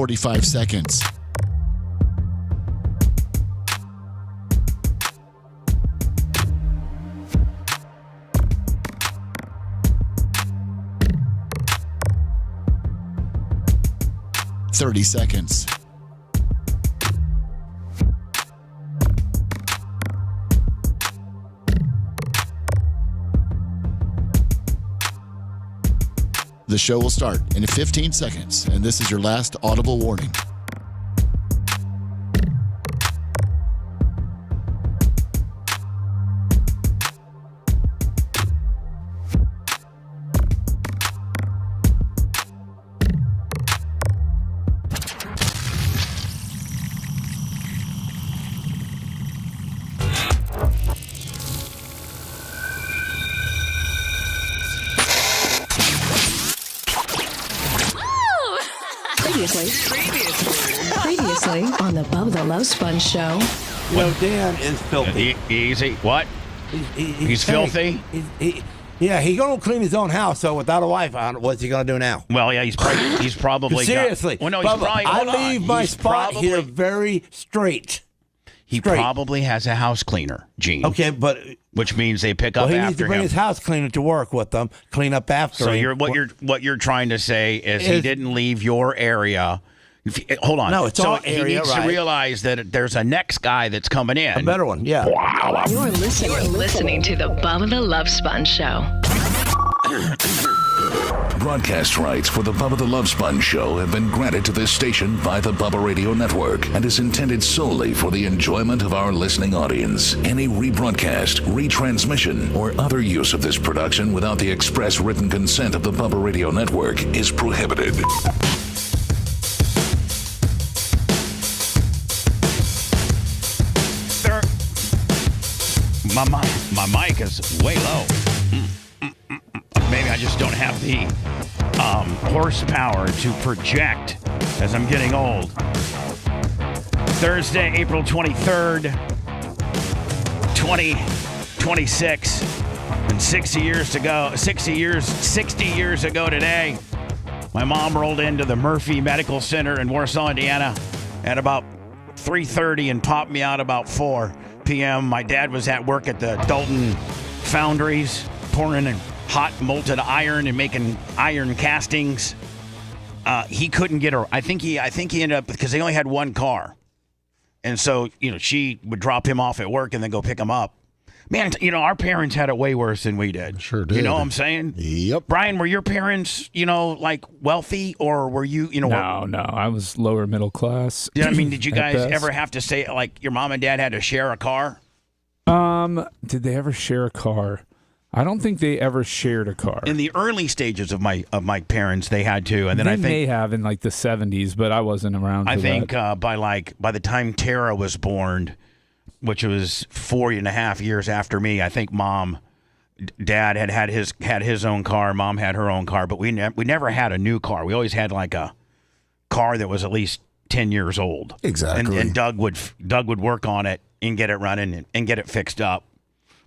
45 seconds. $30 seconds. The show will start in 15 seconds, and this is your last audible warning. Previously on the Bubba The Love Sponge show. You know, Dan is filthy. Easy. What? He's filthy? He's going to clean his own house, so without a wife, what's he going to do now? Well, yeah, he's probably Seriously. Well, no, he's Bubba, probably, I leave my spot here very straight. He probably has a house cleaner, Gene. Okay, but... Which means they pick up after him. He needs to bring his house cleaner to work with them, clean up after him. So what you're trying to say is he didn't leave your area. Hold on. No, it's so our area, he needs to realize that there's a next guy that's coming in. A better one, yeah. Wow. You're listening to the Bubba The Love Sponge show. Broadcast rights for the Bubba the Love Sponge show have been granted to this station by the Bubba Radio Network and is intended solely for the enjoyment of our listening audience. Any rebroadcast, retransmission, or other use of this production without the express written consent of the Bubba Radio Network is prohibited. My mic is way low. Maybe I just don't have the horsepower to project as I'm getting old. Thursday, April 23rd, 2026. And 60 years ago today, my mom rolled into the Murphy Medical Center in Warsaw, Indiana at about 3:30 and popped me out about 4 p.m. My dad was at work at the Dalton Foundries, pouring in hot molten iron and making iron castings. He couldn't get her. I think he ended up, because they only had one car. And so, she would drop him off at work and then go pick him up. Man, our parents had it way worse than we did. Sure did. You know what I'm saying? Yep. Brian, were your parents, like wealthy, or were you, No, I was lower middle class. Did you guys ever have to say, like, your mom and dad had to share a car? Did they ever share a car? I don't think they ever shared a car. In the early stages of my parents, they had to, and then they may have in like the 70s, but I wasn't around. I think by the time Tara was born, which was 4.5 years after me, I think Dad had his own car, Mom had her own car, but we never had a new car. We always had like a car that was at least 10 years old. Exactly. And Doug would work on it and get it running and get it fixed up.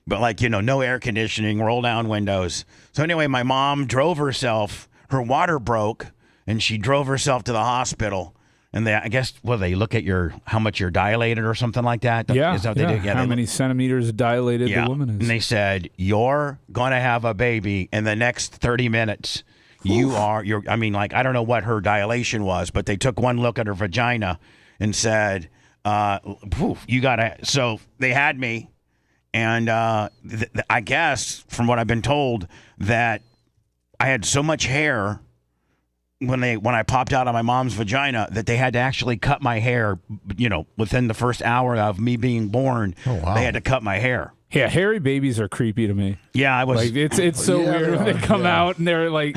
But no air conditioning, roll down windows. So anyway, my mom drove herself. Her water broke, and she drove herself to the hospital. And they look at how much you're dilated or something like that. Yeah. Is that what they do? Yeah. How many centimeters dilated the woman is. And they said, you're going to have a baby in the next 30 minutes. I don't know what her dilation was, but they took one look at her vagina and said, you got to. So they had me. And I guess, from what I've been told, that I had so much hair when I popped out of my mom's vagina that they had to actually cut my hair, within the first hour of me being born. Oh, wow. They had to cut my hair. Yeah, hairy babies are creepy to me. Yeah, I was. It's so weird when they come out and they're like,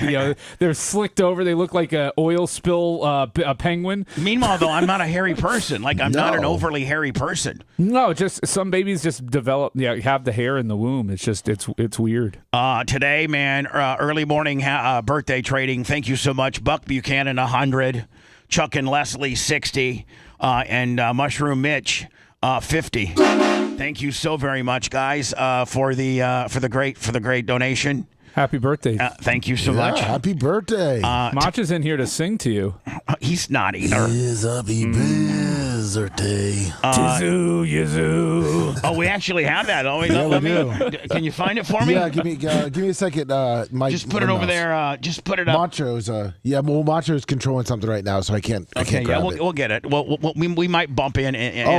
they're slicked over. They look like an oil spill a penguin. Meanwhile, though, I'm not a hairy person. I'm not an overly hairy person. No, just some babies just develop. Have the hair in the womb. It's just it's weird. Today, man, early morning birthday trading. Thank you so much, Buck Buchanan 100, Chuck and Leslie 60, and Mushroom Mitch 50. Thank you so very much, guys, for the great donation. Happy birthday. Thank you so much. Happy birthday. Mach is in here to sing to you. He's not either. Happy birthday. Tizu, Yazoo. Oh, we actually have that. Oh, Yeah, we do. Can you find it for me? Yeah, give me a second. Mike, Just put it over there. Just put it up. Macho's. Macho's controlling something right now, so I can't. I Okay, can't yeah, grab it. We'll get it. Well, we might bump in.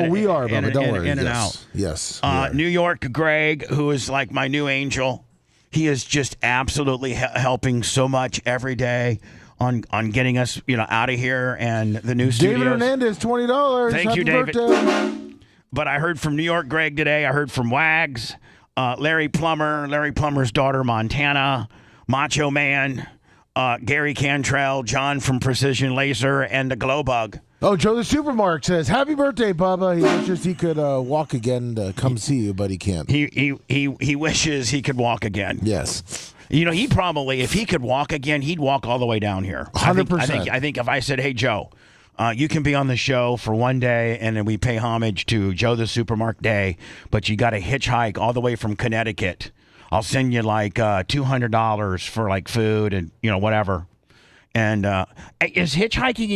We are, Bubba. Don't worry. In and Yes. out. Yes. we are. New York Greg, who is like my new angel, he is just absolutely helping so much every day on getting us, out of here and the new studios. David Hernandez, $20. Thank you, Happy David. Birthday. But I heard from New York Greg today. I heard from Wags, Larry Plummer's daughter Montana, Macho Man, Gary Cantrell, John from Precision Laser, and the Glow Bug. Oh, Joe the Supermark says, "Happy birthday, Bubba." He wishes he could walk again to come see you, but he can't. He wishes he could walk again. Yes. He probably, if he could walk again, he'd walk all the way down here. 100%. I think if I said, "Hey, Joe, you can be on the show for one day," and then we pay homage to Joe the Supermarket Day, but you got to hitchhike all the way from Connecticut. I'll send you like $200 for like food and whatever. And is hitchhiking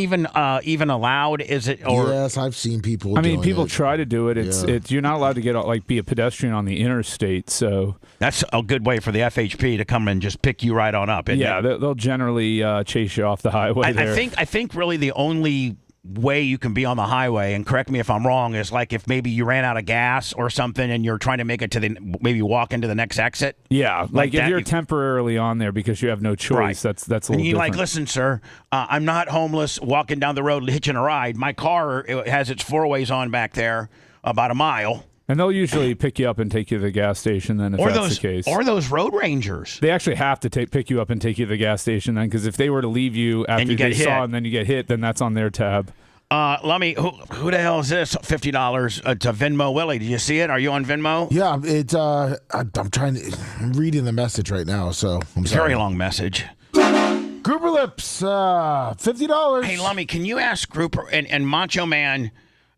even allowed? Is it? Or Yes, I've seen people. I mean, doing people it. try to do it. It's you're not allowed to be a pedestrian on the interstate. So that's a good way for the FHP to come and just pick you right on up. Isn't it? they'll generally chase you off the highway. I think really the only way you can be on the highway, and correct me if I'm wrong, is like if maybe you ran out of gas or something and you're trying to make it to maybe walk into the next exit. Yeah, like if that, you're temporarily on there because you have no choice, Right. that's a little and you're different. like, listen, sir, I'm not homeless walking down the road hitching a ride. My car it has its four ways on back there about a mile. And they'll usually pick you up and take you to the gas station then if that's the case. Or those road rangers. They actually have to pick you up and take you to the gas station then, because if they were to leave you after you get they saw hit. and then you get hit, then that's on their tab. Who the hell is this? $50 to Venmo Willie. Did you see it? Are you on Venmo? Yeah, it's. I'm reading the message right now, so I'm sorry. Very long message. Grouper Lips, $50. Hey, Lummy, can you ask Grouper and Macho Man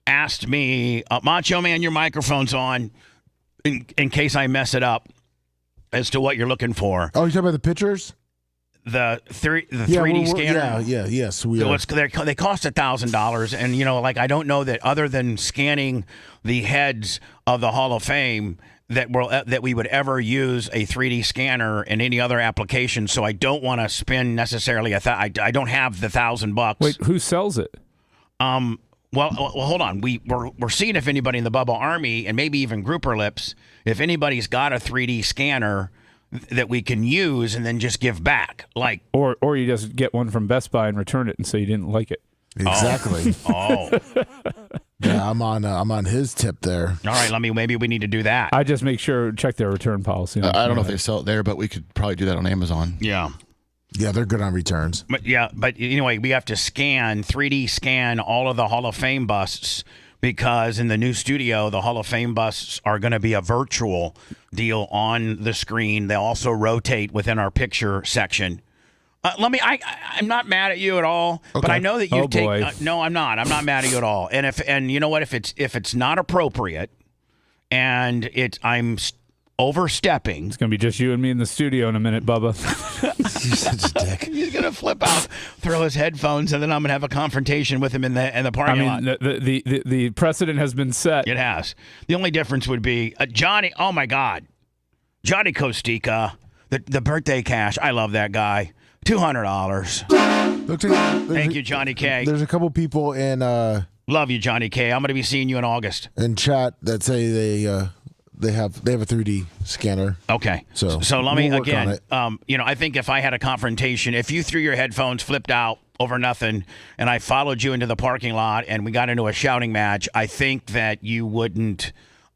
asked me, Macho Man, your microphone's on in case I mess it up as to what you're looking for. Oh, you talking about the pictures? The 3D scanner. Yes, we are. They cost $1,000, and I don't know that other than scanning the heads of the Hall of Fame that we would ever use a 3D scanner in any other application. So I don't want to spend necessarily I don't have the $1,000. Wait, who sells it? Well, hold on. We're seeing if anybody in the Bubba Army and maybe even Grouper Lips, if anybody's got a 3D scanner that we can use and then just give back, or you just get one from Best Buy and return it and say you didn't like it. Exactly. Oh. Yeah, I'm on his tip there. All right, maybe we need to do that. I just make sure check their return policy. I don't know if they sell it there, but we could probably do that on Amazon. Yeah. Yeah, they're good on returns. But anyway, we have to 3D scan all of the Hall of Fame busts, because in the new studio, the Hall of Fame busts are going to be a virtual deal on the screen. They'll also rotate within our picture section. I'm not mad at you at all, but I know that you take. No, I'm not. I'm not mad at you at all. And you know what? If it's not appropriate, and I'm overstepping, it's gonna be just you and me in the studio in a minute, Bubba. You're such a dick. He's gonna flip out, throw his headphones, and then I'm gonna have a confrontation with him in the parking lot. The precedent has been set. It has. The only difference would be Johnny. Oh my God, Johnny Kostika, the birthday cash. I love that guy. $200. Thank you, Johnny K. There's a couple people in Love you, Johnny K. I'm gonna be seeing you in August. in chat that say they have a 3D scanner. Okay. So let me we'll work again. on it. I think if I had a confrontation, if you threw your headphones, flipped out over nothing, and I followed you into the parking lot and we got into a shouting match, I think that you wouldn't.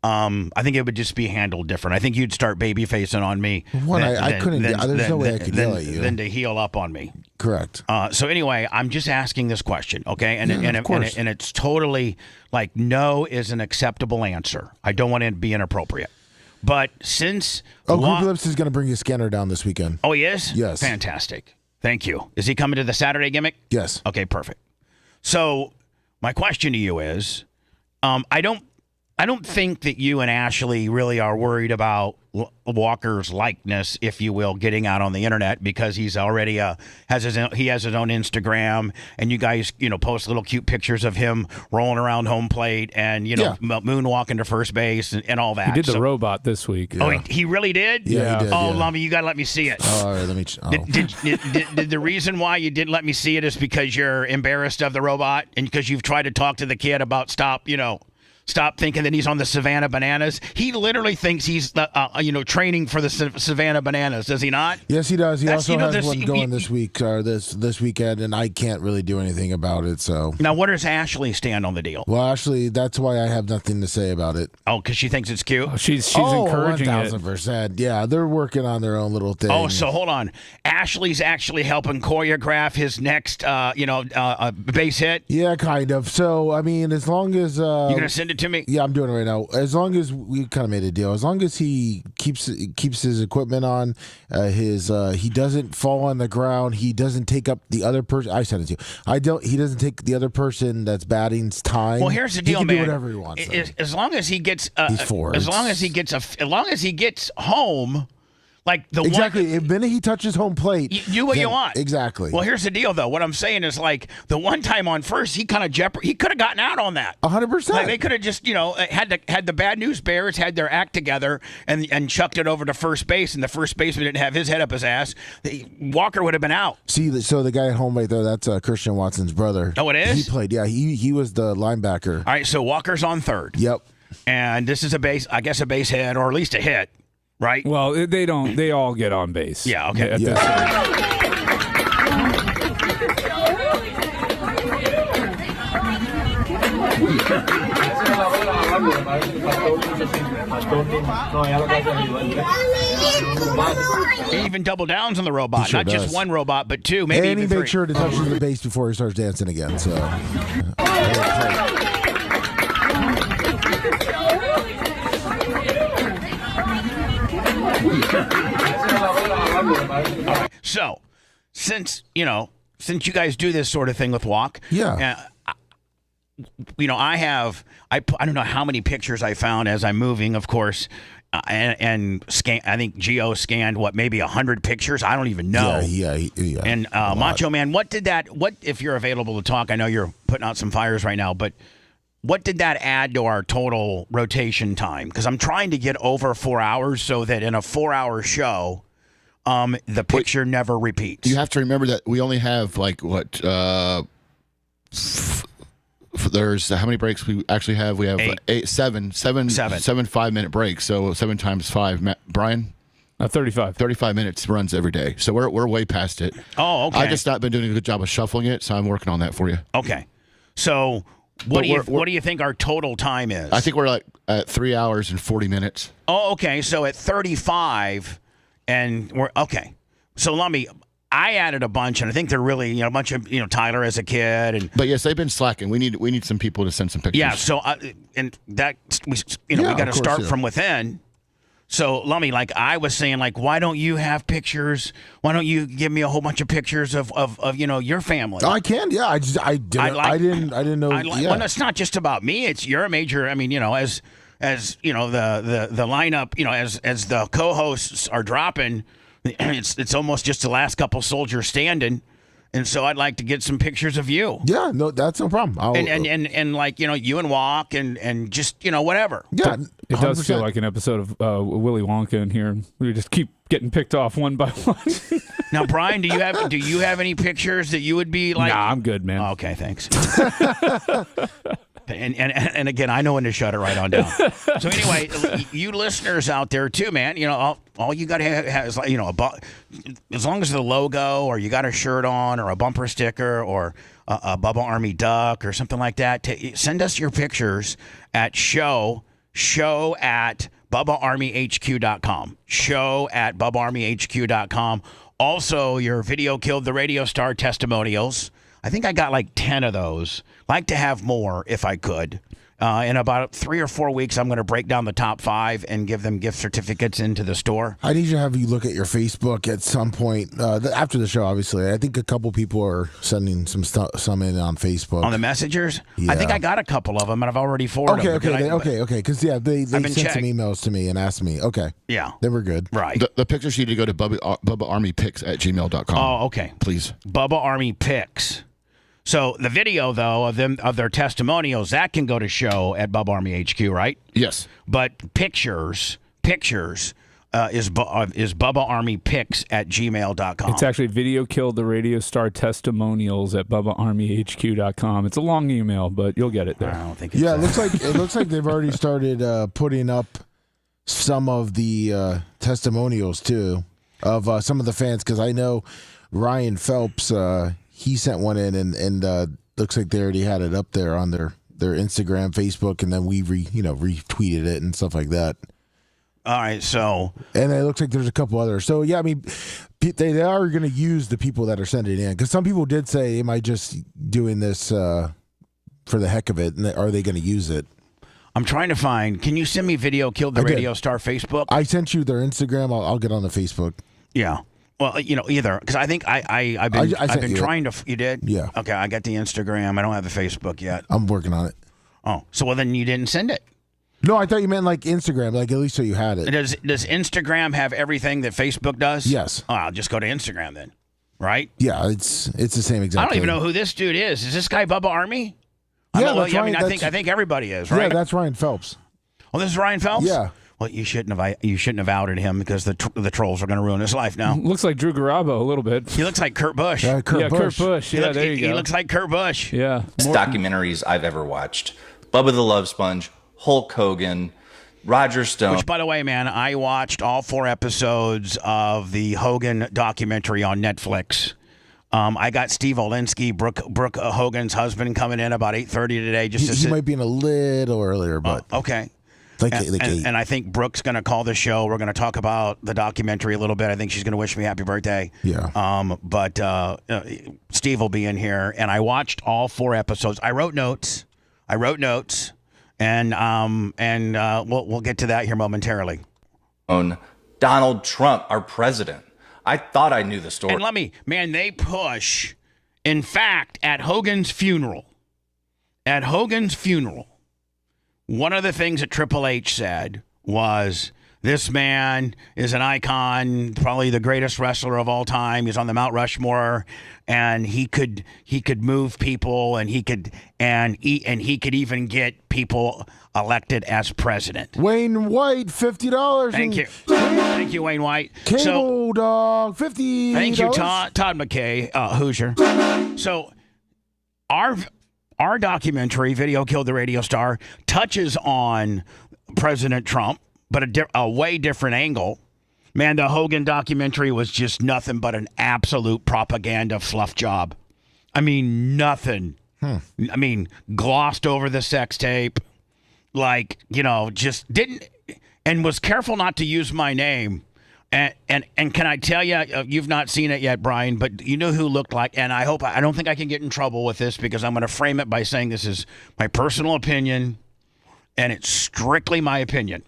I think it would just be handled different. I think you'd start baby facing on me. I couldn't. There's no way I could yell at you. Than to heel up on me. Correct. So anyway, I'm just asking this question, okay? And of course. and it's totally like no is an acceptable answer. I don't want to be inappropriate. But since Grouper Lips is going to bring you a scanner down this weekend. Oh, he is? Yes. Fantastic. Thank you. Is he coming to the Saturday gimmick? Yes. Okay, perfect. So my question to you is, I don't I don't think that you and Ashley really are worried about Walker's likeness, if you will, getting out on the internet, because he's already has his own Instagram, and you guys post little cute pictures of him rolling around home plate and moonwalking to first base and all that. He did the robot this week. Oh, he really did? Yeah, he did. Oh, yeah. Lummy, you got to let me see it. All right, let me. Did the reason why you didn't let me see it is because you're embarrassed of the robot and because you've tried to talk to the kid about stop thinking that he's on the Savannah Bananas. He literally thinks he's, training for the Savannah Bananas. Does he not? Yes, he does. He also has one going this week or this weekend, and I can't really do anything about it. So now, where does Ashley stand on the deal? Well, Ashley, that's why I have nothing to say about it. Oh, because she thinks it's cute. Oh, she's encouraging 1,000%. Yeah, they're working on their own little thing. Oh, so hold on. Ashley's actually helping choreograph his next, base hit. Yeah, kind of. So I mean, as long as you gonna send it to me? Yeah, I'm doing it right now. As long as we kind of made a deal, as long as he keeps his equipment on, he doesn't fall on the ground, he doesn't take up the other person. I said it to you. He doesn't take the other person that's batting's time. Well, here's the deal, he can man. do whatever he wants. As long as he gets, he's four. As long as he gets home. Like the exactly. The minute he touches home plate, do what you want. Exactly. Well, here's the deal, though. What I'm saying is, like, the one time on first, he kind of he could have gotten out on that. 100%. Like, they could have just, had the Bad News Bears had their act together and chucked it over to first base, and the first baseman didn't have his head up his ass. Walker would have been out. See, so the guy at home right there, that's Christian Watson's brother. Oh, it is? He played. Yeah, he was the linebacker. All right, so Walker's on third. Yep. And this is a base hit, or at least a hit. Right? Well, they don't. They all get on base. Yeah, okay. He even double downs on the robot. Sure Not does. just one robot, but two, maybe and even he three. makes sure to touch the base before he starts dancing again. So. So, since you guys do this sort of thing with Walk, I don't know how many pictures I found as I'm moving, of course, and scan. I think Gio scanned maybe 100 pictures. I don't even know. Yeah. And Macho Man, what if you're available to talk? I know you're putting out some fires right now, but what did that add to our total rotation time? Because I'm trying to get over 4 hours so that in a 4-hour show, the picture never repeats. You have to remember that we only have there's how many breaks we actually have? We have seven 5-minute breaks. So 7 times 5. Brian? 35. 35 minutes runs every day. So we're way past it. Oh, okay. I just not been doing a good job of shuffling it, so I'm working on that for you. Okay. So what do you think our total time is? I think we're at 3 hours and 40 minutes. Oh, okay. So at 35, and we're okay. So Lummy, I added a bunch, and I think they're really a bunch of Tyler as a kid, but yes, they've been slacking. We need some people to send some pictures. Yeah. So and that we got to start from within. So Lummy, like I was saying, like why don't you have pictures? Why don't you give me a whole bunch of pictures of your family? I can. Yeah. I didn't know. Well, it's not just about me. You're a major. I mean, as the lineup, as the co-hosts are dropping, it's almost just the last couple soldiers standing, and so I'd like to get some pictures of you. Yeah, no, that's no problem. And like you and Walk and just whatever. Yeah, it does feel like an episode of Willy Wonka in here. We just keep getting picked off one by one. Now, Brian, do you have any pictures that you would be like? Nah, I'm good, man. Okay, thanks. And again, I know when to shut it right on down. So anyway, you listeners out there too, man. All you got to have is as long as the logo, or you got a shirt on, or a bumper sticker, or a Bubba Army duck, or something like that. Send us your pictures at show at BubbaArmyHQ.com. Show at BubbaArmyHQ.com. Also, your video killed the radio star testimonials. I think I got like 10 of those. Like to have more if I could. In about 3 or 4 weeks, I'm going to break down the top 5 and give them gift certificates into the store. I need to have you look at your Facebook at some point after the show. Obviously, I think a couple people are sending some in on Facebook on the messengers. Yeah. I think I got a couple of them, and I've already forwarded them. Okay. Because they sent some emails to me and asked me. Okay, yeah, they were good. Right. The pictures need to go to Bubba Army Pics at gmail.com. Oh, okay. Please. Bubba Army Pics. So the video, though, of their testimonials, that can go to show at Bubba Army HQ, right? Yes. But pictures is Bubba Army Pics at gmail.com. It's actually video killed the radio star testimonials at BubbaArmyHQ.com. It's a long email, but you'll get it there. I don't think it's it looks like they've already started putting up some of the testimonials too of some of the fans, because I know Ryan Phelps. He sent one in, and looks like they already had it up there on their Instagram, Facebook, and then we retweeted it and stuff like that. All right, so and it looks like there's a couple others. So yeah, I mean, they are going to use the people that are sending it in, because some people did say, "Am I just doing this for the heck of it?" And are they going to use it? I'm trying to find. Can you send me video killed the radio star Facebook? I sent you their Instagram. I'll get on the Facebook. Yeah. Well, either, because I think I've been trying to. You did? Yeah. Okay, I got the Instagram. I don't have the Facebook yet. I'm working on it. Oh, so well then you didn't send it. No, I thought you meant like Instagram, like at least so you had it. Does Instagram have everything that Facebook does? Yes. Oh, I'll just go to Instagram then, right? Yeah, it's the same exact. I don't even know who this dude is. Is this guy Bubba Army? Yeah, I think everybody is, right? Yeah, that's Ryan Phelps. Oh, this is Ryan Phelps? Yeah. Well, you shouldn't have outed him, because the trolls are going to ruin his life now. Looks like Drew Garabo a little bit. He looks like Kurt Busch. Kurt Busch. Yeah, there you go. He looks like Kurt Busch. Yeah. Best documentaries I've ever watched. Bubba the Love Sponge, Hulk Hogan, Roger Stone. Which, by the way, man, I watched all 4 episodes of the Hogan documentary on Netflix. I got Steve Olinsky, Brooke Hogan's husband, coming in about 8:30 today. He might be in a little earlier, but okay. And I think Brooke's going to call the show. We're going to talk about the documentary a little bit. I think she's going to wish me happy birthday. Yeah. But Steve will be in here, and I watched all 4 episodes. I wrote notes, and we'll get to that here momentarily. Donald Trump, our president. I thought I knew the story. And they push. In fact, at Hogan's funeral, one of the things that Triple H said was, this man is an icon, probably the greatest wrestler of all time. He's on the Mount Rushmore, and he could move people, and he could even get people elected as president. Wayne White, $50. Thank you, Wayne White. Cable dog, $50. Thank you, Todd McKay, Hoosier. So our documentary, Video Killed the Radio Star, touches on President Trump, but a way different angle. Man, the Hogan documentary was just nothing but an absolute propaganda fluff job. I mean, nothing. I mean, glossed over the sex tape. Just didn't, and was careful not to use my name. And can I tell you, you've not seen it yet, Brian, but you know who looked like, and I don't think I can get in trouble with this, because I'm going to frame it by saying this is my personal opinion, and it's strictly my opinion.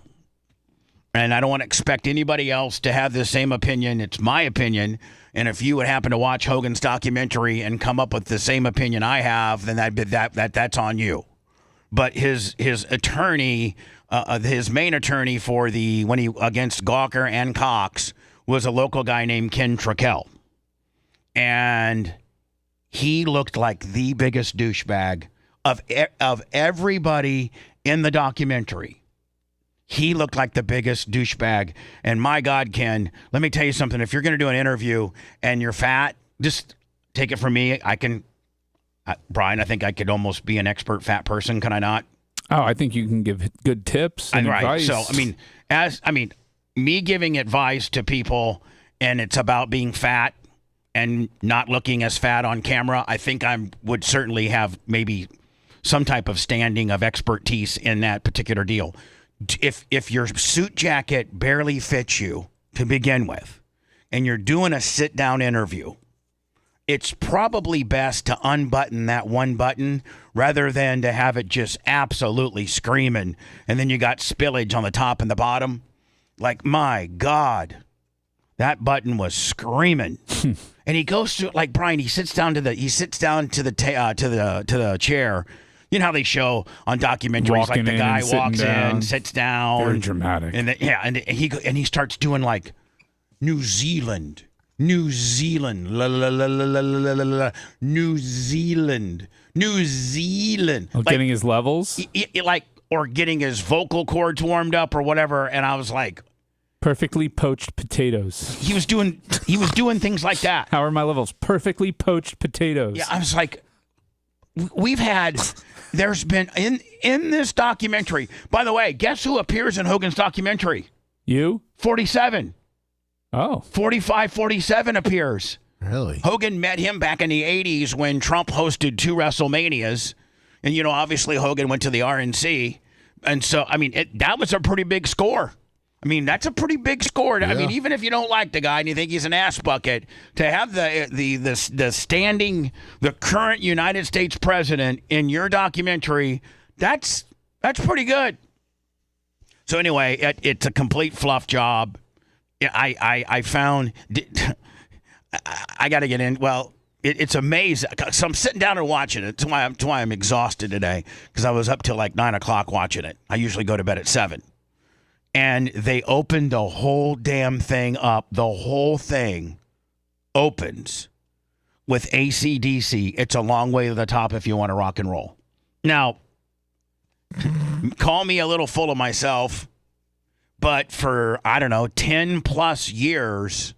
And I don't want to expect anybody else to have the same opinion. It's my opinion. And if you would happen to watch Hogan's documentary and come up with the same opinion I have, then that's on you. But his attorney, his main attorney against Gawker and Cox, was a local guy named Ken Trachell. And he looked like the biggest douchebag of everybody in the documentary. He looked like the biggest douchebag. And my God, Ken, let me tell you something. If you're going to do an interview and you're fat, just take it from me. Brian, I think I could almost be an expert fat person. Can I not? Oh, I think you can give good tips and advice. So, me giving advice to people, and it's about being fat and not looking as fat on camera, I think I would certainly have maybe some type of standing of expertise in that particular deal. If your suit jacket barely fits you to begin with, and you're doing a sit-down interview, it's probably best to unbutton that one button rather than to have it just absolutely screaming. And then you got spillage on the top and the bottom. Like, my God, that button was screaming. And he goes through, like, Brian, he sits down to the chair. You know how they show on documentaries, like the guy walks in, sits down. Very dramatic. And he starts doing like New Zealand, New Zealand, la la la la la la la la, New Zealand, New Zealand. Oh, getting his levels? Or getting his vocal cords warmed up or whatever. And I was like, perfectly poached potatoes. He was doing things like that. How are my levels? Perfectly poached potatoes. Yeah, I was like, there's been in this documentary. By the way, guess who appears in Hogan's documentary? You? 47. Oh. 45, 47 appears. Really? Hogan met him back in the 80s when Trump hosted 2 WrestleManias. And, obviously Hogan went to the RNC. And so, I mean, that was a pretty big score. I mean, that's a pretty big score. Yeah. I mean, even if you don't like the guy and you think he's an ass bucket, to have the standing, the current United States president in your documentary, that's pretty good. So anyway, it's a complete fluff job. I found I got to get in. Well, it's amazing. So I'm sitting down and watching it. That's why I'm exhausted today, because I was up till like 9 o'clock watching it. I usually go to bed at 7. And they opened the whole damn thing up. The whole thing opens with AC/DC. It's a long way to the top if you want to rock and roll. Now, call me a little full of myself, but for, 10 plus years,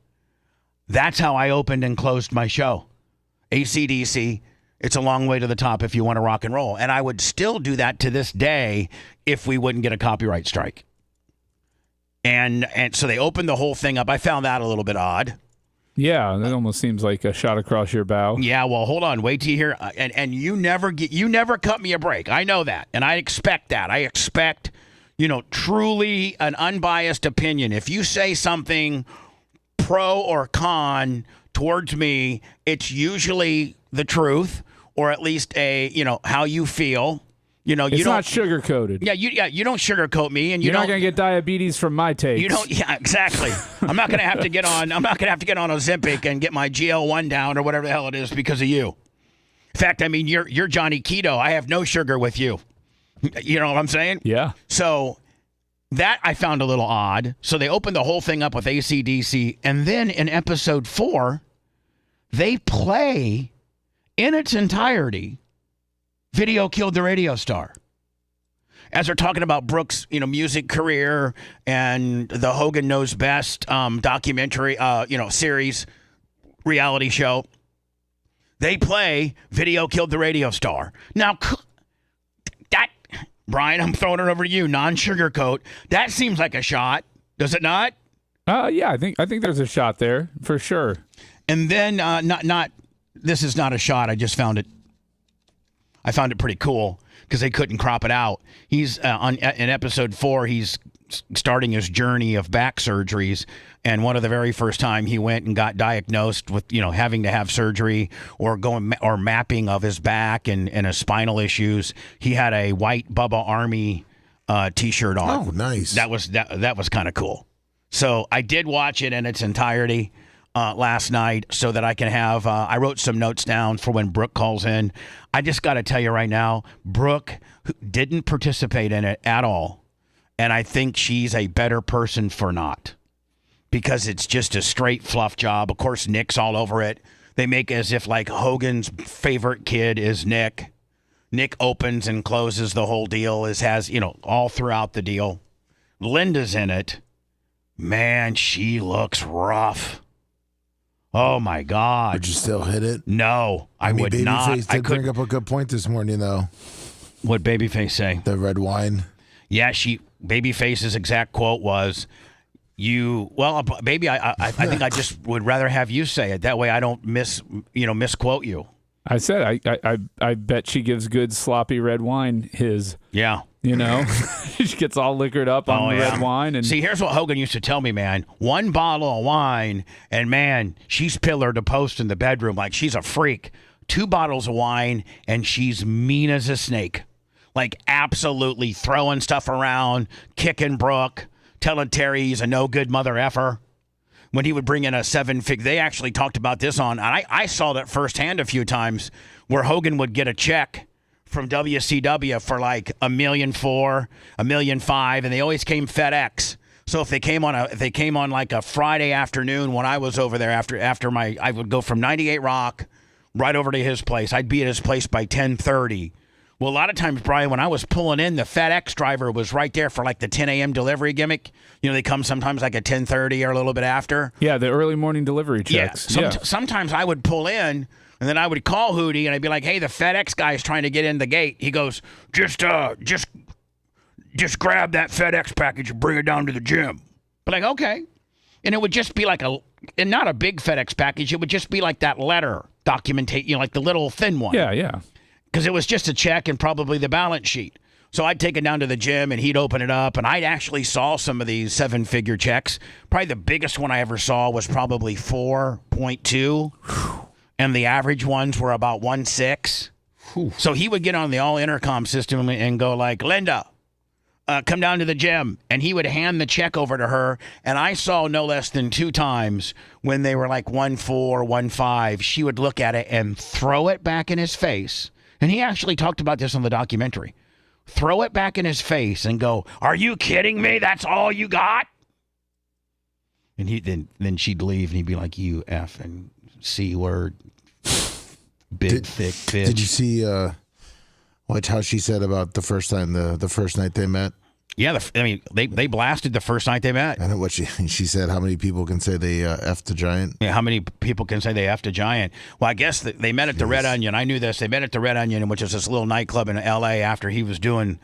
that's how I opened and closed my show. AC/DC. It's a long way to the top if you want to rock and roll. And I would still do that to this day if we wouldn't get a copyright strike. And so they opened the whole thing up. I found that a little bit odd. Yeah, that almost seems like a shot across your bow. Yeah, well, hold on. Wait till you hear. And you never cut me a break. I know that. And I expect that. I expect, truly an unbiased opinion. If you say something pro or con towards me, it's usually the truth, or at least how you feel. It's not sugar coated. Yeah, you don't sugarcoat me, and you're not gonna get diabetes from my takes. You don't. Yeah, exactly. I'm not gonna have to get on Ozempic and get my GL1 down or whatever the hell it is because of you. In fact, I mean, you're Johnny Keto. I have no sugar with you. You know what I'm saying? Yeah. So that I found a little odd. So they opened the whole thing up with AC/DC, and then in episode 4, they play in its entirety. Video Killed the Radio Star. As they're talking about Brooks' music career and the Hogan Knows Best documentary, series, reality show, they play Video Killed the Radio Star. Now, that, Brian, I'm throwing it over to you, non-sugarcoat. That seems like a shot, does it not? Yeah, I think there's a shot there for sure. And then, this is not a shot. I just found it. I found it pretty cool because they couldn't crop it out. He's in episode 4. He's starting his journey of back surgeries, and one of the very first time he went and got diagnosed with having to have surgery or mapping of his back and his spinal issues. He had a white Bubba Army T-shirt on. Oh, nice. That was kind of cool. So I did watch it in its entirety last night so that I can have I wrote some notes down for when Brooke calls in. I just got to tell you right now, Brooke didn't participate in it at all, and I think she's a better person for not, because it's just a straight fluff job. Of course, Nick's all over it. They make as if like Hogan's favorite kid is Nick. Nick opens and closes the whole deal, has all throughout the deal. Linda's in it. Man, she looks rough. Oh, my God. Would you still hit it? No, I would not. Babyface did bring up a good point this morning, though. What Babyface say? The red wine. Yeah, Babyface's exact quote was, baby, I think I just would rather have you say it. That way I don't misquote you. I said I bet she gives good sloppy red wine his. Yeah. You know, she gets all liquored up on red wine. And see, here's what Hogan used to tell me, man. One bottle of wine, and man, she's pillar to post in the bedroom like she's a freak. 2 bottles of wine, and she's mean as a snake. Like absolutely throwing stuff around, kicking Brooke, telling Terry he's a no good mother effer. When he would bring in a 7-figure, they actually talked about this on, and I saw that firsthand a few times, where Hogan would get a check from WCW for like $1.4 million, $1.5 million, and they always came FedEx. So if they came on like a Friday afternoon when I was over there I would go from 98 Rock right over to his place. I'd be at his place by 10:30. Well, a lot of times, Brian, when I was pulling in, the FedEx driver was right there for like the 10 a.m. delivery gimmick. You know, they come sometimes like at 10:30 or a little bit after. Yeah, the early morning delivery checks. Sometimes I would pull in, and then I would call Hootie, and I'd be like, "Hey, the FedEx guy is trying to get in the gate." He goes, "Just grab that FedEx package and bring it down to the gym." But like, okay, and it would just be like and not a big FedEx package. It would just be like that letter documentation, you know, like the little thin one. Yeah. Because it was just a check and probably the balance sheet. So I'd take it down to the gym, and he'd open it up, and I actually saw some of these 7-figure checks. Probably the biggest one I ever saw was probably 4.2, and the average ones were about 1.6. So he would get on the all intercom system and go like, "Linda, come down to the gym," and he would hand the check over to her. And I saw no less than 2 times when they were like 1.4, 1.5, she would look at it and throw it back in his face. And he actually talked about this on the documentary. Throw it back in his face and go, "Are you kidding me? That's all you got?" And then she'd leave, and he'd be like, "You F and C word, thick bitch." Did you see how she said about the first time, the first night they met? Yeah, they blasted the first night they met. I know what she said. How many people can say they effed a giant? Yeah, how many people can say they effed a giant? Well, I guess they met at the Red Onion. I knew this. They met at the Red Onion, which is this little nightclub in L.A. after he was doing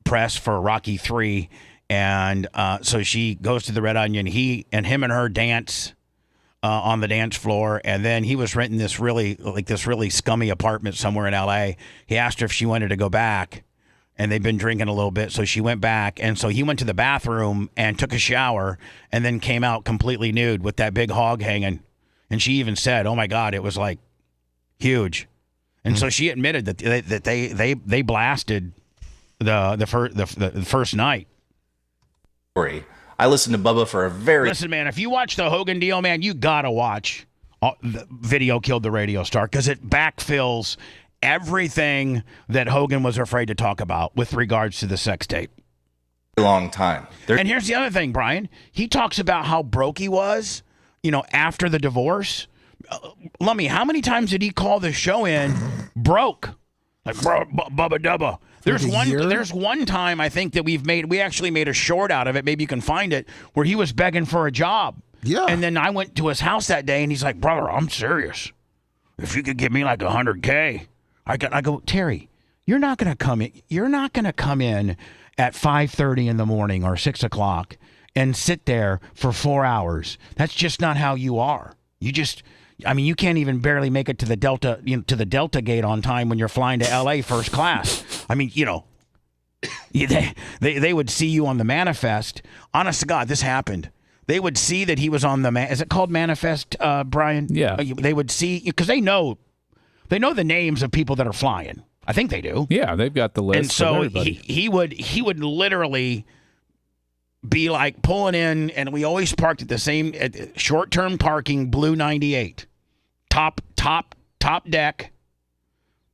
press for Rocky III. And so she goes to the Red Onion. Him and her dance on the dance floor, and then he was renting this really scummy apartment somewhere in L.A. He asked her if she wanted to go back. And they've been drinking a little bit, so she went back. And so he went to the bathroom and took a shower and then came out completely nude with that big hog hanging. And she even said, "Oh, my God, it was, like, huge." And so she admitted that they blasted the first night. I listened to Bubba for a very... Listen, man, if you watch the Hogan deal, man, you got to watch the Video Killed the Radio Star, because it backfills everything that Hogan was afraid to talk about with regards to the sex tape. Long time. And here's the other thing, Brian. He talks about how broke he was, after the divorce. Lummy, how many times did he call the show in broke? Like, Bubba Dubba. There's one time I think that we actually made a short out of it. Maybe you can find it, where he was begging for a job. Yeah. And then I went to his house that day, and he's like, "Brother, I'm serious. If you could give me like $100K. I go, "Terry, you're not going to come in. You're not going to come in at 5:30 in the morning or 6 o'clock and sit there for 4 hours. That's just not how you are. You can't even barely make it to the Delta gate on time when you're flying to LA first class. They would see you on the manifest. Honest to God, this happened. They would see that he was on the is it called manifest, Brian? Yeah. They would see, because they know the names of people that are flying. I think they do. Yeah, they've got the list. And so of everybody. he would literally be like pulling in, and we always parked at the same short-term parking, Blue 98, top deck,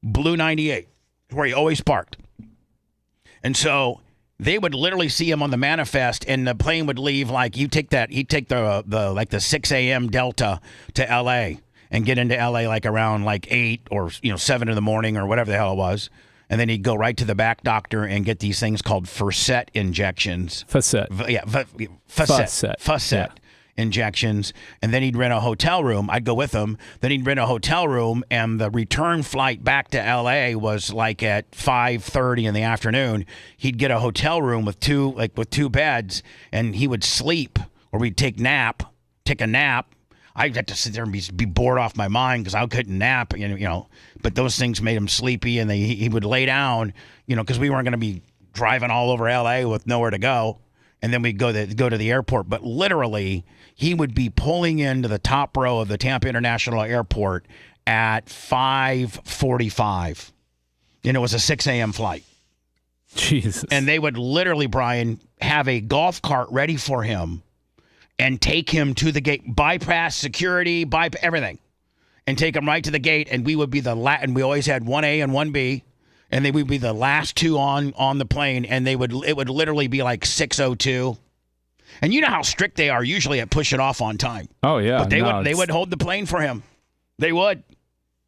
Blue 98, where he always parked. And so they would literally see him on the manifest, and the plane would leave he'd take the 6 a.m. Delta to L.A. and get into L.A. around 8 or 7 in the morning or whatever the hell it was. And then he'd go right to the back doctor and get these things called Facet injections. Facet. Facet injections. And then he'd rent a hotel room. I'd go with him. Then he'd rent a hotel room, and the return flight back to L.A. was at 5:30 in the afternoon. He'd get a hotel room with two beds, and he would sleep, or we'd take a nap. I'd have to sit there and be bored off my mind because I couldn't nap, But those things made him sleepy, and he would lay down, because we weren't going to be driving all over L.A. with nowhere to go, and then we'd go to the airport. But literally, he would be pulling into the top row of the Tampa International Airport at 5:45, and it was a 6 a.m. flight. Jesus. And they would literally, Brian, have a golf cart ready for him and take him to the gate, bypass security, everything, and take him right to the gate. And we would be and we always had 1A and 1B, and they would be the last two on the plane. And it would literally be like 6:02. And you know how strict they are usually at pushing off on time. Oh yeah, but they would hold the plane for him. They would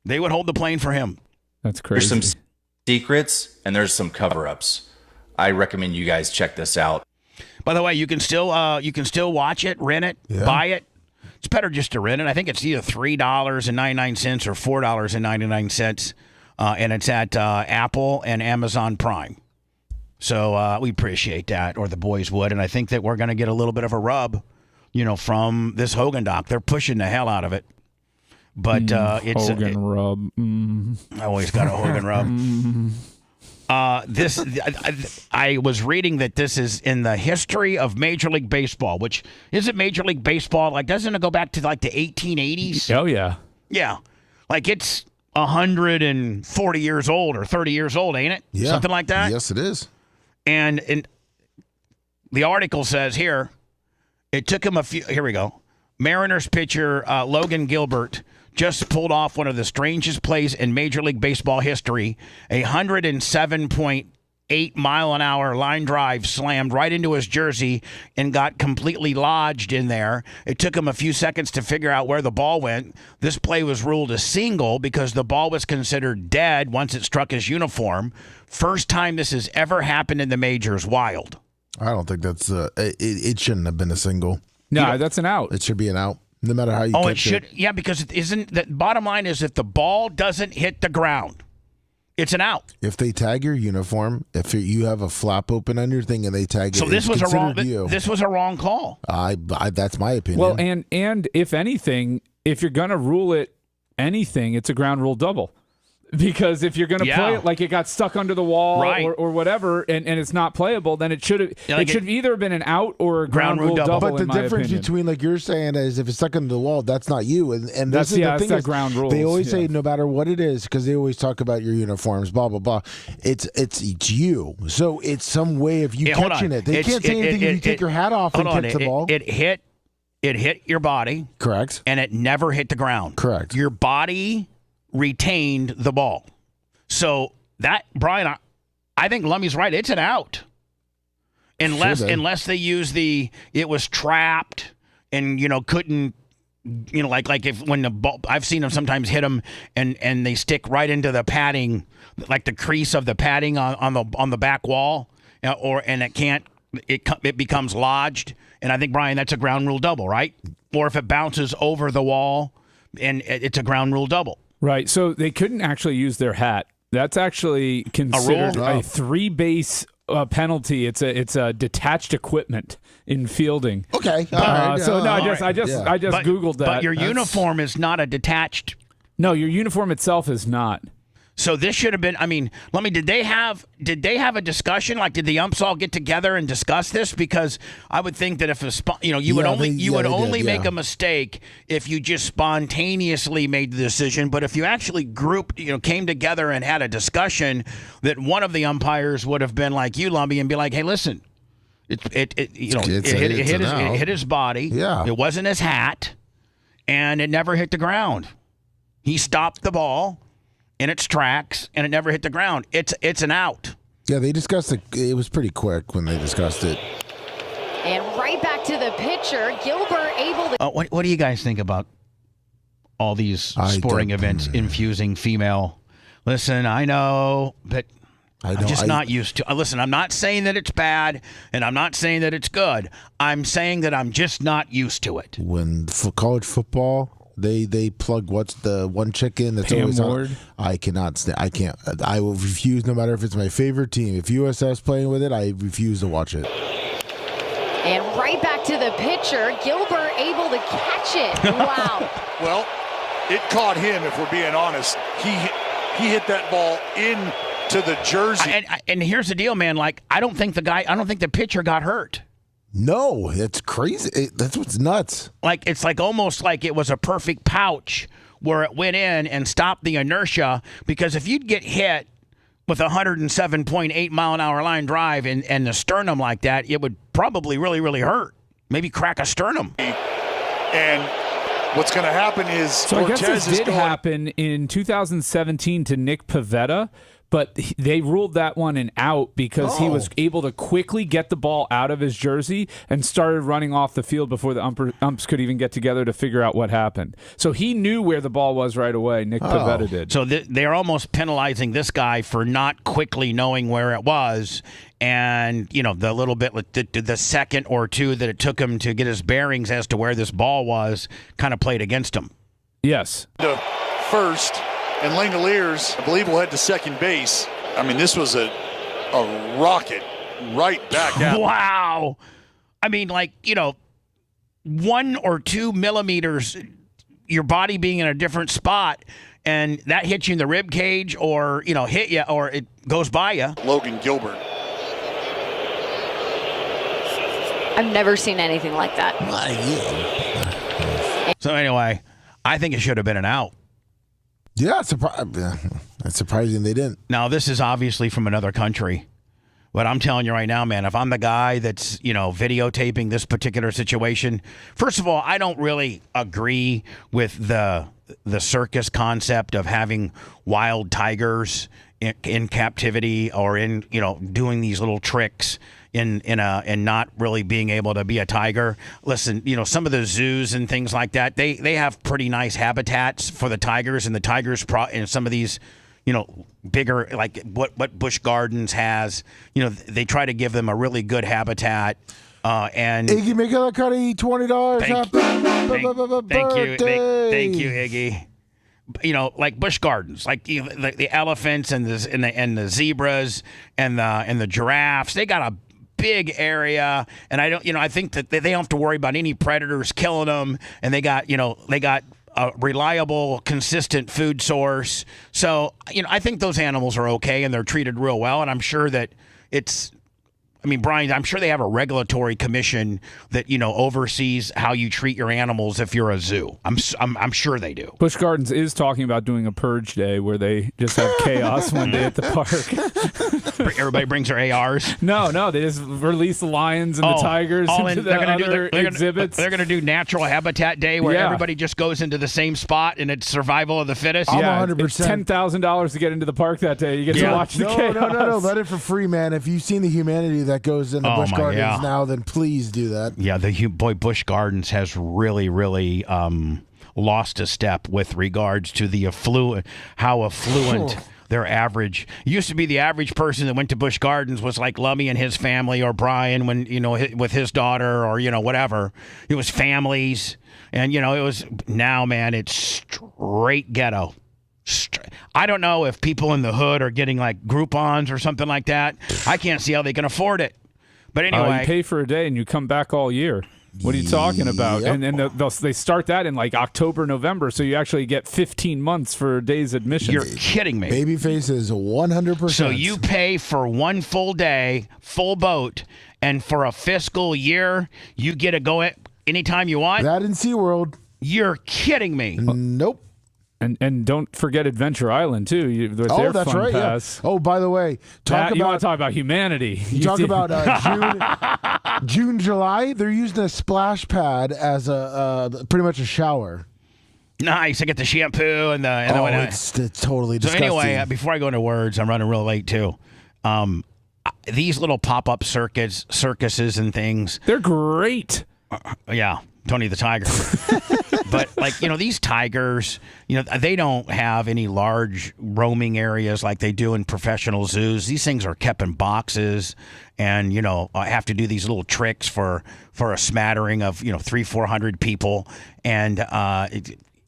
hold the plane for him. That's crazy. There's some secrets and there's some cover-ups. I recommend you guys check this out. By the way, you can still watch it, rent it, buy it. It's better just to rent it. I think it's either $3.99 or $4.99, and it's at Apple and Amazon Prime. So we appreciate that, or the boys would, and I think that we're going to get a little bit of a rub, from this Hogan doc. They're pushing the hell out of it. But it's Hogan rub. I always got a Hogan rub. I was reading that this is in the history of Major League Baseball, which isn't Major League Baseball. Like, doesn't it go back to like the 1880s? Oh yeah, yeah. Like it's 140 years old or 30 years old, ain't it? Yeah. Something like that. Yes, it is. And the article says here, it took him a few. Here we go. Mariners pitcher Logan Gilbert just pulled off one of the strangest plays in Major League Baseball history. A 107.8 mile an hour line drive slammed right into his jersey and got completely lodged in there. It took him a few seconds to figure out where the ball went. This play was ruled a single because the ball was considered dead once it struck his uniform. First time this has ever happened in the majors. Wild. I don't think that's it shouldn't have been a single. No, that's an out. It should be an out, no matter how you catch it should. Yeah, because it isn't. The bottom line is if the ball doesn't hit the ground, it's an out. If they tag your uniform, if you have a flap open on your thing and they tag it, so this was a wrong. You. This was a wrong call. I that's my opinion. Well, and if anything, if you're gonna rule it anything, it's a ground rule double. Because if you're going to play it like it got stuck under the wall or whatever, and it's not playable, then it should have it should have either been an out or a ground rule double. But the difference between, like you're saying, is if it's stuck under the wall, that's not you. And that's this is the thing that ground rules. They always say no matter what it is, because they always talk about your uniforms, blah blah blah. It's you. So it's some way of you catching it. They can't say anything if you take your hat off and catch the ball. It hit your body. Correct. And it never hit the ground. Correct. Your body retained the ball. So that, Brian, I think Lummy's right. It's an out. Unless they use it was trapped and, couldn't, like if when the ball, I've seen them sometimes hit them and they stick right into the padding, like the crease of the padding on the back wall, and it becomes lodged. And I think, Brian, that's a ground rule double, right? Or if it bounces over the wall and it's a ground rule double. Right. So they couldn't actually use their hat. That's actually considered a 3-base penalty. It's a detached equipment in fielding. Okay. I just googled that. But your uniform is not a detached. No, your uniform itself is not. So this should have been. I mean, did they have a discussion? Like, did the umps all get together and discuss this? Because I would think that if you would only make a mistake if you just spontaneously made the decision. But if you actually came together and had a discussion, that one of the umpires would have been like you, Lumpy, and be like, "Hey, listen, it hit his body. Yeah, it wasn't his hat, and it never hit the ground. He stopped the ball in its tracks, and it never hit the ground. It's an out." Yeah, they discussed it. It was pretty quick when they discussed it. And right back to the pitcher, Gilbert able to. What do you guys think about all these sporting events infusing female? Listen, I know, but I'm just not used to. Listen, I'm not saying that it's bad, and I'm not saying that it's good. I'm saying that I'm just not used to it. When for college football, they plug what's the one chicken that's Pam always Ward. on. I cannot. I can't. I will refuse, no matter if it's my favorite team. If USF's playing with it, I refuse to watch it. And right back to the pitcher. Gilbert able to catch it. Wow. Well, it caught him, if we're being honest. He hit that ball into the jersey. And here's the deal, man. Like, I don't think the pitcher got hurt. No, it's crazy. That's what's nuts. Like, it's like almost like it was a perfect pouch where it went in and stopped the inertia, because if you'd get hit with a 107.8 mile an hour line drive and the sternum like that, it would probably really, really hurt. Maybe crack a sternum. And what's going to happen is so I guess this did happen in 2017 to Nick Pivetta, but they ruled that one an out because he was able to quickly get the ball out of his jersey and started running off the field before the umps could even get together to figure out what happened. So he knew where the ball was right away. Nick Pivetta did. So they're almost penalizing this guy for not quickly knowing where it was. And, you know, the little bit, the second or two that it took him to get his bearings as to where this ball was kind of played against him. Yes. The first, and Langoliers, I believe, will head to second base. I mean, this was a rocket right back out. Wow. I mean, like, you know, 1 or 2 millimeters, your body being in a different spot, and that hits you in the rib cage or, you know, hit you or it goes by you. Logan Gilbert. I've never seen anything like that. So anyway, I think it should have been an out. Yeah, that's surprising they didn't. Now, this is obviously from another country, but I'm telling you right now, man, if I'm the guy that's, you know, videotaping this particular situation, first of all, I don't really agree with the circus concept of having wild tigers in captivity or in, you know, doing these little tricks and not really being able to be a tiger. Listen, you know, some of the zoos and things like that, they have pretty nice habitats for the tigers, and the tigers and some of these, you know, bigger, like what Busch Gardens has, you know, they try to give them a really good habitat. And Iggy McGillicuddy, $20. Thank you, Iggy. You know, like Busch Gardens, like the elephants and the zebras and the giraffes, they got a big area, and I think that they don't have to worry about any predators killing them, and they got a reliable, consistent food source. So, you know, I think those animals are okay and they're treated real well, and I'm sure that Brian, I'm sure they have a regulatory commission that, you know, oversees how you treat your animals if you're a zoo. I'm sure they do. Busch Gardens is talking about doing a purge day where they just have chaos one day at the park. Everybody brings their ARs? No, they just release the lions and the tigers into the other exhibits. They're going to do natural habitat day where everybody just goes into the same spot and it's survival of the fittest. I'm 100%. It's $10,000 to get into the park that day. You get to watch the chaos. No, let it for free, man. If you've seen the humanity that goes into Busch Gardens now, then please do that. Yeah, Busch Gardens has really, really lost a step with regards to the how affluent their average. It used to be the average person that went to Busch Gardens was like Lummy and his family, or Brian when, you know, with his daughter, or, you know, whatever. It was families, and, you know, it was now, man, it's straight ghetto. I don't know if people in the hood are getting like Groupons or something like that. I can't see how they can afford it. But anyway, you pay for a day and you come back all year. What are you talking about? Yep. And they start that in like October, November, so you actually get 15 months for a day's admission. You're kidding me. Babyface is 100%. So you pay for one full day, full boat, and for a fiscal year, you get to go anytime you want? That in SeaWorld. You're kidding me. Nope. And don't forget Adventure Island too. That's right. Pass. Yeah. Oh, by the way, you want to talk about humanity? You talk about June, July. They're using a splash pad as pretty much a shower. Nice. I get the shampoo and the. It's totally disgusting. So anyway, before I go into words, I'm running real late too. These little pop-up circuses and things. They're great. Yeah. Tony the Tiger. But, like, you know, these tigers, you know, they don't have any large roaming areas like they do in professional zoos. These things are kept in boxes, and, you know, I have to do these little tricks for a smattering of, you know, 300-400 people. And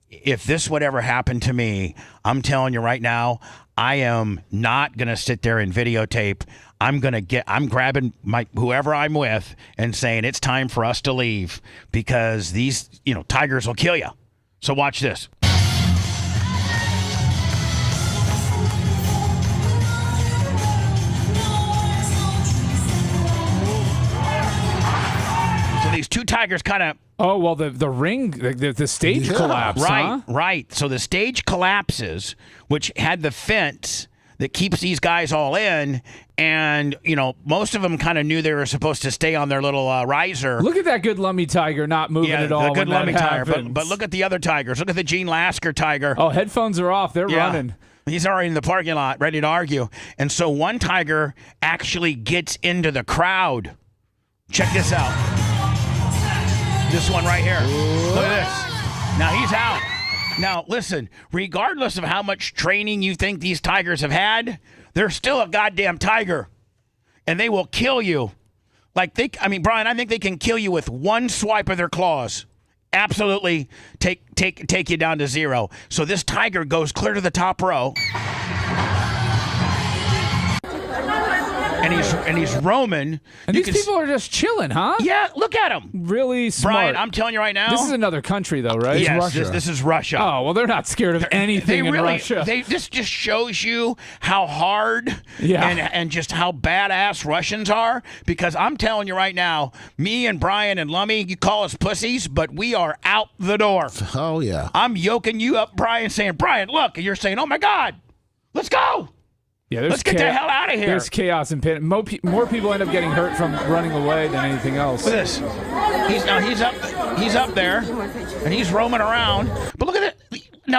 if this would ever happen to me, I'm telling you right now, I am not going to sit there and videotape. I'm grabbing whoever I'm with and saying it's time for us to leave because these, tigers will kill you. So watch this. So these two tigers kind of. Oh, well, the ring, the stage collapsed, right, huh? Right. So the stage collapses, which had the fence that keeps these guys all in, and, most of them kind of knew they were supposed to stay on their little riser. Look at that good Lummy tiger not moving at all. The good Lummy tiger. But look at the other tigers. Look at the Gene Lasker tiger. Oh, headphones are off. They're running. He's already in the parking lot, ready to argue. And so one tiger actually gets into the crowd. Check this out. This one right here. Look at this. Now he's out. Now listen, regardless of how much training you think these tigers have had, they're still a goddamn tiger. And they will kill you. Brian, I think they can kill you with one swipe of their claws. Absolutely take you down to zero. So this tiger goes clear to the top row. And he's roaming. And these people are just chilling, huh? Yeah, look at them. Really smart. Brian, I'm telling you right now. This is another country, though, right? Yes, this is Russia. Oh, well, they're not scared of anything in Russia. This just shows you how hard and just how badass Russians are. Because I'm telling you right now, me and Brian and Lummy, you call us pussies, but we are out the door. Oh, yeah. I'm yoking you up, Brian, saying, Brian, look. And you're saying, oh, my God, let's go. Yeah, let's get the hell out of here. There's chaos and panic. More people end up getting hurt from running away than anything else. Look at this. He's up there, and he's roaming around. But look at it. Now,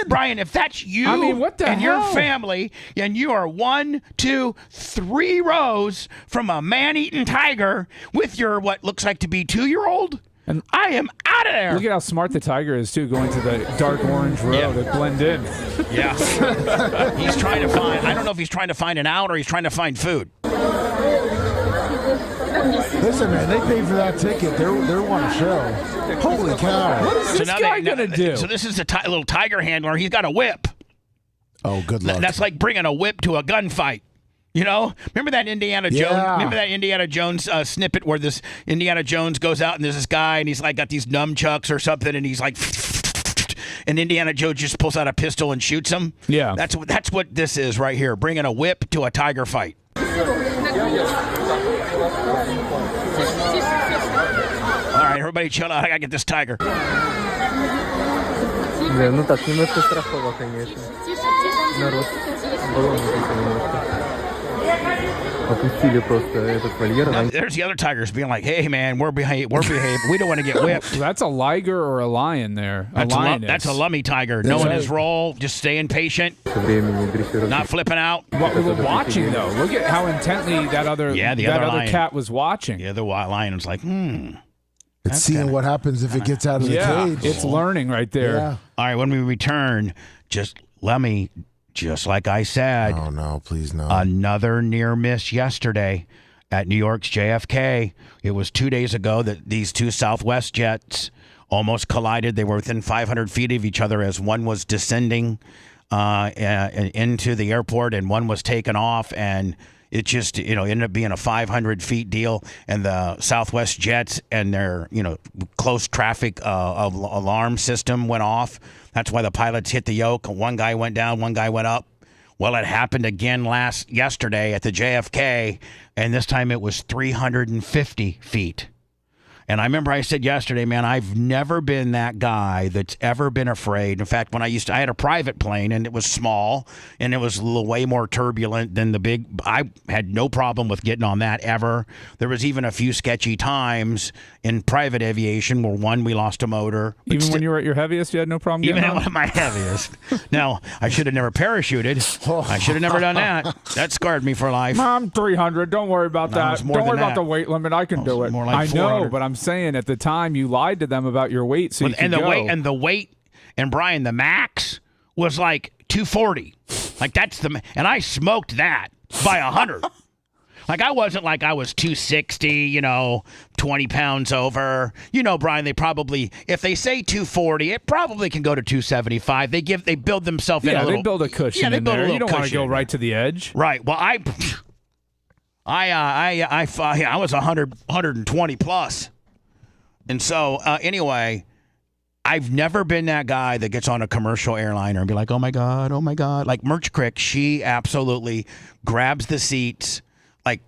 Brian, if that's you what the and hell? your family, and you are 1, 2, 3 rows from a man-eating tiger with your what looks like to be 2-year-old, and I am out of there. Look at how smart the tiger is, too, going to the dark orange road to blend in. Yeah. He's trying to find, I don't know if he's trying to find an out or he's trying to find food. Listen, man, they paid for that ticket. They want a show. Holy cow. What is this guy going to do? So this is a little tiger handler. He's got a whip. Oh, good luck. That's like bringing a whip to a gunfight. Remember that Indiana Jones? Yeah. Remember that Indiana Jones snippet where this Indiana Jones goes out and there's this guy and he's like got these nunchucks or something and he's like, and Indiana Jones just pulls out a pistol and shoots him. Yeah, that's what this is right here, bringing a whip to a tiger fight. All right, everybody, chill out. I gotta get this tiger. Now, there's the other tigers being like, hey, man, we're behaved. We don't want to get whipped. So that's a liger or a lion there. That's a Lummy tiger. Knowing his role, just staying patient, not flipping out. We're watching, though. Look at how intently that other cat was watching. Yeah, the lion was like, It's seeing what happens if it gets out of the cage. It's learning right there. Yeah. All right, when we return, Lummy, just like I said. Oh, no, please no. Another near miss yesterday at New York's JFK. It was 2 days ago that these two Southwest jets almost collided. They were within 500 feet of each other as one was descending into the airport and one was taken off, and it just ended up being a 500 feet deal, and the Southwest jets and their close traffic alarm system went off. That's why the pilots hit the yoke. One guy went down, one guy went up. Well, it happened again yesterday at the JFK, and this time it was 350 feet. And I remember I said yesterday, man, I've never been that guy that's ever been afraid. In fact, when I had a private plane, and it was small, and it was way more turbulent than the big. I had no problem with getting on that ever. There was even a few sketchy times in private aviation where we lost a motor. Even when you were at your heaviest, you had no problem getting on? Even at my heaviest. No, I should have never parachuted. I should have never done that. That scarred me for life. I'm 300. Don't worry about that. Don't worry about the weight limit. I can do it. More like I know, but I'm saying at the time you lied to them about your weight, so you could go. The weight, and Brian, the max was like 240. Like and I smoked that by 100. Like, I wasn't like I was 260, 20 pounds over. Brian, they probably, if they say 240, it probably can go to 275. They build themselves in a little. They build a cushion in there. You don't want to go right to the edge. Right. Well, I was 120 plus. And so, anyway, I've never been that guy that gets on a commercial airliner and be like, oh my God. Like Merch Crick, she absolutely grabs the seats, like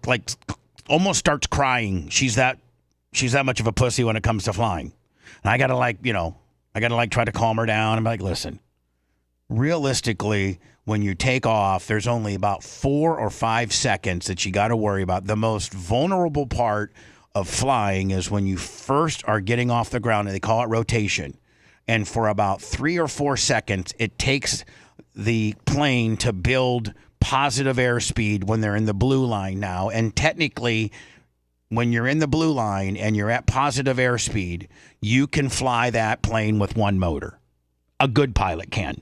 almost starts crying. She's that much of a pussy when it comes to flying. And I gotta try to calm her down. I'm like, listen, realistically, when you take off, there's only about 4 or 5 seconds that you got to worry about. The most vulnerable part of flying is when you first are getting off the ground, and they call it rotation. And for about 3 or 4 seconds, it takes the plane to build positive airspeed when they're in the blue line now. And technically, when you're in the blue line and you're at positive airspeed, you can fly that plane with one motor. A good pilot can.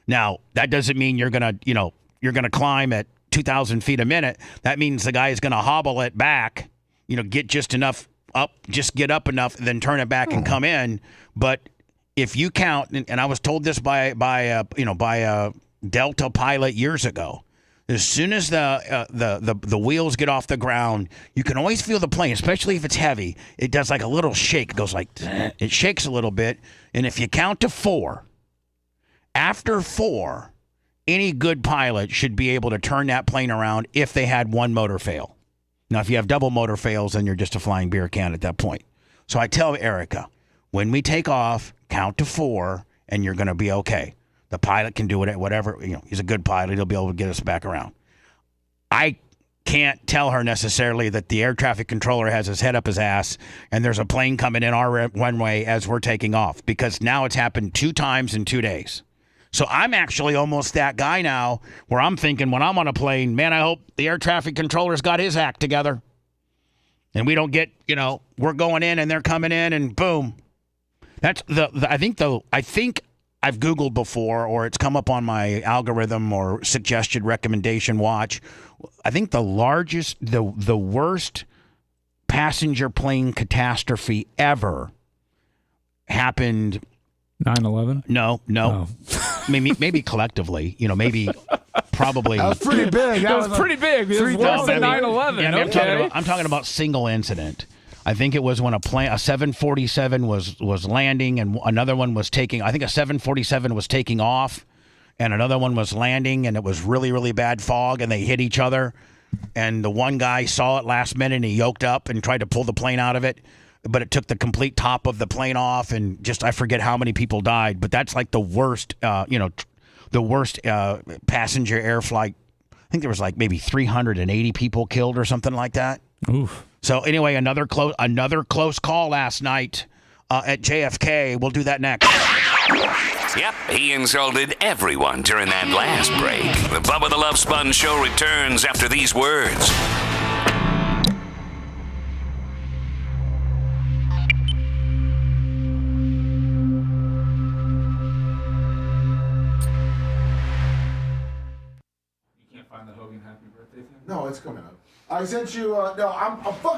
Now, that doesn't mean you're gonna climb at 2,000 feet a minute. That means the guy is gonna hobble it back, get just enough up, just get up enough, and then turn it back and come in. But if you count, and I was told this by a Delta pilot years ago, as soon as the wheels get off the ground, you can always feel the plane, especially if it's heavy. It does like a little shake. It goes like, it shakes a little bit. And if you count to 4, after 4, any good pilot should be able to turn that plane around if they had one motor fail. Now, if you have double motor fails, then you're just a flying beer can at that point. So I tell Erica, when we take off, count to 4, and you're going to be okay. The pilot can do it, whatever. He's a good pilot. He'll be able to get us back around. I can't tell her necessarily that the air traffic controller has his head up his ass and there's a plane coming in our runway as we're taking off, because now it's happened 2 times in 2 days. So I'm actually almost that guy now where I'm thinking when I'm on a plane, man, I hope the air traffic controller's got his act together. And we don't get, we're going in and they're coming in and boom. That's I think I've Googled before, or it's come up on my algorithm or suggested recommendation watch. I think the worst passenger plane catastrophe ever happened. 9/11? No. Oh. maybe collectively, maybe probably. That was pretty big. That was pretty big. It was worse than 9/11. Yeah, I'm talking about single incident. I think it was when a 747 was landing and another one was taking. I think a 747 was taking off, and another one was landing, and it was really, really bad fog, and they hit each other. And the one guy saw it last minute, and he yoked up and tried to pull the plane out of it, but it took the complete top of the plane off, and I forget how many people died. But that's like the worst, the worst passenger air flight. I think there was like maybe 380 people killed or something like that. Oof. So anyway, another close call last night at JFK. We'll do that next. Yep, he insulted everyone during that last break. The Bubba the Love Sponge Show returns after these words. You can't find the Hogan Happy Birthday thing? No, it's coming up. I sent you, I'm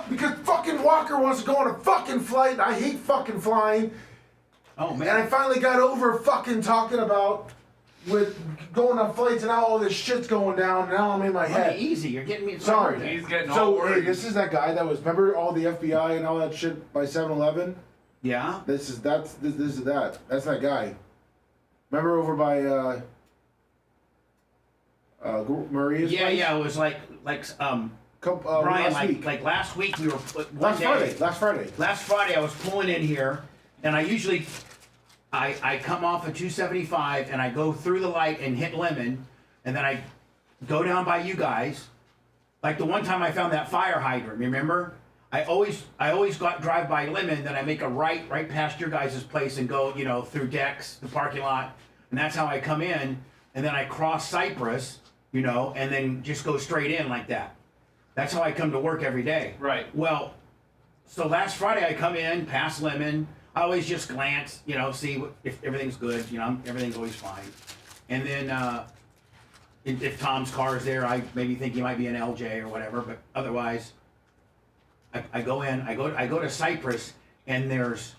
because fucking Walker wants to go on a fucking flight. I hate fucking flying. Oh, man. And I finally got over fucking talking about with going on flights and now all this shit's going down. Now I'm in my head. Easy, you're getting me. Sorry. He's getting all So, worried. hey, this is that guy that was, remember all the FBI and all that shit by 7-Eleven? Yeah. This is that. That's that guy. Remember over by, Maria's place? Yeah, it was like Brian, last week. like last week we were Last Friday. Last Friday I was pulling in here, and I usually I come off of 275 and I go through the light and hit Lemon, and then I go down by you guys. Like the one time I found that fire hydrant, remember? I always drive by Lemon, then I make a right past your guys' place and go, through Dex, the parking lot, and that's how I come in, and then I cross Cypress, and then just go straight in like that. That's how I come to work every day. Right. Well, so last Friday I come in, past Lemon. I always just glance, see if everything's good. Everything's always fine. And then if Tom's car is there, I maybe think he might be an LJ or whatever. But otherwise, I go to Cypress, and there's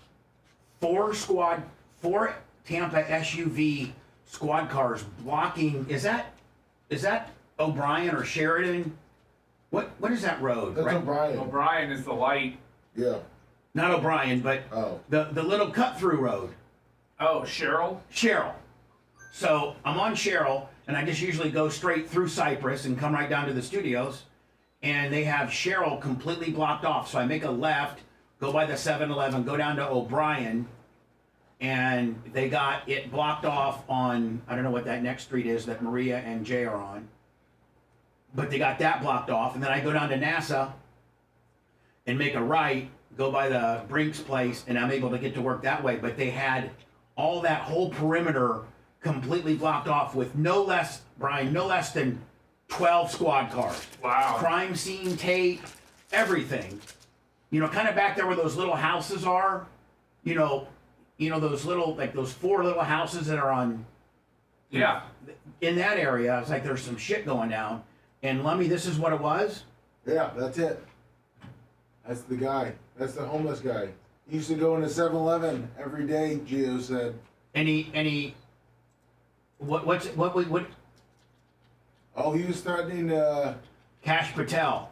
four Tampa SUV squad cars blocking. Is that O'Brien or Sheridan? What is that road? That's O'Brien. O'Brien is the light. Yeah. Not O'Brien, but the little cut through road. Oh, Cheryl. So I'm on Cheryl, and I just usually go straight through Cypress and come right down to the studios, and they have Cheryl completely blocked off. So I make a left, go by the 7-Eleven, go down to O'Brien, and they got it blocked off on, I don't know what that next street is that Maria and Jay are on, but they got that blocked off. And then I go down to NASA and make a right, go by the Brinks place, and I'm able to get to work that way. But they had all that whole perimeter completely blocked off with no less than 12 squad cars. Wow. Crime scene tape, everything. You know, kind of back there where those little houses are. You know those little, like those 4 little houses that are on. Yeah. In that area, it's like there's some shit going down. And Lummy, this is what it was? Yeah, that's it. That's the guy. That's the homeless guy. He used to go into 7-Eleven every day, Gio said. What? Oh, he was threatening Cash Patel.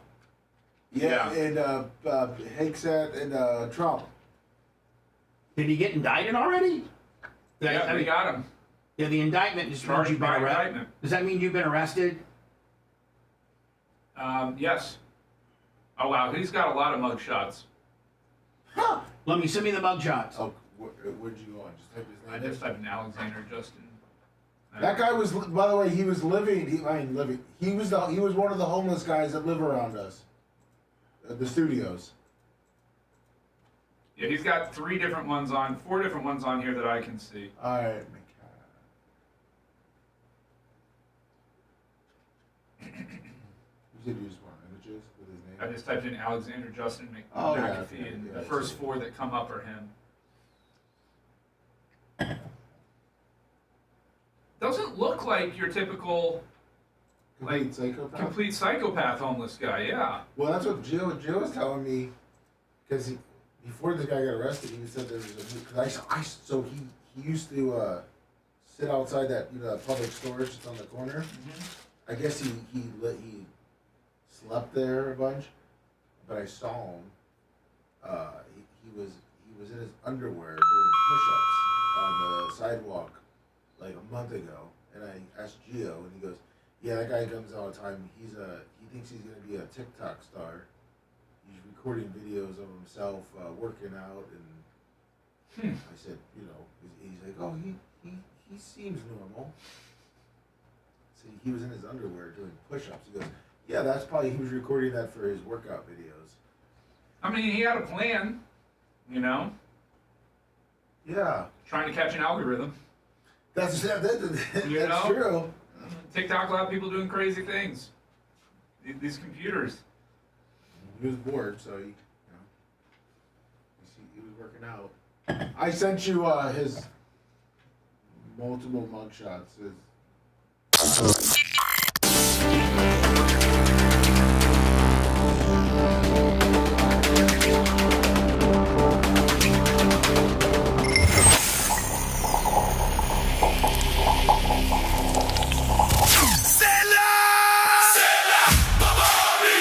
Yeah, and Hegseth and Trump. Did he get indicted already? Yeah, we got him. Yeah, the indictment just means you've been arrested. Does that mean you've been arrested? Yes. Oh wow, he's got a lot of mug shots. Huh. Let me send me the mug shots. Oh, where'd you go on? Just type his name. I just typed in Alexander Justin. That guy was, by the way, he was living. He was one of the homeless guys that live around us, at the studios. Yeah, he's got 4 different ones on here that I can see. All right, you said you just want images with his name. I just typed in Alexander Justin McAfee, and the first 4 that come up are him. Doesn't look like your typical complete psychopath homeless guy. Yeah. Well, that's what Jill was telling me, because before this guy got arrested, he said there was so he used to sit outside that public storage that's on the corner. Mm-hmm. I guess he slept there a bunch, but I saw him. He was in his underwear doing push-ups on the sidewalk like a month ago, and I asked Gio, and he goes, "Yeah, that guy comes all the time. He thinks he's gonna be a TikTok star. He's recording videos of himself working out." And I said, he's like, "Oh, he seems normal." So he was in his underwear doing push-ups. He goes, "Yeah, that's probably he was recording that for his workout videos." I mean, he had a plan, Yeah. trying to catch an algorithm. That's true. TikTok, a lot of people doing crazy things. These computers. He was bored, so he was working out. I sent you his multiple mugshots.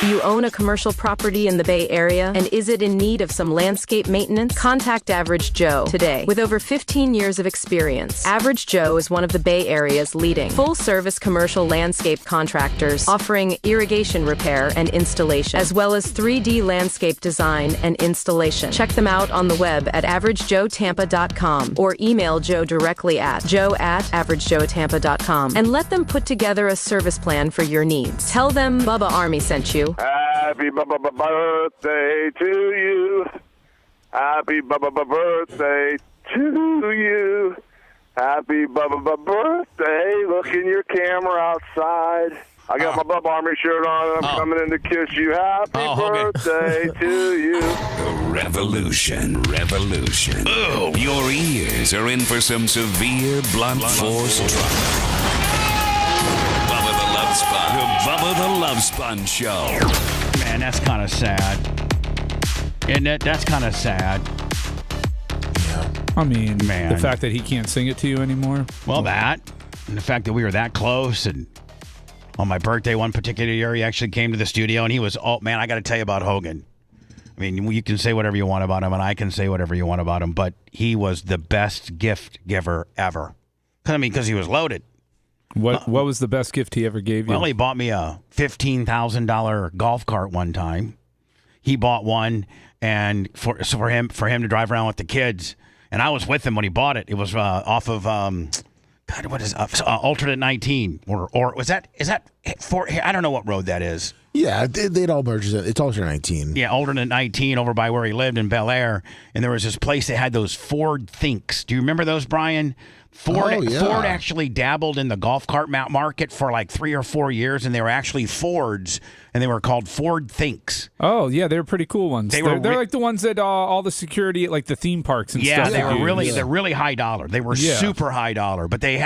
You own a commercial property in the Bay Area, and is it in need of some landscape maintenance? Contact Average Joe today. With over 15 years of experience, Average Joe is one of the Bay Area's leading full-service commercial landscape contractors, offering irrigation repair and installation, as well as 3D landscape design and installation. Check them out on the web at averagejoetampa.com or email Joe directly at joe@averagejoetampa.com and let them put together a service plan for your needs. Tell them Bubba Army sent you. Happy birthday to you. Happy birthday to you. Happy birthday. Look in your camera outside. I got my Bubba Army shirt on, and I'm coming in to kiss you. Happy birthday to you. Revolution. Oh, your ears are in for some severe blunt force trauma. Bubba the Bubba the Love Sponge Show. Man, that's kind of sad. Isn't it? That's kind of sad. I mean, Man. the fact that he can't sing it to you anymore. Well, that, and the fact that we were that close, and on my birthday one particular year, he actually came to the studio, and he was, oh, man, I got to tell you about Hogan. I mean, you can say whatever you want about him, and I can say whatever you want about him, but he was the best gift giver ever. I mean, because he was loaded. What was the best gift he ever gave you? Well, he bought me a $15,000 golf cart one time. He bought one, and for him to drive around with the kids, and I was with him when he bought it. It was off of God, what is alternate 19 or is that for? I don't know what road that is. Yeah, they'd all merge. It's alternate 19. Yeah, alternate 19 over by where he lived in Bel Air, and there was this place that had those Ford Thinks. Do you remember those, Brian? Ford actually dabbled in the golf cart market for like 3 or 4 years, and they were actually Fords, and they were called Ford Thinks. Oh, yeah, they're pretty cool ones. They're like the ones that all the security at like the theme parks and stuff. Yeah, they're really high dollar. They were super high dollar, but they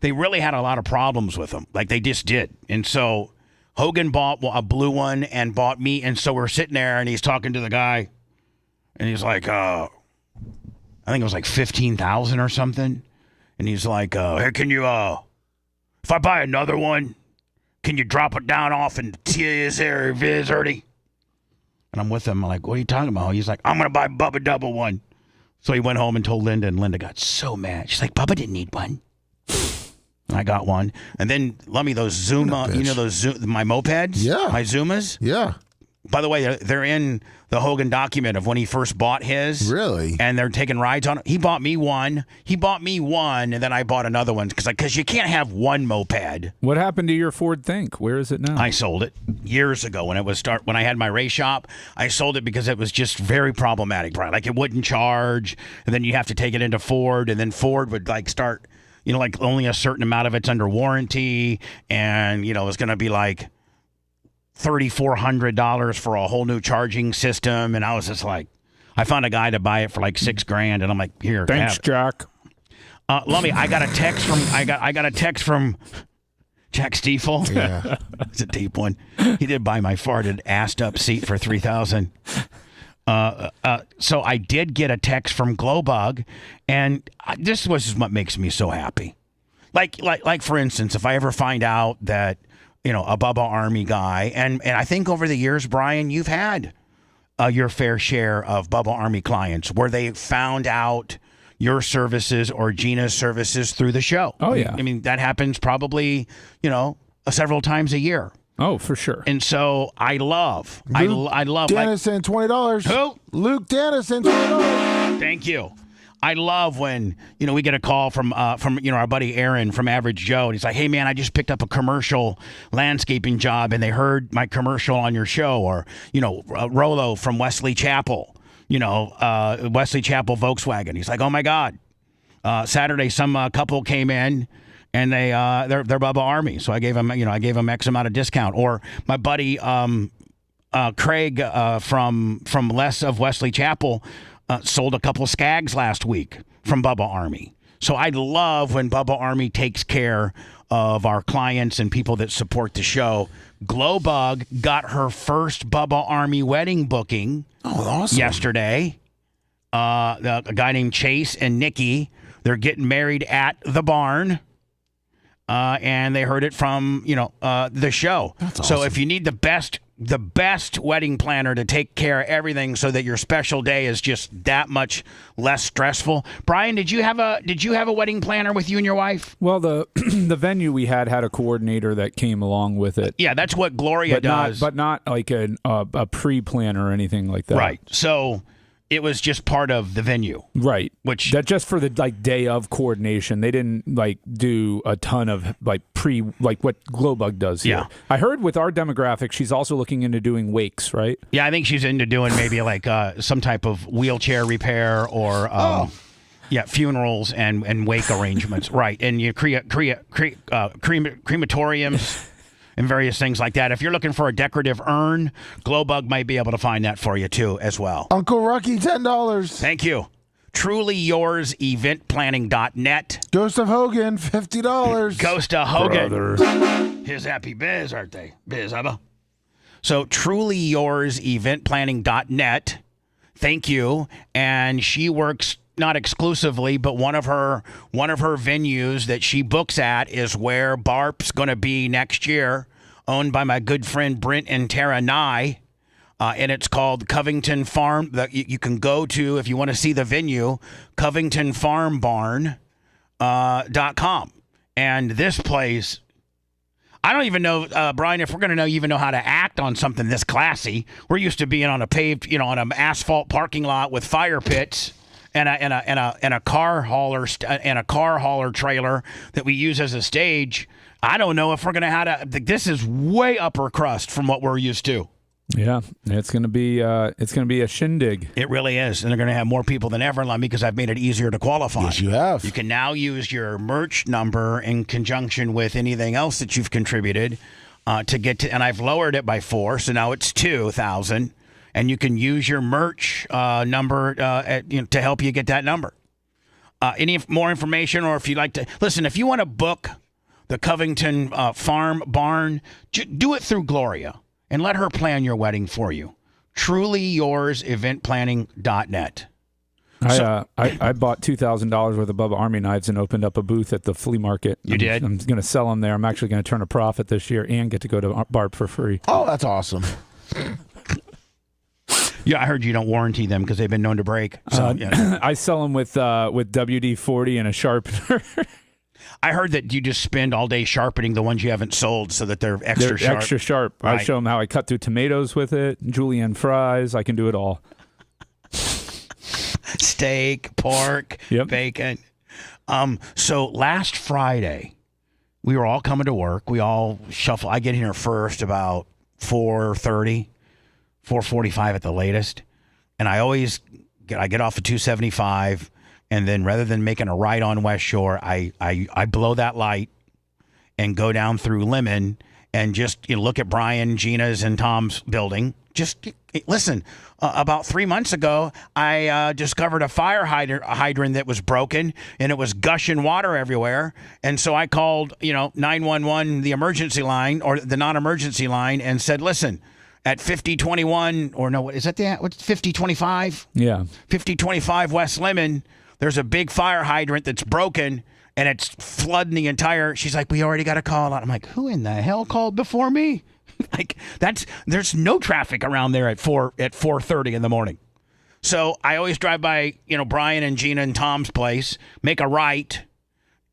really had a lot of problems with them. Like they just did. And so Hogan bought a blue one and bought me, and so we're sitting there, and he's talking to the guy, and he's like, I think it was like $15,000 or something. And he's like, hey, can you, if I buy another one, can you drop it down off in this area, Vizardy? And I'm with him. I'm like, what are you talking about? He's like, I'm going to buy Bubba double one. So he went home and told Linda, and Linda got so mad. She's like, Bubba didn't need one. And I got one. And then, let me, those Zuma, you know, my mopeds? Yeah. My Zumas? Yeah. By the way, they're in the Hogan document of when he first bought his. Really? And they're taking rides on it. He bought me one, and then I bought another one because you can't have one moped. What happened to your Ford Think? Where is it now? I sold it years ago when I had my race shop. I sold it because it was just very problematic, Brian. Like it wouldn't charge, and then you have to take it into Ford, and then Ford would like start, you know, like only a certain amount of it's under warranty, and you know it's going to be like $3,400 for a whole new charging system, and I was just like, I found a guy to buy it for like $6,000, and I'm like, here, thanks, Jack. I got a text from Jack Stiefel. Yeah, it's a deep one. He did buy my farted, assed up seat for $3,000. So I did get a text from Glowbug, and this was what makes me so happy. Like for instance, if I ever find out that, you know, a Bubba Army guy, and I think over the years, Brian, you've had your fair share of Bubba Army clients where they found out your services or Gina's services through the show. Oh, yeah. I mean, that happens probably, you know, several times a year. Oh, for sure. And so I love. Dennis sent $20. Who? Luke Dennis sent $20. Thank you. I love when, you know, we get a call from you know, our buddy Aaron from Average Joe, and he's like, hey man, I just picked up a commercial landscaping job, and they heard my commercial on your show. Or, you know, Rolo from Wesley Chapel, you know, Wesley Chapel Volkswagen. He's like, oh my God, Saturday some couple came in, and they're Bubba Army, so I gave him X amount of discount. Or my buddy Craig from less of Wesley Chapel. Sold a couple of Skags last week from Bubba Army. So I love when Bubba Army takes care of our clients and people that support the show. Glowbug got her first Bubba Army wedding booking yesterday. A guy named Chase and Nikki, they're getting married at the barn. And they heard it from, you know, the show. That's awesome. So if you need the best wedding planner to take care of everything so that your special day is just that much less stressful. Brian, did you have a wedding planner with you and your wife? Well, the venue we had a coordinator that came along with it. Yeah, that's what Gloria does. But not like a pre-planner or anything like that. Right. So it was just part of the venue. Right. Which that just for the like day of coordination. They didn't like do a ton of like what Glowbug does here. Yeah. I heard with our demographic, she's also looking into doing wakes, right? Yeah, I think she's into doing maybe like some type of wheelchair repair or funerals and wake arrangements. Right. And you crematoriums and various things like that. If you're looking for a decorative urn, Glowbug might be able to find that for you too as well. Uncle Rocky, $10. Thank you. Truly Yours eventplanning.net. Ghost of Hogan, $50. Ghost of Hogan. Brother. His happy biz, aren't they? Biz, Bubba. So Truly Yours eventplanning.net. Thank you. And she works not exclusively, but one of her venues that she books at is where BARP's going to be next year, owned by my good friend Brent and Tara Nye. And it's called Covington Farm. You can go to, if you want to see the venue, covingtonfarmbarn.com. And this place, I don't even know, Brian, if we're going to even know how to act on something this classy. We're used to being on a paved, on an asphalt parking lot with fire pits and a car hauler trailer that we use as a stage. I don't know if we're going to have to. This is way upper crust from what we're used to. Yeah, it's gonna be a shindig. It really is, and they're gonna have more people than ever, Lummy, because I've made it easier to qualify. Yes, you have. You can now use your merch number in conjunction with anything else that you've contributed to get to, and I've lowered it by 4, so now it's 2,000, and you can use your merch number to help you get that number. Any more information, or if you'd like to listen, if you want to book the Covington Farm Barn, do it through Gloria. And let her plan your wedding for you. Truly Yours eventplanning.net. I bought $2,000 worth of Bubba Army knives and opened up a booth at the flea market. You did? I'm going to sell them there. I'm actually going to turn a profit this year and get to go to BARP for free. Oh, that's awesome. Yeah, I heard you don't warranty them because they've been known to break. So I sell them with WD-40 and a sharpener. I heard that you just spend all day sharpening the ones you haven't sold so that they're extra sharp. Extra sharp. Right. I show them how I cut through tomatoes with it, julienne fries. I can do it all. Steak, pork, bacon. So last Friday, we were all coming to work. We all shuffle. I get here first about 4:30, 4:45 at the latest. And I get off at 275. And then rather than making a right on West Shore, I blow that light and go down through Lemon and just look at Brian, Gina's, and Tom's building. Just listen, about 3 months ago, I discovered a fire hydrant that was broken, and it was gushing water everywhere. And so I called, 911, the emergency line, or the non-emergency line, and said, listen, at 5021, or no, is that what's 5025? Yeah. 5025 West Lemon, there's a big fire hydrant that's broken, and it's flooding the entire. She's like, we already got a call out. I'm like, who in the hell called before me? There's no traffic around there at 4:30 in the morning. So I always drive by, Brian and Gina and Tom's place, make a right,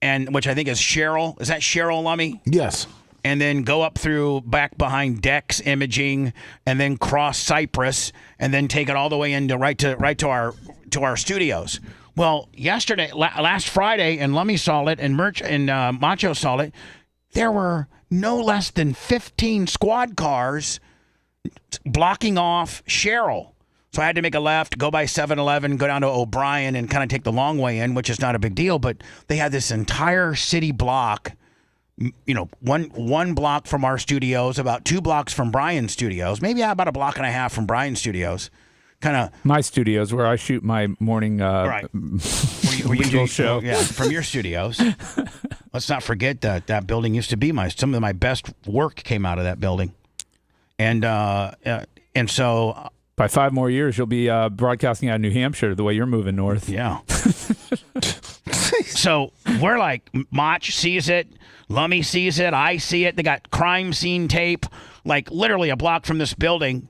and which I think is Cheryl. Is that Cheryl, Lummy? Yes. And then go up through back behind Dex Imaging, and then cross Cypress, and then take it all the way into right to our studios. Well, last Friday, and Lummy saw it, and Merch and Macho saw it. There were no less than 15 squad cars blocking off Cheryl. So I had to make a left, go by 7-Eleven, go down to O'Brien, and kind of take the long way in, which is not a big deal. But they had this entire city block. One block from our studios, about 2 blocks from Brian's studios, maybe about a block and a half from Brian's studios. Kind of my studios where I shoot my morning where you do show. Yeah, from your studios. Let's not forget that building used to be some of my best work came out of that building, and so by 5 more years you'll be broadcasting out of New Hampshire the way you're moving north. Yeah. So we're like, Mach sees it, Lummy sees it, I see it. They got crime scene tape, like literally a block from this building.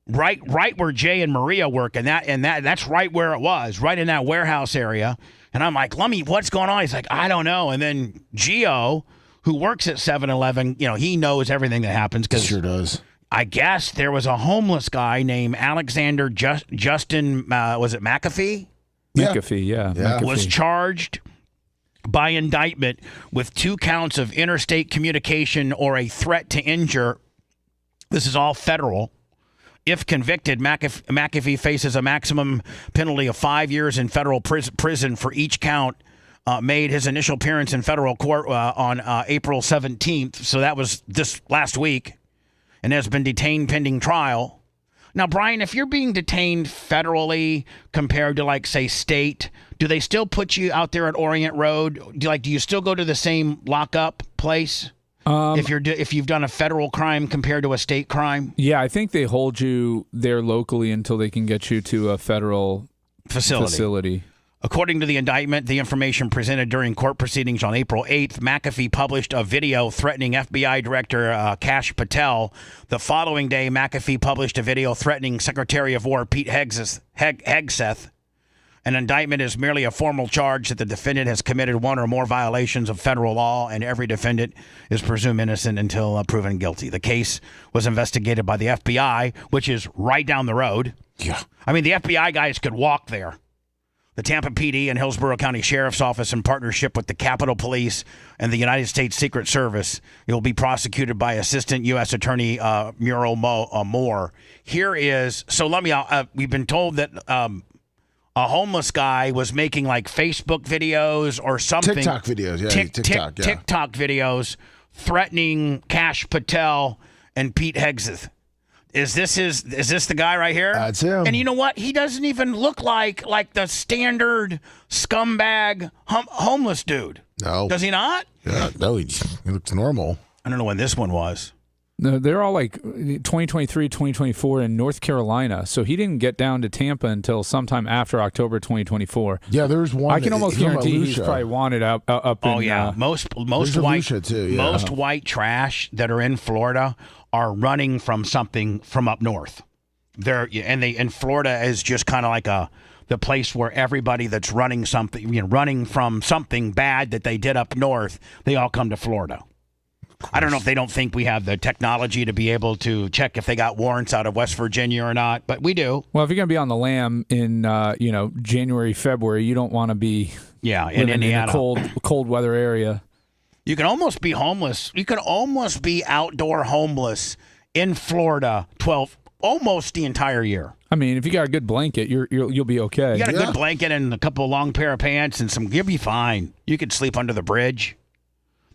Right where Jay and Maria work, and that's right where it was, right in that warehouse area. And I'm like, Lummy, what's going on? He's like, I don't know. And then Gio, who works at 7-Eleven, he knows everything that happens. Sure does. I guess there was a homeless guy named Alexander Justin, was it McAfee? McAfee, yeah. McAfee. Was charged by indictment with 2 counts of interstate communication or a threat to injure. This is all federal. If convicted, McAfee faces a maximum penalty of 5 years in federal prison for each count. Made his initial appearance in federal court on April 17th, so that was this last week, and has been detained pending trial. Now, Brian, if you're being detained federally compared to, like, say, state, do they still put you out there at Orient Road? Do you still go to the same lockup place if you've done a federal crime compared to a state crime? Yeah, I think they hold you there locally until they can get you to a federal facility. According to the indictment, the information presented during court proceedings on April 8th, McAfee published a video threatening FBI Director Kash Patel. The following day, McAfee published a video threatening Secretary of War Pete Hegseth. An indictment is merely a formal charge that the defendant has committed one or more violations of federal law, and every defendant is presumed innocent until proven guilty. The case was investigated by the FBI, which is right down the road. Yeah. I mean, the FBI guys could walk there. The Tampa PD and Hillsborough County Sheriff's Office, in partnership with the Capitol Police and the United States Secret Service, it will be prosecuted by Assistant U.S. Attorney Muriel Moore. Here is, so let me, we've been told that a homeless guy was making like Facebook videos or something. TikTok videos, yeah. TikTok videos threatening Kash Patel and Pete Hegseth. Is this the guy right here? That's him. And you know what? He doesn't even look like the standard scumbag homeless dude. No. Does he not? Yeah, no, he looks normal. I don't know when this one was. No, they're all like 2023, 2024 in North Carolina. So he didn't get down to Tampa until sometime after October 2024. Yeah, there's one. I can almost guarantee he's probably wanted up in. Oh yeah, most white too, yeah. Most white trash that are in Florida are running from something from up north. And Florida is just kind of like the place where everybody that's running from something bad that they did up north, they all come to Florida. I don't know if they don't think we have the technology to be able to check if they got warrants out of West Virginia or not, but we do. Well, if you're going to be on the lam in January, February, you don't want to be in Indiana, in a cold weather area. You can almost be homeless. You can almost be outdoor homeless in Florida almost the entire year. I mean, if you got a good blanket, you'll be okay. You got a good blanket and a couple of long pair of pants and you'll be fine. You could sleep under the bridge.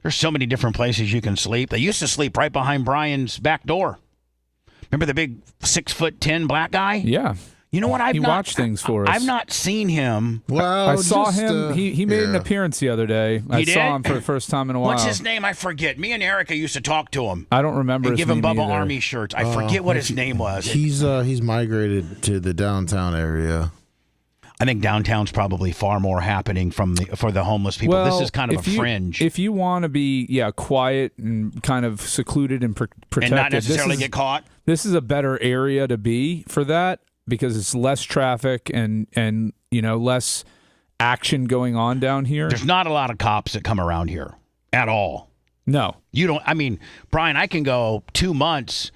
There's so many different places you can sleep. They used to sleep right behind Brian's back door. Remember the big 6'10" black guy? Yeah. You know what? He watched things for us. I've not seen him. Well, I saw him. He made an appearance the other day. I saw him for the first time in a while. What's his name? I forget. Me and Erica used to talk to him. I don't remember and his give him name Bubba either. Army shirts. I forget what his name was. He's migrated to the downtown area. I think downtown's probably far more happening for the homeless people. Well, this is kind of a fringe. If you want to be quiet and kind of secluded and protected, and not necessarily get caught, this is a better area to be for that because it's less traffic and less action going on down here. There's not a lot of cops that come around here at all. No, you don't. I mean, Brian, I can go 2 months.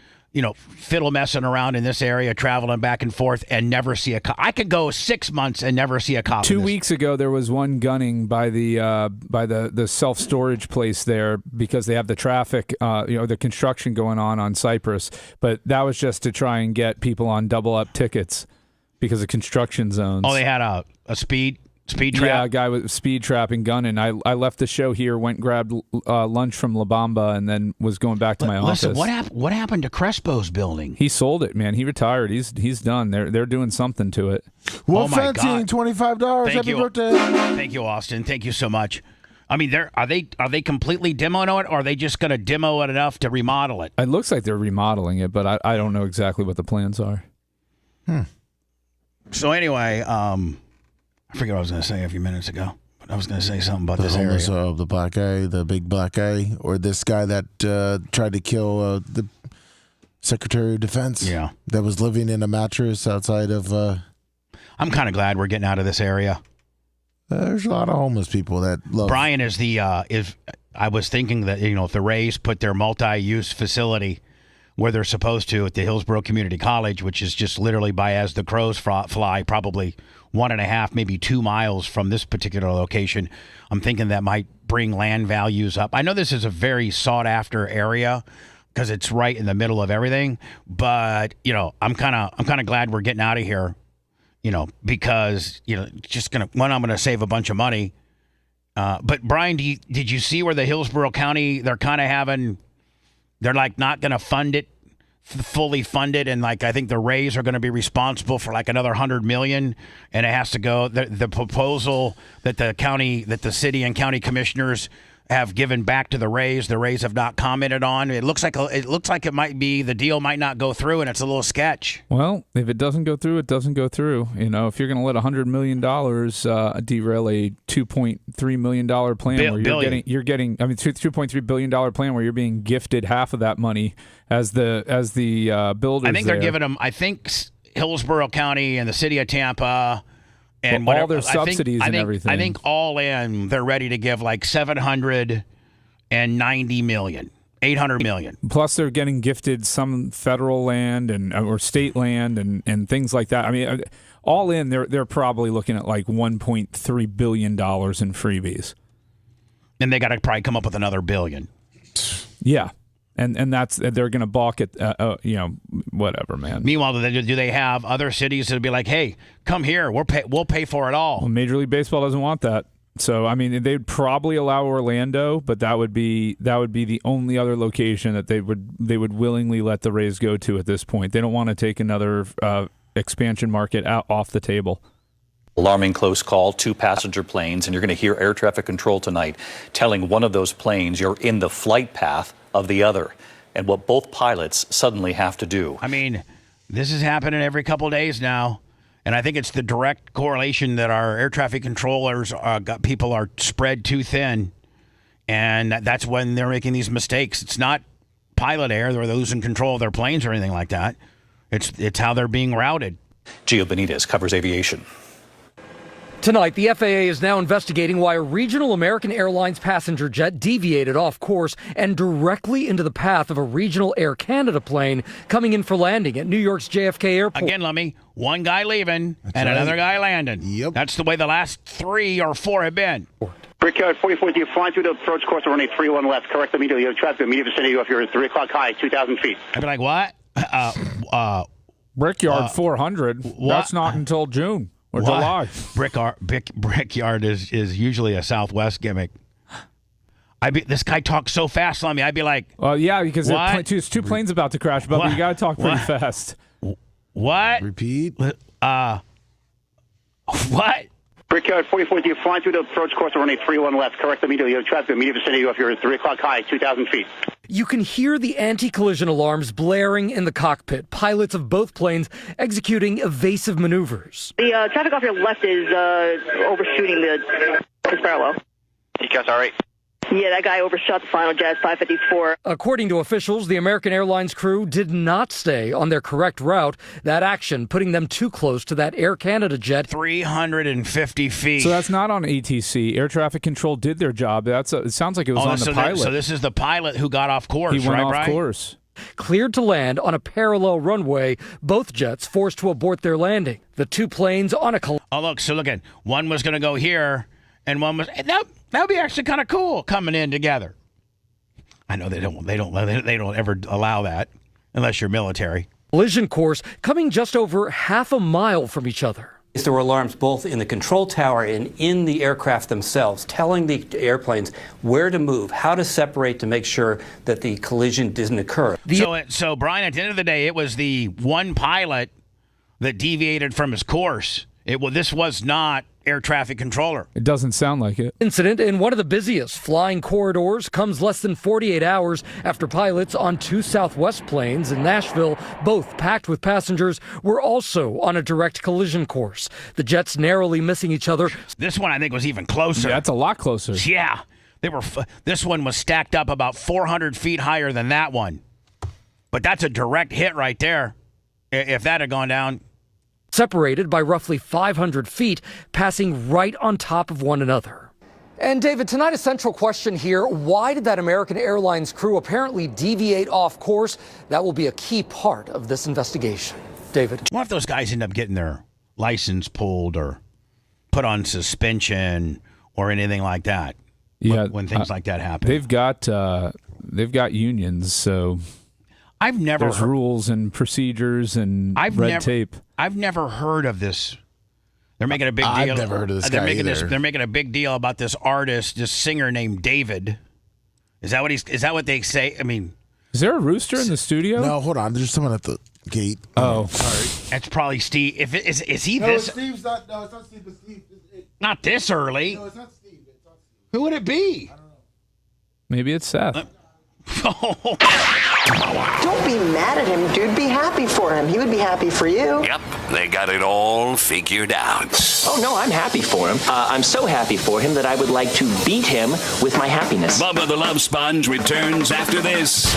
Fiddle messing around in this area, traveling back and forth, and never see a cop. I could go 6 months and never see a cop. 2 weeks ago, there was one gunning by the self-storage place there because they have the traffic, the construction going on Cypress. But that was just to try and get people on double-up tickets because of construction zones. Oh, they had a speed trap? Yeah, a guy with speed trap and gunning. I left the show here, went grabbed lunch from La Bamba, and then was going back to my office. Listen, what happened to Crespo's building? He sold it, man. He retired. He's done. They're doing something to it. Wolf Fencing, $25. Happy birthday. Thank you, Austin. Thank you so much. I mean, are they completely demoing it, or are they just going to demo it enough to remodel it? It looks like they're remodeling it, but I don't know exactly what the plans are. So anyway, I forget what I was going to say a few minutes ago, but I was going to say something about this area. The black guy, the big black guy, or this guy that tried to kill the Secretary of Defense. Yeah, that was living in a mattress outside of. I'm kind of glad we're getting out of this area. There's a lot of homeless people that love. Brian is I was thinking that if the Rays put their multi-use facility where they're supposed to at the Hillsborough Community College, which is just literally by as the crows fly, probably 1.5, maybe 2 miles from this particular location. I'm thinking that might bring land values up. I know this is a very sought after area because it's right in the middle of everything, but I'm kind of glad we're getting out of here. Because I'm gonna save a bunch of money. But Brian, did you see where the Hillsborough County they're like not gonna fund it? fully funded, and like I think the Rays are going to be responsible for like another $100 million, and it has to go. The proposal that the city and county commissioners have given back to the Rays have not commented on. It looks like it might be the deal might not go through, and it's a little sketch. Well, if it doesn't go through, it doesn't go through. You know, if you're going to let $100 million derail a $2.3 million plan where you're getting $2.3 billion plan where you're being gifted half of that money as the builders. I think they're giving them. I think Hillsborough County and the city of Tampa. And all their subsidies and everything. I think all in, they're ready to give like $790 million, $800 million. Plus, they're getting gifted some federal land or state land and things like that. I mean, all in, they're probably looking at like $1.3 billion in freebies. And they got to probably come up with another billion. Yeah. And that's they're going to balk at whatever, man. Meanwhile, do they have other cities that'll be like, hey, come here, we'll pay for it all? Well, Major League Baseball doesn't want that. So I mean, they'd probably allow Orlando, but that would be the only other location that they would willingly let the Rays go to at this point. They don't want to take another expansion market off the table. Alarming close call, 2 passenger planes, and you're going to hear air traffic control tonight telling one of those planes you're in the flight path of the other, and what both pilots suddenly have to do. I mean, this is happening every couple of days now, and I think it's the direct correlation that our air traffic controllers people are spread too thin, and that's when they're making these mistakes. It's not pilot error; they're losing control of their planes or anything like that. It's how they're being routed. Gio Benitez covers aviation. Tonight, the FAA is now investigating why a regional American Airlines passenger jet deviated off course and directly into the path of a regional Air Canada plane coming in for landing at New York's JFK Airport. Again, Lummy, one guy leaving and another guy landing. Yep. That's the way the last 3 or 4 have been. Brickyard 44, you're flying through the approach course runway 31 left. Correct immediately. You have traffic immediate vicinity of your 3 o'clock high, 2,000 feet. I'd be like, what? Brickyard 400. What? That's not until June. Or July. Brickyard is usually a Southwest gimmick. This guy talks so fast on me. I'd be like, yeah, because there's 2 planes about to crash, but you got to talk pretty fast. What? Repeat. What? Brickyard 44, you're flying through the approach course runway 31 left. Correct immediately. You have traffic immediate vicinity of your 3 o'clock high, 2,000 feet. You can hear the anti-collision alarms blaring in the cockpit. Pilots of both planes executing evasive maneuvers. The traffic off your left is overshooting the parallel. ECAS, all right. Yeah, that guy overshot the final jet, 554. According to officials, the American Airlines crew did not stay on their correct route. That action putting them too close to that Air Canada jet. 350 feet. So that's not on ATC. Air traffic control did their job. It sounds like it was on the pilot. So this is the pilot who got off course, He went off right? course. Cleared to land on a parallel runway, both jets forced to abort their landing. The 2 planes on a look at one was going to go here, and one was that would be actually kind of cool coming in together. I know they don't ever allow that unless you're military. Collision course coming just over half a mile from each other. There were alarms both in the control tower and in the aircraft themselves, telling the airplanes where to move, how to separate to make sure that the collision didn't occur. So Brian, at the end of the day, it was the one pilot that deviated from his course. This was not air traffic controller. It doesn't sound like it. Incident in one of the busiest flying corridors comes less than 48 hours after pilots on 2 Southwest planes in Nashville, both packed with passengers, were also on a direct collision course. The jets narrowly missing each other. This one I think was even closer. Yeah, that's a lot closer. Yeah. This one was stacked up about 400 feet higher than that one. But that's a direct hit right there. If that had gone down. Separated by roughly 500 feet, passing right on top of one another. And David, tonight a central question here. Why did that American Airlines crew apparently deviate off course? That will be a key part of this investigation. David. What if those guys end up getting their license pulled or put on suspension or anything like that? Yeah, when things like that happen. They've got unions, so there's rules and procedures and red tape. I've never heard of this. They're making a big deal. I've never heard of this guy either. They're making a big deal about this artist, this singer named David. Is that what they say? I mean, Is there a rooster in the studio? No, hold on. There's someone at the gate. Oh, sorry. That's probably Steve. Is he No, this? Steve's not. No, it's not Steve. It's Steve. Not this early. No, it's not Steve. It's not Steve. Who would it be? maybe it's Seth. Don't be mad at him, dude. Be happy for him. He would be happy for you. Yep, they got it all figured out. Oh, no, I'm happy for him. I'm so happy for him that I would like to beat him with my happiness. Bubba the Love Sponge returns after this.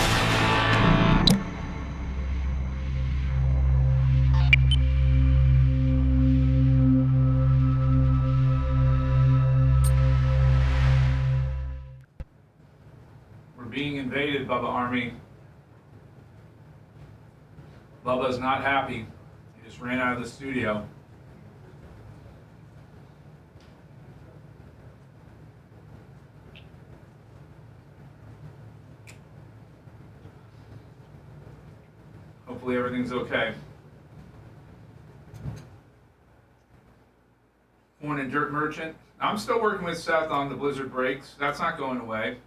Being invaded, Bubba Army. Bubba's not happy. He just ran out of the studio. Hopefully everything's okay. Morning, Dirt Merchant. I'm still working with Seth on the Blizzard breaks. That's not going away.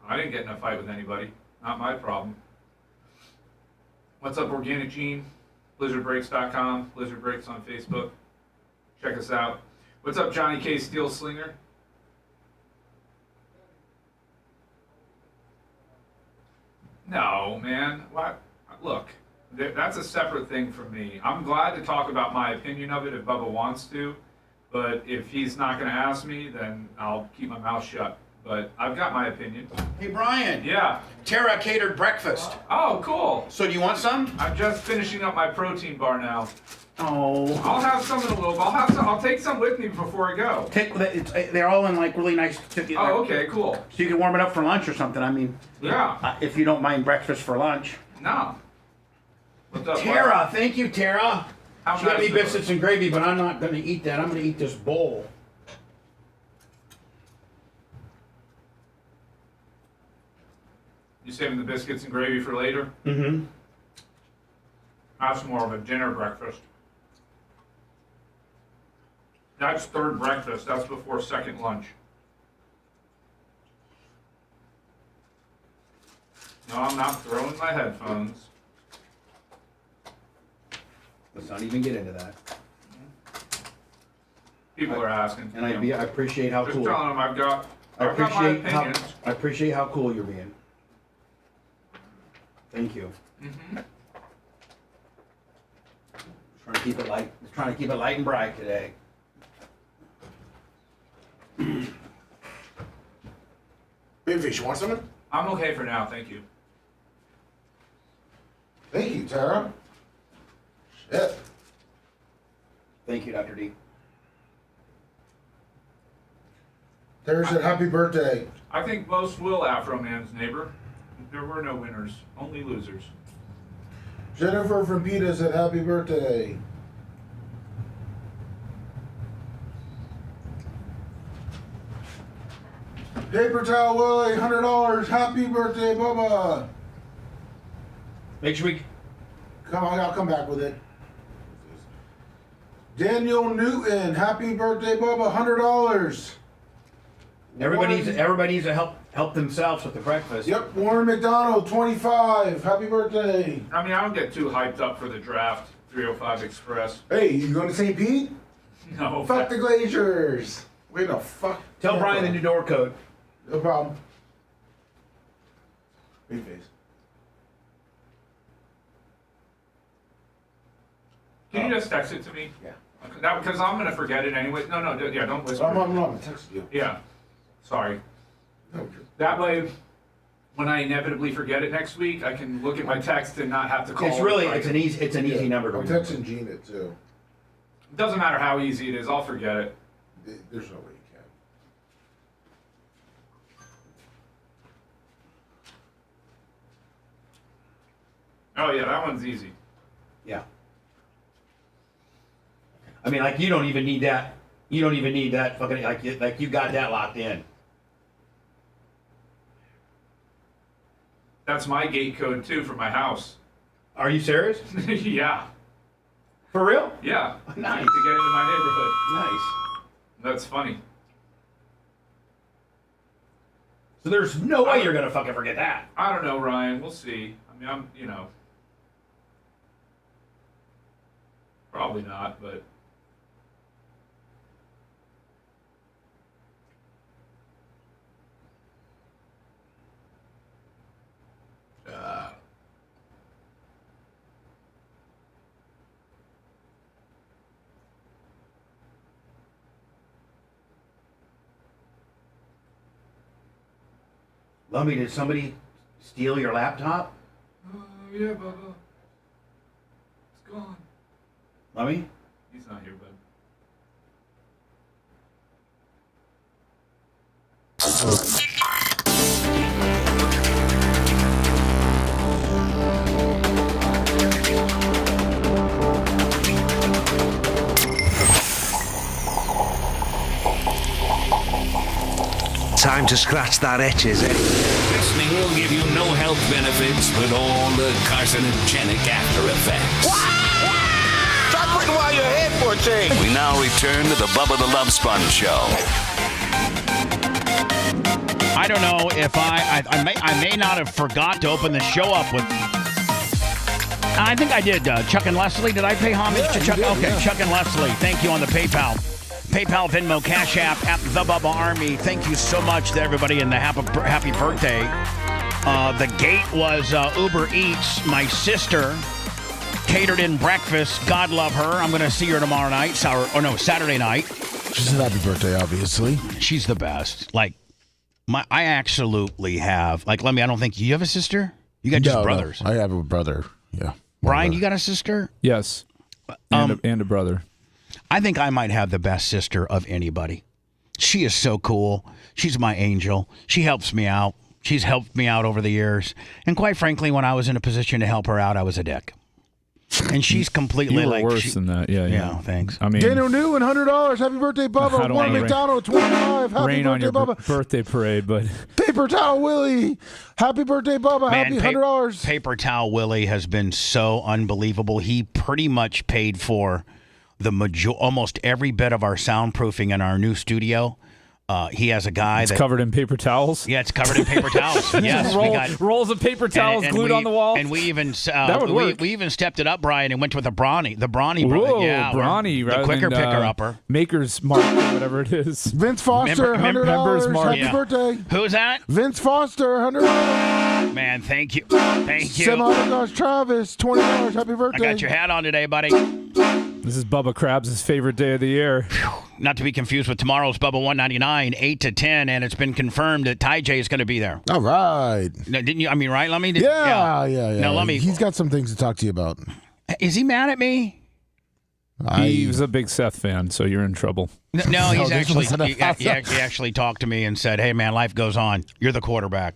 I didn't get in a fight with anybody. Not my problem. What's up, Organic Gene? BlizzardBreaks.com. Blizzard Breaks on Facebook. Check us out. What's up, Johnny K. Steel Slinger? No, man. What? Look, that's a separate thing from me. I'm glad to talk about my opinion of it if Bubba wants to, but if he's not going to ask me, then I'll keep my mouth shut. But I've got my opinion. Hey, Brian. Yeah. Tara catered breakfast. Oh, cool. So do you want some? I'm just finishing up my protein bar now. Oh. I'll have some in a little bit. I'll take some with me before I go. They're all in like really nice. Oh, okay, cool. So you can warm it up for lunch or something. I mean, yeah. If you don't mind breakfast for lunch. No. What's up, Tara, Brian? thank you, Tara. She got me biscuits and gravy, but I'm not going to eat that. I'm going to eat this bowl. You saving the biscuits and gravy for later? Mm-hmm. That's more of a dinner breakfast. That's third breakfast. That's before second lunch. No, I'm not throwing my headphones. Let's not even get into that. People are asking. And I appreciate how Just cool. telling them I've got my opinions. I appreciate how cool you're being. Thank you. Mm-hmm. Trying to keep it light and bright today. Babyface, you want something? I'm okay for now, thank you. Thank you, Tara. Shit. Thank you, Dr. D. Tara said, "Happy birthday." I think most will Afro Man's neighbor. There were no winners, only losers. Jennifer from PETA said, "Happy birthday." Paper Towel Willie, $100. Happy birthday, Bubba. Make sure we come on. I'll come back with it. Daniel Newton, happy birthday, Bubba. $100. Everybody needs to help themselves with the breakfast. Yep. Warren McDonald, 25. Happy birthday. I mean, I don't get too hyped up for the draft. 305 Express. Hey, you going to St. Pete? No. Fuck the Glaciers. Wait, no, fuck. Tell Brian the new door code. No problem. Big face. Can you just text it to me? Yeah. Because I'm going to forget it anyway. No, don't whisper. I'm going to text you. Yeah. Sorry. No. That way, when I inevitably forget it next week, I can look at my text and not have to call. It's an easy number to I'm remember. texting Gene it too. It doesn't matter how easy it is. I'll forget it. There's no way you can. Oh yeah, that one's easy. Yeah. I mean, like you don't even need that. You don't even need that fucking like you got that locked in. That's my gate code too for my house. Are you serious? Yeah. For real? Yeah. Nice. To get into my neighborhood. Nice. That's funny. So there's no way you're going to fucking forget that. I don't know, Ryan. We'll see. I mean, probably not, but. Lummy, did somebody steal your laptop? Yeah, Bubba. It's gone. Lummy? He's not here, bud. Time to scratch that itch, is it? Listening will give you no health benefits, but all the carcinogenic after effects. Stop putting while your head for a change. We now return to the Bubba the Love Sponge Show. I don't know if I may not have forgot to open the show up with. I think I did. Chuck and Leslie. Did I pay homage to Chuck? Chuck and Leslie. Thank you on the PayPal. PayPal, Venmo, Cash App, at the Bubba Army. Thank you so much to everybody and the happy birthday. The gate was Uber Eats. My sister catered in breakfast. God love her. I'm going to see her tomorrow night. Saturday night. She said happy birthday, obviously. She's the best. Like, I absolutely have. Like, let me, I don't think you have a sister? You got just brothers. No, I have a brother. Yeah. Brian, you got a sister? Yes. And a brother. I think I might have the best sister of anybody. She is so cool. She's my angel. She helps me out. She's helped me out over the years. And quite frankly, when I was in a position to help her out, I was a dick. And she's completely you were worse than that. Yeah. Thanks. I mean, Daniel Newman, $100. Happy birthday, Bubba. Warren McDonald, 25. Happy rain birthday, on your Bubba. Birthday parade, but Paper Towel Willie. Happy birthday, Bubba. Man, Happy $100. Paper Towel Willie has been so unbelievable. He pretty much paid for almost every bit of our soundproofing in our new studio. He has a guy that's covered in paper towels. Yeah, it's covered in paper towels. Yes, we got rolls of paper towels glued on the wall. And we even that would work. We even stepped it up, Brian, and went with the Brawny. The Brawny, Whoa, yeah, Brawny, the quicker picker upper, Maker's Mark, whatever it is. Vince Foster, $100. Happy birthday. Who's that? Vince Foster, $100. Man, thank you, thank you. Semi-autograph Travis, $20. Happy birthday. I got your hat on today, buddy. This is Bubba Krabs' favorite day of the year. Not to be confused with tomorrow's Bubba 199, 8 to 10, and it's been confirmed that Ty J is going to be there. All right. Now, didn't you? I mean, right? Let me. Yeah. Now, let me. He's got some things to talk to you about. Is he mad at me? He was a big Seth fan, so you're in trouble. No, he's actually he actually talked to me and said, "Hey, man, life goes on. You're the quarterback."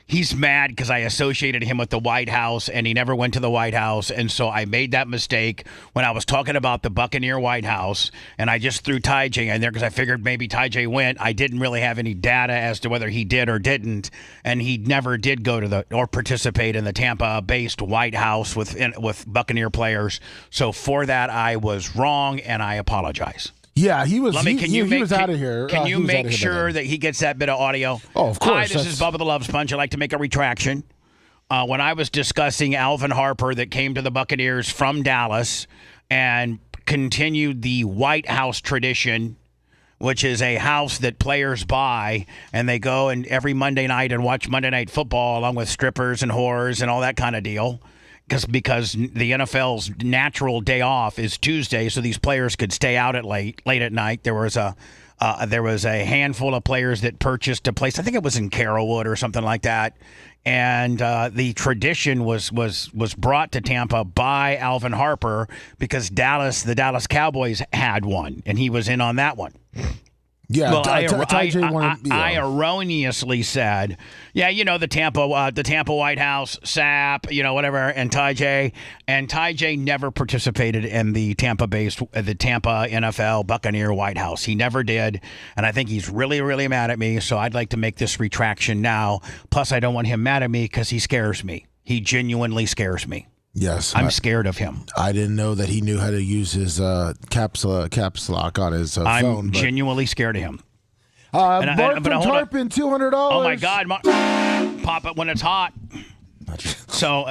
He's mad because I associated him with the White House, and he never went to the White House. And so I made that mistake when I was talking about the Buccaneer White House, and I just threw Ty J in there because I figured maybe Ty J went. I didn't really have any data as to whether he did or didn't, and he never did go to or participate in the Tampa-based White House with Buccaneer players. So for that, I was wrong, and I apologize. Yeah, he was. He was out of here. Can you make sure that he gets that bit of audio? Oh, of course. Hi, this is Bubba the Love Sponge. I'd like to make a retraction. When I was discussing Alvin Harper that came to the Buccaneers from Dallas and continued the White House tradition, which is a house that players buy, and they go and every Monday night and watch Monday Night Football along with strippers and whores and all that kind of deal. Because the NFL's natural day off is Tuesday, so these players could stay out at late at night. There was a handful of players that purchased a place. I think it was in Carrollwood or something like that. And the tradition was brought to Tampa by Alvin Harper because the Dallas Cowboys had one, and he was in on that one. Yeah, well, I erroneously said, yeah, the Tampa White House, SAP, whatever, and Ty J never participated in the Tampa NFL Buccaneer White House. He never did, and I think he's really, really mad at me, so I'd like to make this retraction now. Plus, I don't want him mad at me because he scares me. He genuinely scares me. Yes. I'm scared of him. I didn't know that he knew how to use his caps lock on his phone. I'm genuinely scared of him. Bart from Tarpon, $200. Oh my God, pop it when it's hot. So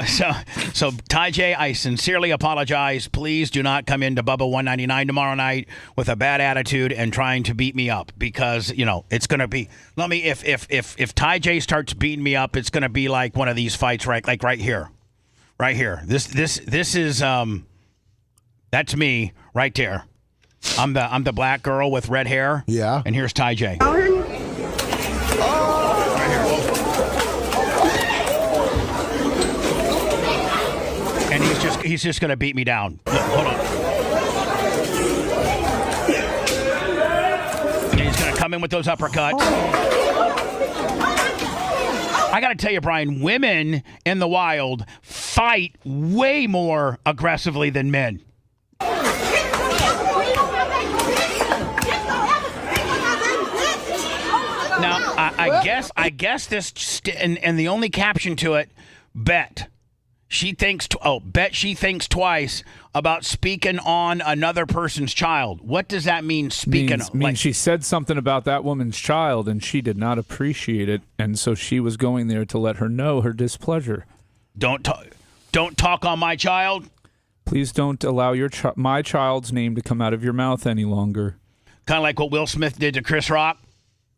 Ty J, I sincerely apologize. Please do not come into Bubba 199 tomorrow night with a bad attitude and trying to beat me up, because it's gonna be. If Ty J starts beating me up, it's gonna be like one of these fights, right here. This is that's me right there. I'm the black girl with red hair. Yeah. And here's Ty J. And he's just gonna beat me down. Look, hold on. And he's gonna come in with those uppercuts. I gotta tell you, Brian, women in the wild fight way more aggressively than men. Now, I guess this, and the only caption to it, bet she thinks twice about speaking on another person's child. What does that mean? Means she said something about that woman's child, and she did not appreciate it, and so she was going there to let her know her displeasure. Don't talk on my child. Please don't allow my child's name to come out of your mouth any longer. Kind of like what Will Smith did to Chris Rock.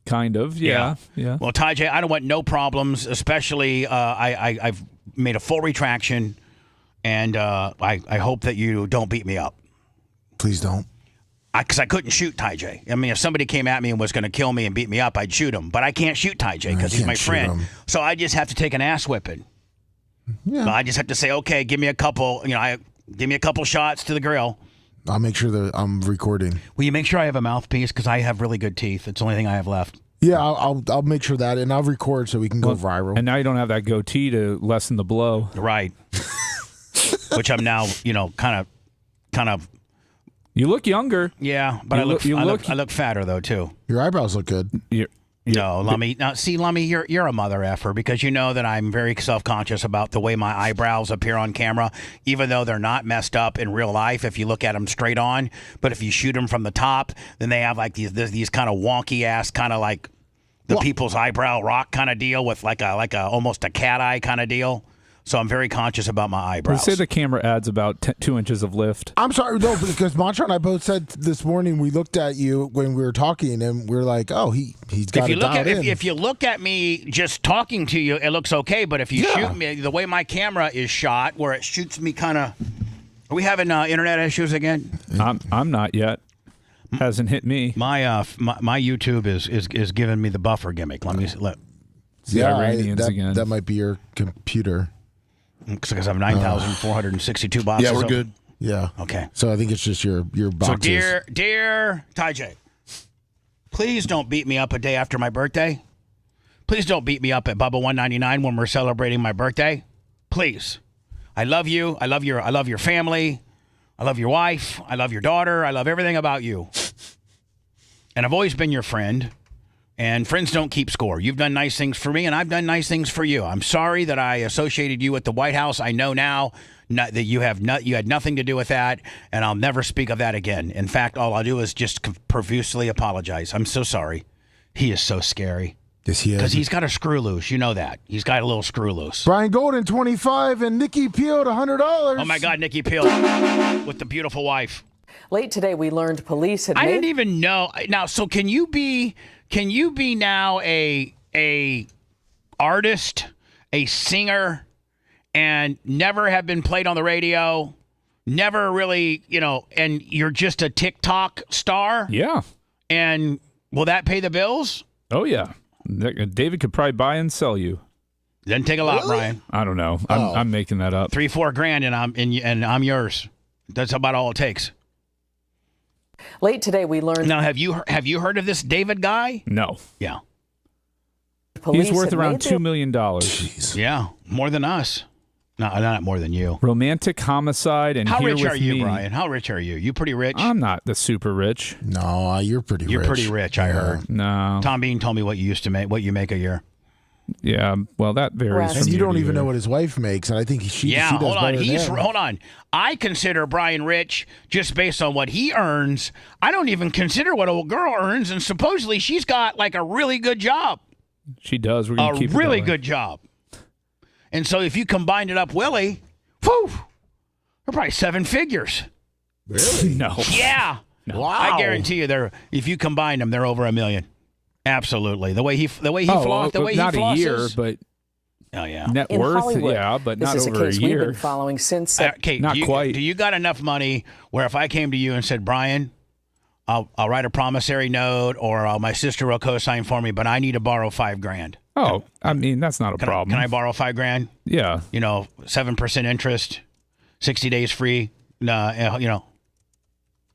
Kind of, yeah. Well, Ty J, I don't want no problems, especially I've made a full retraction, and I hope that you don't beat me up. Please don't. Because I couldn't shoot Ty J. I mean, if somebody came at me and was going to kill me and beat me up, I'd shoot him. But I can't shoot Ty J because he's my friend. So I just have to take an ass whipping. Yeah. I just have to say, okay, give me a couple, give me a couple shots to the grill. I'll make sure that I'm recording. Will you make sure I have a mouthpiece? Because I have really good teeth. It's the only thing I have left. Yeah, I'll make sure that, and I'll record so we can go viral. And now you don't have that goatee to lessen the blow. Right. Which I'm now, kind of. You look younger. Yeah, but I look fatter though too. Your eyebrows look good. No, Lummy. Now, see, Lummy, you're a mother effer, because you know that I'm very self-conscious about the way my eyebrows appear on camera, even though they're not messed up in real life if you look at them straight on. But if you shoot them from the top, then they have like these kind of wonky ass, kind of like the people's eyebrow rock kind of deal with like a almost a cat eye kind of deal. So I'm very conscious about my eyebrows. They say the camera adds about 2 inches of lift. I'm sorry, no, because Mantra and I both said this morning, we looked at you when we were talking, and we are like, oh, he's got it dialed in. If you look at me just talking to you, it looks okay. But if you shoot me, the way my camera is shot, where it shoots me kind of... Are we having internet issues again? I'm not yet. Hasn't hit me. My YouTube is giving me the buffer gimmick. Let me let. Iranians again. That might be your computer. Because I have 9,462 boxes. Yeah, we're good. Yeah. Okay. So I think it's just your boxes. So dear Ty J, please don't beat me up a day after my birthday. Please don't beat me up at Bubba 199 when we're celebrating my birthday. Please. I love you. I love your family. I love your wife. I love your daughter. I love everything about you. And I've always been your friend. And friends don't keep score. You've done nice things for me, and I've done nice things for you. I'm sorry that I associated you with the White House. I know now that you had nothing to do with that, and I'll never speak of that again. In fact, all I'll do is just profusely apologize. I'm so sorry. He is so scary. Yes, he is. Because he's got a screw loose. You know that. He's got a little screw loose. Brian Golden, 25, and Nikki Peel, $100. Oh, my God, Nikki Peel with the beautiful wife. Late today, we learned police had I didn't even know. Now, so can you be now a artist, a singer, and never have been played on the radio, never really, and you're just a TikTok star? Yeah. And will that pay the bills? Oh, yeah. David could probably buy and sell you. Doesn't take a lot, Brian. I don't know. I'm making that up. $3-4 grand, and I'm yours. That's about all it takes. Late today, we learned. Now, have you heard of this David guy? No. Yeah. He's worth around $2 million. Jeez. Yeah, more than us. No, not more than you. Romantic homicide and how here rich with are you, me. Brian? How rich are you? You pretty rich? I'm not the super rich. No, you're pretty rich. You're pretty rich, I heard. No. Tom Bean told me what you used to make, what you make a year. Yeah, well, that varies. And you don't even know what his wife makes, and I think she does hold on. better than him. Hold on. I consider Brian rich just based on what he earns. I don't even consider what a girl earns, and supposedly she's got like a really good job. She does. We're gonna keep it really that way. good job. And so if you combined it up, Willie, whew, they're probably 7 figures. Really? No. Yeah. No. Wow. I guarantee you, if you combine them, they're over $1 million. Absolutely. The way he flosses. Not a year, but oh yeah, net In worth, Hollywood, yeah, but this not is over a case a year. We've been following since. Kate, not quite. Do you got enough money where if I came to you and said, Brian, I'll write a promissory note, or my sister will co-sign for me, but I need to borrow $5,000. Oh, I mean, that's not a problem. Can I borrow $5,000? Yeah. 7% interest, 60 days free.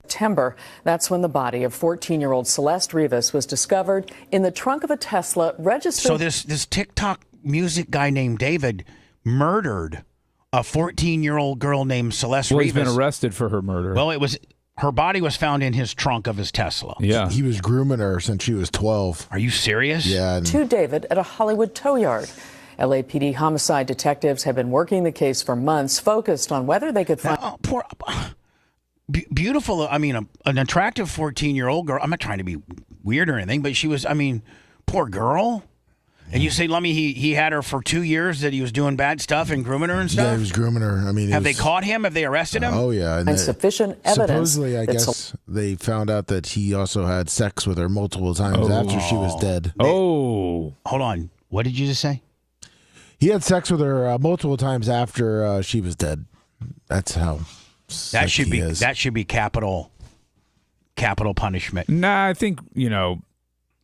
September, that's when the body of 14-year-old Celeste Rivas was discovered in the trunk of a Tesla registered. So this TikTok music guy named David murdered a 14-year-old girl named Celeste Rivas. He's been arrested for her murder. Well, her body was found in his trunk of his Tesla. Yeah. He was grooming her since she was 12. Are you serious? Yeah. To David at a Hollywood tow yard. LAPD homicide detectives have been working the case for months, focused on whether they could find. Beautiful. I mean, an attractive 14-year-old girl. I'm not trying to be weird or anything, but she was. I mean, poor girl. And you say, Lummy, he had her for 2 years that he was doing bad stuff and grooming her and stuff? Yeah, he was grooming her. I mean, have they caught him? Have they arrested him? Oh, yeah. And sufficient evidence. Supposedly, I guess they found out that he also had sex with her multiple times after she was dead. Hold on. What did you just say? He had sex with her multiple times after she was dead. That's how that should be. That should be capital punishment. Nah, I think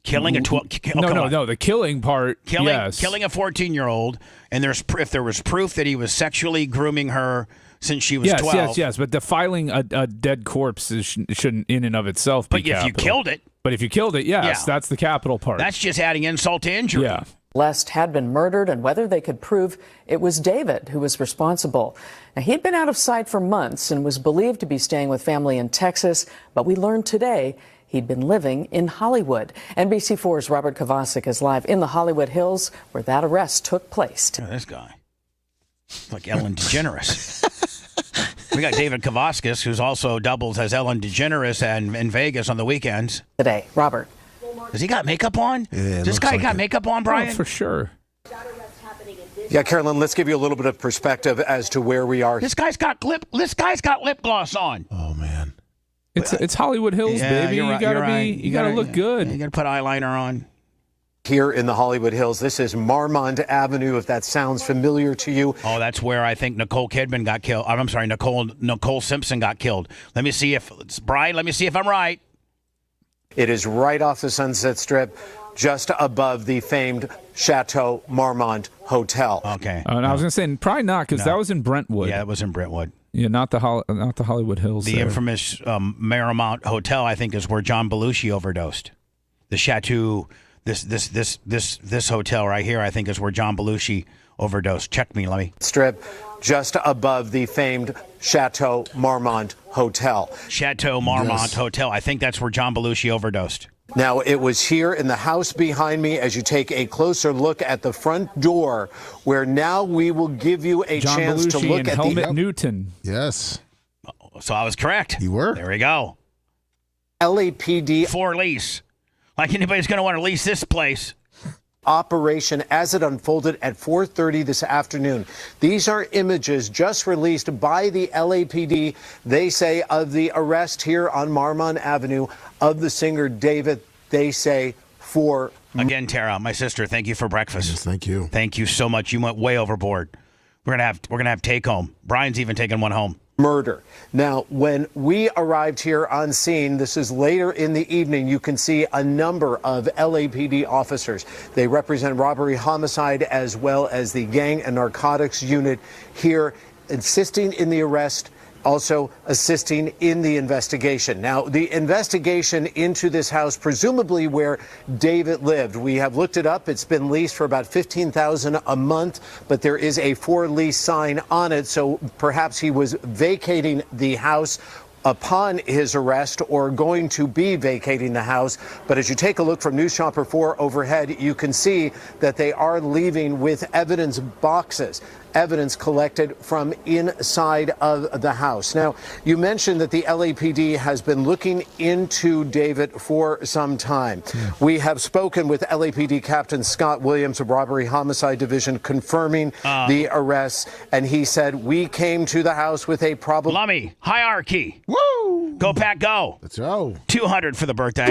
killing a 12. No. The killing part. Yes. Killing a 14-year-old, and if there was proof that he was sexually grooming her since she was 12. Yes. But defiling a dead corpse shouldn't, in and of itself, be But if you killed it. But if you killed it, yes, that's the capital part. That's just adding insult to injury. Yeah. Celeste had been murdered, and whether they could prove it was David who was responsible. Now, he'd been out of sight for months and was believed to be staying with family in Texas, but we learned today he'd been living in Hollywood. NBC4's Robert Kovacic is live in the Hollywood Hills, where that arrest took place. This guy. It's like Ellen DeGeneres. We got David Kovacic, who's also doubles as Ellen DeGeneres in Vegas on the weekends. Today, Robert. Has he got makeup on? Yeah, this guy got makeup on, Brian? Oh, for sure. Yeah, Carolyn, let's give you a little bit of perspective as to where we are. This guy's got lip gloss on. Oh man. It's Hollywood Hills, baby. You're right, You gotta look good. You gotta put eyeliner on. Here in the Hollywood Hills, this is Marmont Avenue, if that sounds familiar to you. Oh, that's where I think Nicole Kidman got killed. I'm sorry, Nicole Simpson got killed. Let me see if I'm right. It is right off the Sunset Strip, just above the famed Chateau Marmont Hotel. Okay. And I was going to say, probably not, because that was in Brentwood. Yeah, it was in Brentwood. Yeah, not the Hollywood Hills. The infamous Marmont Hotel, I think, is where John Belushi overdosed. The Chateau, this hotel right here, I think, is where John Belushi overdosed. Check me, let me. Strip, just above the famed Chateau Marmont Hotel. Chateau Marmont Hotel. I think that's where John Belushi overdosed. Now, it was here in the house behind me as you take a closer look at the front door, where now we will give you a John chance Belushi to look and at Helmut the Newton. Yes. So I was correct. You were. There we go. LAPD for lease. Like anybody's going to want to lease this place. Operation as it unfolded at 4:30 this afternoon. These are images just released by the LAPD, they say, of the arrest here on Marmont Avenue of the singer David, they say, for... Again, Tara, my sister, thank you for breakfast. Yes, thank you. Thank you so much. You went way overboard. We're gonna have take home. Brian's even taking one home. Murder. Now, when we arrived here on scene, this is later in the evening, you can see a number of LAPD officers. They represent robbery, homicide, as well as the gang and narcotics unit here, assisting in the arrest, also assisting in the investigation. Now, the investigation into this house, presumably where David lived, we have looked it up. It's been leased for about $15,000 a month, but there is a for lease sign on it, so perhaps he was vacating the house. upon his arrest or going to be vacating the house. But as you take a look from News Chopper 4 overhead, you can see that they are leaving with evidence boxes. Evidence collected from inside of the house. Now, you mentioned that the LAPD has been looking into David for some time. We have spoken with LAPD Captain Scott Williams of Robbery Homicide Division confirming the arrests, and he said, we came to the house with a problem. Lummy, hierarchy. Woo! Go, Pack, go. Let's go. 200 for the birthday.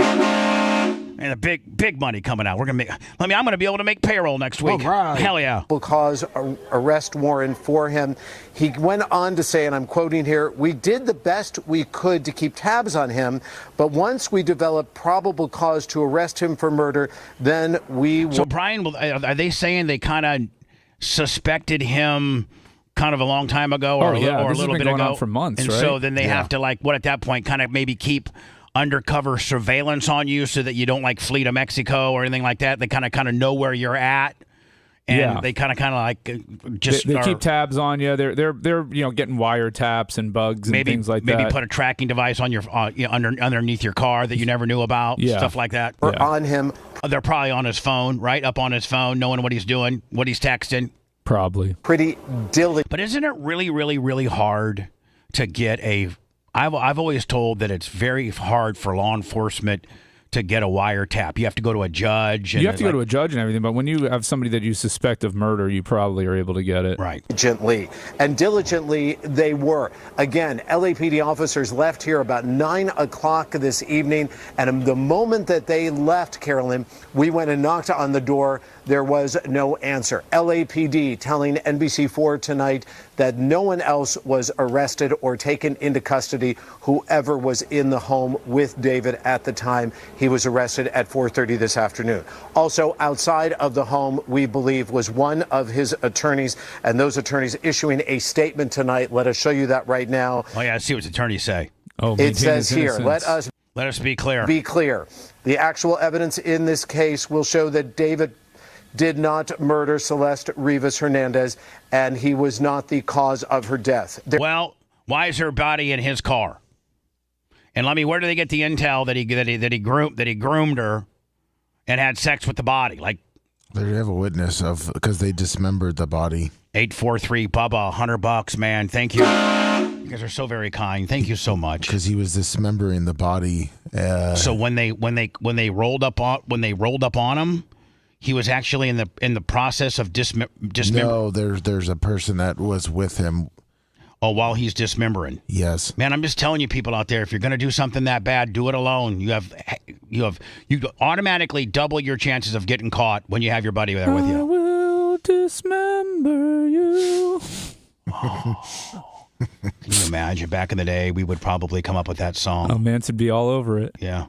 And a big money coming out. We're gonna make. I'm gonna be able to make payroll next week. All right. Hell yeah! Will cause arrest warrant for him. He went on to say, and I'm quoting here, "We did the best we could to keep tabs on him, but once we developed probable cause to arrest him for murder, then we." So Brian, are they saying they kind of suspected him? Kind of a long time ago, or a little bit ago, for months, and right? so then they have to at that point, kind of maybe keep undercover surveillance on you so that you don't flee to Mexico or anything like that. They kind of know where you're at, and they kind of just they keep tabs on you. They're getting wiretaps and bugs and things like that. Maybe put a tracking device on your underneath your car that you never knew about. Stuff like that. Or on him. They're probably on his phone, right up on his phone, knowing what he's doing, what he's texting. Probably pretty diligent. But isn't it really, really, really hard to get a? I've always told that it's very hard for law enforcement to get a wiretap. You have to go to a judge. And you have to go to a judge and everything, but when you have somebody that you suspect of murder, you probably are able to get it. Right. Diligently they were. Again, LAPD officers left here about 9 o'clock this evening, and the moment that they left, Carolyn, we went and knocked on the door. There was no answer. LAPD telling NBC4 tonight that no one else was arrested or taken into custody, whoever was in the home with David at the time he was arrested at 4:30 this afternoon. Also outside of the home, we believe, was one of his attorneys, and those attorneys issuing a statement tonight. Let us show you that right now. Oh, yeah, let's see what the attorneys say. It says here, let us be clear. Be clear. The actual evidence in this case will show that David did not murder Celeste Rivas Hernandez, and he was not the cause of her death. Well, why is her body in his car? And where do they get the intel that he groomed her and had sex with the body? They have a witness because they dismembered the body. 843 Bubba, $100, man. Thank you. You guys are so very kind. Thank you so much. Because he was dismembering the body. So when they rolled up on him, he was actually in the process of dismembering. No, there's a person that was with him. Oh, while he's dismembering. Yes. Man, I'm just telling you, people out there, if you're going to do something that bad, do it alone. You automatically double your chances of getting caught when you have your buddy there with you. I will dismember you. Can you imagine? Back in the day, we would probably come up with that song. Oh, Mance would be all over it. Yeah.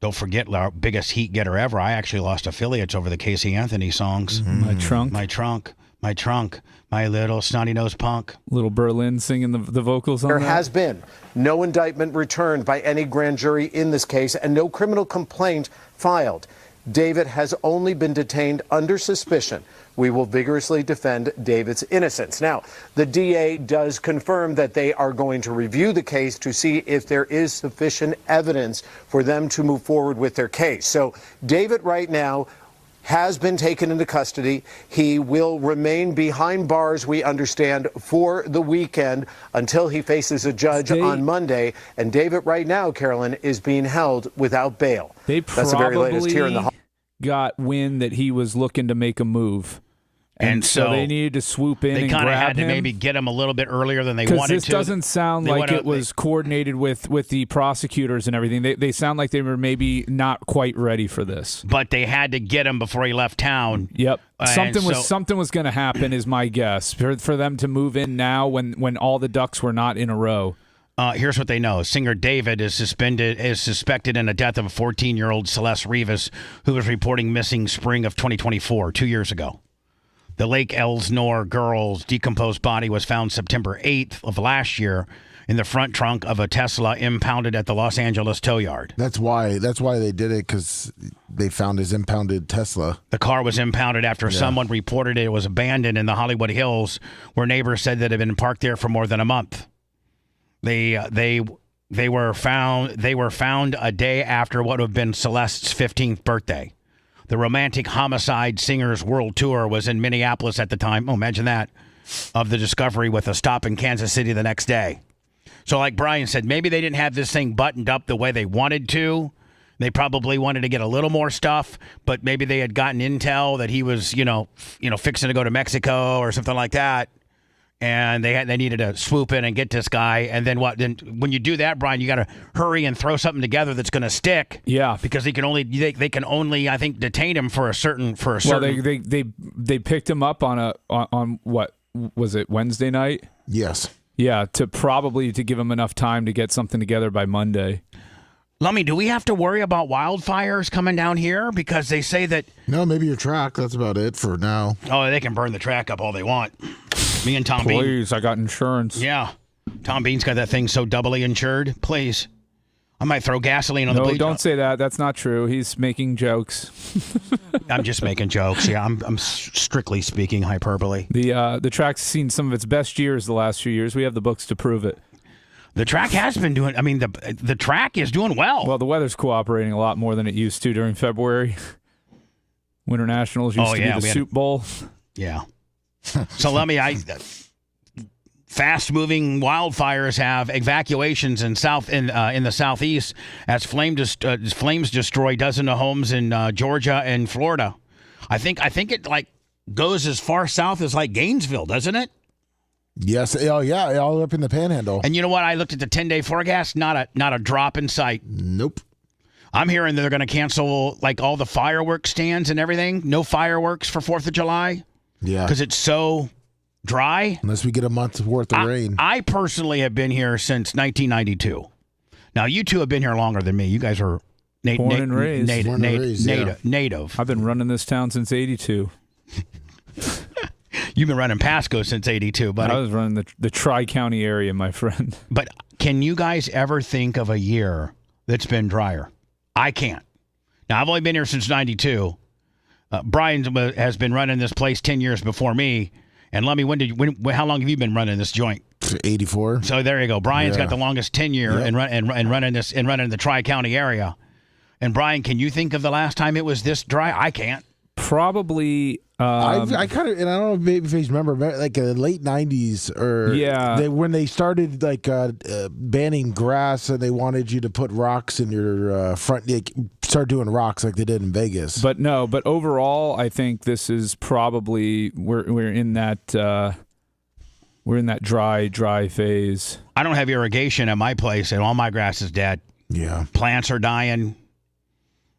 Don't forget our biggest heat getter ever. I actually lost affiliates over the Casey Anthony songs. Mm-hmm. My trunk. My trunk. My trunk. My little snotty-nosed punk. Little Berlin singing the vocals on There that. has been no indictment returned by any grand jury in this case and no criminal complaint filed. David has only been detained under suspicion. We will vigorously defend David's innocence. Now, the DA does confirm that they are going to review the case to see if there is sufficient evidence for them to move forward with their case. So David right now has been taken into custody. He will remain behind bars, we understand, for the weekend until he faces a judge on Monday. And David right now, Carolyn, is being held without bail. That's the very latest here in the got wind that he was looking to make a move. And so they needed to swoop in and grab him. They kind of had to maybe get him a little bit earlier than they wanted to. This doesn't sound like it was coordinated with the prosecutors and everything. They sound like they were maybe not quite ready for this. But they had to get him before he left town. Yep. Something was going to happen is my guess. For them to move in now when all the ducks were not in a row. Here's what they know. Singer David is suspected in the death of a 14-year-old Celeste Rivas who was reporting missing spring of 2024, 2 years ago. The Lake Elsinore girl's decomposed body was found September 8th of last year in the front trunk of a Tesla impounded at the Los Angeles tow yard. That's why they did it, because they found his impounded Tesla. The car was impounded after someone reported it was abandoned in the Hollywood Hills, where neighbors said that it had been parked there for more than a month. They They were found a day after what would have been Celeste's 15th birthday. The Romantic Homicide Singers World Tour was in Minneapolis at the time. Oh, imagine that. Of the discovery, with a stop in Kansas City the next day. So like Brian said, maybe they didn't have this thing buttoned up the way they wanted to. They probably wanted to get a little more stuff, but maybe they had gotten intel that he was, fixing to go to Mexico or something like that. And they needed to swoop in and get this guy. And then what? Then when you do that, Brian, you got to hurry and throw something together that's going to stick. Yeah, because they can only I think detain him for a certain. Well, they picked him up on what was it, Wednesday night? Yes. Yeah, to give him enough time to get something together by Monday. Lummy, do we have to worry about wildfires coming down here? Because they say that... No, maybe your track. That's about it for now. Oh, they can burn the track up all they want. Me and Tom Bean. Please, I got insurance. Yeah. Tom Bean's got that thing so doubly insured. Please. I might throw gasoline on the bleach. No, don't say that. That's not true. He's making jokes. I'm just making jokes. Yeah, I'm strictly speaking hyperbole. The track's seen some of its best years the last few years. We have the books to prove it. The track has been doing, the track is doing well. Well, the weather's cooperating a lot more than it used to during February. Winter Nationals used to be the Soup Bowl. Yeah. So let me, fast-moving wildfires have evacuations in the southeast as flames destroy dozens of homes in Georgia and Florida. I think it goes as far south as Gainesville, doesn't it? Yes. Oh, yeah. All up in the Panhandle. And you know what? I looked at the 10-day forecast. Not a drop in sight. Nope. I'm hearing that they're going to cancel all the fireworks stands and everything. No fireworks for 4th of July. Yeah. Because it's so dry. Unless we get a month's worth of rain. I personally have been here since 1992. Now, you two have been here longer than me. You guys are born and raised. Native. I've been running this town since 82. You've been running Pasco since 82, buddy. I was running the Tri-County area, my friend. But can you guys ever think of a year that's been drier? I can't. Now, I've only been here since 92. Brian has been running this place 10 years before me. And Lummy, how long have you been running this joint? 84. So there you go. Brian's got the longest tenure in running the Tri-County area. And Brian, can you think of the last time it was this dry? I can't. Probably. I kind of, and I don't know if you remember, the late 90s, or when they started banning grass, and they wanted you to put rocks in your front. Start doing rocks like they did in Vegas. But overall, I think this is probably we're in that dry phase. I don't have irrigation at my place, and all my grass is dead. Yeah, plants are dying.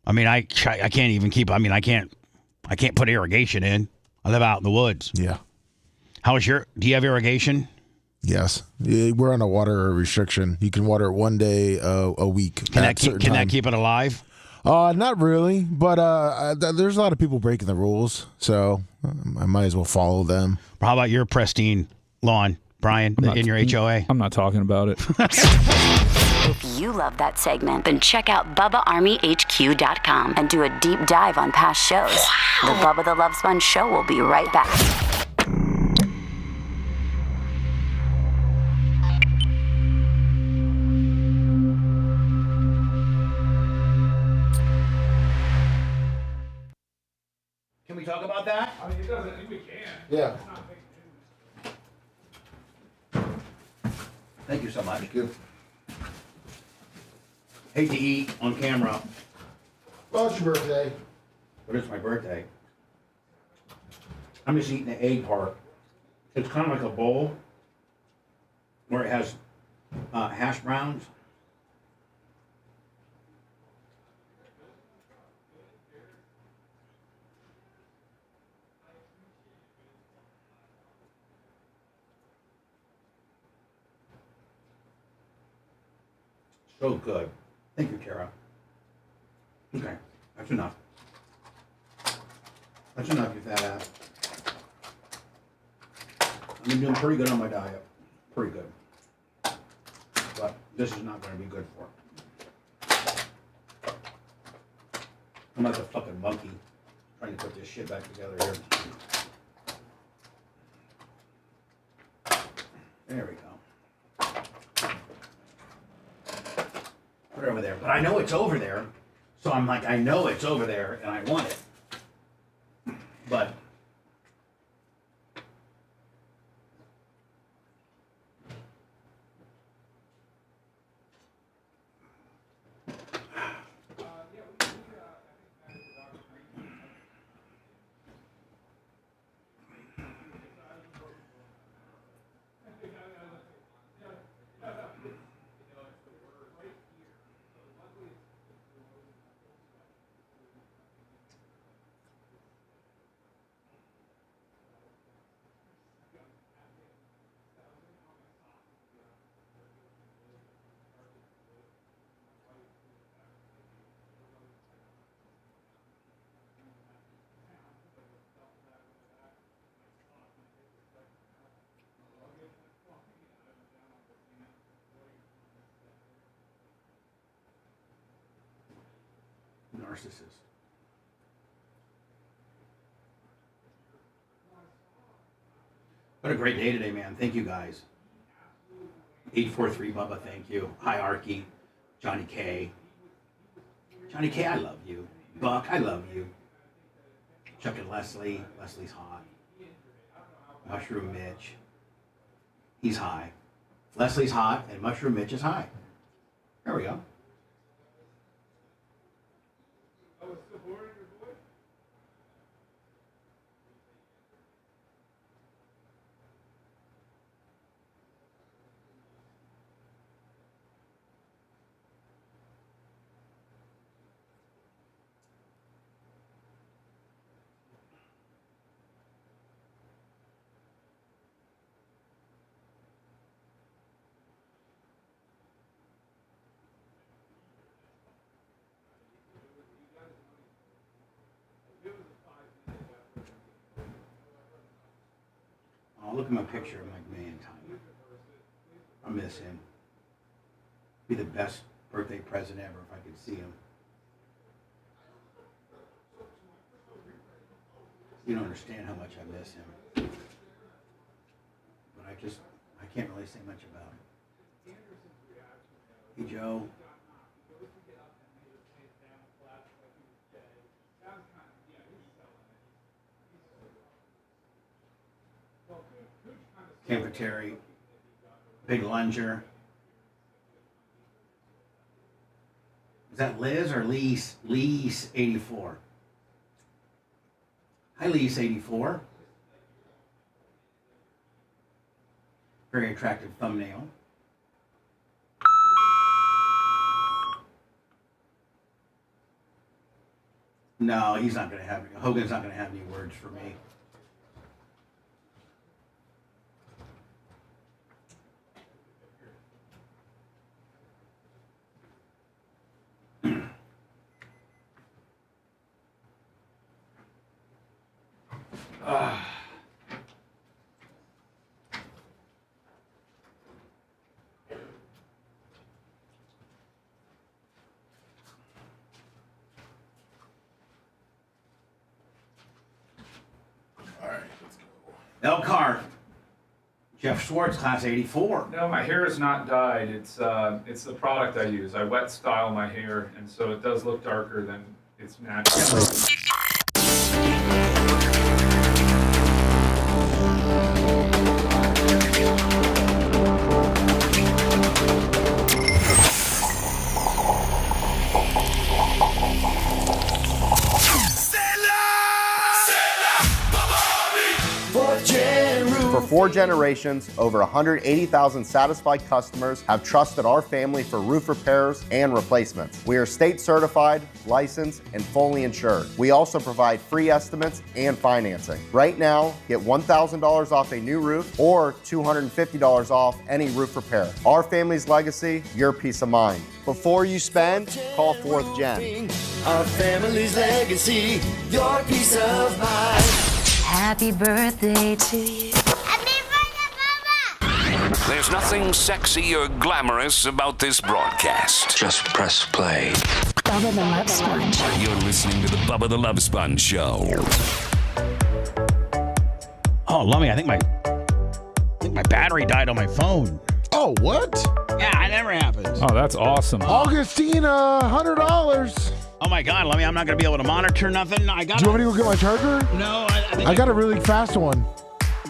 I mean, I can't even keep. I mean, I can't put irrigation in. I live out in the woods. Yeah. Do you have irrigation? Yes. We're on a water restriction. You can water it one day a week. Can that keep it alive? Not really, but there's a lot of people breaking the rules, so I might as well follow them. How about your pristine lawn, Brian, in your HOA? I'm not talking about it. If you love that segment, then check out BubbaArmyHQ.com and do a deep dive on past shows. The Bubba the Love Sponge Show will be right back. Can we talk about that? I mean, it doesn't. I think we can. Yeah. Thank you so much. Thank you. Hate to eat on camera. Well, it's your birthday. But it's my birthday. I'm just eating the egg part. It's kind of like a bowl where it has hash browns. So good. Thank you, Kara. Okay, that's enough. That's enough, you fat ass. I've been doing pretty good on my diet. Pretty good. But this is not going to be good for it. I'm like a fucking monkey trying to put this shit back together here. There we go. Put it over there. But I know it's over there. So I'm like, I know it's over there and I want it. But narcissist. What a great day today, man. Thank you, guys. 843 Bubba, thank you. Hierarchy, Johnny K. Johnny K, I love you. Buck, I love you. Chuck and Leslie. Leslie's hot. Mushroom Mitch. He's high. Leslie's hot, and Mushroom Mitch is high. There we go. I'll look at my picture. I'm like, man, Tommy, I miss him. Be the best birthday present ever if I could see him. You don't understand how much I miss him. But I can't really say much about it. Hey, Joe. Camper Terry, Big Lunger. Is that Liz or Lise? Lise 84. Hi, Lise 84. Very attractive thumbnail. No, he's not going to have. Hogan's not going to have any words for me. Elkhart. Jeff Schwartz, class 84. No, my hair is not dyed. It's the product I use. I wet style my hair, and so it does look darker than it's natural. For 4 generations, over 180,000 satisfied customers have trusted our family for roof repairs and replacements. We are state certified, licensed, and fully insured. We also provide free estimates and financing. Right now, get $1,000 off a new roof or $250 off any roof repair. Our family's legacy, your peace of mind. Before you spend, call 4th Gen. Our family's legacy, your peace of mind. Happy birthday to you. There's nothing sexy or glamorous about this broadcast. Just press play. Bubba the Love Sponge. You're listening to the Bubba the Love Sponge Show. Oh, Lummy, I think my battery died on my phone. Oh, what? Yeah, it never happens. Oh, that's awesome. Augustina, $100. Oh my God, I'm not going to be able to monitor nothing. Do you want me to go get my charger? No, I got a really fast one.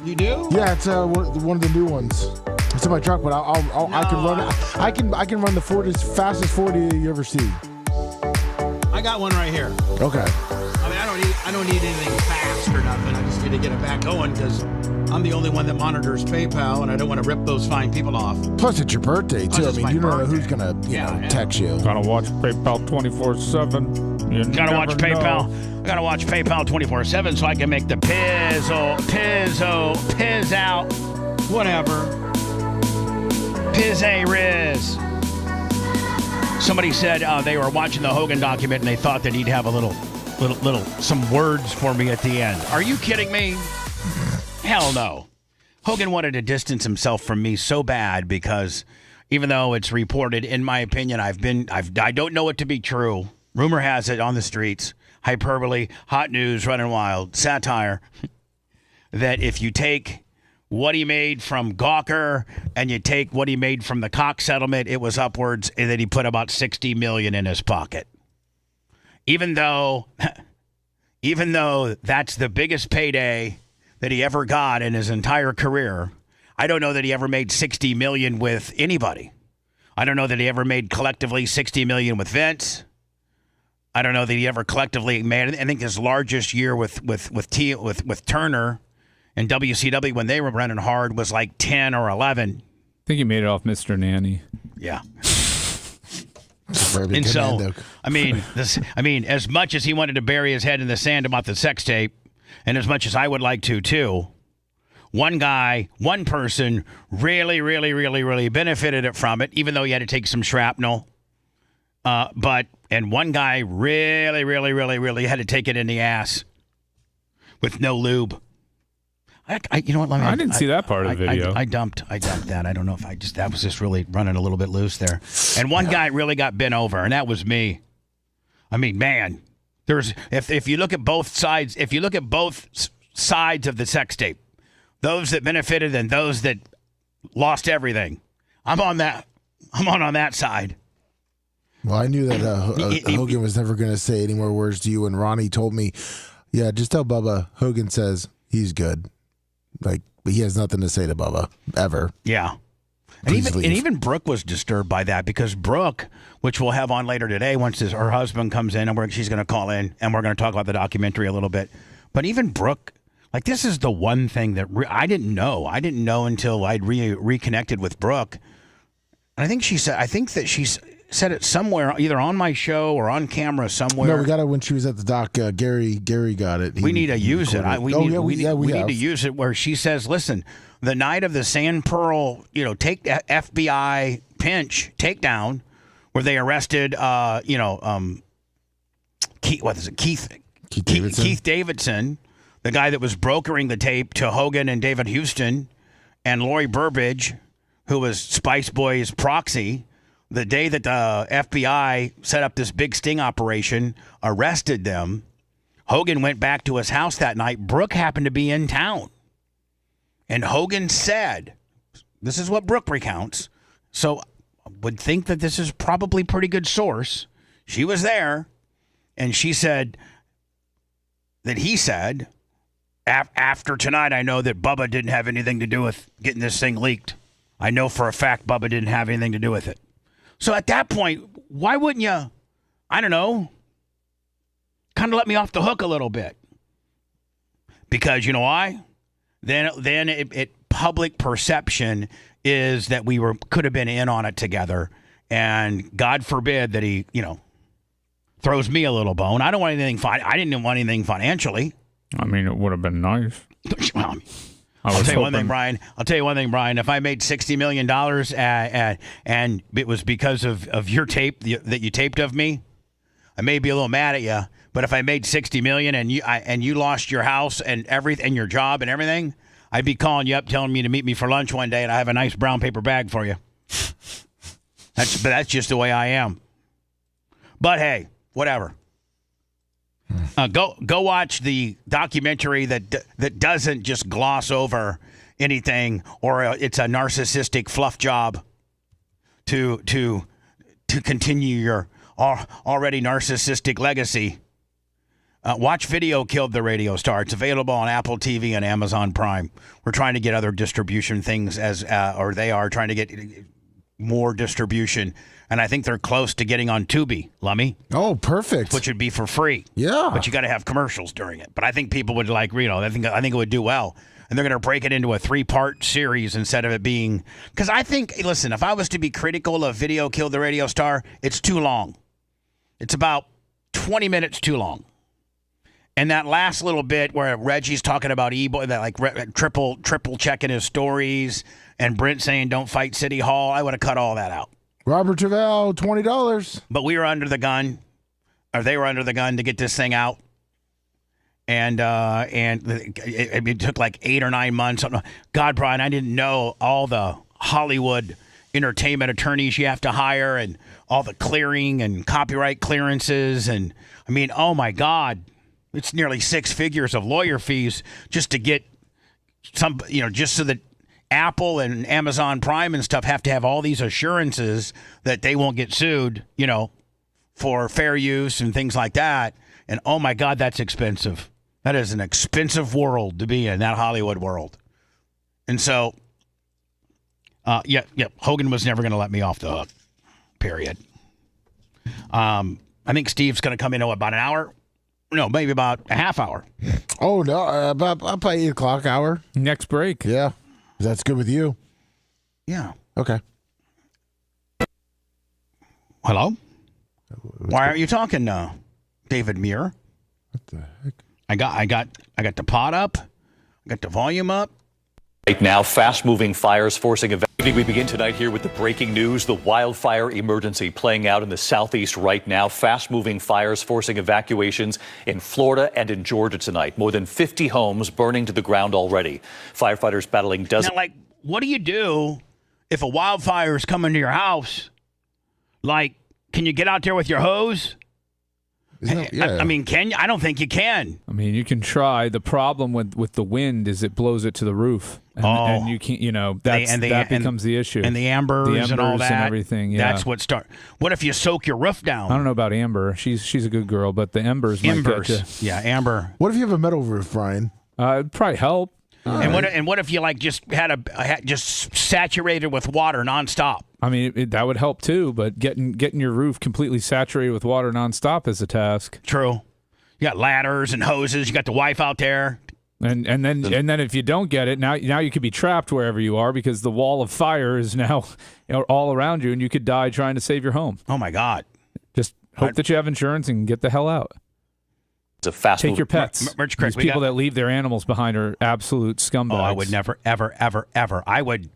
You do? Yeah, it's one of the new ones. It's in my truck, but I can run it. I can run the fastest 40 you ever see. I got one right here. Okay. I mean, I don't need anything fast or nothing. I just need to get it back going because I'm the only one that monitors PayPal, and I don't want to rip those fine people off. Plus, it's your birthday too. I mean, you don't know who's gonna text you. Gotta watch PayPal 24/7. Gotta watch PayPal. I gotta watch PayPal 24/7 so I can make the piz out, whatever. Piz a riz. Somebody said they were watching the Hogan document and they thought that he'd have a little some words for me at the end. Are you kidding me? Hell no. Hogan wanted to distance himself from me so bad because even though it's reported, in my opinion, I don't know it to be true. Rumor has it on the streets, hyperbole, hot news, running wild, satire, that if you take what he made from Gawker and you take what he made from the Cox settlement, it was upwards, and that he put about $60 million in his pocket. Even though that's the biggest payday that he ever got in his entire career, I don't know that he ever made $60 million with anybody. I don't know that he ever made collectively $60 million with Vince. I don't know that he ever collectively made. I think his largest year with Turner and WCW when they were running hard was like 10 or 11. I think he made it off Mr. Nanny. Yeah. And so, I mean, as much as he wanted to bury his head in the sand about the sex tape, and as much as I would like to too, one person really benefited from it, even though he had to take some shrapnel. And one guy really had to take it in the ass with no lube. You know what? I didn't see that part of the video. I dumped that. I don't know if that was just really running a little bit loose there. And one guy really got bent over, and that was me. I mean, man, if you look at both sides, of the sex tape, those that benefited and those that lost everything, I'm on that side. Well, I knew that Hogan was never going to say any more words to you, and Ronnie told me, yeah, just tell Bubba Hogan says he's good. But he has nothing to say to Bubba ever. Yeah. And even Brooke was disturbed by that because Brooke, which we'll have on later today, once her husband comes in, and she's going to call in, and we're going to talk about the documentary a little bit. But even Brooke, this is the one thing that I didn't know. I didn't know until I'd reconnected with Brooke. And I think she said it somewhere, either on my show or on camera somewhere. No, we got it when she was at the doc. Gary got it. We need to use it. We need to use it where she says, "Listen, the night of the Sand Pearl, take FBI pinch takedown, where they arrested, Keith Davidson, the guy that was brokering the tape to Hogan and David Houston, and Lori Burbidge, who was Spice Boy's proxy." The day that the FBI set up this big sting operation, arrested them, Hogan went back to his house that night. Brooke happened to be in town. And Hogan said, this is what Brooke recounts, so I would think that this is probably a pretty good source. She was there, and she said that he said, after tonight, I know that Bubba didn't have anything to do with getting this thing leaked. I know for a fact Bubba didn't have anything to do with it. So at that point, why wouldn't you, I don't know, kind of let me off the hook a little bit? Because you know why? Then public perception is that we could have been in on it together, and God forbid that he, throws me a little bone. I don't want anything. I didn't want anything financially. I mean, it would have been nice. Well, I'll tell you one thing, Brian. If I made $60 million and it was because of your tape that you taped of me, I may be a little mad at you. But if I made $60 million and you lost your house and everything, your job and everything, I'd be calling you up, telling you to meet me for lunch one day, and I have a nice brown paper bag for you. That's just the way I am. But hey, whatever. Go watch the documentary that doesn't just gloss over anything or it's a narcissistic fluff job. to continue your already narcissistic legacy. Watch Video Killed the Radio Star. It's available on Apple TV and Amazon Prime. We're trying to get other distribution things they are trying to get more distribution. And I think they're close to getting on Tubi, Lummy. Oh, perfect. Which would be for free. Yeah. But you got to have commercials during it. But I think people would I think it would do well. And they're going to break it into a 3-part series instead of it being, because I think, listen, if I was to be critical of Video Killed the Radio Star, it's too long. It's about 20 minutes too long. And that last little bit where Reggie's talking about triple checking his stories, and Brent saying don't fight City Hall, I would have cut all that out. Robert Trevell, $20. But we were under the gun, or they were under the gun to get this thing out. And it took like 8 or 9 months. God, Brian, I didn't know all the Hollywood entertainment attorneys you have to hire and all the clearing and copyright clearances. And I mean, oh my God. It's nearly 6 figures of lawyer fees just to get some, just so that Apple and Amazon Prime and stuff have to have all these assurances that they won't get sued, for fair use and things like that. And oh my God, that's expensive. That is an expensive world to be in, that Hollywood world. And so, Hogan was never going to let me off the hook, period. I think Steve's going to come in about an hour. No, maybe about a half hour. Oh, no, about 8 o'clock hour. Next break. Yeah. That's good with you. Yeah. Okay. Hello? Why aren't you talking, David Muir? What the heck? I got the pot up. I got the volume up. Right now, fast-moving fires forcing evacuation. We begin tonight here with the breaking news. The wildfire emergency playing out in the southeast right now. Fast-moving fires forcing evacuations in Florida and in Georgia tonight. More than 50 homes burning to the ground already. Firefighters battling dozens. Now, what do you do if a wildfire is coming to your house? Can you get out there with your hose? Yeah. I mean, can you? I don't think you can. I mean, you can try. The problem with the wind is it blows it to the roof. And you can't, that becomes the issue. And the embers and all that. And everything, yeah. That's what What if you soak your roof down? I don't know about Amber. She's a good girl, but the embers might get you. Yeah, Amber. What if you have a metal roof, Brian? It'd probably help. And what if you just had just saturated with water nonstop? I mean, that would help too, but getting your roof completely saturated with water nonstop is a task. True. You got ladders and hoses. You got the wife out there. And then if you don't get it, now you could be trapped wherever you are because the wall of fire is now all around you, and you could die trying to save your home. Oh my God! Just hope that you have insurance and get the hell out. It's a fast Take your pets. These people that leave their animals behind are absolute scumbags. Oh, I would never, ever, ever, ever. I would.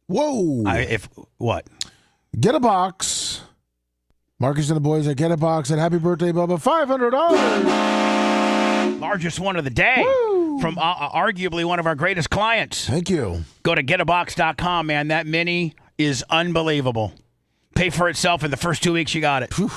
Whoa! What? Get a box. Marcus and the boys at Get a Box and happy birthday, Bubba! $500. Largest one of the day. Woo! From arguably one of our greatest clients. Thank you. Go to getabox.com, man. That mini is unbelievable. Pay for itself in the first 2 weeks you got it. Whew.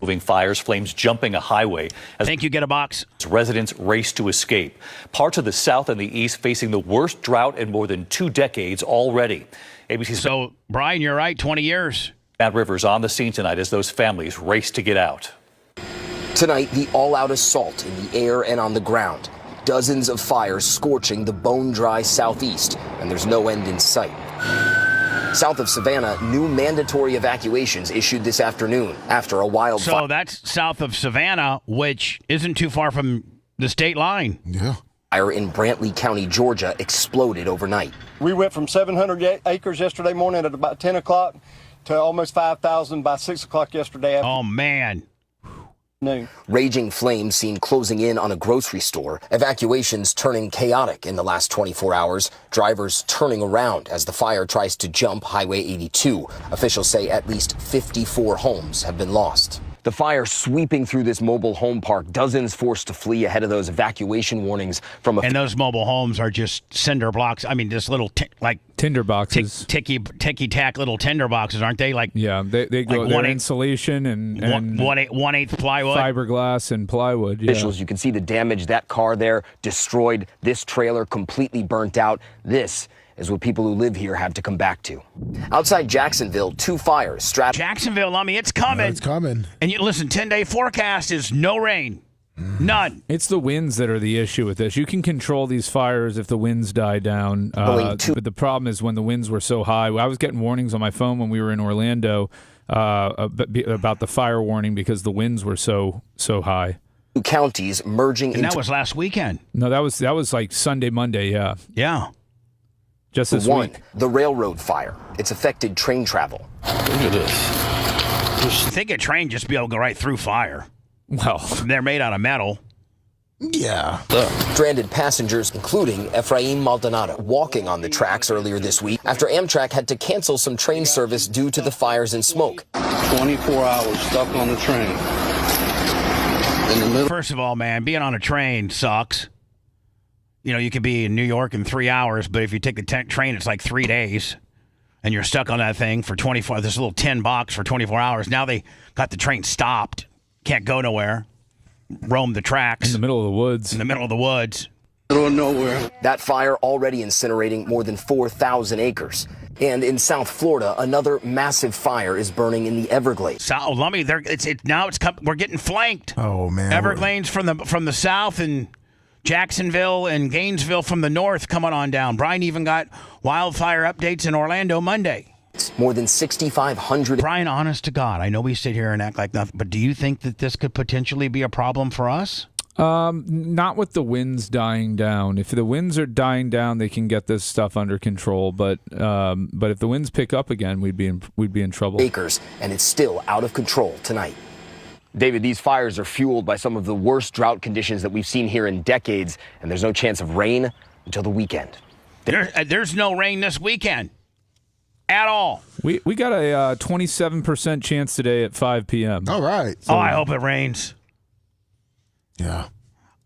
Moving fires, flames jumping a highway. Thank you, Get a Box. Residents race to escape. Parts of the south and the east facing the worst drought in more than 2 decades already. ABC's So, Brian, you're right, 20 years. Matt Rivers on the scene tonight as those families race to get out. Tonight, the all-out assault in the air and on the ground. Dozens of fires scorching the bone-dry southeast, and there's no end in sight. South of Savannah, new mandatory evacuations issued this afternoon after a wildfire. So that's south of Savannah, which isn't too far from the state line. Yeah. Fire in Brantley County, Georgia, exploded overnight. We went from 700 acres yesterday morning at about 10 o'clock to almost 5,000 by 6 o'clock yesterday afternoon. Oh, man. Raging flames seen closing in on a grocery store. Evacuations turning chaotic in the last 24 hours. Drivers turning around as the fire tries to jump Highway 82. Officials say at least 54 homes have been lost. The fire sweeping through this mobile home park, dozens forced to flee ahead of those evacuation warnings from And those mobile homes are just cinder blocks. I mean, just little, tinder boxes, ticky tack little tinder boxes, aren't they? Like they go like they're insulation and 1/8 plywood, fiberglass and plywood. Yeah. Officials, you can see the damage. That car there destroyed. This trailer completely burnt out. This is what people who live here have to come back to. Outside Jacksonville, 2 fires. Jacksonville, Lummy, it's coming. It's coming. And you listen, 10-day forecast is no rain. None. It's the winds that are the issue with this. You can control these fires if the winds die down. But the problem is when the winds were so high. I was getting warnings on my phone when we were in Orlando about the fire warning because the winds were so high. Counties merging and that was last weekend. No, that was like Sunday, Monday, yeah. Yeah. Just this week. The railroad fire. It's affected train travel. Look at this. I think a train just be able to go right through fire. Well, they're made out of metal. Yeah. Stranded passengers, including Efraim Maldonado, walking on the tracks earlier this week after Amtrak had to cancel some train service due to the fires and smoke. 24 hours stuck on the train. In the middle. First of all, man, being on a train sucks. You know, you could be in New York in 3 hours, but if you take the train, it's like 3 days. And you're stuck on that thing for 24, this little tin box for 24 hours. Now they got the train stopped. Can't go nowhere. Roam the tracks. In the middle of the woods. Middle of nowhere. That fire already incinerating more than 4,000 acres. And in South Florida, another massive fire is burning in the Everglades. Lummy, we're getting flanked. Oh, man. Everglades from the south and Jacksonville and Gainesville from the north coming on down. Brian even got wildfire updates in Orlando Monday. More than 6,500. Brian, honest to God, I know we sit here and act like nothing, but do you think that this could potentially be a problem for us? Not with the winds dying down. If the winds are dying down, they can get this stuff under control. But if the winds pick up again, we'd be in trouble. Acres, and it's still out of control tonight. David, these fires are fueled by some of the worst drought conditions that we've seen here in decades, and there's no chance of rain until the weekend. There's no rain this weekend. At all. We got a 27% chance today at 5 p.m. All right. So, I hope it rains. Yeah.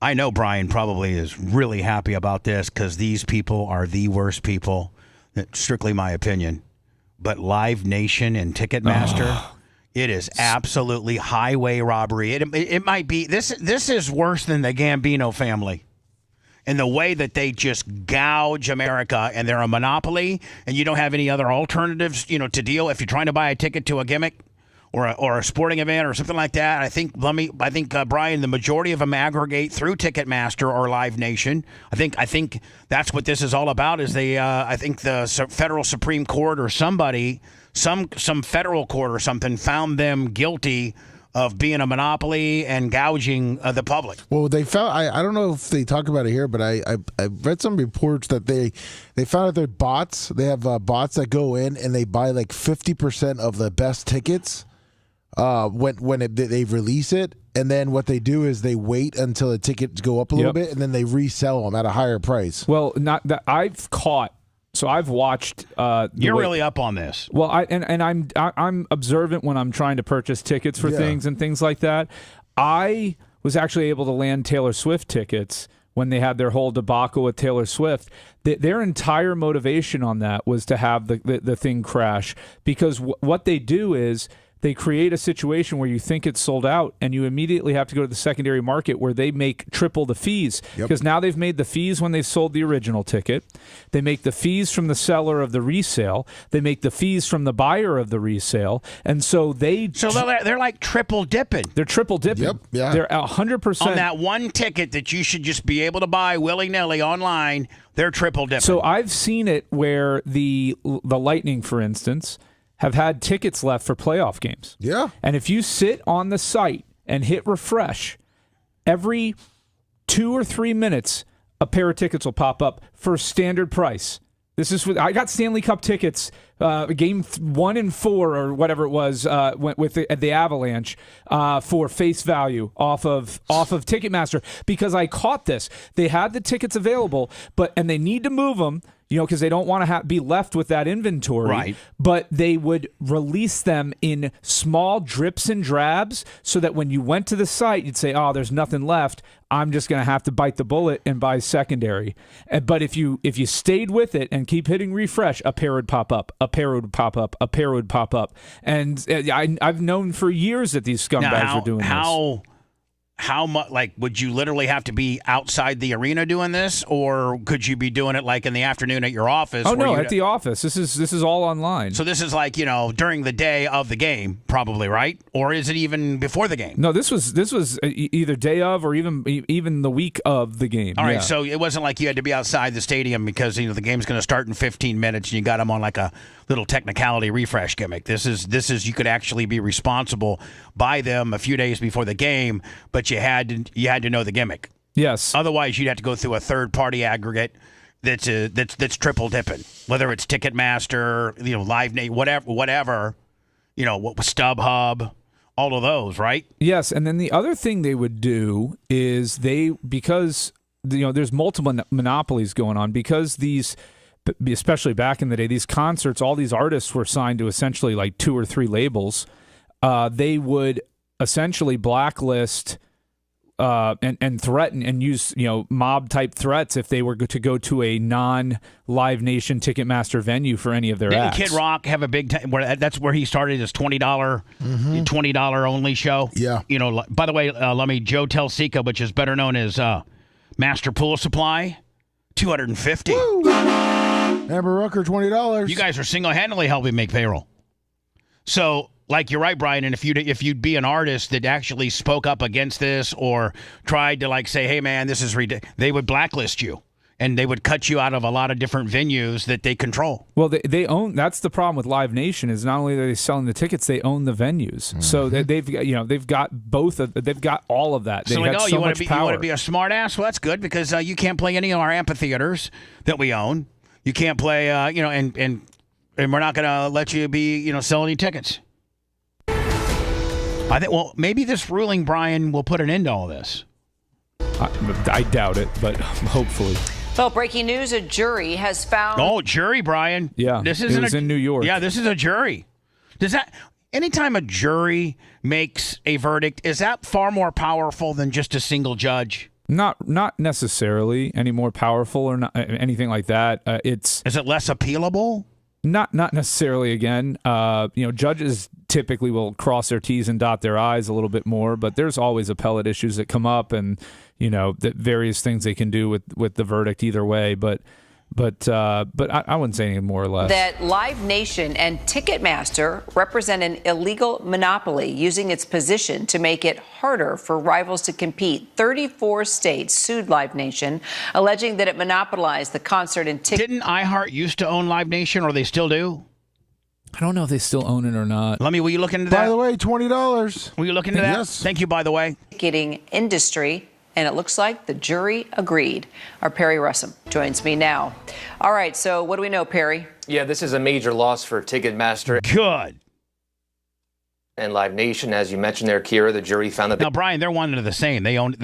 I know Brian probably is really happy about this because these people are the worst people. That's strictly my opinion. But Live Nation and Ticketmaster, it is absolutely highway robbery. It might be. This is worse than the Gambino family. And the way that they just gouge America, and they're a monopoly, and you don't have any other alternatives, to deal if you're trying to buy a ticket to a gimmick or a sporting event or something like that. I think Brian, the majority of them aggregate through Ticketmaster or Live Nation. I think that's what this is all about. Is I think the federal Supreme Court or somebody, some federal court or something, found them guilty of being a monopoly and gouging the public. Well, they found, I don't know if they talk about it here, but I read some reports that they found out they're bots. They have bots that go in and they buy like 50% of the best tickets when they release it. And then what they do is they wait until the tickets go up a little bit and then they resell them at a higher price. Well, not that I've caught. So I've watched. You're really up on this. Well, I'm observant when I'm trying to purchase tickets for things and things like that. I was actually able to land Taylor Swift tickets when they had their whole debacle with Taylor Swift. Their entire motivation on that was to have the thing crash because what they do is they create a situation where you think it's sold out and you immediately have to go to the secondary market where they make triple the fees because now they've made the fees when they sold the original ticket. They make the fees from the seller of the resale. They make the fees from the buyer of the resale. And so they're like triple dipping. They're triple dipping. Yep. Yeah. They're 100%. On that one ticket that you should just be able to buy willy-nilly online, they're triple dipping. So I've seen it where the Lightning, for instance, have had tickets left for playoff games. Yeah. And if you sit on the site and hit refresh, every 2 or 3 minutes, a pair of tickets will pop up for a standard price. This is I got Stanley Cup tickets, game 1 and 4 or whatever it was, with the Avalanche for face value off of Ticketmaster because I caught this. They had the tickets available, and they need to move them. because they don't want to be left with that inventory. Right. But they would release them in small drips and drabs so that when you went to the site, you'd say, oh, there's nothing left. I'm just going to have to bite the bullet and buy secondary. But if you stayed with it and keep hitting refresh, a pair would pop up, a pair would pop up, a pair would pop up. And I've known for years that these scumbags were doing this. How much, like, would you literally have to be outside the arena doing this, or could you be doing it like in the afternoon at your office? Oh no, at the office. This is all online. So this is like during the day of the game, probably, right? Or is it even before the game? No, this was either day of or even the week of the game. All right, so it wasn't like you had to be outside the stadium because the game's going to start in 15 minutes and you got them on like a little technicality refresh gimmick. This is you could actually be responsible by them a few days before the game, but you had to know the gimmick. Yes. Otherwise, you'd have to go through a third-party aggregate that's triple dipping, whether it's Ticketmaster, Live Nation, whatever, StubHub, all of those, right? Yes, and then the other thing they would do is because there's multiple monopolies going on, because these, especially back in the day, these concerts, all these artists were signed to essentially like 2 or 3 labels. They would essentially blacklist and threaten and use mob type threats if they were to go to a non-Live Nation Ticketmaster venue for any of their acts. Didn't Kid Rock have a big time? That's where he started his $20 only show. Yeah. By the way, Joe Telsica, which is better known as Master Pool Supply, $250. Amber Rucker, $20. You guys are single-handedly helping make payroll. So, like, you're right, Brian, and if you'd be an artist that actually spoke up against this or tried to, say, hey, man, this is ridiculous, they would blacklist you, and they would cut you out of a lot of different venues that they control. Well, they own. That's the problem with Live Nation is not only are they selling the tickets, they own the venues. Mm-hmm. So they've got they've got all of that. So you want to be a smart ass? Well, that's good because you can't play any of our amphitheaters that we own. You can't play, and we're not going to let you be, sell any tickets. I think, maybe this ruling, Brian, will put an end to all this. I doubt it, but hopefully. Well, breaking news, a jury has found... Oh, jury, Brian. Yeah, this it was in New York. Yeah, this is a jury. Anytime a jury makes a verdict, is that far more powerful than just a single judge? Not necessarily any more powerful or not, anything like that. Is it less appealable? Not necessarily. Again, judges typically will cross their T's and dot their I's a little bit more, but there's always appellate issues that come up, and that various things they can do with the verdict either way. But I wouldn't say anything more or less. That Live Nation and Ticketmaster represent an illegal monopoly, using its position to make it harder for rivals to compete. 34 states sued Live Nation, alleging that it monopolized the concert and ticket. Didn't iHeart used to own Live Nation, or they still do? I don't know if they still own it or not. Will you look into that? By the way, $20. Will you look into that? Yes. Thank you, by the way. Ticketing industry. And it looks like the jury agreed. Our Perry Russum joins me now. All right, so what do we know, Perry? Yeah, this is a major loss for Ticketmaster. Good. And Live Nation, as you mentioned there, Kira, the jury found that... Now, Brian, they're one and the same. They own...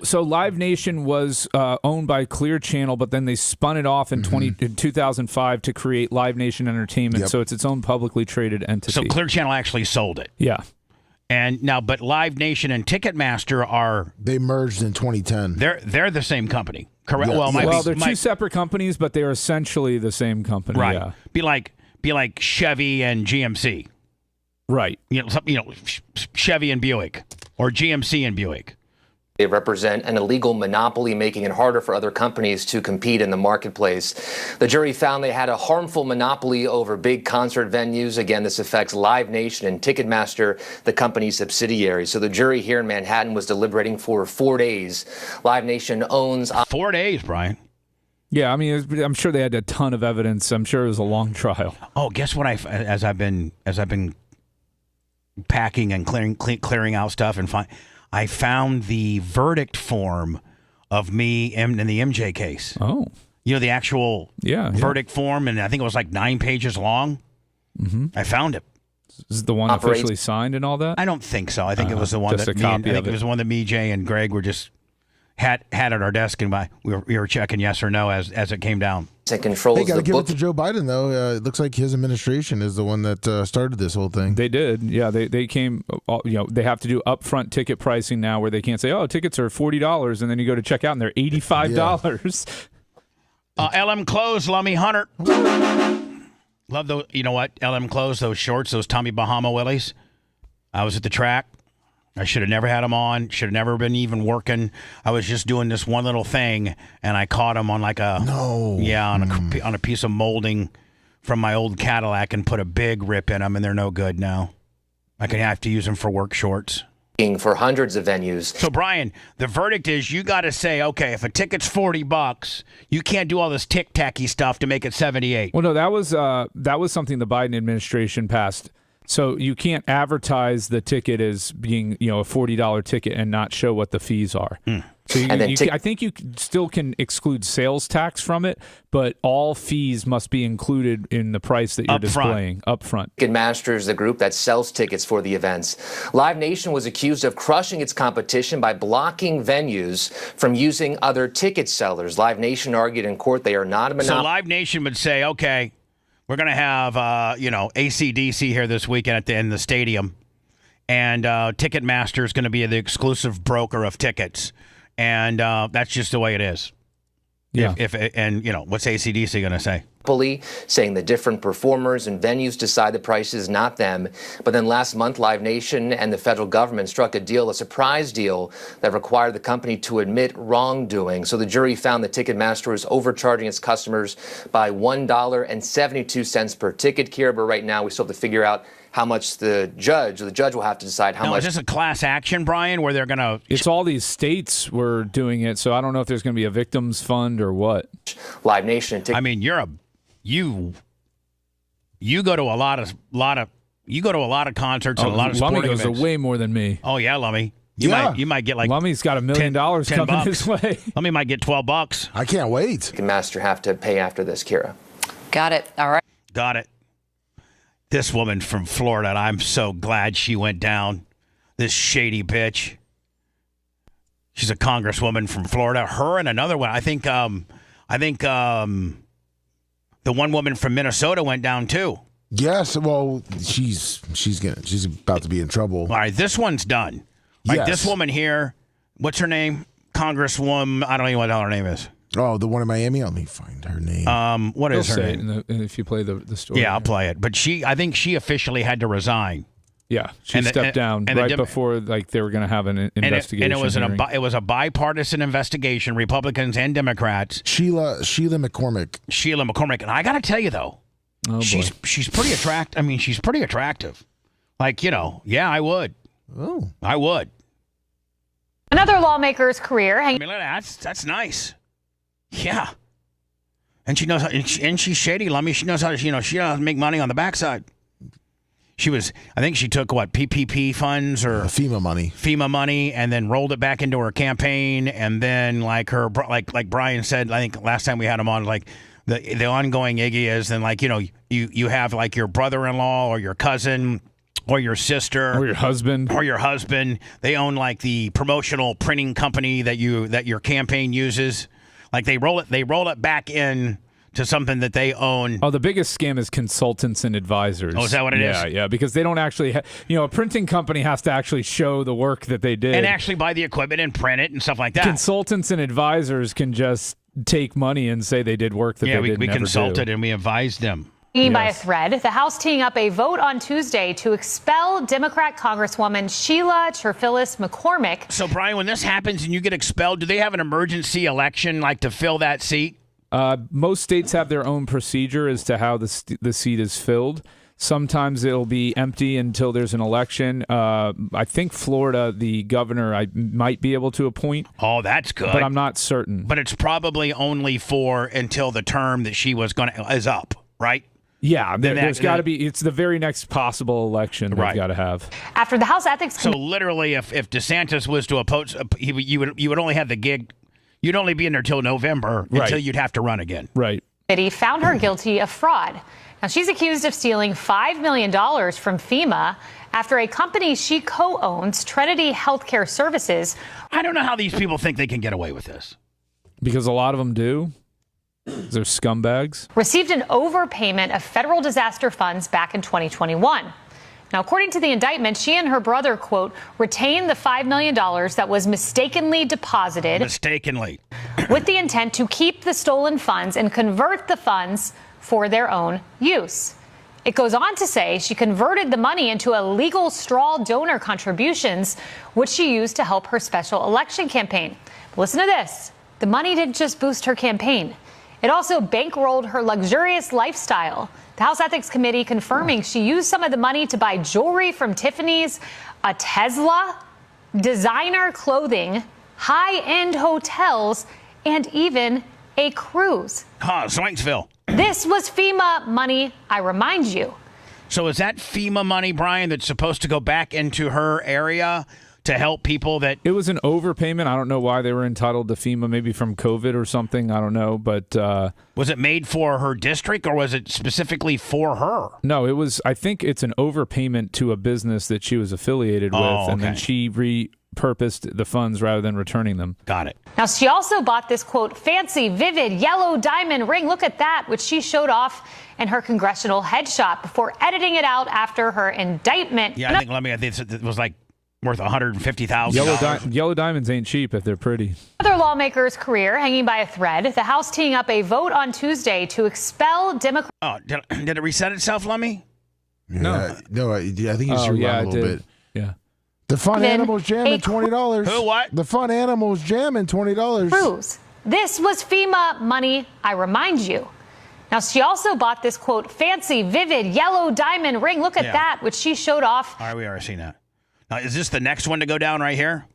So Live Nation was owned by Clear Channel, but then they spun it off in 2005 to create Live Nation Entertainment. Yep. So it's its own publicly traded entity. So Clear Channel actually sold it. Yeah. And now, but Live Nation and Ticketmaster they merged in 2010. They're the same company, correct? Yeah. Well, they're two separate companies, but they are essentially the same company. Right. Yeah. Be like Chevy and GMC. Right. Chevy and Buick, or GMC and Buick. They represent an illegal monopoly, making it harder for other companies to compete in the marketplace. The jury found they had a harmful monopoly over big concert venues. Again, this affects Live Nation and Ticketmaster, the company's subsidiary. So the jury here in Manhattan was deliberating for 4 days. Live Nation owns... 4 days, Brian. Yeah, I mean, I'm sure they had a ton of evidence. I'm sure it was a long trial. Oh, guess what? As I've been packing and clearing out stuff and I found the verdict form of me in the MJ case. Oh. The actual verdict form, and I think it was like 9 pages long. Mm-hmm. I found it. Is it the one officially signed and all that? I don't think so. I think it was the one just that a copy it was the one that me, Jay, and Greg were just had at our desk, and we were checking yes or no as it came down. And controls They got to the give book. it to Joe Biden, though. It looks like his administration is the one that started this whole thing. They did. Yeah, they came, they have to do upfront ticket pricing now where they can't say, oh, tickets are $40, and then you go to check out and they're $85. Yeah. LM Clothes, Lummy Hunter. Love those. You know what? LM Clothes, those shorts, those Tommy Bahama Willies. I was at the track. I should have never had them on. Should have never been even working. I was just doing this one little thing, and I caught them on like a on a piece of molding from my old Cadillac and put a big rip in them, and they're no good now. I could have to use them for work shorts. For hundreds of venues. So, Brian, the verdict is you got to say, okay, if a ticket's $40, you can't do all this tic-tacky stuff to make it $78. Well, no, that was something the Biden administration passed. So you can't advertise the ticket as being, a $40 ticket and not show what the fees are. So I think you still can exclude sales tax from it, but all fees must be included in the price that you're displaying up front. Ticketmaster is the group that sells tickets for the events. Live Nation was accused of crushing its competition by blocking venues from using other ticket sellers. Live Nation argued in court they are not a monopoly. So Live Nation would say, okay, we're going to have, AC/DC here this weekend in the stadium, and Ticketmaster is going to be the exclusive broker of tickets, and that's just the way it is. Yeah. What's AC/DC going to say? Saying the different performers and venues decide the prices, not them. But then last month, Live Nation and the federal government struck a surprise deal that required the company to admit wrongdoing. So the jury found that Ticketmaster was overcharging its customers by $1.72 per ticket, Kira. But right now, we still have to figure out how much the judge will have to decide how much. Is this a class action, Brian, where they're going to... It's all these states were doing it, so I don't know if there's going to be a victims fund or what. Live Nation and you go to a lot of concerts and a lot of sporting Lummy events. goes way more than me. Oh yeah, Lummy. You might get like Lummy's got $1 million coming his way. Lummy might get $12. I can't wait. Ticketmaster have to pay after this, Kira. Got it. All right. Got it. This woman from Florida, and I'm so glad she went down. This shady bitch. She's a congresswoman from Florida. Her and another one. I think the one woman from Minnesota went down too. Yes, well, she's about to be in trouble. All right, this one's done. Like this woman here, what's her name? Congresswoman. I don't even know what her name is. Oh, the one in Miami. Let me find her name. What is her name? If you play the story. Yeah, I'll play it. But I think she officially had to resign. Yeah, she stepped down right before they were going to have an investigation. And it was a bipartisan investigation, Republicans and Democrats. Sheila McCormick. And I got to tell you though, she's pretty attractive. I mean, she's pretty attractive. Like, I would. Oh, I would. Another lawmaker's career. That's nice. Yeah. And she knows how, and she's shady, Lummy. She knows how to, she knows how to make money on the backside. I think she took PPP funds or FEMA money, and then rolled it back into her campaign. And then like Brian said, I think last time we had him on, like the ongoing Iggy is then you have like your brother-in-law or your cousin or your sister or your husband. They own like the promotional printing company that your campaign uses. Like they roll it back in to something that they own. Oh, the biggest scam is consultants and advisors. Oh, is that what it is? Yeah, because they don't actually, a printing company has to actually show the work that they did. And actually buy the equipment and print it and stuff like that. Consultants and advisors can just take money and say they did work that they didn't we ever consulted do. And we advised them. By a thread, the House teeing up a vote on Tuesday to expel Democrat Congresswoman Sheila McCormick. So, Brian, when this happens and you get expelled, do they have an emergency election to fill that seat? Most states have their own procedure as to how the seat is filled. Sometimes it'll be empty until there's an election. I think Florida, the governor, might be able to appoint. Oh, that's good. But I'm not certain. But it's probably only until the term that she was is up, right? Yeah, there's got to be. It's the very next possible election they've got to have. After the House Ethics Committee. So literally, if DeSantis was to oppose, you would only have the gig. You'd only be in there till November until you'd have to run again. Right. Committee found her guilty of fraud. Now she's accused of stealing $5 million from FEMA after a company she co-owns, Trinity Healthcare Services. I don't know how these people think they can get away with this. Because a lot of them do. They're scumbags. Received an overpayment of federal disaster funds back in 2021. Now, according to the indictment, she and her brother, quote, retained the $5 million that was mistakenly deposited. Mistakenly. With the intent to keep the stolen funds and convert the funds for their own use. It goes on to say she converted the money into illegal straw donor contributions, which she used to help her special election campaign. But listen to this. The money didn't just boost her campaign. It also bankrolled her luxurious lifestyle. The House Ethics Committee confirming she used some of the money to buy jewelry from Tiffany's, a Tesla, designer clothing, high-end hotels, and even a cruise. Swanksville. This was FEMA money, I remind you. So is that FEMA money, Brian, that's supposed to go back into her area to help people that... It was an overpayment. I don't know why they were entitled to FEMA, maybe from COVID or something. I don't know, but... was it made for her district, or was it specifically for her? No, it was... I think it's an overpayment to a business that she was affiliated with, and then she repurposed the funds rather than returning them. Got it. Now, she also bought this, quote, fancy, vivid, yellow diamond ring. Look at that, which she showed off in her congressional headshot before editing it out after her indictment. Yeah, I think it was like worth $150,000. Yellow diamonds ain't cheap if they're pretty. Another lawmaker's career hanging by a thread. The House teeing up a vote on Tuesday to expel Democrats. Oh, did it reset itself, Lummy? No, I think you threw out a little bit. Yeah. The Fun Animals Jamming $20. Who, what? The Fun Animals Jamming $20. Cruise. This was FEMA money, I remind you. Now, she also bought this, quote, fancy, vivid, yellow diamond ring. Look at that, which she showed off. All right, we already seen that. Now, is this the next one to go down right here?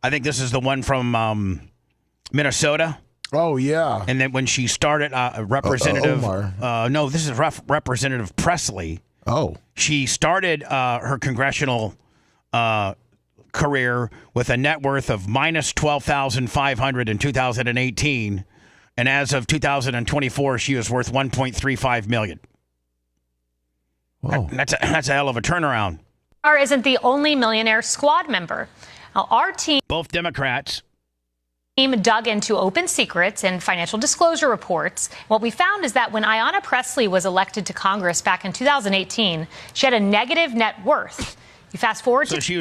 I think this is the one from Minnesota. Oh, yeah. And then when she started, Representative... Omar. no, this is Representative Presley. Oh. She started her congressional career with a net worth of minus $12,500 in 2018. And as of 2024, she was worth $1.35 million. Whoa. That's a hell of a turnaround. Isn't the only millionaire squad member. Now, our team, both Democrats, dug into open secrets and financial disclosure reports. What we found is that when Ayanna Pressley was elected to Congress back in 2018, she had a negative net worth. You fast forward to... So she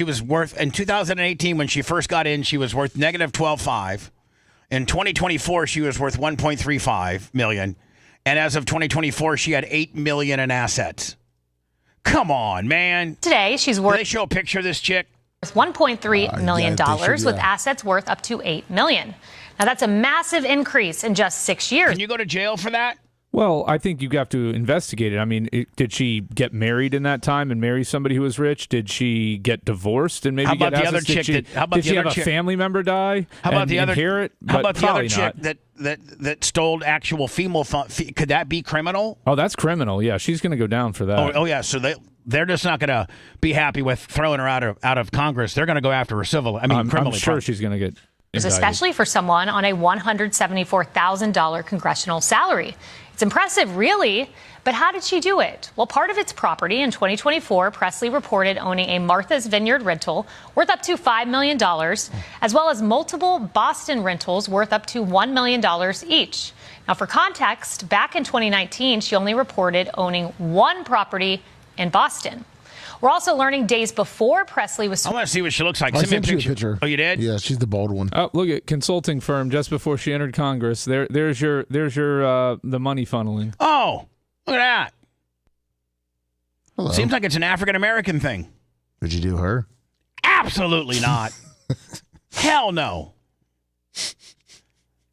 was worth in 2018 when she first got in, she was worth negative 12.5. In 2024, she was worth 1.35 million. And as of 2024, she had $8 million in assets. Come on, man. Today, she's worth... Do they show a picture of this chick? $1.3 million with assets worth up to $8 million. Now, that's a massive increase in just 6 years. Can you go to jail for that? Well, I think you have to investigate it. I mean, did she get married in that time and marry somebody who was rich? Did she get divorced and maybe how about get the other assets? chick? Did she have a family member die? How about the other? Inherit? How about the other Probably chick that stole actual female funds? Could that be criminal? Oh, that's criminal. Yeah, she's going to go down for that. Oh yeah. So they're just not going to be happy with throwing her out of Congress. They're going to go after her criminally. I'm sure she's going to get indicted. Especially for someone on a $174,000 congressional salary. It's impressive, really, but how did she do it? Well, part of its property in 2024, Pressley reported owning a Martha's Vineyard rental worth up to $5 million, as well as multiple Boston rentals worth up to $1 million each. Now, for context, back in 2019, she only reported owning one property in Boston. We're also learning days before Pressley was... I want to see what she looks like. I Send me sent you a picture. Oh, you did? Yeah, she's the bald one. Oh, look at consulting firm just before she entered Congress. There's your the money funneling. Oh, look at that. Hello. Seems like it's an African American thing. Did you do her? Absolutely not. Hell no.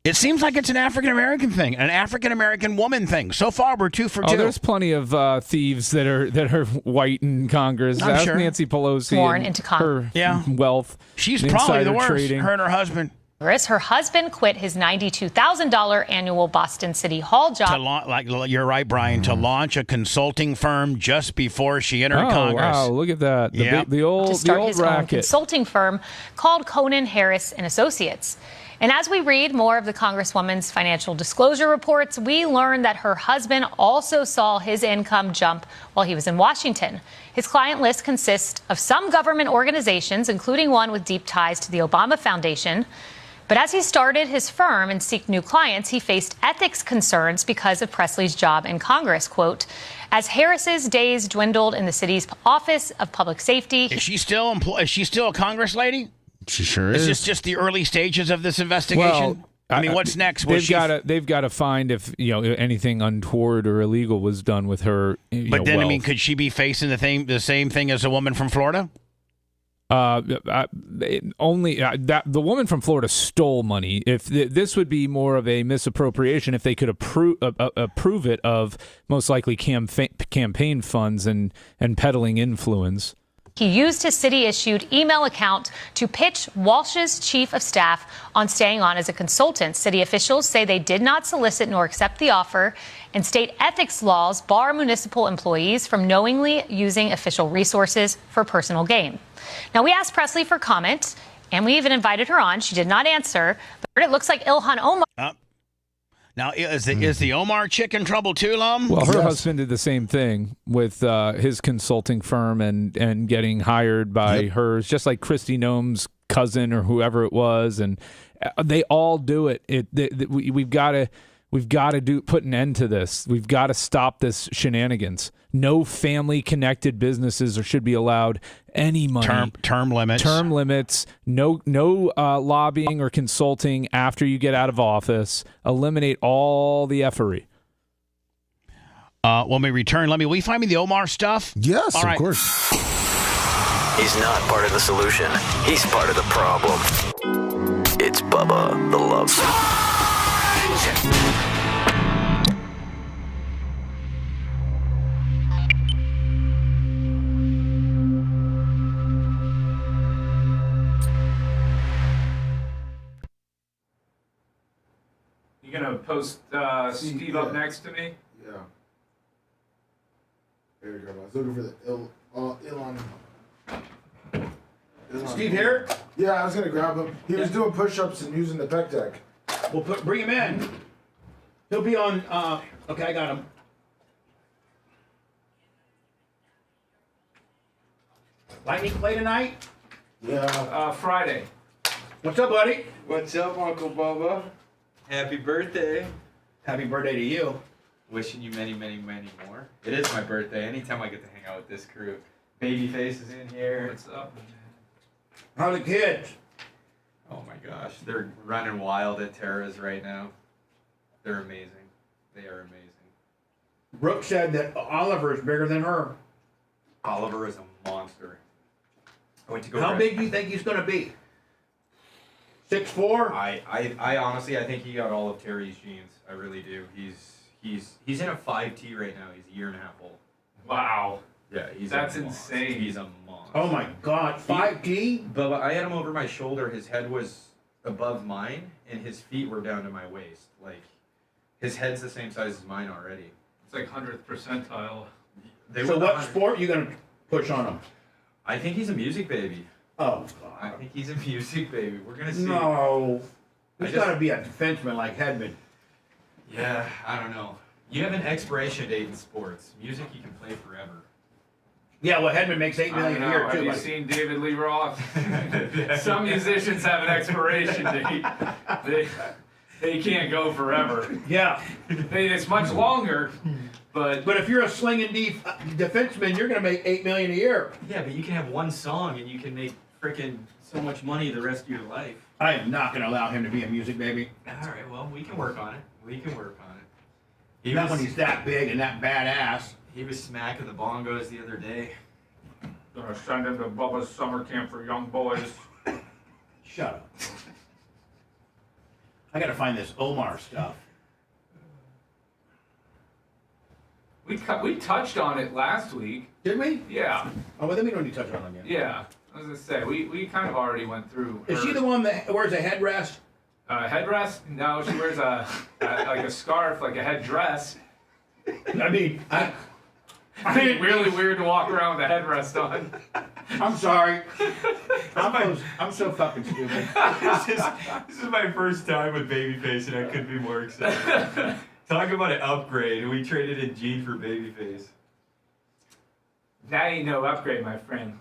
It seems like it's an African American thing, an African American woman thing. So far, we're 2 for 2. Oh, there's plenty of thieves that are white in Congress. I'm sure. Nancy Pelosi Born and into Congress. her wealth. She's probably the worst. Trading. Her and her husband. Her husband quit his $92,000 annual Boston City Hall job. You're right, Brian, to launch a consulting firm just before she entered Congress. Wow, look at that. The to start old his own racket. consulting firm called Conan Harris and Associates. And as we read more of the Congresswoman's financial disclosure reports, we learn that her husband also saw his income jump while he was in Washington. His client list consists of some government organizations, including one with deep ties to the Obama Foundation. But as he started his firm and seeked new clients, he faced ethics concerns because of Presley's job in Congress. Quote, as Harris's days dwindled in the city's Office of Public Safety. Is she still Is she still a Congress lady? She sure is. Is this just the early stages of this investigation? Well, I mean, what's next? They've got to find if anything untoward or illegal was done with her. But then, I mean, could she be facing the same thing as a woman from Florida? Only that the woman from Florida stole money. If this would be more of a misappropriation, if they could approve it of most likely campaign funds and peddling influence. He used his city-issued email account to pitch Walsh's chief of staff on staying on as a consultant. City officials say they did not solicit nor accept the offer, and state ethics laws bar municipal employees from knowingly using official resources for personal gain. Now, we asked Presley for comment, and we even invited her on. She did not answer, but it looks like Ilhan Omar. Now, is the Omar chick in trouble too, Lum? Well, her husband did the same thing with his consulting firm and getting hired by hers, just like Kristi Noem's cousin or whoever it was, and they all do it. We've got to put an end to this. We've got to stop this shenanigans. No family-connected businesses should be allowed any money. Term limits. Term limits. No lobbying or consulting after you get out of office. Eliminate all the effery. When we return, will you find me the Omar stuff? Yes, all of right. course. He's not part of the solution. He's part of the problem. It's Bubba the Love Sponge. You gonna post Steve up next to me? Yeah. There you go. I was looking for the Elon. Steve here? Yeah, I was gonna grab him. He was doing push-ups and using the pec deck. We'll bring him in. He'll be on. Okay, I got him. Lightning play tonight? Yeah. Friday. What's up, buddy? What's up, Uncle Bubba? Happy birthday. Happy birthday to you. Wishing you many, many, many more. It is my birthday. Anytime I get to hang out with this crew. Babyface is in here. What's up? How are the kids? Oh my gosh. They're running wild at Tara's right now. They're amazing. They are amazing. Brooke said that Oliver is bigger than her. Oliver is a monster. I went to go. How big do you think he's going to be? 6'4"? I honestly, I think he got all of Terry's genes. I really do. He's in a 5T right now. He's a year and a half old. Wow. Yeah, That's insane. He's a monster. Oh my God, 5T? But I had him over my shoulder. His head was above mine, and his feet were down to my waist. Like, his head's the same size as mine already. It's like 100th percentile. So what sport are you going to push on him? I think he's a music baby. Oh, God. I think he's a music baby. We're going to see. No. He's got to be a defenseman like Hedman. Yeah, I don't know. You have an expiration date in sports. Music you can play forever. Yeah, well, Hedman makes $8 million a year, too. Have you seen David Lee Roth? Some musicians have an expiration date. They can't go forever. Yeah. It's much longer, but if you're a slinging defenseman, you're going to make $8 million a year. Yeah, but you can have one song and you can make freaking so much money the rest of your life. I am not going to allow him to be a music baby. All right, well, we can work on it. Not when he's that big and that badass. He was smacking the bongos the other day. Gonna send him to Bubba's summer camp for young boys. Shut up. I gotta find this Omar stuff. We touched on it last week. Did we? Yeah. Oh, well, then we don't need to touch on it again. Yeah. I was gonna say, we kind of already went through. Is she the one that wears a headrest? Headrest? No, she wears like a scarf, like a headdress. I mean, I think it's really weird to walk around with a headrest on. I'm sorry. I'm so fucking stupid. This is my first time with Babyface, and I couldn't be more excited. Talk about an upgrade. We traded in Gene for Babyface. That ain't no upgrade, my friend.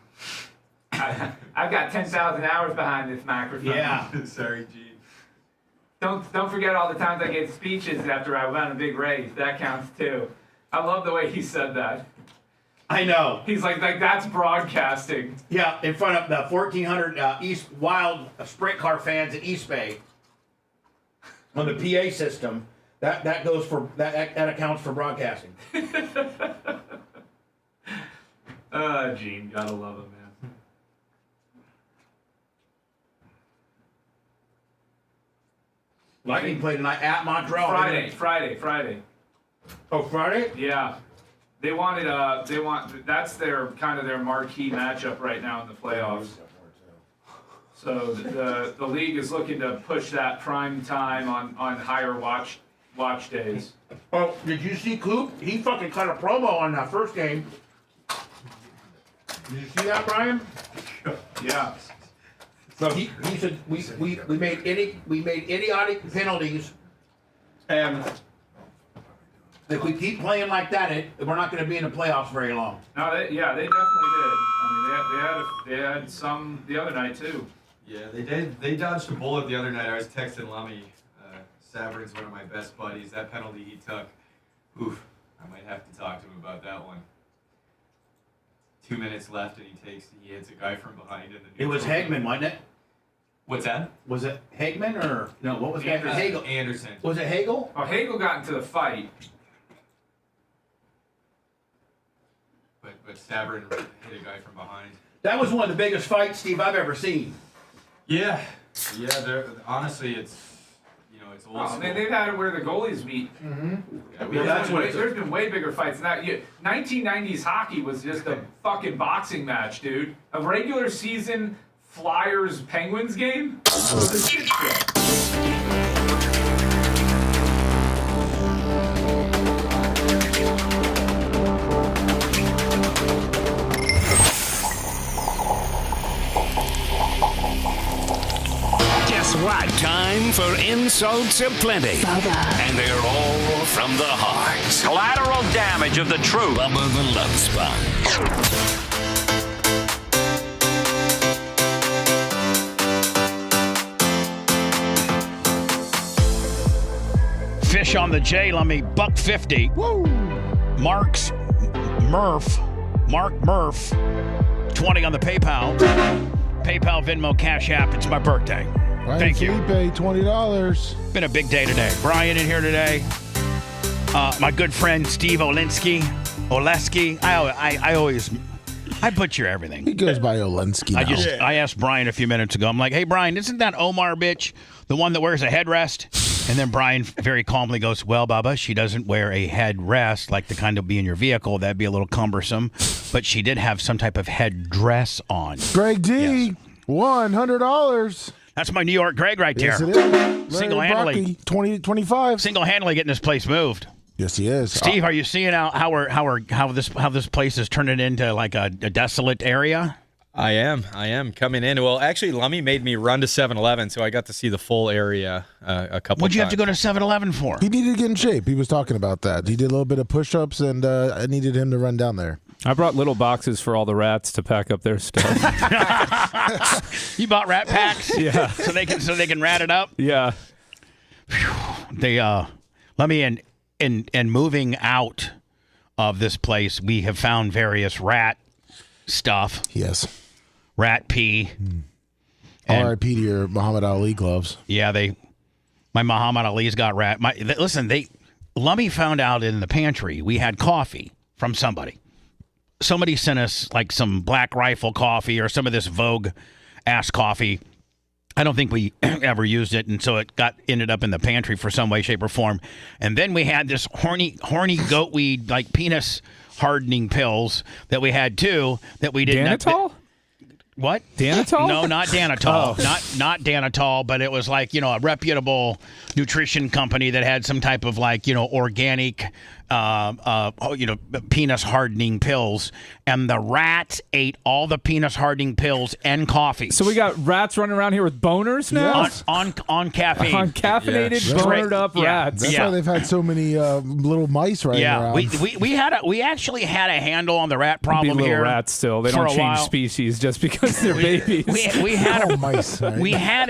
I've got 10,000 hours behind this microphone. Yeah. Sorry, Gene. Don't forget all the times I gave speeches after I won a big race. That counts too. I love the way he said that. I know. He's like that's broadcasting. Yeah, in front of the 1,400 East Wild sprint car fans at East Bay on the PA system. That goes for that accounts for broadcasting. Gene, gotta love him, man. Lightning play tonight at Montreal. Friday. Oh, Friday? Yeah. They want that's their kind of their marquee matchup right now in the playoffs. So the league is looking to push that prime time on higher watch days. Oh, did you see Coop? He fucking cut a promo on that first game. Did you see that, Brian? Yeah. So he said we made idiotic penalties, and if we keep playing like that, we're not going to be in the playoffs very long. No, they definitely did. I mean, they had some the other night too. Yeah, they did. They dodged a bullet the other night. I was texting Lummy. Saverin's one of my best buddies. That penalty he took, oof, I might have to talk to him about that one. 2 minutes left, and he hits a guy from behind in the. It was Hagman, wasn't it? What's that? Was it Hagman or no? What was Anderson. Hagel? Anderson. Was it Hagel? Oh, Hagel got into the fight. But Saverin hit a guy from behind. That was one of the biggest fights, Steve, I've ever seen. Yeah. Honestly, it's old school. They've had it where the goalies meet. Mm-hmm. Yeah, there's been way bigger fights than that. 1990s hockey was just a fucking boxing match, dude. A regular season Flyers-Penguins game was a shit show. Guess what? Time for insults aplenty. Bubba. And they're all from the heart. Collateral damage of the truth. Bubba the Love Sponge. Fish on the J, let me $1.50. Woo! Mark Murph, 20 on the PayPal, Venmo, Cash App. It's my birthday. Ryan Thank you. Felipe, $20. Been a big day today. Brian in here today. My good friend Steve Oleski. I butcher everything. He goes by Olensky now. I asked Brian a few minutes ago. I'm like, hey, Brian, isn't that Omar bitch the one that wears a headrest? And then Brian very calmly goes, well, Bubba, she doesn't wear a headrest like the kind that would be in your vehicle. That'd be a little cumbersome. But she did have some type of headdress on. Greg D, yes. $100. That's my New York Greg right there. Yes, it is. Single-handedly. 20-25. Single-handedly getting this place moved. Yes, he is. Steve, are you seeing how this place is turning into like a desolate area? I am coming in. Well, actually, Lummy made me run to 7-Eleven, so I got to see the full area a couple times. What'd you have to go to 7-Eleven for? He needed to get in shape. He was talking about that. He did a little bit of push-ups, and I needed him to run down there. I brought little boxes for all the rats to pack up their stuff. You bought rat packs? Yeah. So they can rat it up? Yeah. Lummy and moving out of this place, we have found various rat stuff. Yes. Rat pee. R.I.P. to your Muhammad Ali gloves. Yeah, my Muhammad Ali's got rat. Lummy found out in the pantry we had coffee from somebody. Somebody sent us like some Black Rifle coffee or some of this Vogue ass coffee. I don't think we ever used it, and so it ended up in the pantry for some way, shape, or form. And then we had this horny goatweed like penis hardening pills that we had too that we didn't. Danitol? What? Danitol? No, not Danitol. Oh. Not Danitol, but it was like, a reputable nutrition company that had some type of organic penis hardening pills, and the rats ate all the penis hardening pills and coffee. So we got rats running around here with boners now? Yes. On caffeine. On caffeinated, bonered up rats. That's why they've had so many little mice running around. We actually had a handle on the rat problem little here. Rats still. They don't change species just because they're babies. We had mice. Right? We had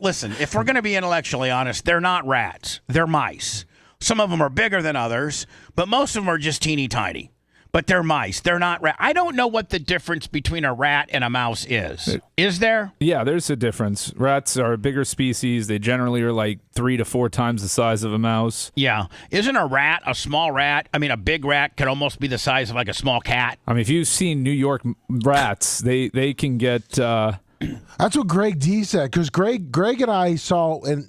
listen, if we're going to be intellectually honest, they're not rats. They're mice. Some of them are bigger than others, but most of them are just teeny tiny. But they're mice. They're not rats. I don't know what the difference between a rat and a mouse is. Is there? Yeah, there's a difference. Rats are a bigger species. They generally are like 3 to 4 times the size of a mouse. Yeah. Isn't a rat, a small rat, a big rat could almost be the size of like a small cat? I mean, if you've seen New York rats, they can get... That's what Greg D said, because Greg and I saw, and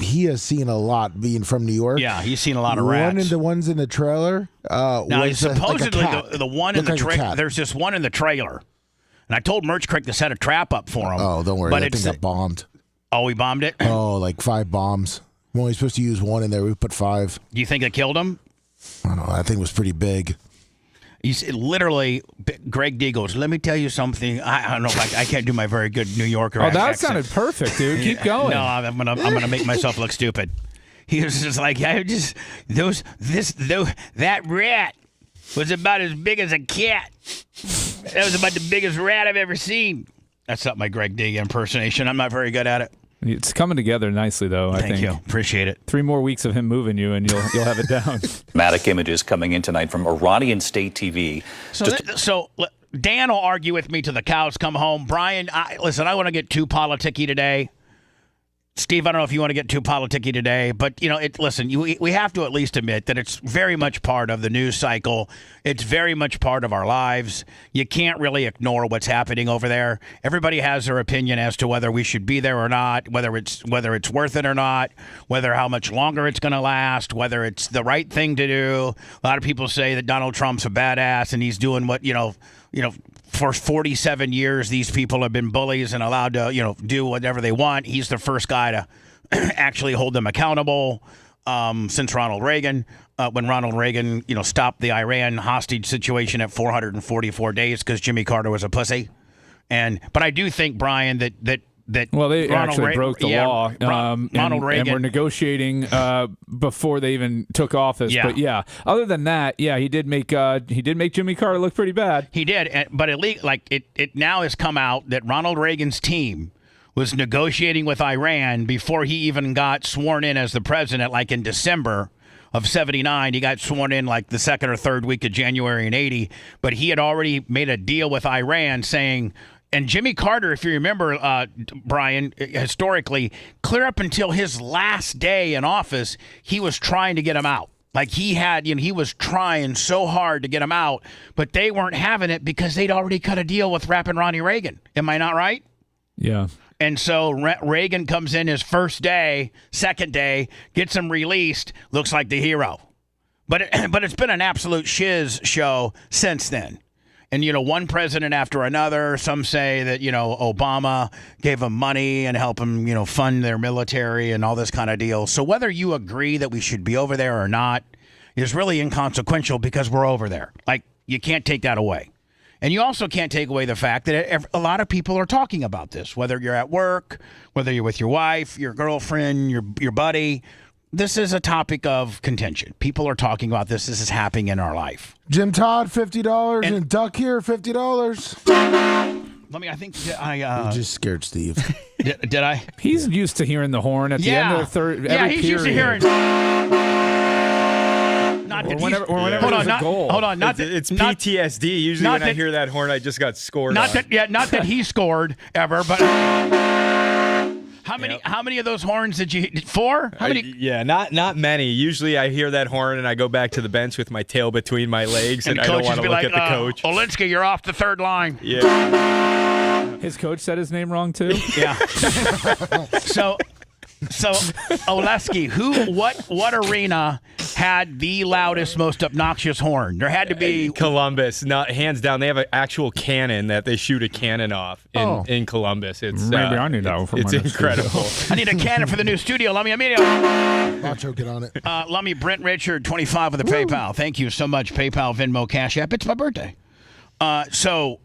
he has seen a lot being from New York. Yeah, he's seen a lot of rats. The ones in the trailer. Now, supposedly like the one in the trailer, there's this one in the trailer. And I told Merch Creek to set a trap up for him. Oh, don't worry. But that thing got bombed. Oh, we bombed it? Oh, like 5 bombs. We're only supposed to use 1 in there. We put 5. Do you think it killed him? I don't know. That thing was pretty big. He's literally, Greg D goes, let me tell you something. I don't know if I can't do my very good New Yorker accent. Oh, that sounded perfect, dude. Keep going. No, I'm gonna make myself look stupid. He was just like, that rat was about as big as a cat. That was about the biggest rat I've ever seen. That's not my Greg D impersonation. I'm not very good at it. It's coming together nicely, though. Thank you. Appreciate it. 3 more weeks of him moving you, and you'll have it down. Dramatic images coming in tonight from Iranian state TV. So Dan will argue with me till the cows come home. Brian, listen, I want to get too politicky today. Steve, I don't know if you want to get too politicky today, but listen, we have to at least admit that it's very much part of the news cycle. It's very much part of our lives. You can't really ignore what's happening over there. Everybody has their opinion as to whether we should be there or not, whether it's worth it or not, whether how much longer it's going to last, whether it's the right thing to do. A lot of people say that Donald Trump's a badass and he's doing what for 47 years, these people have been bullies and allowed to, do whatever they want. He's the first guy to actually hold them accountable since Ronald Reagan. When Ronald Reagan, stopped the Iran hostage situation at 444 days because Jimmy Carter was a pussy. But I do think, Brian, that well, they actually broke the law. Ronald Reagan, and were negotiating before they even took office. Yeah. But other than that, he did make Jimmy Carter look pretty bad. He did, but it now has come out that Ronald Reagan's team was negotiating with Iran before he even got sworn in as the president, like in December of 79. He got sworn in like the 2nd or 3rd week of January in 80, but he had already made a deal with Iran saying. And Jimmy Carter, if you remember, Brian, historically, clear up until his last day in office, he was trying to get him out. Like he was trying so hard to get him out, but they weren't having it because they'd already cut a deal with Rappin' Ronnie Reagan. Am I not right? Yeah. And so Reagan comes in his first day, second day, gets him released, looks like the hero. But it's been an absolute shiz show since then. And, one president after another, some say that, Obama gave them money and helped them, fund their military and all this kind of deal. So whether you agree that we should be over there or not is really inconsequential because we're over there. Like, you can't take that away. And you also can't take away the fact that a lot of people are talking about this, whether you're at work, whether you're with your wife, your girlfriend, your buddy. This is a topic of contention. People are talking about this. This is happening in our life. Jim Todd, $50, and Duck here, $50. I think you just scared Steve. Did I? He's used to hearing the horn at the end of the third. He's used to hearing. Hold on. It's PTSD. Usually when I hear that horn, I just got scored. Not that he scored ever, but. How many of those horns did you hit? 4? How many? Not many. Usually I hear that horn and I go back to the bench with my tail between my legs and I don't want to look at the coach. Olinsky, you're off the 3rd line. Yeah. His coach said his name wrong too. Yeah. So Oleski, what arena had the loudest, most obnoxious horn? There had to be Columbus, not hands down. They have an actual cannon that they shoot a cannon off in Columbus. It's maybe I need that one for it's my incredible. I need a cannon for the new studio. Let me Nacho, get on it. let me Brent Richard 25 with a PayPal. Thank you so much. PayPal, Venmo, Cash App. It's my birthday. So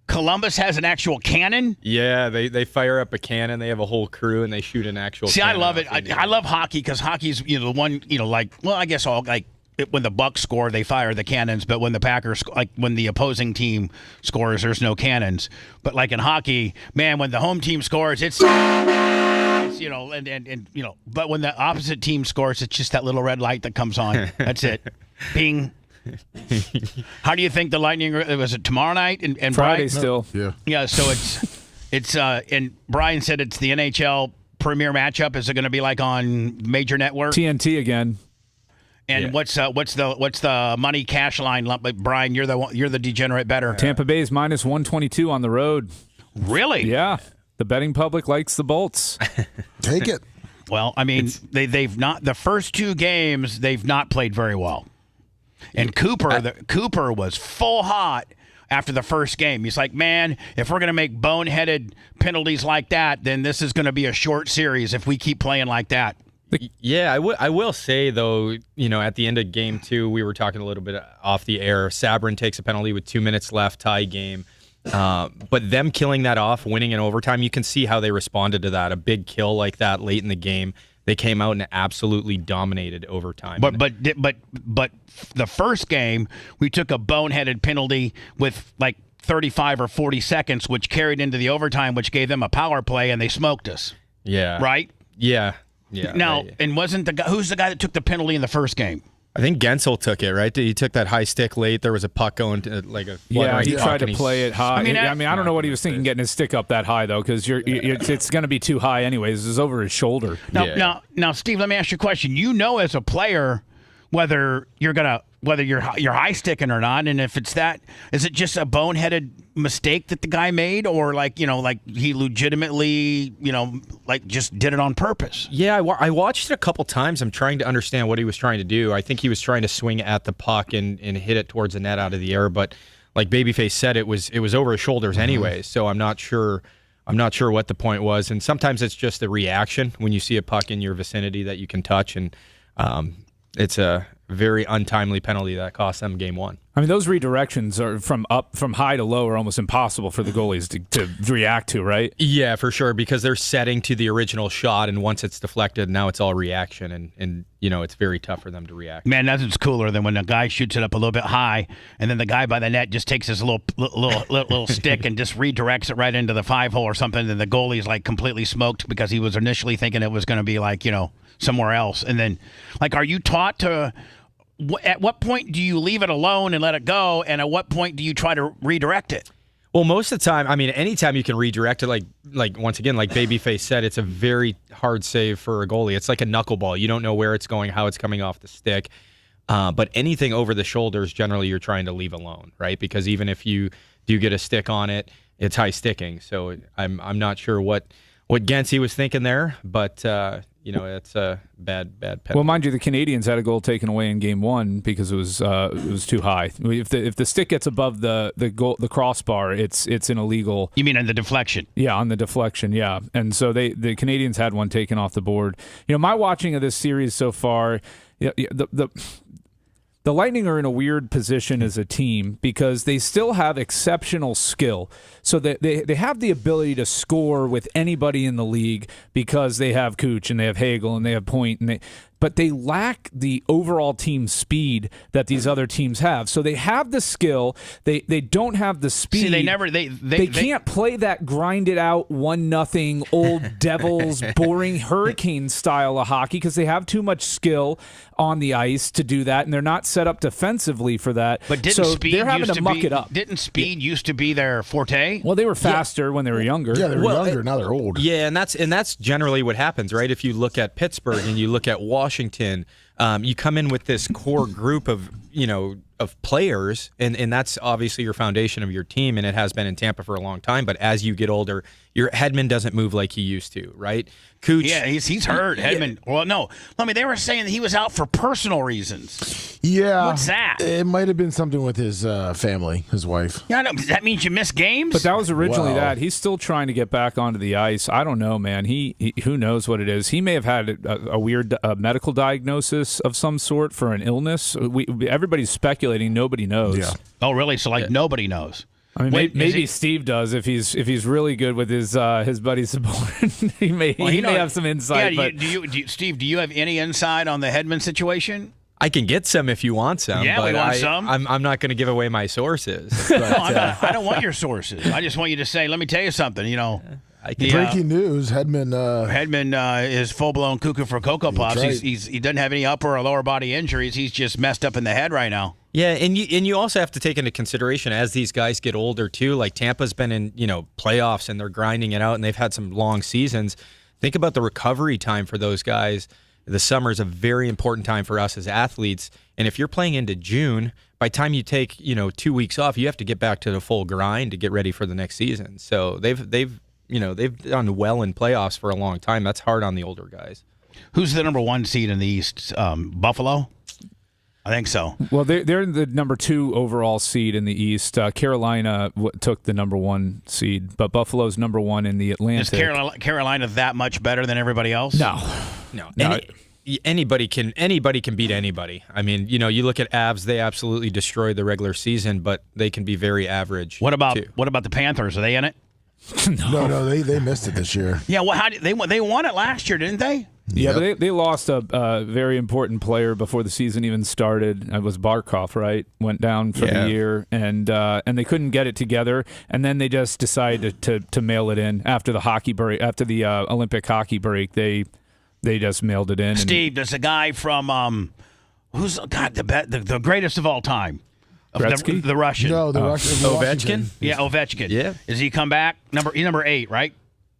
Columbus has an actual cannon? Yeah, they fire up a cannon. They have a whole crew, and they shoot an actual See, cannon. I love it. I love hockey because hockey's, the one, I guess when the Bucks score, they fire the cannons, but when the Packers, when the opposing team scores, there's no cannons. But like in hockey, man, when the home team scores, it's but when the opposite team scores, it's just that little red light that comes on. That's it. Bing. How do you think the Lightning? Was it tomorrow night? And Friday Brian, still. Yeah. So it's and Brian said it's the NHL premier matchup. Is it going to be like on major network? TNT again. And what's the money cash line? Brian, you're the degenerate bettor. Tampa Bay's minus 122 on the road. Really? Yeah. The betting public likes the Bolts. Take it. Well, I mean, they've not the first two games they've not played very well. And Cooper was full hot after the first game. He's like, man, if we're going to make boneheaded penalties like that, then this is going to be a short series if we keep playing like that. Yeah, I will say, though, at the end of game 2, we were talking a little bit off the air. Sabrin takes a penalty with 2 minutes left, tie game. But them killing that off, winning in overtime, you can see how they responded to that. A big kill like that late in the game. They came out and absolutely dominated overtime. But the first game, we took a boneheaded penalty with like 35 or 40 seconds, which carried into the overtime, which gave them a power play, and they smoked us. Yeah. Right? Yeah. Now, and who's the guy that took the penalty in the first game? I think Gensel took it, right? He took that high stick late. There was a puck going to he tried to play it high. I don't know what he was thinking getting his stick up that high, though, because it's going to be too high anyways. It's over his shoulder. Now, Steve, let me ask you a question. You know, as a player, whether you're high sticking or not, and if it's that, is it just a boneheaded mistake that the guy made, or like he legitimately just did it on purpose? Yeah, I watched it a couple times. I'm trying to understand what he was trying to do. I think he was trying to swing at the puck and hit it towards the net out of the air, but like Babyface said, it was over his shoulders anyway. So I'm not sure what the point was. And sometimes it's just a reaction when you see a puck in your vicinity that you can touch, and it's a very untimely penalty that cost them game 1. I mean, those redirections are from high to low are almost impossible for the goalies to react to, right? Yeah, for sure, because they're setting to the original shot, and once it's deflected, now it's all reaction, and it's very tough for them to react. Man, nothing's cooler than when a guy shoots it up a little bit high, and then the guy by the net just takes his little stick and just redirects it right into the 5-hole or something, and the goalie's like completely smoked because he was initially thinking it was going to be like, somewhere else. And then, are you taught to... At what point do you leave it alone and let it go, and at what point do you try to redirect it? Well, most of the time, I mean, anytime you can redirect it, like once again, like Babyface said, it's a very hard save for a goalie. It's like a knuckleball. You don't know where it's going, how it's coming off the stick. But anything over the shoulders, generally, you're trying to leave alone, right? Because even if you do get a stick on it, it's high sticking. So I'm not sure what Gensey was thinking there, but it's a bad penalty. Well, mind you, the Canadians had a goal taken away in game 1 because it was too high. If the stick gets above the crossbar, it's an illegal. You mean on the deflection? Yeah, on the deflection. Yeah, and so the Canadians had one taken off the board. My watching of this series so far, the Lightning are in a weird position as a team because they still have exceptional skill. So they have the ability to score with anybody in the league because they have Cooch and they have Hagel and they have Point, but they lack the overall team speed that these other teams have. So they have the skill, they don't have the speed. See, they can't play that grinded out 1-0 old Devils boring Hurricane style of hockey because they have too much skill on the ice to do that, and they're not set up defensively for that. But they're having to muck it up. Didn't speed used to be their forte? Well, they were faster when they were younger. Yeah, they were younger. Now they're old. Yeah, and that's generally what happens, right? If you look at Pittsburgh and you look at Washington, you come in with this core group of of players, and that's obviously your foundation of your team, and it has been in Tampa for a long time. But as you get older, your Hedman doesn't move like he used to, right? Cooch, yeah, he's hurt. Hedman. Well, no, I mean they were saying that he was out for personal reasons. Yeah, what's that? It might have been something with his family, his wife. Yeah, that means you miss games. But that was originally that. He's still trying to get back onto the ice. I don't know, man. He who knows what it is. He may have had a weird medical diagnosis of some sort for an illness. Everybody's speculating. Nobody knows. Yeah. Oh, really? So nobody knows. I mean, maybe Steve does if he's really good with his buddy Sabonin. he may have some insight. Yeah, but Steve, do you have any insight on the Hedman situation? I can get some if you want some. Yeah, but we want some. I'm not going to give away my sources. But, I don't want your sources. I just want you to say, let me tell you something. Breaking news: Hedman is full blown cuckoo for Cocoa Puffs. Right. He doesn't have any upper or lower body injuries. He's just messed up in the head right now. Yeah, and you also have to take into consideration as these guys get older too. Like Tampa's been in playoffs and they're grinding it out, and they've had some long seasons. Think about the recovery time for those guys. The summer is a very important time for us as athletes, and if you're playing into June, by the time you take 2 weeks off, you have to get back to the full grind to get ready for the next season. So they've done well in playoffs for a long time. That's hard on the older guys. Who's the number 1 seed in the East? Buffalo? I think so. Well, they're the number 2 overall seed in the East. Carolina took the number 1 seed, but Buffalo's number 1 in the Atlantic. Is Carolina that much better than everybody else? No. Anybody can beat anybody. I mean, you look at Avs; they absolutely destroyed the regular season, but they can be very average. What about the Panthers? Are they in it? No, they missed it this year. Yeah, well, they won it last year, didn't they? Yeah, but they lost a very important player before the season even started. It was Barkov, right? Went down for the year, and they couldn't get it together. And then they just decided to mail it in after the hockey break, after the Olympic hockey break. They just mailed it in. Steve, there's a guy from who's the greatest of all time. Gretzky? The Russian. No, the Russian. Ovechkin? Yeah, Ovechkin. Yeah. Does he come back? He's number 8, right?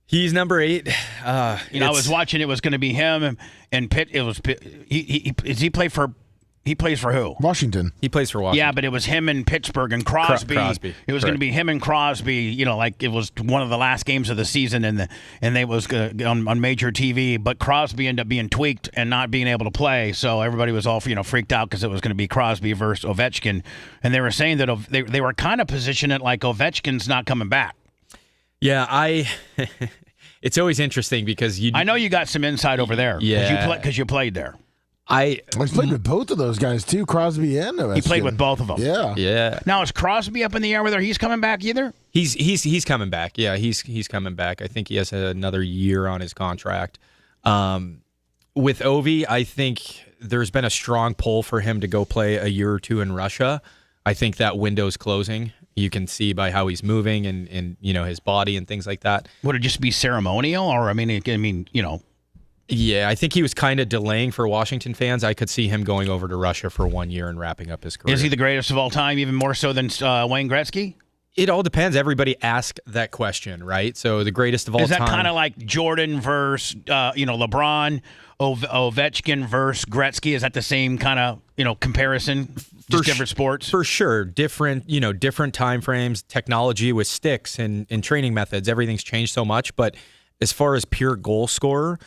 He's number 8. I was watching. It was going to be him and Pitt. It was Pitt. He plays for who? Washington. He plays for Washington. Yeah, but it was him and Pittsburgh and Crosby. It was going to be him and Crosby. Like it was one of the last games of the season, and they was on major TV. But Crosby ended up being tweaked and not being able to play. So everybody was all freaked out because it was going to be Crosby versus Ovechkin, and they were saying that they were kind of positioning it like Ovechkin's not coming back. Yeah, it's always interesting because I know you got some insight over there. Yeah, because you played there. I played with both of those guys too, Crosby and Ovechkin. He played with both of them. Yeah. Now is Crosby up in the air whether he's coming back either? He's coming back. Yeah, he's coming back. I think he has another year on his contract. With Ovi, I think there's been a strong pull for him to go play a year or two in Russia. I think that window's closing. You can see by how he's moving and his body and things like that. Would it just be ceremonial, or Yeah, I think he was kind of delaying for Washington fans. I could see him going over to Russia for 1 year and wrapping up his career. Is he the greatest of all time, even more so than Wayne Gretzky? It all depends. Everybody asks that question, right? So the greatest of all time. Is that kind of like Jordan versus LeBron, Ovechkin versus Gretzky? Is that the same kind of comparison? Just different sports? For sure. Different time frames, technology with sticks and training methods. Everything's changed so much. But as far as pure goal scorer,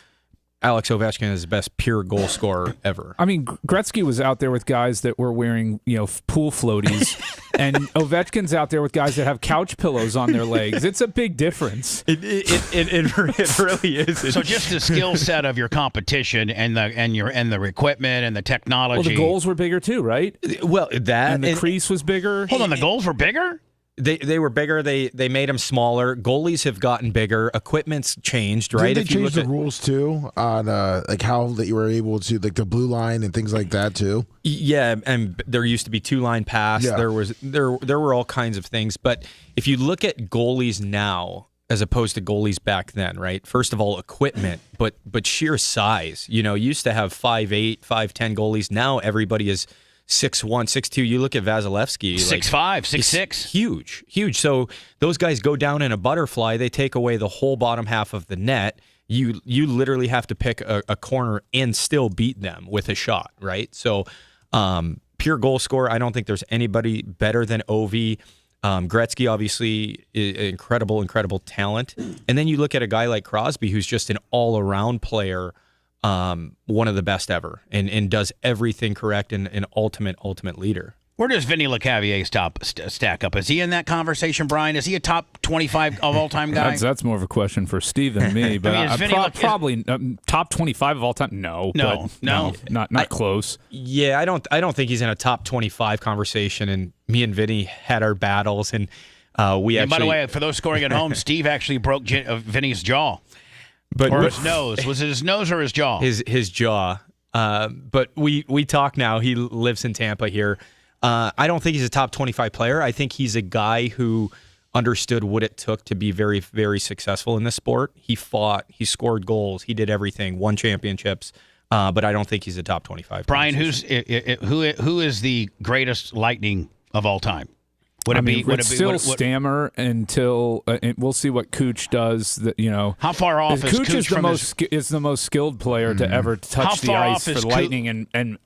Alex Ovechkin is the best pure goal scorer ever. I mean, Gretzky was out there with guys that were wearing, pool floaties, and Ovechkin's out there with guys that have couch pillows on their legs. It's a big difference. It really is. So just the skill set of your competition and the equipment and the technology. Well, the goals were bigger too, right? Well, and the crease was bigger. Hold on, the goals were bigger? They were bigger. They made them smaller. Goalies have gotten bigger. Equipment's changed, right? Did they change the rules too on how that you were able to the blue line and things like that too? Yeah, and there used to be 2-line pass. Yeah. There were all kinds of things. But if you look at goalies now as opposed to goalies back then, right? First of all, equipment, but sheer size. Used to have 5'8", 5'10" goalies. Now everybody is 6'1", 6'2". You look at Vasilevsky, 6'5", 6'6". Huge. So those guys go down in a butterfly. They take away the whole bottom half of the net. You literally have to pick a corner and still beat them with a shot, right? So pure goal scorer, I don't think there's anybody better than Ovi. Gretzky, obviously, incredible talent. And then you look at a guy like Crosby, who's just an all-around player, one of the best ever, and does everything correct, and an ultimate leader. Where does Vinny LeCavier stack up? Is he in that conversation, Brian? Is he a top 25 of all-time guy? That's more of a question for Steve than me. But I mean, probably top 25 of all time. No, not close. Yeah, I don't think he's in a top 25 conversation. And me and Vinny had our battles, and we actually. By the way, for those scoring at home, Steve actually broke Vinny's jaw, or his nose. Was it his nose or his jaw? His jaw. But we talk now. He lives in Tampa here. I don't think he's a top 25 player. I think he's a guy who understood what it took to be very, very successful in this sport. He fought, he scored goals, he did everything, won championships, but I don't think he's a top 25. Brian, who is the greatest Lightning of all time? It's still Stammer until we'll see what Cooch does. How far off is Cooch is the most skilled player to ever touch the ice for the Lightning, and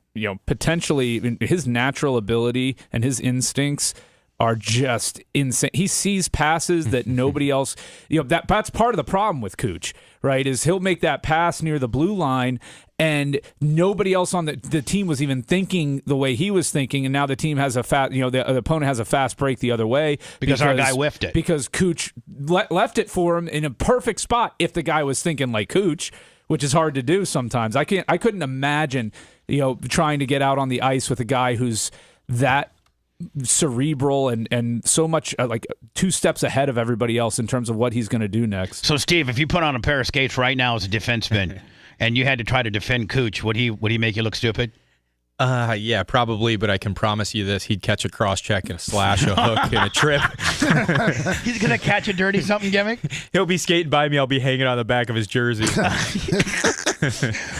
potentially his natural ability and his instincts are just insane. He sees passes that nobody else. That's part of the problem with Cooch, right? Is he'll make that pass near the blue line, and nobody else on the team was even thinking the way he was thinking, and now the team has the opponent has a fast break the other way because our guy whiffed it. Because Cooch left it for him in a perfect spot if the guy was thinking like Cooch, which is hard to do sometimes. I couldn't imagine trying to get out on the ice with a guy who's that cerebral and so much like 2 steps ahead of everybody else in terms of what he's going to do next. So, Steve, if you put on a pair of skates right now as a defenseman and you had to try to defend Cooch, would he make you look stupid? Yeah, probably, but I can promise you this: he'd catch a cross check and a slash, a hook, and a trip. He's gonna catch a dirty something gimmick. He'll be skating by me. I'll be hanging on the back of his jersey.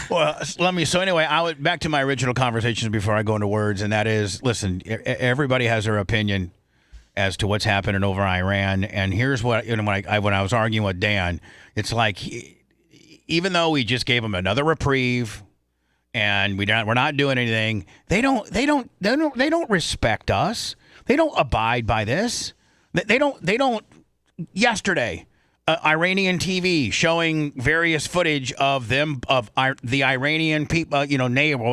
Well, so anyway, back to my original conversations before I go into words, and that is, listen, everybody has their opinion as to what's happening over Iran, and here's what when I was arguing with Dan, it's like even though we just gave him another reprieve. And we're not doing anything. They don't respect us. They don't abide by this. They don't. Yesterday, Iranian TV showing various footage of them of the Iranian people, Navy or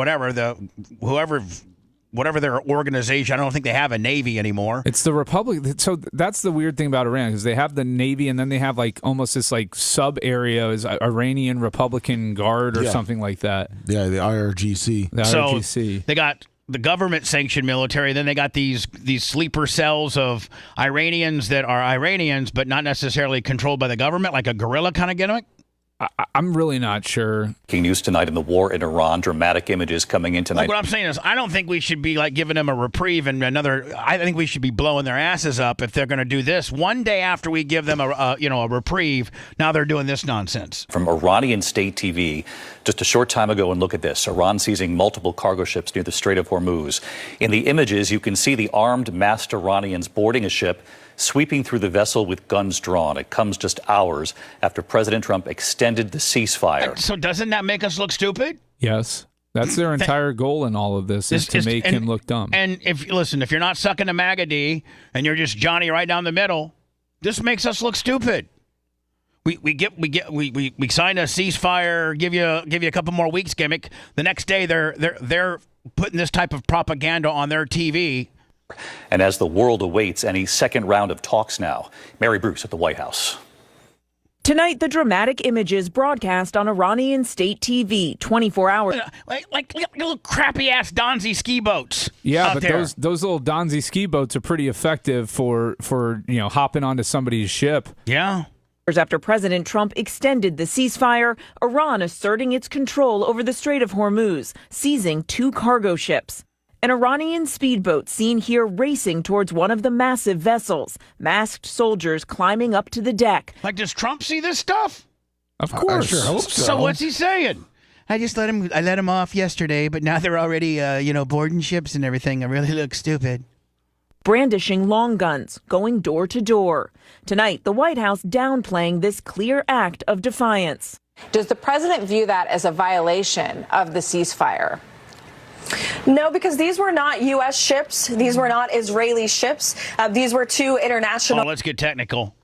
whatever their organization. I don't think they have a Navy anymore. It's the Republic. So that's the weird thing about Iran, because they have the Navy and then they have like almost this like sub area is Iranian Republican Guard or something like that. Yeah, the IRGC. IRGC. They got the government sanctioned military. Then they got these sleeper cells of Iranians that are Iranians but not necessarily controlled by the government, like a guerrilla kind of gimmick. I'm really not sure. News tonight in the war in Iran. Dramatic images coming in tonight. What I'm saying is, I don't think we should be like giving them a reprieve and I think we should be blowing their asses up if they're going to do this. One day after we give them a reprieve, now they're doing this nonsense. From Iranian state TV, just a short time ago, and look at this: Iran seizing multiple cargo ships near the Strait of Hormuz. In the images, you can see the armed masked Iranians boarding a ship, sweeping through the vessel with guns drawn. It comes just hours after President Trump extended the ceasefire. So doesn't that make us look stupid? Yes. That's their entire goal in all of this, is to make him look dumb. And if you're not sucking a Magadee and you're just Johnny right down the middle, this makes us look stupid. We sign a ceasefire, give you a couple more weeks gimmick. The next day they're putting this type of propaganda on their TV. And as the world awaits any second round of talks now, Mary Bruce at the White House. Tonight, the dramatic images broadcast on Iranian state TV, 24 hours. Like little crappy-ass Donzi ski boats. Yeah, but those little Donzi ski boats are pretty effective for hopping onto somebody's ship. Yeah. After President Trump extended the ceasefire, Iran asserting its control over the Strait of Hormuz, seizing 2 cargo ships. An Iranian speedboat seen here racing towards one of the massive vessels, masked soldiers climbing up to the deck. Like, does Trump see this stuff? Of course. I sure hope so. So what's he saying? I let him off yesterday, but now they're already, boarding ships and everything. I really look stupid. Brandishing long guns, going door to door. Tonight, the White House downplaying this clear act of defiance. Does the president view that as a violation of the ceasefire? No, because these were not U.S. ships. These were not Israeli ships. These were two international let's get technical.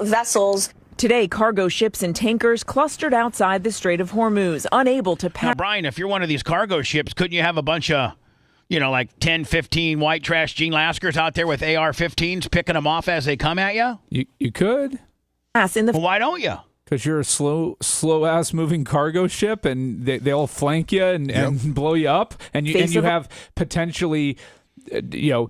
Vessels. Today, cargo ships and tankers clustered outside the Strait of Hormuz, unable to pass. Now, Brian, if you're one of these cargo ships, couldn't you have a bunch of, like 10, 15 white trash Gene Laskers out there with AR-15s picking them off as they come at you? You could. Well, why don't you? Because you're a slow ass moving cargo ship, and they'll flank you and blow you up, and you have potentially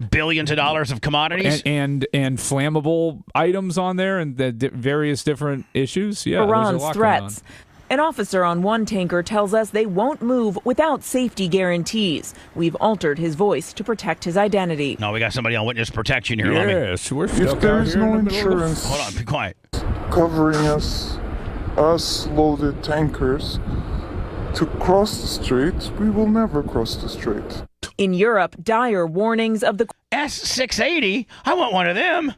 billions of dollars of commodities and flammable items on there, and the various different issues. Yeah, Iran's threats. An officer on one tanker tells us they won't move without safety guarantees. We've altered his voice to protect his identity. No, we got somebody on witness protection here. Yes, we're if there is no insurance, hold on, be quiet. Covering us loaded tankers to cross the strait, we will never cross the strait. In Europe, dire warnings of the S-680. I want one of them.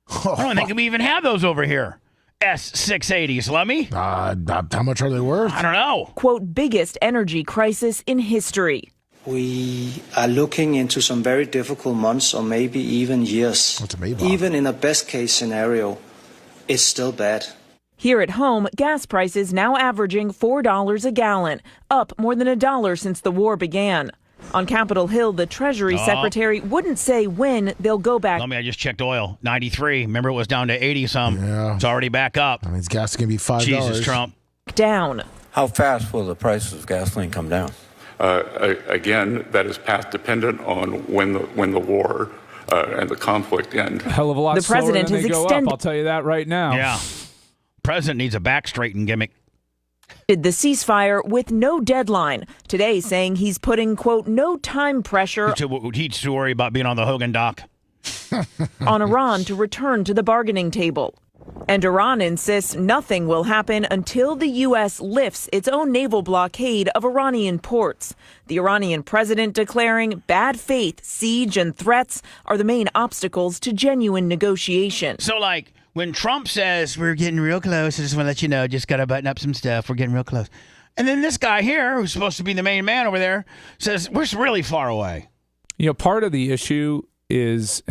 I don't think we even have those over here. S-680s, Lummy. How much are they worth? I don't know. Quote, biggest energy crisis in history. We are looking into some very difficult months or maybe even years. Even in a best case scenario, it's still bad. Here at home, gas prices now averaging $4 a gallon, up more than $1 since the war began. On Capitol Hill, the Treasury Secretary wouldn't say when they'll go back. I just checked oil. 93. Remember, it was down to 80 some. Yeah. It's already back up. I mean, gas is going to be $5. Jesus, Trump. Down. How fast will the price of gasoline come down? Again, that is path dependent on when the war and the conflict end. A hell of a lot the slower president than has they go extended. up, I'll tell you that right now. Yeah. President needs a back straighten gimmick. The ceasefire with no deadline. Today saying he's putting, quote, no time pressure He's to worry about being on the Hogan dock. on Iran to return to the bargaining table. And Iran insists nothing will happen until the U.S. lifts its own naval blockade of Iranian ports. The Iranian president declaring bad faith, siege, and threats are the main obstacles to genuine negotiation. So, when Trump says, we're getting real close, I just want to let you know, just got to button up some stuff, we're getting real close. And then this guy here, who's supposed to be the main man over there, says, we're really far away. Part of the issue is,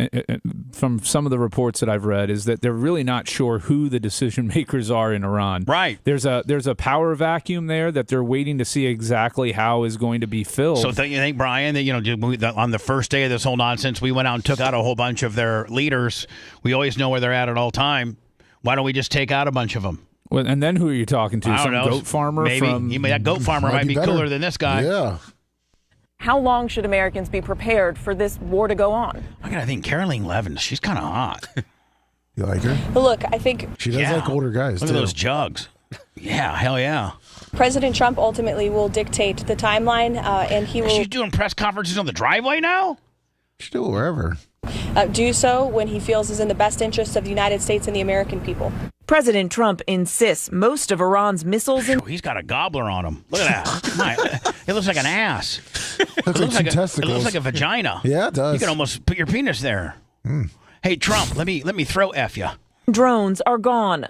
from some of the reports that I've read, is that they're really not sure who the decision makers are in Iran. Right. There's a power vacuum there that they're waiting to see exactly how is going to be filled. So you think, Brian, that on the first day of this whole nonsense, we went out and took out a whole bunch of their leaders. We always know where they're at all time. Why don't we just take out a bunch of them? Well, and then who are you talking to? I don't know. Goat farmer? Maybe. That goat farmer might be cooler than this guy. Yeah. How long should Americans be prepared for this war to go on? I gotta think Caroline Levin, she's kind of hot. You like her? Look, I think She does like older guys, Look too. at those jugs. Yeah, hell yeah. President Trump ultimately will dictate the timeline, and he will She's doing press conferences on the driveway now? She do it wherever. Do so when he feels is in the best interest of the United States and the American people. President Trump insists most of Iran's missiles and He's got a gobbler on him. Look at that. It looks like an ass. Looks like some testicles. It looks like a vagina. Yeah, it does. You can almost put your penis there. Hey, Trump, let me throw F you. drones are gone.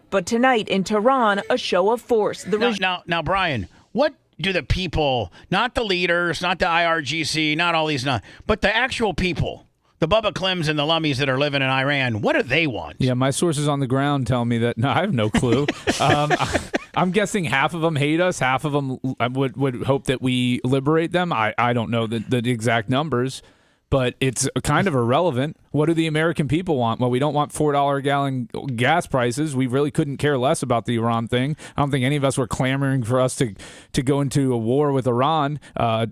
But tonight in Tehran, a show of force. Now, Brian, what do the people, not the leaders, not the IRGC, not all these, but the actual people, the Bubba Clems and the Lummies that are living in Iran, what do they want? Yeah, my sources on the ground tell me that. No, I have no clue. I'm guessing half of them hate us. Half of them would hope that we liberate them. I don't know the exact numbers, but it's kind of irrelevant. What do the American people want? Well, we don't want $4 a gallon gas prices. We really couldn't care less about the Iran thing. I don't think any of us were clamoring for us to go into a war with Iran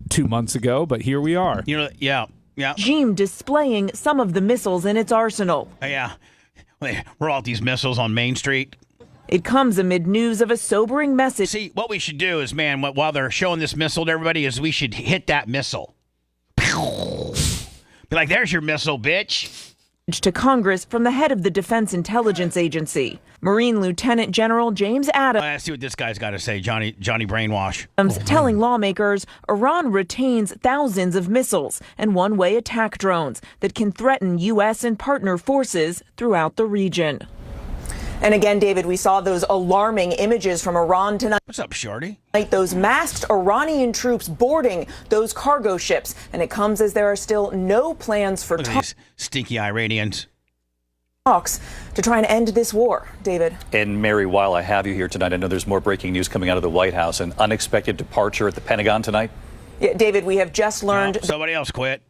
2 months ago, but here we are. Yeah. Regime displaying some of the missiles in its arsenal. Yeah. We're all these missiles on Main Street. It comes amid news of a sobering message. See, what we should do is, man, while they're showing this missile to everybody, is we should hit that missile. Be like, there's your missile, bitch. To Congress from the head of the Defense Intelligence Agency, Marine Lieutenant General James Adams. Let's see what this guy's got to say, Johnny Brainwash. Telling lawmakers Iran retains thousands of missiles and one-way attack drones that can threaten U.S. and partner forces throughout the region. And again, David, we saw those alarming images from Iran tonight. What's up, Shorty? Those masked Iranian troops boarding those cargo ships. And it comes as there are still no plans for these stinky Iranians. Talks to try and end this war. David. And Mary, while I have you here tonight, I know there's more breaking news coming out of the White House. An unexpected departure at the Pentagon tonight. Yeah, David, we have just learned somebody else quit.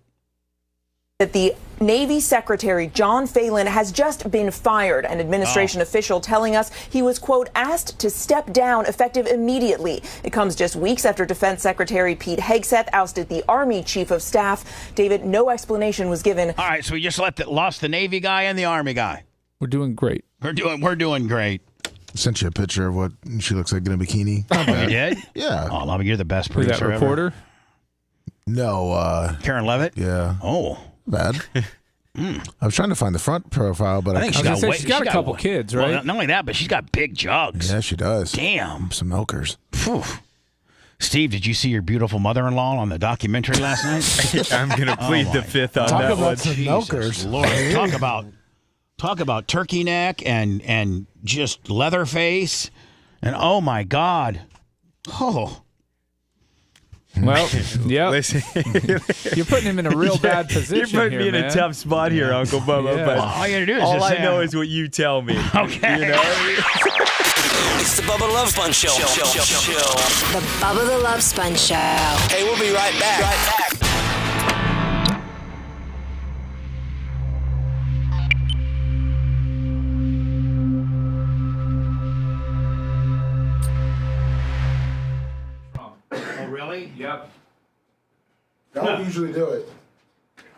That the Navy Secretary John Phelan has just been fired. An administration official telling us he was, quote, asked to step down effective immediately. It comes just weeks after Defense Secretary Pete Hegseth ousted the Army Chief of Staff. David, no explanation was given. All right, so we just lost the Navy guy and the Army guy. We're doing great. We're doing great. Sent you a picture of what she looks like in a bikini. Not bad. You did? Yeah. Oh, Love, you're the best Who's producer that reporter? ever. No. Karen Levitt? Yeah. Oh. Bad. I was trying to find the front profile, but I think she's got a couple kids, right? Well, not only that, but she's got big jugs. Yeah, she does. Damn. Some milkers. Phew. Steve, did you see your beautiful mother-in-law on the documentary last night? I'm going to plead the fifth on Talk that about one. some milkers. Lord, talk about turkey neck and just leather face, and oh my God, oh. Well, yeah. Listen, you're putting him in a real bad position. You're putting me in a tough spot here, Uncle Bubba. Yeah. But Well, all you gotta do is all just I say know I'm- is what you tell me. Okay. You know? It's the Bubba the Love Sponge Show. The Bubba the Love Sponge Show. Hey, we'll be right back. Oh, really? Yep. I don't usually do it.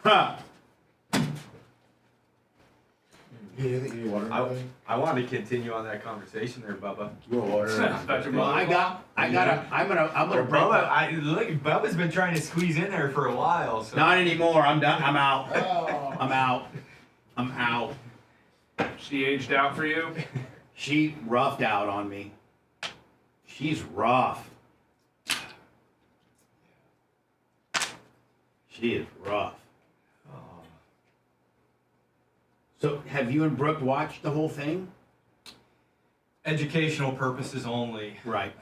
Huh. I want to continue on that conversation there, Bubba. You want water? Well, I'm gonna break. Bubba, look, Bubba's been trying to squeeze in there for a while. So. Not anymore. I'm done. I'm out. I'm out. I'm out. She aged out for you? She roughed out on me. She's rough. She is rough. So, have you and Brooke watched the whole thing? Educational purposes only. Right.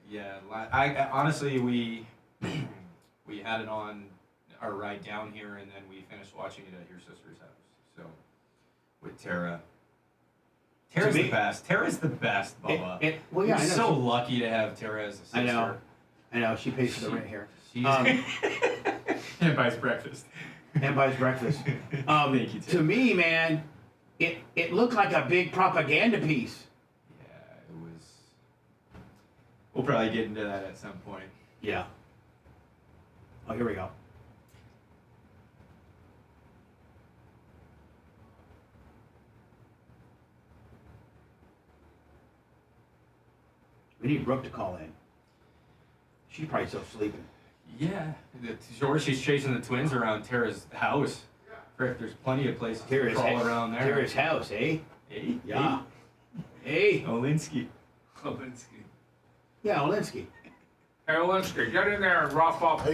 Yeah. I honestly, we had it on our ride down here, and then we finished watching it at your sister's house. So, with Tara. Tara's the best. Tara's the best, Bubba. Well, yeah, We're I know. so lucky to have Tara as a sister. I know. She pays for the rent here. She's and buys breakfast. And buys breakfast. Thank you, Tim. To me, man, it looked like a big propaganda piece. Yeah, it was. We'll probably get into that at some point. Yeah. Oh, here we go. We need Brooke to call in. She's probably still sleeping. Yeah, she's chasing the twins around Tara's house. Frick, there's plenty of places to crawl around there. Tara's house, eh? Hey? Yeah. Hey. Olinsky. Yeah, Olinsky. Hey, Olinsky, get in there and rough up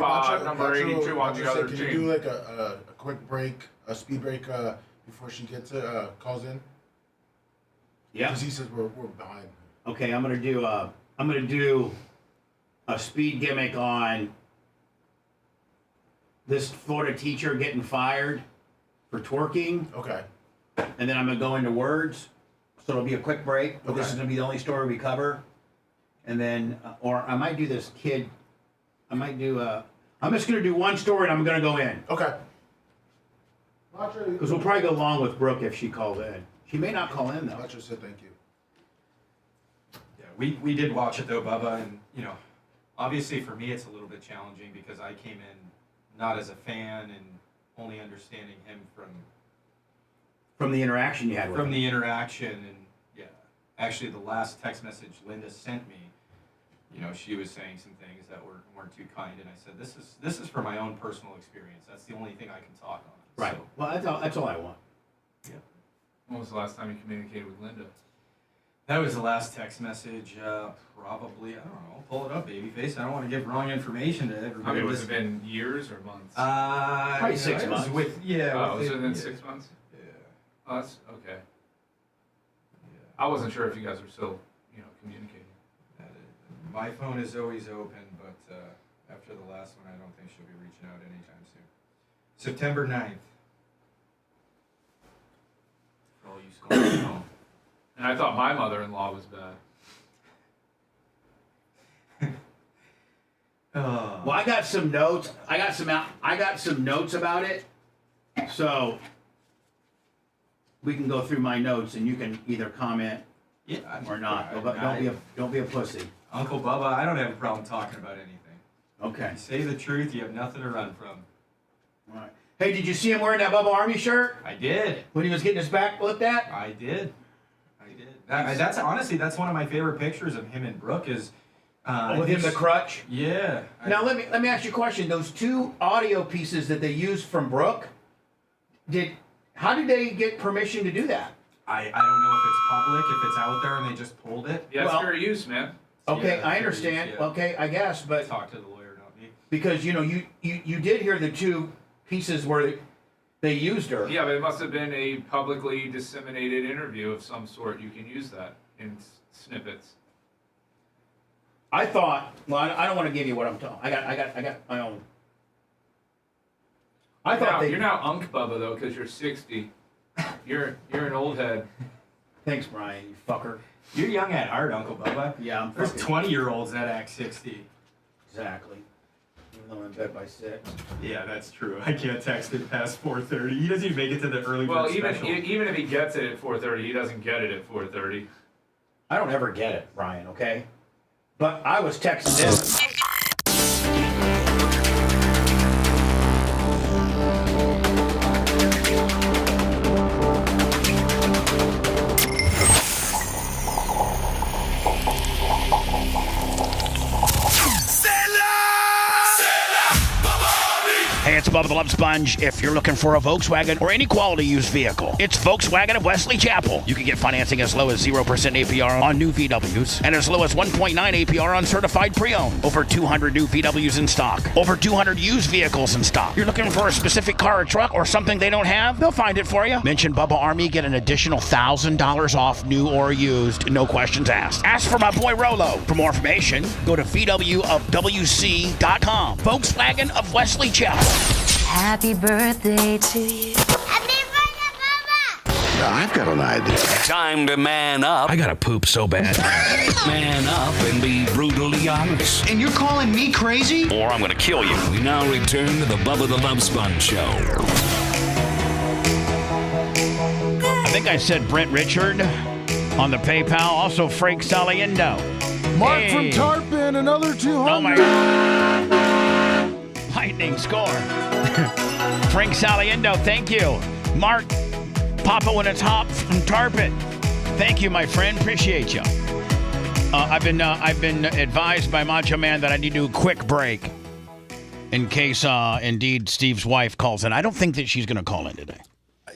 number 82 on the other Can team. you do like a quick break, a speed break before she gets calls in? Yeah. Because he says we're behind. Okay, I'm gonna do a speed gimmick on this Florida teacher getting fired for twerking. Okay. And then I'm gonna go into words, so it'll be a quick break. But this is gonna be the only story we cover. And then, or I might do this kid. I'm just gonna do one story and I'm gonna go in. Okay. Because we'll probably go along with Brooke if she calls in. She may not call in though. Nacho said thank you. Yeah, we did watch it though, Bubba, and obviously for me it's a little bit challenging because I came in not as a fan and only understanding him From the interaction you had with him. the interaction, and yeah, actually the last text message Linda sent me, she was saying some things that weren't too kind, and I said this is for my own personal experience. That's the only thing I can talk on. Right. So, Well, that's all I want. yeah. When was the last time you communicated with Linda? That was the last text message, probably, I don't know, pull it up, babyface. I don't want to give wrong information to everybody. I mean, was it been years or months? Probably 6 it was months. Was it within 6 months? Yeah. Oh, that's okay. I wasn't sure if you guys were still, communicating. My phone is always open, but after the last one, I don't think she'll be reaching out anytime soon. September 9th. For all you scholars at home. And I thought my mother-in-law was bad. Well, I got some notes. I got some notes about it. So we can go through my notes, and you can either comment or not. Don't be a pussy. Uncle Bubba, I don't have a problem talking about anything. Okay. You say the truth, you have nothing to run from. All right. Hey, did you see him wearing that Bubba Army shirt? I did. When he was getting his back looked at? I did. That's honestly, that's one of my favorite pictures of him and Brooke is. With him the crutch? Yeah. Now let me ask you a question. Those 2 audio pieces that they used from Brooke, how did they get permission to do that? I don't know if it's public, if it's out there and they just pulled it. Yeah, it's fair use, man. Okay, Yeah, I understand. yeah. Okay, I guess, but Talk to the lawyer, not me. because you did hear the 2 pieces where they used her. Yeah, but it must have been a publicly disseminated interview of some sort. You can use that in snippets. I thought. Well, I don't want to give you what I'm talking. I got my own. I thought you're now Unk Bubba though, because you're 60. You're an old head. Thanks, Brian. You fucker. You're young at heart, Uncle Bubba. Yeah, There's 20-year-olds that act 60. Exactly. Even though I'm in bed by 6. Yeah, that's true. I can't text it past 4:30. He doesn't even make it to the early bird special. Even if he gets it at 4:30, he doesn't get it at 4:30. I don't ever get it, Brian. Okay. But I was texting him. Hey, it's Bubba the Love Sponge. If you're looking for a Volkswagen or any quality used vehicle, it's Volkswagen of Wesley Chapel. You can get financing as low as 0% APR on new VWs and as low as 1.9 APR on certified pre-owned. Over 200 new VWs in stock. Over 200 used vehicles in stock. You're looking for a specific car or truck or something they don't have? They'll find it for you. Mention Bubba Army, get an additional $1,000 off new or used. No questions asked. Ask for my boy Rolo. For more information, go to VWofWC.com. Volkswagen of Wesley Chapel. Happy birthday to you. I've got an idea. Time to man up. I gotta poop so bad. Man up and be brutally honest. And you're calling me crazy? Or I'm gonna kill you. We now return to the Bubba the Love Sponge Show. I think I said Brent Richard on the PayPal. Also Frank Saliendo. Mark from Tarpon, another 200. Oh my God. Lightning score. Frank Saliendo, thank you. Mark, Papa when it's hot from Tarpon. Thank you, my friend. Appreciate you. I've been advised by Macho Man that I need to do a quick break in case indeed Steve's wife calls in. I don't think that she's going to call in today.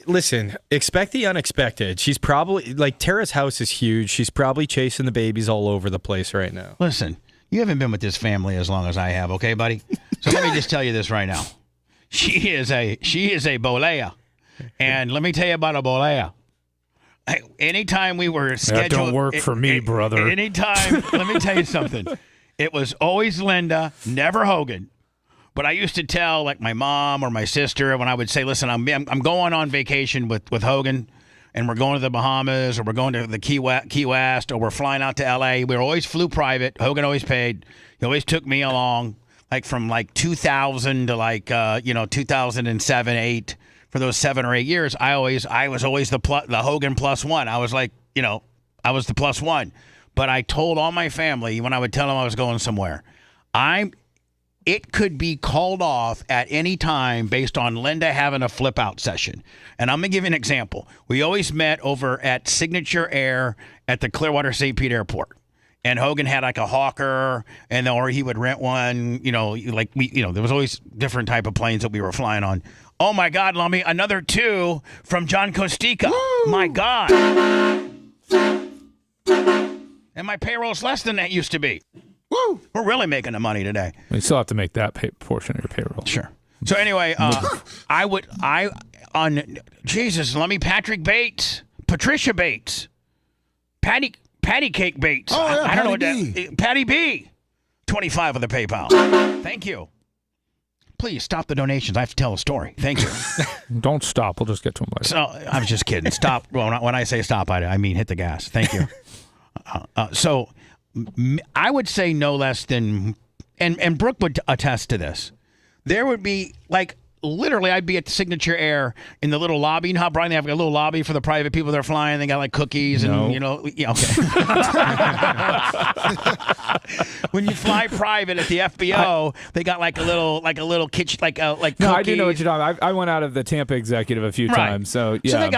Listen, expect the unexpected. She's probably, Tara's house is huge. She's probably chasing the babies all over the place right now. Listen, you haven't been with this family as long as I have, okay, buddy? So let me just tell you this right now. She is a Bollea. And let me tell you about a Bollea. Anytime we were scheduled... That don't work for me, brother. Anytime, let me tell you something. It was always Linda, never Hogan. But I used to tell, my mom or my sister, when I would say, listen, I'm going on vacation with Hogan, and we're going to the Bahamas, or we're going to the Key West, or we're flying out to L.A. We always flew private. Hogan always paid. He always took me along, from 2000 to 2007, 8. For those 7 or 8 years, I was always the Hogan plus one. I was I was the plus one. But I told all my family when I would tell them I was going somewhere, it could be called off at any time based on Linda having a flip out session. And I'm going to give you an example. We always met over at Signature Air at the Clearwater St. Pete Airport. And Hogan had a Hawker, or he would rent one, there was always different type of planes that we were flying on. Oh my God, Lummy, another 2 from John Costica. Woo! My God. And my payroll's less than that used to be. Woo! We're really making the money today. You still have to make that portion of your payroll. Sure. So anyway, Patrick Bates, Patricia Bates, Patty cake baits. Oh, yeah, I don't know what Patty that. Patty B. 25 on the PayPal. Thank you. Please stop the donations. I have to tell a story. Thank you. Don't stop. We'll just get to him later. So I was just kidding. Stop. When I say stop, I mean hit the gas. Thank you. So I would say no less than, and Brooke would attest to this. There would be like literally, I'd be at the Signature Air in the little lobby. You know how Brian, they have a little lobby for the private people that are flying. They got like cookies and yeah, okay. When you fly private at the FBO, they got like a little kitchen, like cookies. No, I do know what you're talking about. I went out of the Tampa executive a few times, so yeah. So they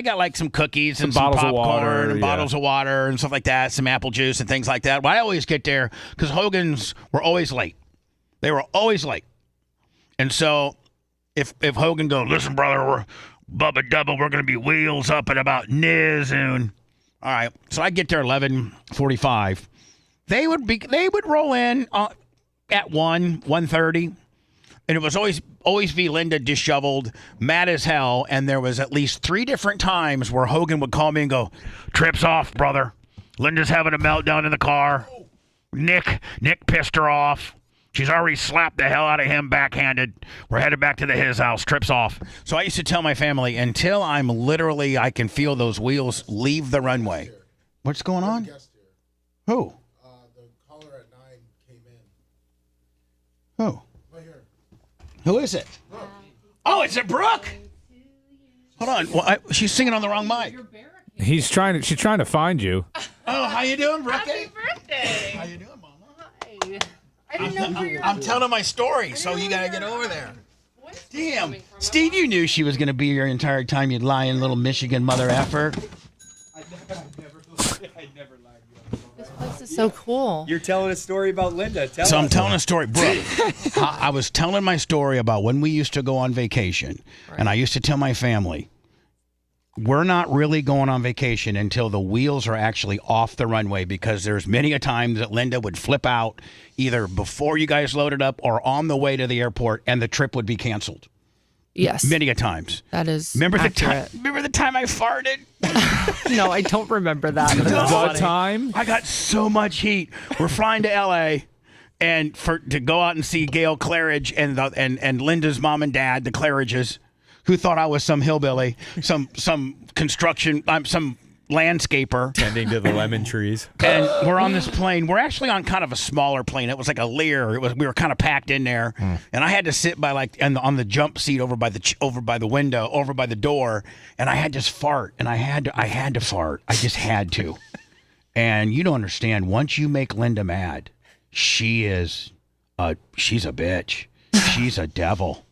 got like some cookies and some bottles popcorn of water, and bottles of water and stuff like that, some apple juice and things like that. But I always get there because Hogan's were always late. They were always late, and so. If Hogan goes, listen, brother, we're Bubba Double, we're going to be wheels up at about noon. All right, so I get there 11:45. They would roll in at 1:30, and it was always be Linda disheveled, mad as hell, and there was at least 3 different times where Hogan would call me and go, "Trip's off, brother. Linda's having a meltdown in the car. Nick pissed her off. She's already slapped the hell out of him backhanded. We're headed back to his house. Trip's off." So I used to tell my family, until I can feel those wheels leave the runway. What's going on? Who? The caller at 9 came in. Who? Right here. Who is it? Oh, it's a Brooke. Hold on. Well, she's singing on the wrong mic. She's trying to find you. Oh, how you doing, Brooke? Happy birthday. How you doing, Mama? Hi. I didn't know where I'm telling my story, so you got to get over there. Damn. Steve, you knew she was going to be here the entire time, you lying little Michigan mother effer. I never lied to you. This place is so cool. You're telling a story about Linda. I'm telling a story. Brooke, I was telling my story about when we used to go on vacation, and I used to tell my family, we're not really going on vacation until the wheels are actually off the runway, because there's many a time that Linda would flip out either before you guys loaded up or on the way to the airport, and the trip would be canceled. Yes. Many a times. That is Remember accurate. the time I farted? No, I don't remember that. The time? I got so much heat. We're flying to L.A., and to go out and see Gail Claridge and Linda's mom and dad, the Claridges, who thought I was some hillbilly, some construction, some landscaper. Tending to the lemon trees. And we're on this plane. We're actually on kind of a smaller plane. It was like a Lear. We were kind of packed in there, and I had to sit by on the jump seat over by the window, over by the door, and I had to just fart, and I had to fart. I just had to. And you don't understand. Once you make Linda mad, she's a bitch. She's a devil.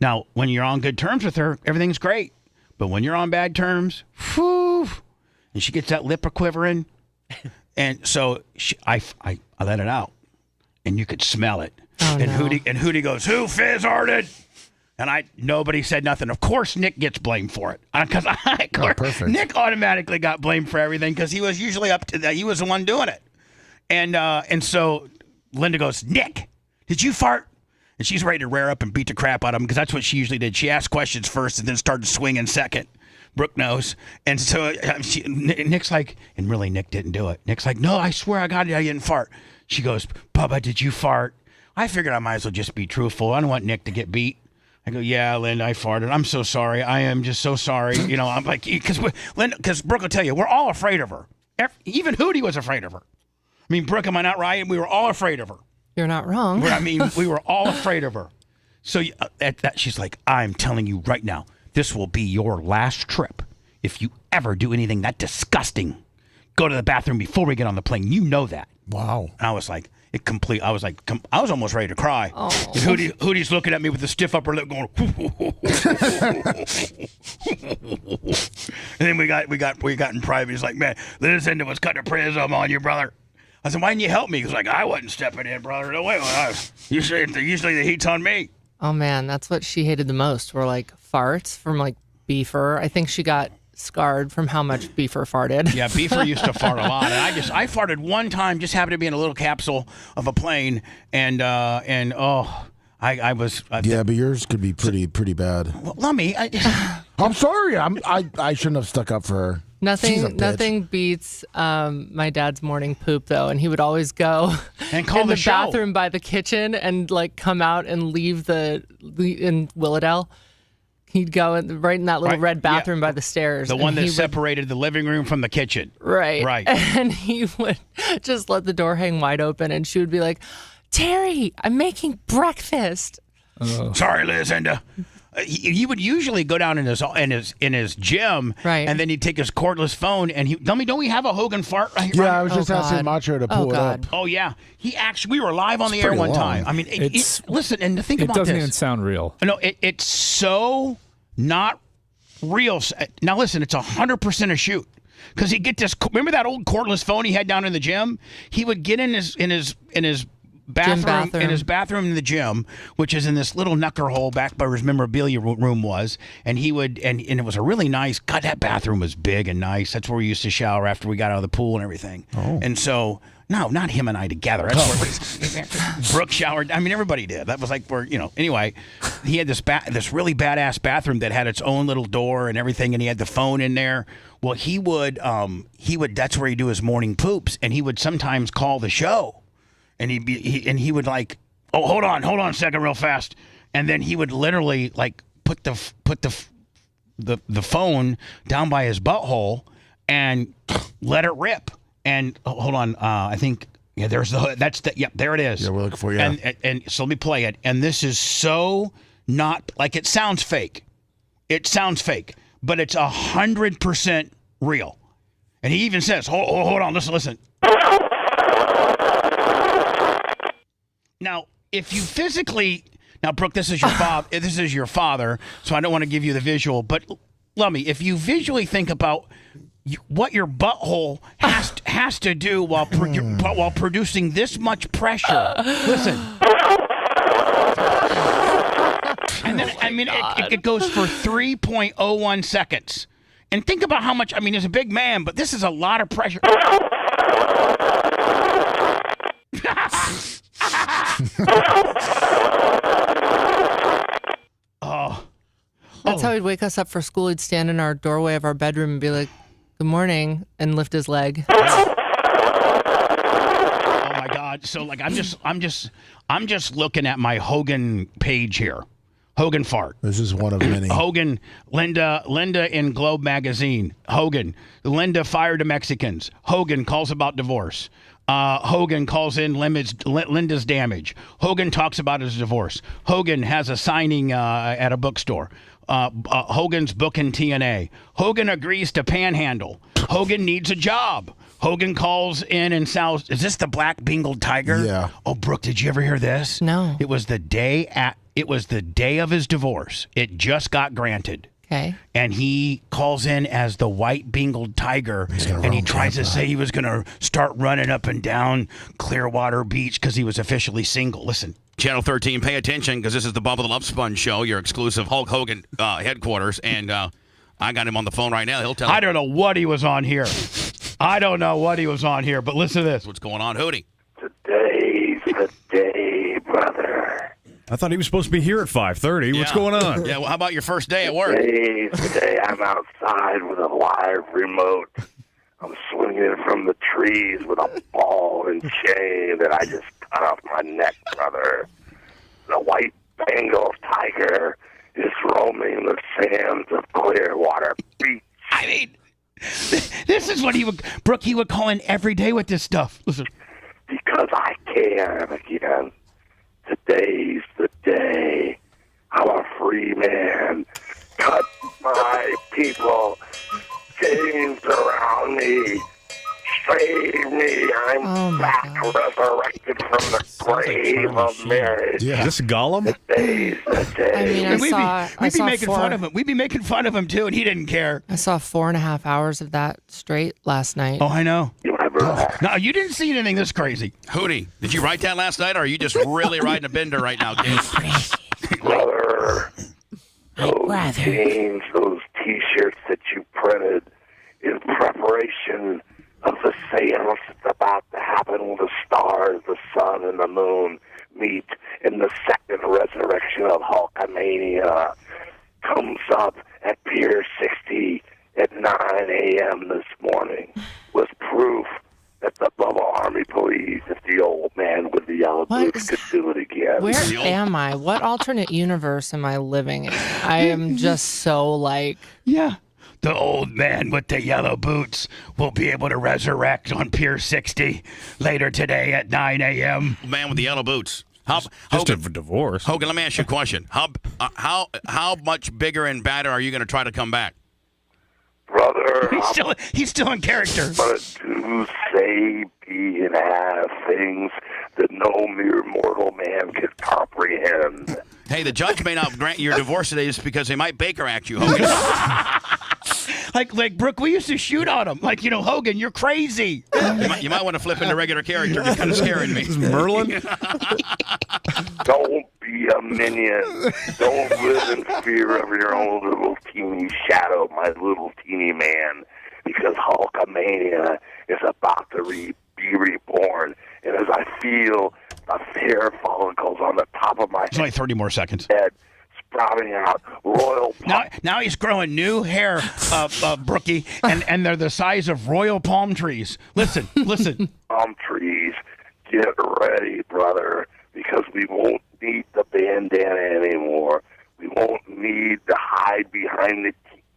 Now, when you're on good terms with her, everything's great. But when you're on bad terms, whew, and she gets that lip a quivering, and so I let it out, and you could smell it. Oh, and no. Hootie goes, "Who fizz-arted?" And nobody said nothing. Of course, Nick gets blamed for it, because perfect. Nick automatically got blamed for everything because he was usually up to that. He was the one doing it, and so Linda goes, "Nick, did you fart?" And she's ready to rear up and beat the crap out of him, because that's what she usually did. She asked questions first and then started swinging second. Brooke knows. And so Nick's like, and really Nick didn't do it. Nick's like, "No, I swear I didn't fart." She goes, "Bubba, did you fart?" I figured I might as well just be truthful. I don't want Nick to get beat. I go, "Yeah, Linda, I farted. I'm so sorry. I am just so sorry." I'm like, because Brooke will tell you, we're all afraid of her. Even Hootie was afraid of her. I mean, Brooke, am I not right? We were all afraid of her. You're not wrong. We were all afraid of her. So at that, she's like, "I'm telling you right now, this will be your last trip. If you ever do anything that disgusting, go to the bathroom before we get on the plane. You know that." Wow. And I was like, I was almost ready to cry. Oh. And Hootie's looking at me with the stiff upper lip going, and then we got in private. He's like, "Man, Linda was cutting a prism on you, brother." I said, "Why didn't you help me?" He was like, "I wasn't stepping in, brother. No way. Usually the heat's on me." Oh man, that's what she hated the most. Were like farts from like Beefer. I think she got scarred from how much Beefer farted. Yeah, Beefer used to fart a lot. And I farted one time, just happened to be in a little capsule of a plane, and I was. Yeah, but yours could be pretty bad. Well, let me. I'm sorry. I shouldn't have stuck up for her. Nothing beats my dad's morning poop though, and he would always go and call in the the bathroom by the kitchen and like come out and leave in Willowdale. He'd go right in that little red bathroom by the stairs. The one that separated the living room from the kitchen. Right. And he would just let the door hang wide open, and she would be like, "Terry, I'm making breakfast." Sorry, Lizinda. He would usually go down in his gym, right? And then he'd take his cordless phone and don't we have a Hogan fart right here? Yeah, I was just asking Macho to pull it up. Oh yeah, we were live on the air one time. I mean, listen and think about this. It doesn't even sound real. No, it's so not real. Now listen, it's 100% a shoot because he'd get this. Remember that old cordless phone he had down in the gym? He would get in his bathroom in his bathroom in the gym, which is in this little knucker hole back by where his memorabilia room was, and he would and it was a really nice. God, that bathroom was big and nice. That's where we used to shower after we got out of the pool and everything. And so no, not him and I together. That's where Brooke showered. I mean, everybody did. That was like where Anyway, he had this really badass bathroom that had its own little door and everything, and he had the phone in there. Well, he would. That's where he'd do his morning poops, and he would sometimes call the show. And he would like, oh, hold on a second, real fast, and then he would literally like put the phone down by his butthole and let it rip. And hold on, I think there it is. Yeah, we're looking for And so let me play it. And this is so not like it sounds fake. It sounds fake, but it's 100% real. And he even says, hold on, listen. Now, if you Brooke, this is your father, so I don't want to give you the visual, but Lummy, if you visually think about what your butthole has to do while producing this much pressure, listen. And then, it goes for 3.01 seconds. And think about how much, he's a big man, but this is a lot of pressure. That's how he'd wake us up for school. He'd stand in our doorway of our bedroom and be like, "Good morning," and lift his leg. Oh my God! So like, I'm just looking at my Hogan page here. Hogan fart. This is one of many. Hogan, Linda in Globe magazine. Hogan, Linda fired the Mexicans. Hogan calls about divorce. Hogan calls in Linda's damage. Hogan talks about his divorce. Hogan has a signing at a bookstore. Hogan's booking TNA. Hogan agrees to panhandle. Hogan needs a job. Hogan calls in and sounds, is this the black Bengal tiger? Yeah. Oh, Brooke, did you ever hear this? No. It was the day of his divorce. It just got granted. Okay. And he calls in as the white Bengal tiger, and he tries to say he was going to start running up and down Clearwater Beach because he was officially single. Listen. Channel 13, pay attention because this is the Bubba the Love Sponge show, your exclusive Hulk Hogan headquarters, and I got him on the phone right now. He'll tell. I don't know what he was on here. But listen to this. What's going on, Hootie? Today's the day, brother. I thought he was supposed to be here at 5:30. What's going on? Yeah, well, how about your first day at work? Today's the day I'm outside with a live remote. I'm swinging it from the trees with a ball and chain that I just cut off my neck, brother. The white Bengal tiger is roaming the sands of Clearwater Beach. I mean, this is what he would call in every day with this stuff. Listen. Because I can again. Today's the day. I'm a free man. Cut my people. Chains around me. Save me. I'm back, resurrected from the grave of marriage. Yeah. Is this Gollum? Today's the day. We'd be making fun of him too, and he didn't care. I saw 4.5 hours of that straight last night. Oh, I know. No, you didn't see anything this crazy. Hootie, did you write that last night, or are you just really riding a bender right now, kid? Brother, those jeans, those T-shirts that you printed in preparation of the seance that's about to happen when the stars, the sun, and the moon meet in the second resurrection of Hulkamania comes up at Pier 60 at 9 a.m. this morning was proof that the Bubba Army believes if the old man with the yellow boots could do it again. Where am I? What alternate universe am I living in? I am just so like... Yeah. The old man with the yellow boots will be able to resurrect on Pier 60 later today at 9 a.m. Man with the yellow boots. Just a divorce. Hogan, let me ask you a question. How much bigger and badder are you going to try to come back? Brother, he's still in character. But to say, be, and have things that no mere mortal man could comprehend. Hey, the judge may not grant you your divorce today just because they might Baker Act you, Hogan. like Brooke, we used to shoot on him. Like, Hogan, you're crazy. You might want to flip into regular character. You're kind of scaring me. This is Merlin? Don't be a minion. Don't live in fear of your own little teeny shadow, my little teeny man, because Hulkamania is about to be reborn. And as I feel the hair follicles on the top of my It's only 30 more seconds. head sprouting out royal Now he's growing new hair, Brookie, and they're the size of royal palm trees. Listen. palm trees. Get ready, brother, because we won't need the bandana anymore. We won't need to hide behind the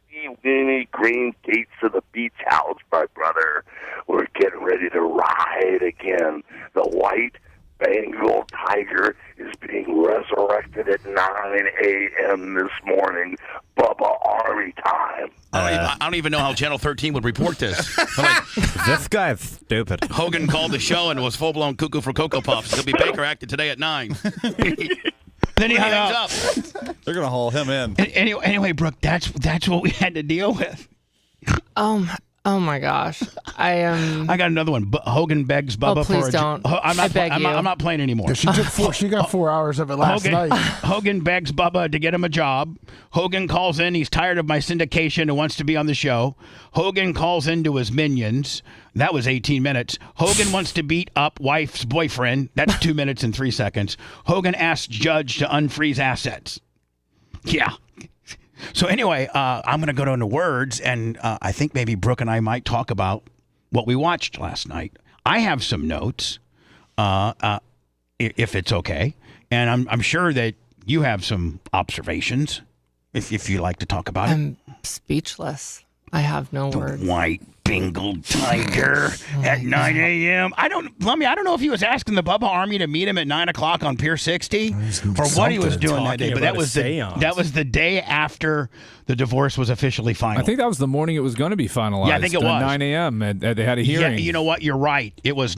teeny green gates of the beach house, my brother. We're getting ready to ride again. The white Bengal tiger is being resurrected at 9 a.m. this morning. Bubba Army time. I don't even know how Channel 13 would report this. This guy's stupid. Hogan called the show and was full-blown cuckoo for Cocoa Puffs. He'll be Baker acted today at 9. Then he hung hangs up. up. They're going to haul him in. Anyway, Brooke, that's what we had to deal with. Oh my gosh. I got another one. Hogan begs Bubba Oh, please for a don't. I'm not, I beg you. I'm not playing anymore. She got 4 hours of it last night. Hogan begs Bubba to get him a job. Hogan calls in. He's tired of my syndication and wants to be on the show. Hogan calls into his minions. That was 18 minutes. Hogan wants to beat up wife's boyfriend. That's 2 minutes and 3 seconds. Hogan asks judge to unfreeze assets. Yeah. So anyway, I'm going to go down to words, and I think maybe Brooke and I might talk about what we watched last night. I have some notes, if it's okay, and I'm sure that you have some observations, if you like to talk about it. I'm speechless. I have no words. White Bengal tiger at 9 a.m. I don't know if he was asking the Bubba Army to meet him at 9 o'clock on Pier 60 or what he was doing that day. But that was the day after the divorce was officially final. I think that was the morning it was going to be finalized. Yeah, I think it was 9 a.m. They had a hearing. Yeah, you know what? You're right. It was.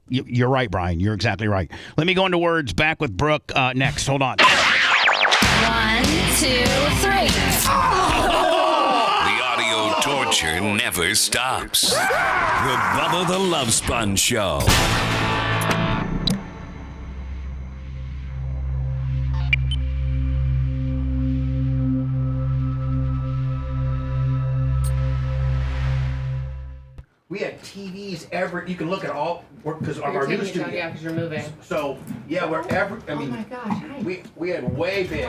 You're right, Brian. You're exactly right. Let me go into words. Back with Brooke next. Hold on. 1, 2, 3. Torture never stops. The Bubba the Love Sponge Show. We had TVs you can look at all because of our new studio. Yeah, because you're moving. So yeah, wherever. I mean, oh my gosh! Hi. we had way big.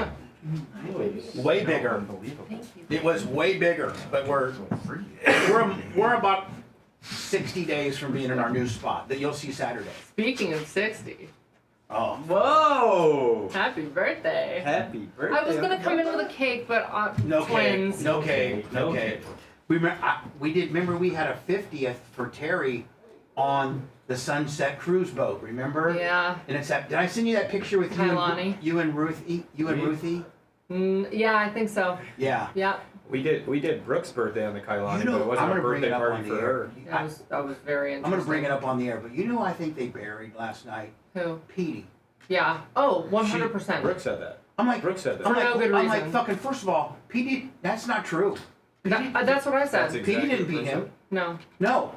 Way bigger. It was way bigger, but we're about 60 days from being in our new spot that you'll see Saturday. Speaking of 60. Oh. Whoa! Happy birthday. Happy birthday. I was going to come in with a cake, but No twins. cake. No cake. No cake. Remember we had a 50th for Terry on the Sunset Cruise boat, remember? Yeah. And it's that. Did I send you that picture with you and Ruthie? Ruthie? Yeah, I think so. Yeah. Yeah. We did Brooke's birthday on the Kailani, but it wasn't a birthday party for her. That was very interesting. I'm going to bring it up on the air, but you know I think they buried last night? Who? Petey. Yeah. Oh, 100%. Brooke said that. I'm like, Brooke said that. For no good reason. I'm like, fucking, first of all, Petey, that's not true. That's what I said. Petey didn't beat him. No. No.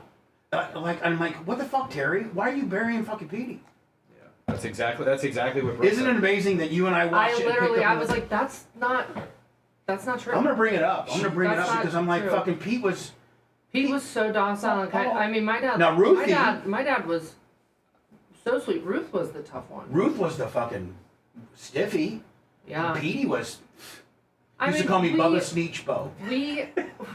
I'm like, what the fuck, Terry? Why are you burying fucking Petey? Yeah. That's exactly what Brooke Isn't it amazing that you and I watched it? I was like, that's not true. I'm gonna bring it up. Because I'm like, fucking Pete was so docile. I mean, my dad. Now, Ruthie. My dad was so sweet. Ruth was the tough one. Ruth was the fucking stiffy. Yeah. Petey was. Used to call me Bubba Sneechbo.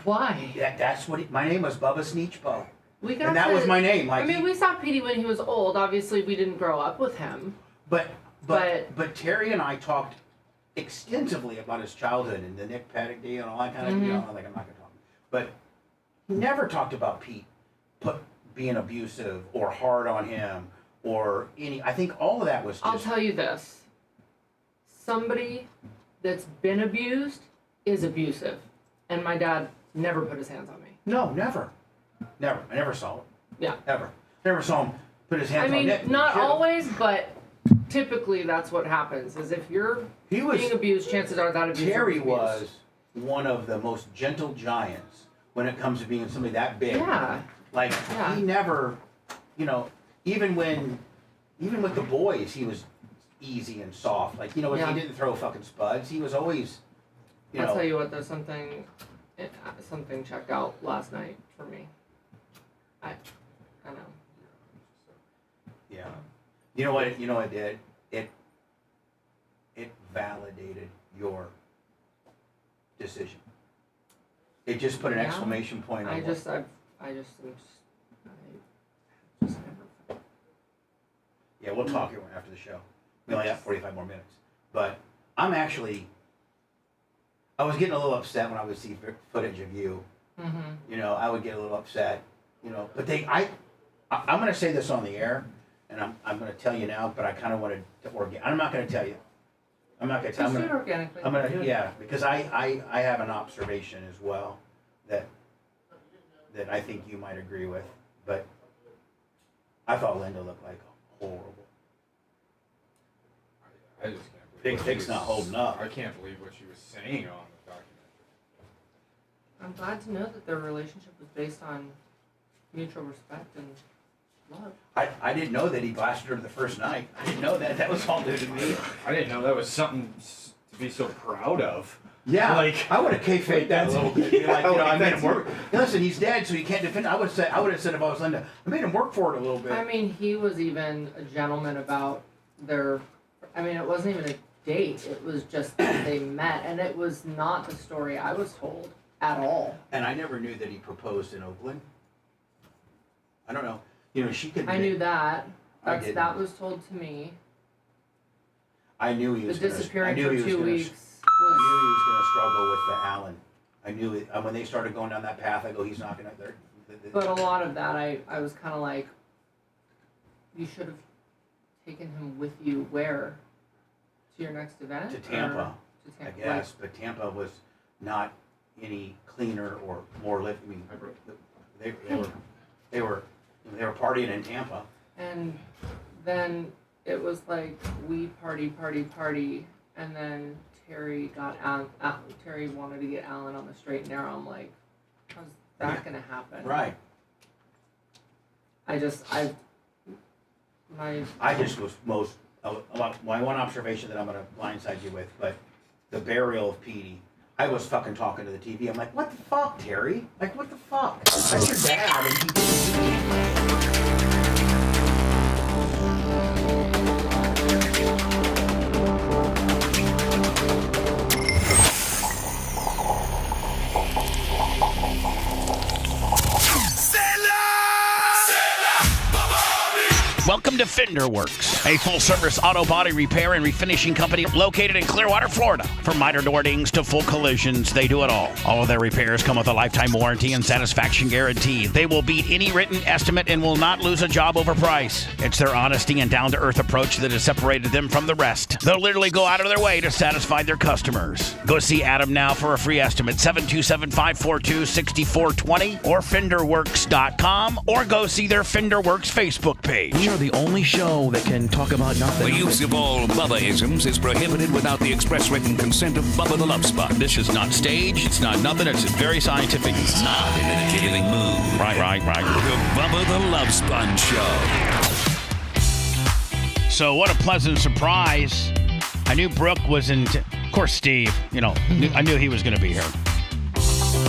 Why? That's what my name was, Bubba Sneechbo. And that was my name. Like, we saw Petey when he was old. Obviously, we didn't grow up with him. But Terry and I talked extensively about his childhood and the Nick Paddock deal and all that kind of, like, I'm not going to talk. But he never talked about Pete being abusive or hard on him or any. I think all of that was just. I'll tell you this. Somebody that's been abused is abusive. And my dad never put his hands on me. No, never. Never. I never saw it. Yeah. Ever. Never saw him put his hands on Nick. Not always, but typically that's what happens. Is if you're being abused, chances are that abuse. Terry was one of the most gentle giants when it comes to being somebody that big. Yeah. Like, he never, even with the boys, he was easy and soft. Like, he didn't throw fucking spuds. He was always, I'll tell you what, there's something checked out last night for me. I know. Yeah. You know what it did? It validated your decision. It just put an exclamation point on I it. just Yeah, we'll talk here after the show. We only have 45 more minutes. But I was getting a little upset when I would see footage of you. Mm-hmm. I would get a little upset. But I'm going to say this on the air, and I'm going to tell you now, but I kind of wanted to I'm not going to tell you. I'm not going to tell you. Organically. I'm going to, because I have an observation as well that I think you might agree with, but I thought Linda looked like horrible. I just can't believe Big Thick's not holding up. I can't believe what she was saying on the documentary. I'm glad to know that their relationship was based on mutual respect and love. I didn't know that he blasted her the first night. I didn't know that. That was all new to me. I didn't know that was something to be so proud of. Yeah, I would have kayfaked that a little bit. Be like, I made him work. Listen, he's dead, so he can't defend. I would have said if I was Linda, I made him work for it a little bit. I mean, he was even a gentleman about their. I mean, it wasn't even a date. It was just that they met, and it was not the story I was told at all. And I never knew that he proposed in Oakland. I don't know. She could. I knew that. That was told to me. I knew he was. The disappearing for 2 weeks. I knew he was going to struggle with the Allen. I knew it when they started going down that path. I go, he's not going to. But a lot of that, I was kind of like, you should have taken him with you where? To your next event? To Tampa. I guess, but Tampa was not any cleaner or more lift. I mean, they were partying in Tampa. And then it was like we party, and then Terry Terry wanted to get Alan on the straight and narrow. I'm like, how's that gonna happen? Right. I just was my one observation that I'm gonna blindside you with, but the burial of Petey. I was fucking talking to the TV. I'm like, what the fuck, Terry? Like, what the fuck? That's your dad, and he didn't. Welcome to Fender Works, a full-service auto body repair and refinishing company located in Clearwater, Florida. From miter door dings to full collisions, they do it all. All of their repairs come with a lifetime warranty and satisfaction guarantee. They will beat any written estimate and will not lose a job over price. It's their honesty and down-to-earth approach that has separated them from the rest. They'll literally go out of their way to satisfy their customers. Go see Adam now for a free estimate, 727-542-6420 or FenderWorks.com, or go see their Fender Works Facebook page. We are the only show that can talk about nothing. The use of all Bubba-isms is prohibited without the express written consent of Bubba the Love Sponge. This is not staged. It's not nothing. It's very scientific. It's not in a giggling mood. Right. The Bubba the Love Sponge Show. So what a pleasant surprise. I knew Brooke was in... Of course, Steve, I knew he was going to be here.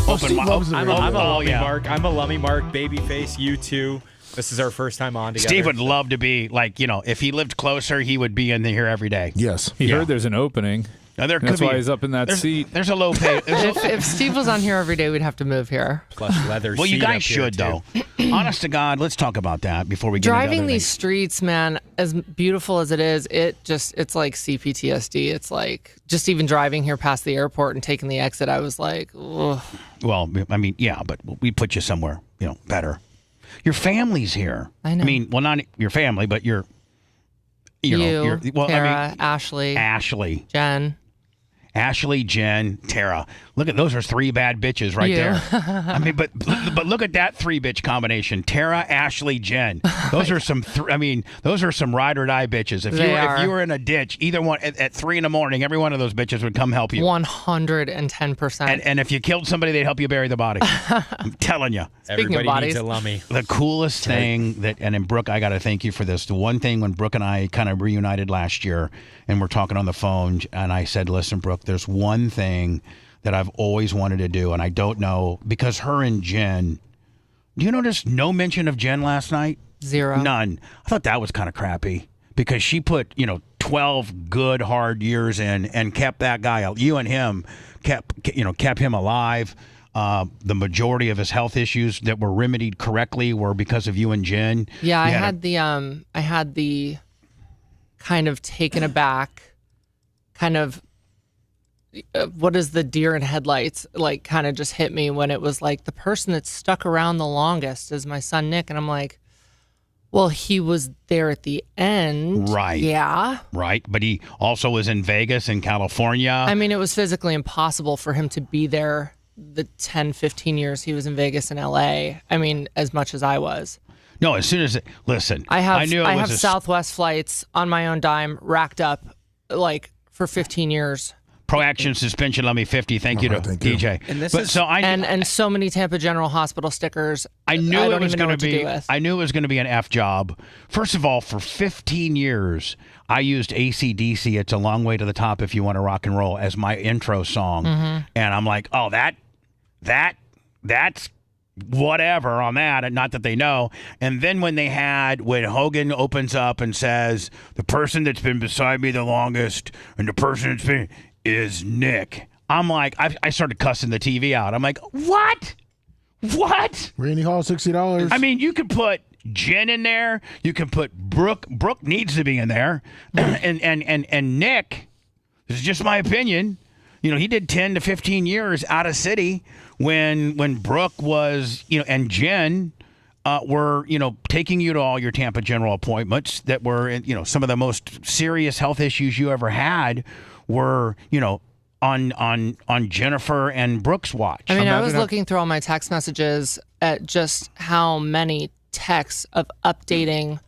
I'm a Lummy Mark, Babyface, you too. This is our first time on together. Steve would love to be, if he lived closer, he would be in here every day. Yes. He heard there's an opening. Now, there could That's be, why he's up in that seat. There's a low pay. If Steve was on here every day, we'd have to move here. Plus leather. Well, you seat guys up here, should, too. though. Honest to God, let's talk about that before we get Driving into other these things. streets, man, as beautiful as it is, it's like CPTSD. It's like just even driving here past the airport and taking the exit, I was like, ugh. Well, I mean, yeah, but we put you somewhere, better. Your family's here. I know. I mean, well, not your family, but your, Tara, I mean, Ashley, Jen. Ashley, Jen, Tara. Look at those are 3 bad bitches right You. there. I mean, but look at that 3-bitch combination: Tara, Ashley, Jen. Those are some. Those are some ride or die bitches. If you were in a ditch, either one at 3 a.m, every one of those bitches would come help you. 110%. And if you killed somebody, they'd help you bury the body. I'm telling you. Everybody needs a lummy. The coolest thing and in Brooke, I got to thank you for this. The one thing when Brooke and I kind of reunited last year, and we're talking on the phone, and I said, "Listen, Brooke, there's one thing that I've always wanted to do, and I don't know," because her and Jen. Do you notice no mention of Jen last night? Zero. None. I thought that was kind of crappy because she put 12 good hard years in and kept that guy. You and him kept him alive. The majority of his health issues that were remedied correctly were because of you and Jen. Yeah, I had the kind of taken aback, kind of what is the deer in headlights, like kind of just hit me when it was like the person that stuck around the longest is my son Nick, and I'm like, well, he was there at the end. Right. Yeah. Right. But he also was in Vegas and California. I mean, it was physically impossible for him to be there the 10, 15 years he was in Vegas and LA. I mean, as much as I was. No, as soon as listen, I have knew it was Southwest flights on my own dime racked up like for 15 years. Pro-action suspension, let me 50. Thank you to DJ. And so many Tampa General Hospital stickers. I knew it was going to be. I knew it was going to be an F job. First of all, for 15 years, I used AC/DC. It's a long way to the top if you want to rock and roll as my intro song, and I'm like, oh, that's whatever on that, and not that they know. And then when Hogan opens up and says, the person that's been beside me the longest and the person that's been is Nick, I'm like, I started cussing the TV out. I'm like, what? Randy Hall, $60. I mean, you could put Jen in there. You can put Brooke. Brooke needs to be in there. and Nick, this is just my opinion, he did 10 to 15 years out of city when Brooke was, and Jen were, taking you to all your Tampa General appointments that were, some of the most serious health issues you ever had were, on Jennifer and Brooke's watch. I mean, I was looking through all my text messages at just how many texts of updating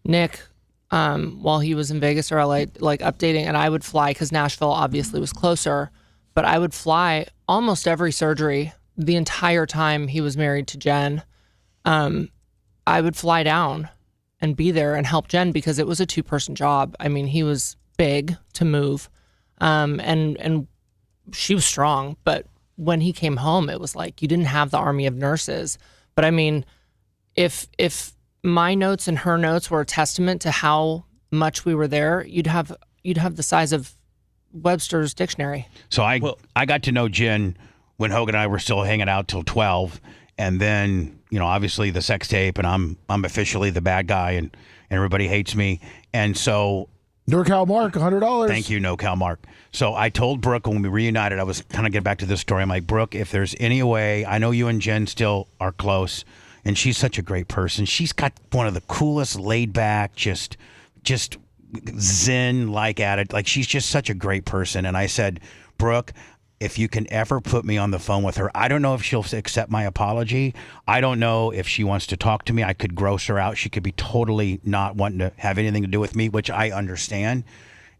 Nick while he was in Vegas or LA, like updating, and I would fly because Nashville obviously was closer, but I would fly almost every surgery the entire time he was married to Jen. I would fly down and be there and help Jen because it was a 2-person job. I mean, he was big to move, and she was strong, but when he came home, it was like you didn't have the army of nurses. But I mean, if my notes and her notes were a testament to how much we were there, you'd have the size of Webster's dictionary. So I got to know Jen when Hogan and I were still hanging out till 12, and then obviously the sex tape, and I'm officially the bad guy, and everybody hates me, and so. NorCal Mark, $100. Thank you, NorCal Mark. So I told Brooke when we reunited, I was kind of getting back to this story. I'm like, Brooke, if there's any way, I know you and Jen still are close, and she's such a great person. She's got one of the coolest, laid back, just zen-like attitude. Like, she's just such a great person. And I said, Brooke, if you can ever put me on the phone with her, I don't know if she'll accept my apology. I don't know if she wants to talk to me. I could gross her out. She could be totally not wanting to have anything to do with me, which I understand.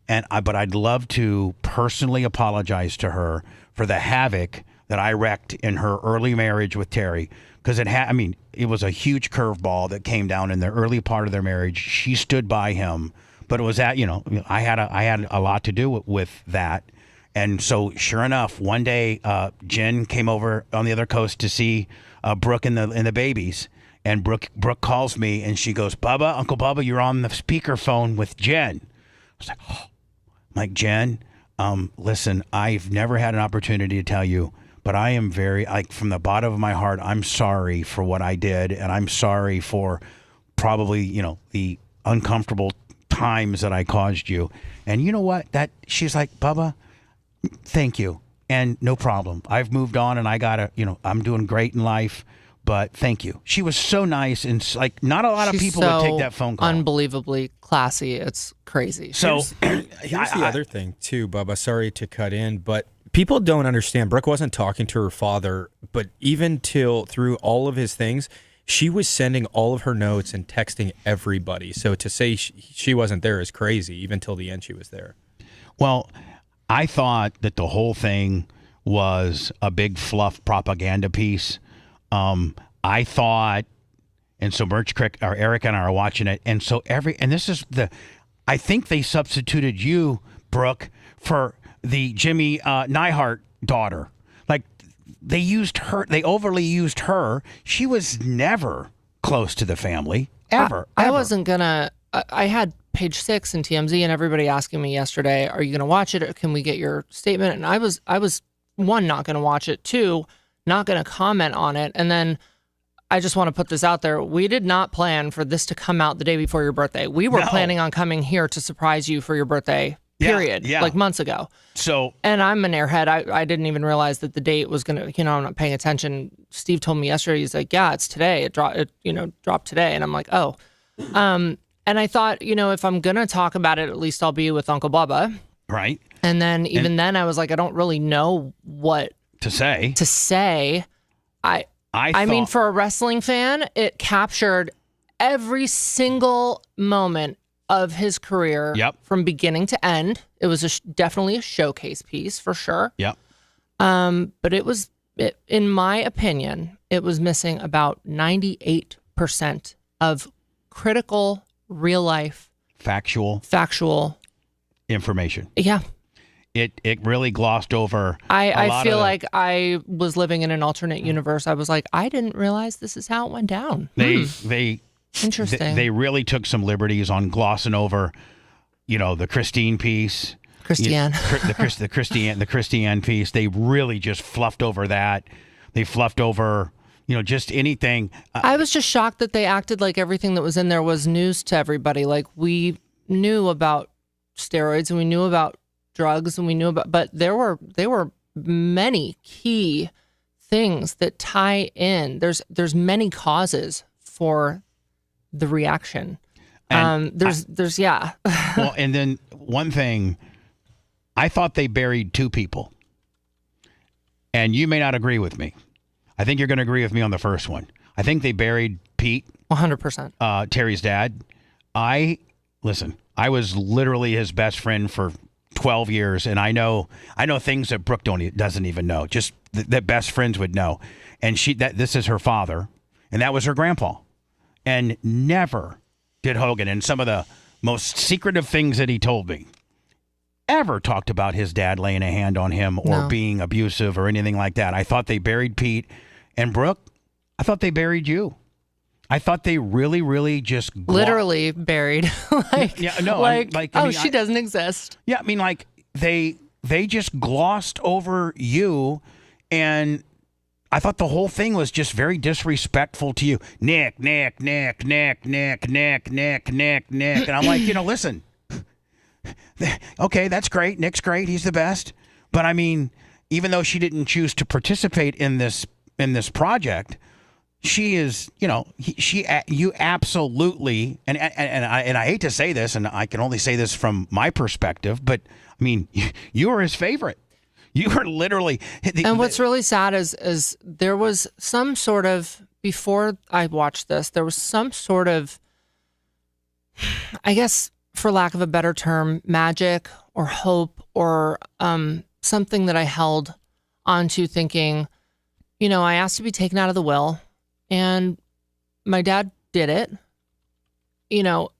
But I'd love to personally apologize to her for the havoc that I wrecked in her early marriage with Terry. Because it was a huge curveball that came down in the early part of their marriage. She stood by him, but it was that, I had a lot to do with that. And so, sure enough, one day, Jen came over on the other coast to see Brooke and the babies. And Brooke calls me, and she goes, Bubba, Uncle Bubba, you're on the speakerphone with Jen. I was like, oh. I'm like, Jen, Listen, I've never had an opportunity to tell you, but I am very, like, from the bottom of my heart, I'm sorry for what I did, and I'm sorry for probably, you know, the uncomfortable times that I caused you. And you know what? She's like, Bubba, thank you, and no problem. I've moved on, and I gotta, you know, I'm doing great in life. But thank you. She was so nice, and like not a lot of people would take that phone call. Unbelievably classy. It's crazy. So here's the other thing too, Bubba. Sorry to cut in, but people don't understand. Brooke wasn't talking to her father, but even through all of his things, she was sending all of her notes and texting everybody. So to say she wasn't there is crazy. Even till the end, she was there. Well, I thought that the whole thing was a big fluff propaganda piece. I thought, and so Eric and I are watching it, and so I think they substituted you, Brooke, for the Jimmy Neihart daughter. Like, they overly used her. She was never close to the family, ever. I wasn't gonna, I had Page 6 and TMZ and everybody asking me yesterday, are you gonna watch it, or can we get your statement? And I was one, not gonna watch it, two, not going to comment on it. And then I just want to put this out there. We did not plan for this to come out the day before your birthday. We were planning on coming here to surprise you for your birthday, period, like months ago. And I'm an airhead. I didn't even realize that the date was going to, I'm not paying attention. Steve told me yesterday, he's like, yeah, it's today. It dropped today. And I'm like, oh. And I thought, if I'm going to talk about it, at least I'll be with Uncle Bubba. Right. And then then I was like, I don't really know what to say. I mean, for a wrestling fan, it captured every single moment of his career from beginning to end. It was definitely a showcase piece for sure. Yep. But in my opinion, it was missing about 98% of critical, real life, factual information. Yeah. It really glossed over. I feel like I was living in an alternate universe. I was like, I didn't realize this is how it went down. Interesting. They really took some liberties on glossing over, the Christine piece. The Christiane piece. They really just fluffed over that. They fluffed over, just anything. I was just shocked that they acted like everything that was in there was news to everybody. Like, we knew about steroids and we knew about drugs and we knew about, but there were many key things that tie in. There's many causes for the reaction. And well, and then one thing, I thought they buried two people, and you may not agree with me. I think you're going to agree with me on the first one. I think they buried Pete, 100%. Terry's dad. I was literally his best friend for 12 years, and I know things that Brooke doesn't even know, just that best friends would know. And this is her father, and that was her grandpa. And never did Hogan, and some of the most secretive things that he told me, ever talked about his dad laying a hand on him or being abusive or anything like that. I thought they buried Pete. And Brooke, I thought they buried you. I thought they really, really just literally buried. She doesn't exist. Yeah, I mean, like they just glossed over you, and I thought the whole thing was just very disrespectful to you. Nick, and I'm like, listen, okay, that's great. Nick's great. He's the best. But I mean, even though she didn't choose to participate in this project, she is, you absolutely, and I hate to say this, and I can only say this from my perspective, but I mean, you were his favorite. You were literally. And what's really sad is there was some sort of, before I watched this, there was some sort of, I guess, for lack of a better term, magic or hope or something that I held onto, thinking, I asked to be taken out of the will. And my dad did it.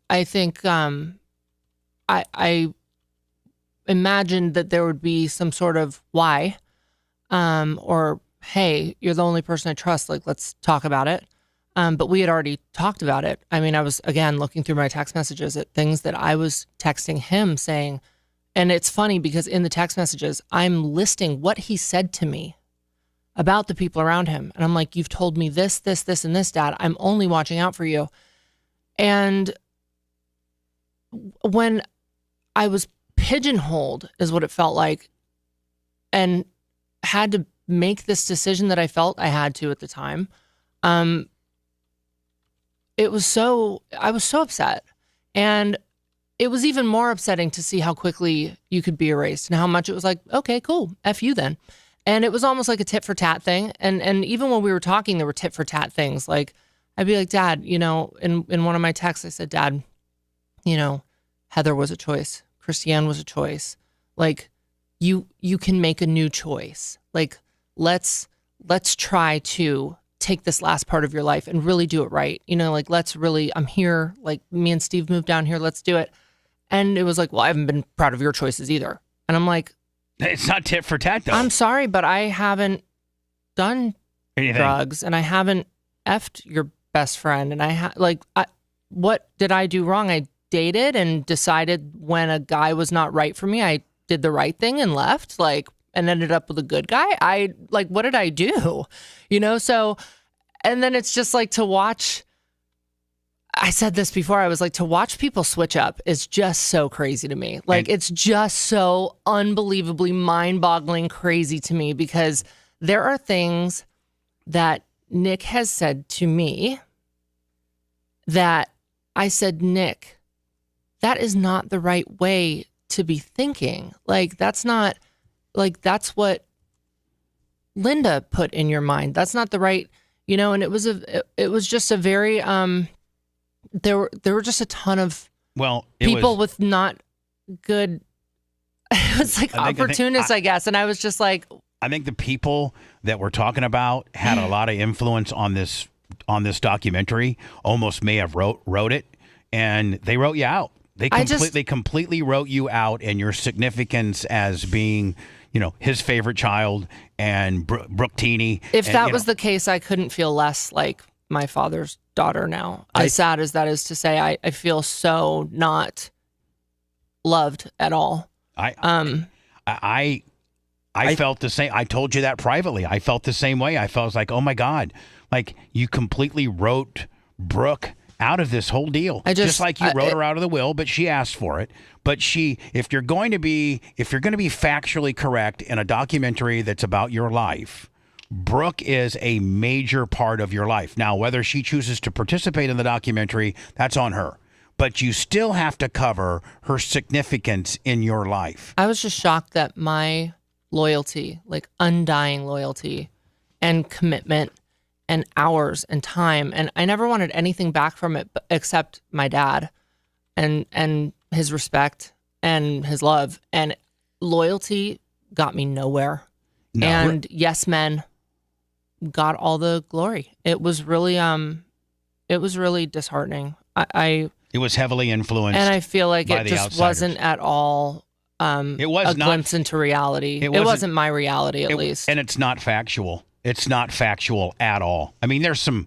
I think I imagined that there would be some sort of why, or hey, you're the only person I trust. Like, let's talk about it. But we had already talked about it. I mean, I was again looking through my text messages at things that I was texting him saying, And it's funny because in the text messages, I'm listing what he said to me about the people around him. And I'm like, you've told me this, this, this, and this, Dad. I'm only watching out for you. And when I was pigeonholed is what it felt like, and had to make this decision that I felt I had to at the time. I was so upset. And it was even more upsetting to see how quickly you could be erased and how much it was like, okay, cool, F you then. And it was almost like a tit for tat thing. And even when we were talking, there were tit for tat things. Like, I'd be like, Dad, in one of my texts, I said, Dad, Heather was a choice. Christiane was a choice. Like, you can make a new choice. Like, let's try to take this last part of your life and really do it right. I'm here. Like, me and Steve moved down here. Let's do it. And it was like, well, I haven't been proud of your choices either. And I'm like, it's not tit for tat, though. I'm sorry, but I haven't done drugs, and I haven't effed your best friend. And what did I do wrong? I dated and decided when a guy was not right for me, I did the right thing and left, and ended up with a good guy. What did I do? So, and then it's just like to watch, I said this before, I was like, to watch people switch up is just so crazy to me. It's just so unbelievably mind-boggling crazy to me, because there are things that Nick has said to me that I said, Nick, that is not the right way to be thinking. That's what Linda put in your mind. That's not the right, and it was just a very, there were just a ton of people with not good, it was like opportunists, I guess. And I was just like, I think the people that we're talking about had a lot of influence on this documentary, almost may have wrote it, and they wrote you out. They completely wrote you out and your significance as being, his favorite child and Brooke Teeny. If that was the case, I couldn't feel less like my father's daughter now. As sad as that is to say, I feel so not loved at all. I felt the same. I told you that privately. I felt the same way. I felt like, oh my God, you completely wrote Brooke out of this whole deal. Just like you wrote her out of the will, but she asked for it. But if you're going to be factually correct in a documentary that's about your life, Brooke is a major part of your life. Now, whether she chooses to participate in the documentary, that's on her. But you still have to cover her significance in your life. I was just shocked that my loyalty, undying loyalty and commitment and hours and time, and I never wanted anything back from it except my dad and his respect and his love, and loyalty got me nowhere. No. And yes men got all the glory. It was really disheartening. It was heavily influenced, and I feel like it just wasn't at all it was a glimpse into reality. It wasn't my reality, at least. And it's not factual. It's not factual at all. I mean, there's some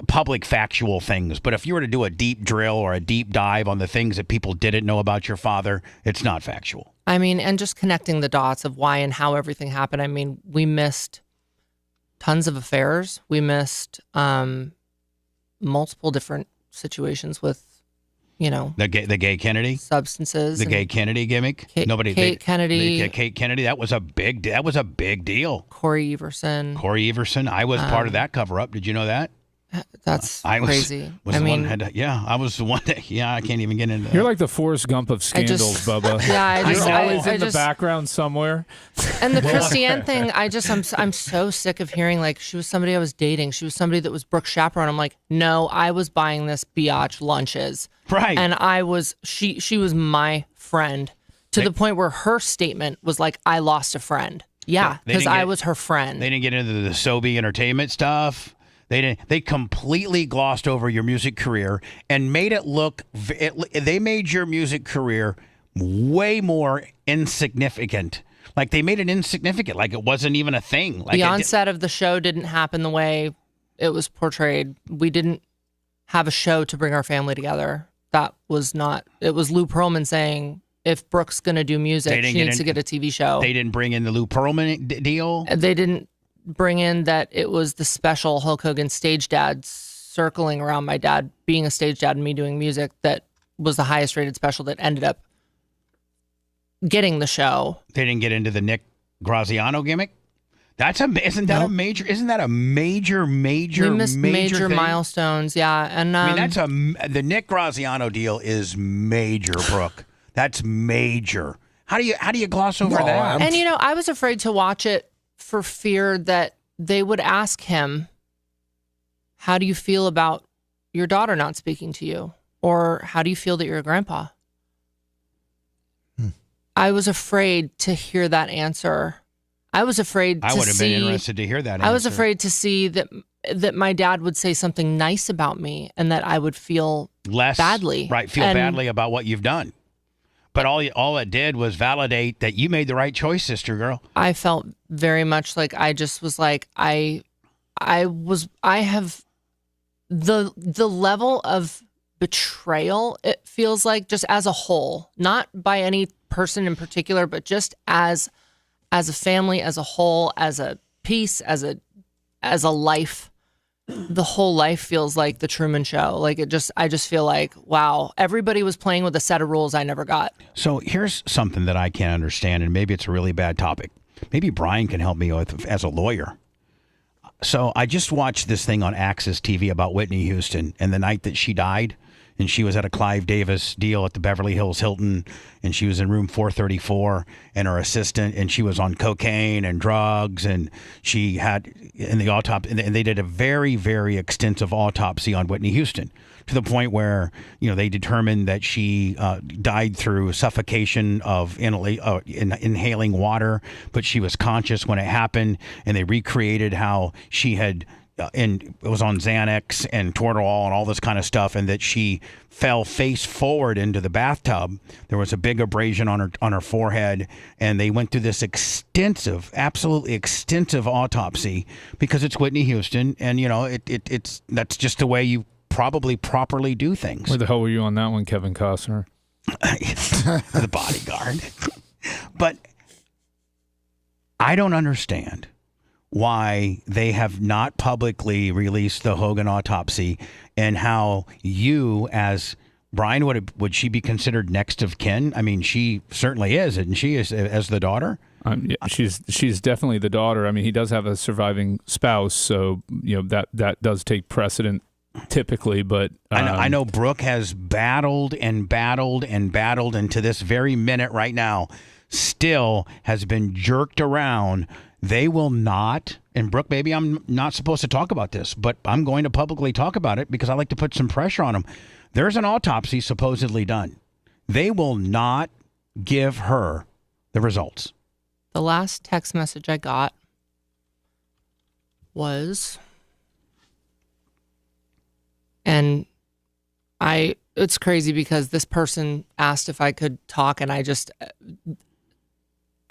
public factual things, but if you were to do a deep drill or a deep dive on the things that people didn't know about your father, it's not factual. I mean, and just connecting the dots of why and how everything happened. I mean, we missed tons of affairs. We missed multiple different situations with, the gay Kennedy substances, the gay Kennedy gimmick. Kate Kennedy. Kate Kennedy. That was a big deal. Corey Everson. I was part of that cover up. Did you know that? That's crazy. I was the one that, I can't even get into that. You're like the Forrest Gump of scandals, Bubba. Yeah, You're always in the background somewhere. And the Christiane thing, I'm so sick of hearing she was somebody I was dating. She was somebody that was Brooke's chaperone. I'm like, no, I was buying this biatch lunches. Right. And she was my friend to the point where her statement was like, I lost a friend. Yeah, because I was her friend. They didn't get into the Sobe entertainment stuff. They completely glossed over your music career and made it look. They made your music career way more insignificant. They made it insignificant. It wasn't even a thing. The onset of the show didn't happen the way it was portrayed. We didn't have a show to bring our family together. That was not. It was Lou Pearlman saying, if Brooke's going to do music, she needs to get a TV show. They didn't bring in the Lou Pearlman deal? They didn't bring in that it was the special Hulk Hogan stage dad circling around my dad being a stage dad and me doing music that was the highest rated special that ended up getting the show. They didn't get into the Nick Graziano gimmick? Isn't that a major We missed major thing? milestones, yeah. And the Nick Graziano deal is major, Brooke. That's major. How do you gloss over that? And I was afraid to watch it for fear that they would ask him, how do you feel about your daughter not speaking to you? Or how do you feel that you're a grandpa? I was afraid to hear that answer. I was afraid to see... I would have been interested to hear that answer. I was afraid to see that my dad would say something nice about me and that I would feel badly. Right, badly about what you've done. But all it did was validate that you made the right choice, sister girl. I felt very much like I just was like, I have the level of betrayal, it feels like, just as a whole, not by any person in particular, but just as a family, as a whole, as a piece, as a life. The whole life feels like the Truman Show. Like I just feel like, wow, everybody was playing with a set of rules I never got. So here's something that I can't understand, and maybe it's a really bad topic. Maybe Brian can help me with as a lawyer. So I just watched this thing on Access TV about Whitney Houston and the night that she died. And she was at a Clive Davis deal at the Beverly Hills Hilton, and she was in room 434, and her assistant, and she was on cocaine and drugs, and she had in the autopsy, and they did a very, very extensive autopsy on Whitney Houston to the point where they determined that she died through suffocation of inhaling water, but she was conscious when it happened, and they recreated how she had. And it was on Xanax and Toradol and all this kind of stuff, and that she fell face forward into the bathtub. There was a big abrasion on her forehead, and they went through this absolutely extensive autopsy because it's Whitney Houston, and it's that's just the way you probably properly do things. Where the hell were you on that one, Kevin Costner? The Bodyguard. But I don't understand why they have not publicly released the Hogan autopsy, and how you, as Brian, would she be considered next of kin? I mean, she certainly is, and she is as the daughter. Yeah, she's definitely the daughter. I mean, he does have a surviving spouse, so that does take precedent typically. But I know Brooke has battled and battled and battled, and to this very minute right now, still has been jerked around. They will not, and Brooke, maybe I'm not supposed to talk about this, but I'm going to publicly talk about it because I like to put some pressure on them. There's an autopsy supposedly done. They will not give her the results. The last text message I got was, and it's crazy because this person asked if I could talk, and I just...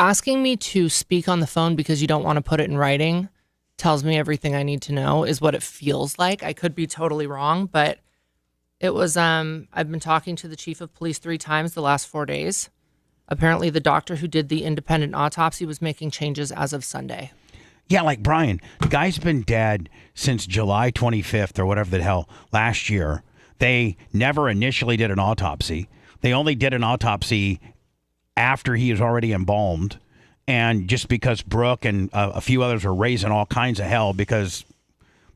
Asking me to speak on the phone because you don't want to put it in writing tells me everything I need to know, is what it feels like. I could be totally wrong, but it was, I've been talking to the chief of police 3 times the last 4 days. Apparently the doctor who did the independent autopsy was making changes as of Sunday. Yeah, like Brian, the guy's been dead since July 25th or whatever the hell last year. They never initially did an autopsy. They only did an autopsy after he is already embalmed, and just because Brooke and a few others are raising all kinds of hell because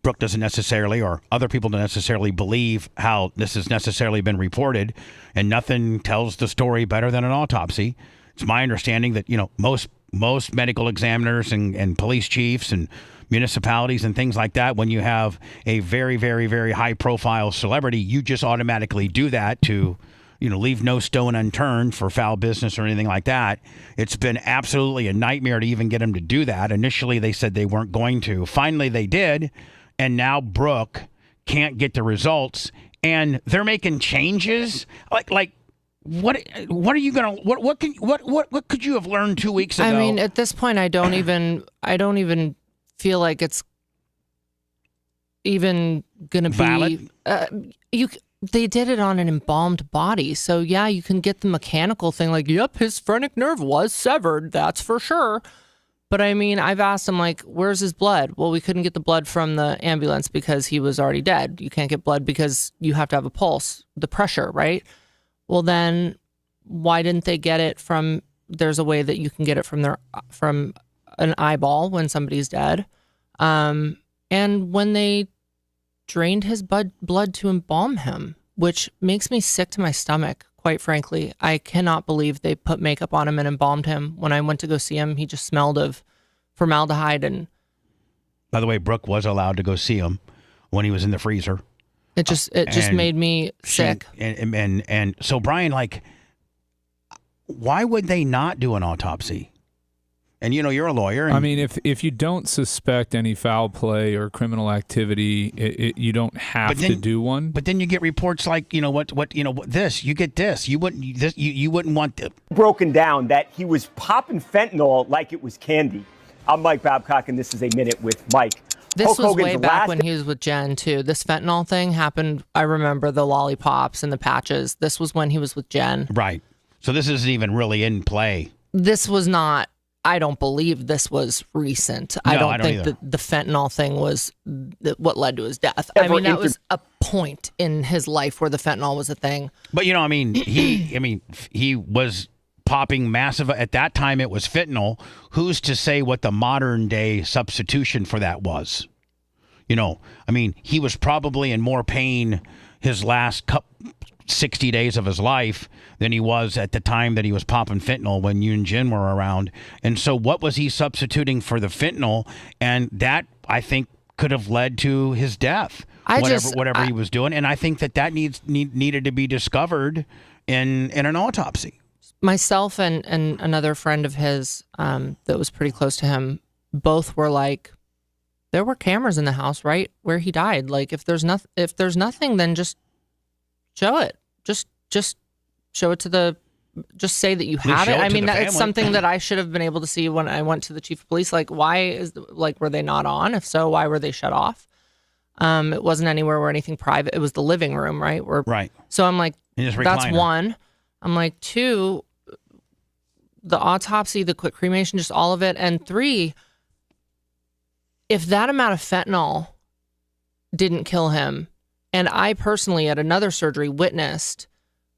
Brooke doesn't necessarily, or other people don't necessarily believe how this has necessarily been reported, and nothing tells the story better than an autopsy. It's my understanding that most medical examiners and police chiefs and municipalities and things like that, when you have a very, very, very high profile celebrity, you just automatically do that to leave no stone unturned for foul business or anything like that. It's been absolutely a nightmare to even get them to do that. Initially, they said they weren't going to. Finally, they did, and now Brooke can't get the results, and they're making changes. Like what are you gonna what could you have learned 2 weeks ago? I mean, at this point, I don't even feel like it's even gonna be valid. They did it on an embalmed body. So, yeah, you can get the mechanical thing like, yep, his phrenic nerve was severed. That's for sure. But, I mean, I've asked him, like, where's his blood? Well, we couldn't get the blood from the ambulance because he was already dead. You can't get blood because you have to have a pulse, the pressure, right? Well, then why didn't they get it from, there's a way that you can get it from an eyeball when somebody's dead. And when they drained his blood to embalm him, which makes me sick to my stomach, quite frankly. I cannot believe they put makeup on him and embalmed him. When I went to go see him, he just smelled of formaldehyde. And by the way, Brooke was allowed to go see him when he was in the freezer. It just made me sick. And so, Brian, like, why would they not do an autopsy? And, you know, you're a lawyer. And I mean, if you don't suspect any foul play or criminal activity, you don't have to do one. But then you get reports like, you know, this, you get this. You wouldn't want this. Broken down that he was popping fentanyl like it was candy. I'm Mike Babcock, and this is A Minute with Mike. This Hulk was Hogan's way back when he was with Jen, too. This fentanyl thing happened. I remember the lollipops and the patches. This was when he was with Jen. Right. So this isn't even really in play. This was not. I don't believe this was recent. I don't think that the fentanyl thing was what led to his death. I mean, that was a point in his life where the fentanyl was a thing. But, you know, I mean, he was popping massive. At that time, it was fentanyl. Who's to say what the modern day substitution for that was? You know, I mean, he was probably in more pain his last 60 days of his life than he was at the time that he was popping fentanyl when you and Jen were around. And so what was he substituting for the fentanyl? And that, I think, could have led to his death, whatever he was doing. And I think that needed to be discovered in an autopsy. Myself and another friend of his that was pretty close to him, both were like, there were cameras in the house right where he died. Like, if there's nothing, then just show it. Just show it to just say that you have it. I mean, it's something that I should have been able to see when I went to the chief of police. Like, were they not on? If so, why were they shut off? It wasn't anywhere where anything private. It was the living room, right? Right. So I'm like, that's one. I'm like, two, the autopsy, the quick cremation, just all of it. And three, if that amount of fentanyl didn't kill him, and I personally at another surgery witnessed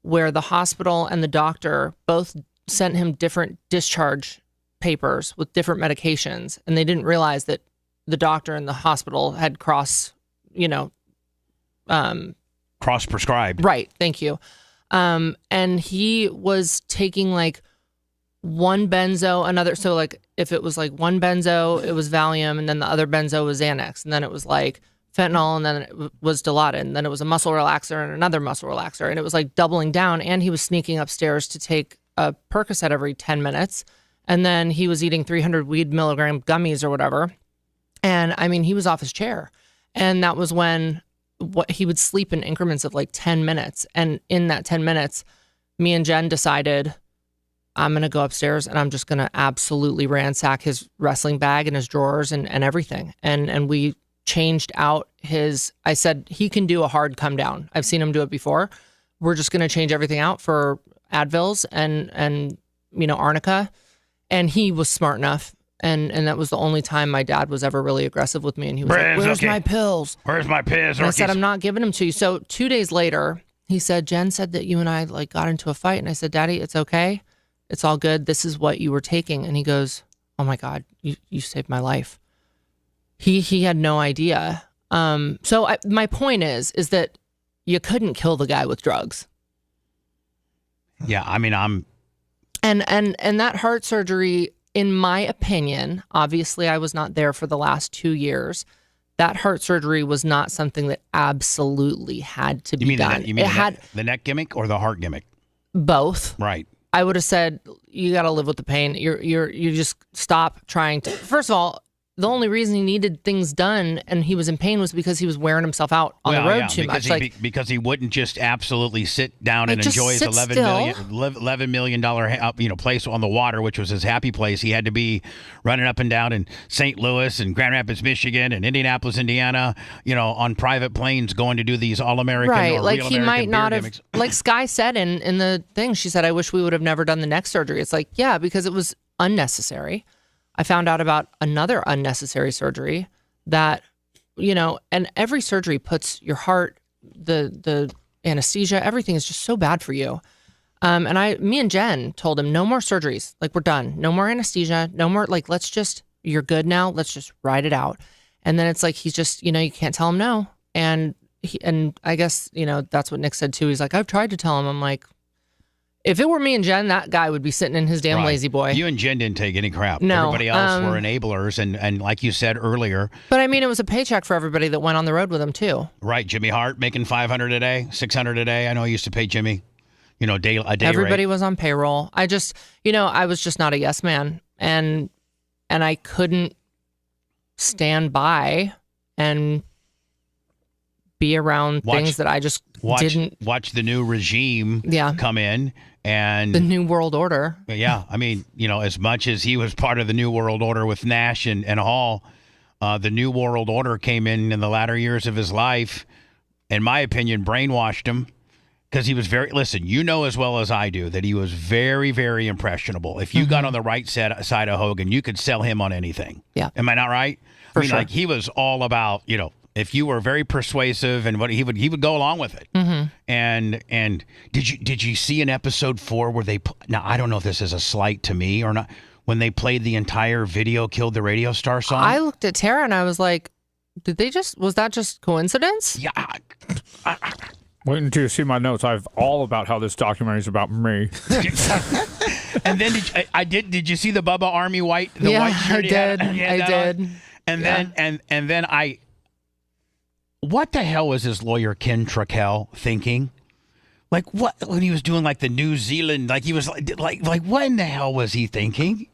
where the hospital and the doctor both sent him different discharge papers with different medications, and they didn't realize that the doctor and the hospital had cross-prescribed. Right, thank you. And he was taking like one benzo, another. So like if it was like one benzo, it was Valium, and then the other benzo was Xanax, and then it was like fentanyl, and then it was Dilaudid, and then it was a muscle relaxer and another muscle relaxer, and it was like doubling down. And he was sneaking upstairs to take a Percocet every 10 minutes, and then he was eating 300 weed milligram gummies or whatever. And I mean, he was off his chair, and that was when he would sleep in increments of like 10 minutes. And in that 10 minutes, me and Jen decided, I'm going to go upstairs and I'm just going to absolutely ransack his wrestling bag and his drawers and everything. And we changed out I said, he can do a hard come down. I've seen him do it before. We're just going to change everything out for Advils and Arnica. And he was smart enough. And that was the only time my dad was ever really aggressive with me. And he was like, where's my pills? Where's my pills? And I said, I'm not giving them to you. So 2 days later, he said, Jen said that you and I like got into a fight. And I said, Daddy, it's okay. It's all good. This is what you were taking. And he goes, oh my God, you saved my life. He had no idea. My point is that you couldn't kill the guy with drugs. Yeah, I mean, and that heart surgery, in my opinion, obviously I was not there for the last 2 years. That heart surgery was not something that absolutely had to be done. You mean the neck gimmick or the heart gimmick? Both. Right. I would have said, you got to live with the pain. You just stop trying to. First of all, the only reason he needed things done and he was in pain was because he was wearing himself out on the road too much. Because he wouldn't just absolutely sit down and enjoy his $11 million place on the water, which was his happy place. He had to be running up and down in St. Louis and Grand Rapids, Michigan, and Indianapolis, Indiana, on private planes going to do these All-American or like Real he American might not beer have, gimmicks. like Sky said in the thing, she said, I wish we would have never done the neck surgery. It's like, yeah, because it was unnecessary. I found out about another unnecessary surgery that, and every surgery puts your heart, the anesthesia, everything is just so bad for you. And me and Jen told him, no more surgeries. Like, we're done. No more anesthesia. No more, like, you're good now. Let's just ride it out. And then it's like, he's just, you can't tell him no. And I guess, that's what Nick said too. He's like, I've tried to tell him. I'm like, if it were me and Jen, that guy would be sitting in his damn lazy boy. You and Jen didn't take any crap. No. Everybody else were enablers. And like you said earlier. But I mean, it was a paycheck for everybody that went on the road with him too. Right. Jimmy Hart making $500 a day, $600 a day. I know I used to pay Jimmy, a day Everybody rate. was on payroll. I just, I was just not a yes man. And I couldn't stand by and be around things that I just didn't watch the new regime come in and the new world order. Yeah, I mean, as much as he was part of the new world order with Nash and Hall, the new world order came in the latter years of his life. In my opinion, brainwashed him because he was listen, as well as I do that he was very, very impressionable. If you got on the right side of Hogan, you could sell him on anything. Yeah. Am I not right? For I mean, sure. like he was all about, if you were very persuasive and what he would go along with it. Mm-hmm. And did you see in episode 4 where now I don't know if this is a slight to me or not, when they played the entire Video Killed the Radio Star song? I looked at Tara and I was like, was that just coincidence? Yeah. Wait until you see my notes. I have all about how this documentary is about me. And then did you see the Bubba Army white shirt? I did. I did. And then what the hell was his lawyer Ken Trakel thinking? Like what when he was doing like the New Zealand, like he was like what in the hell was he thinking?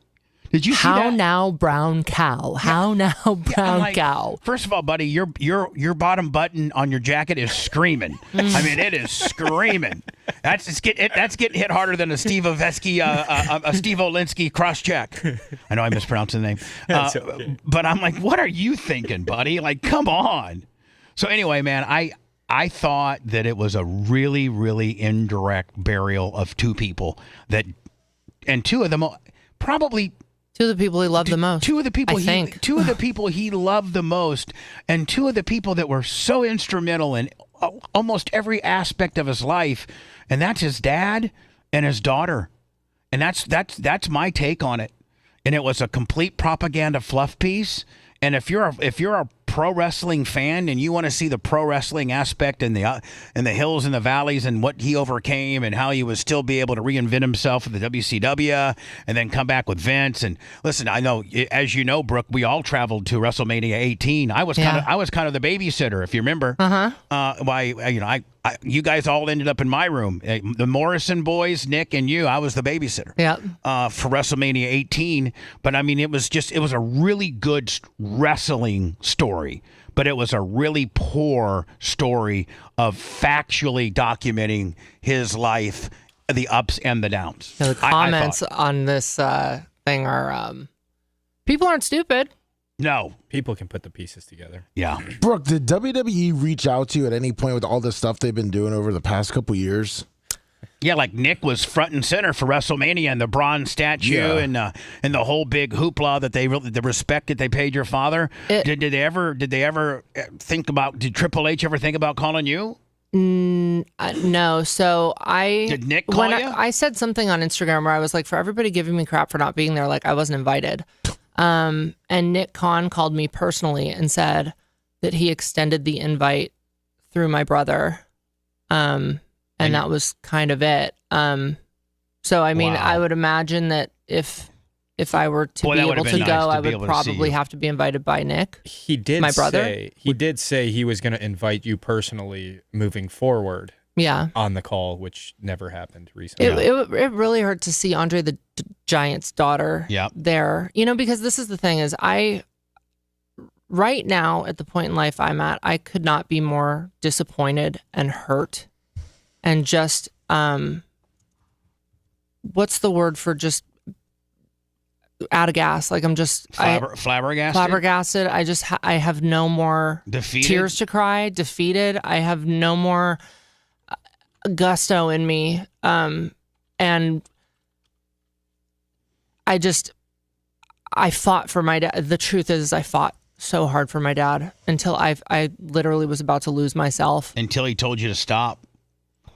Did you see How that? now, brown cow? How now, brown cow? First of all, buddy, your bottom button on your jacket is screaming. I mean, it is screaming. That's getting hit harder than a Steve Ovesky, a Steve Olinsky cross check. I know I mispronounced the name, okay. But I'm like, what are you thinking, buddy? Like, come on. So anyway, man, I thought that it was a really, really indirect burial of two people and two of them probably. Two of the people he loved the most. Two of the people Two of the people he loved the most, and two of the people that were so instrumental in almost every aspect of his life, and that's his dad and his daughter, and that's my take on it. And it was a complete propaganda fluff piece. And if you're a pro wrestling fan and you want to see the pro wrestling aspect in the hills and the valleys and what he overcame and how he would still be able to reinvent himself in the WCW and then come back with Vince. And listen, I know, as you know, Brooke, we all traveled to WrestleMania 18. I was kind of the babysitter, if you remember. You guys all ended up in my room. The Morrison boys, Nick and you, I was the babysitter. Yeah. For WrestleMania 18. But I mean, it was a really good wrestling story, but it was a really poor story of factually documenting his life, the ups and the downs. The comments on this thing are, people aren't stupid. No. People can put the pieces together. Yeah. Brooke, did WWE reach out to you at any point with all the stuff they've been doing over the past couple years? Yeah, like Nick was front and center for WrestleMania and the bronze statue and the whole big hoopla that the respect that they paid your father. Did they ever think about? Did Triple H ever think about calling you? No. So did Nick call you? I said something on Instagram where I was like, for everybody giving me crap for not being there, like I wasn't invited. And Nick Khan called me personally and said that he extended the invite through my brother. And that was kind of it. So, I mean, I would imagine that if I were to be able to go, I would probably have to be invited by Nick. He did my brother. He did say he was going to invite you personally moving forward. Yeah. On the call, which never happened recently. It really hurt to see Andre the Giant's daughter there. You know, because this is the thing is I right now, at the point in life I'm at, I could not be more disappointed and hurt and just, what's the word for just out of gas? Like I'm just flabbergasted. Flabbergasted. I have no more Defeated? tears to cry. Defeated. I have no more gusto in me. And I fought for my dad. The truth is, I fought so hard for my dad until I literally was about to lose myself. Until he told you to stop.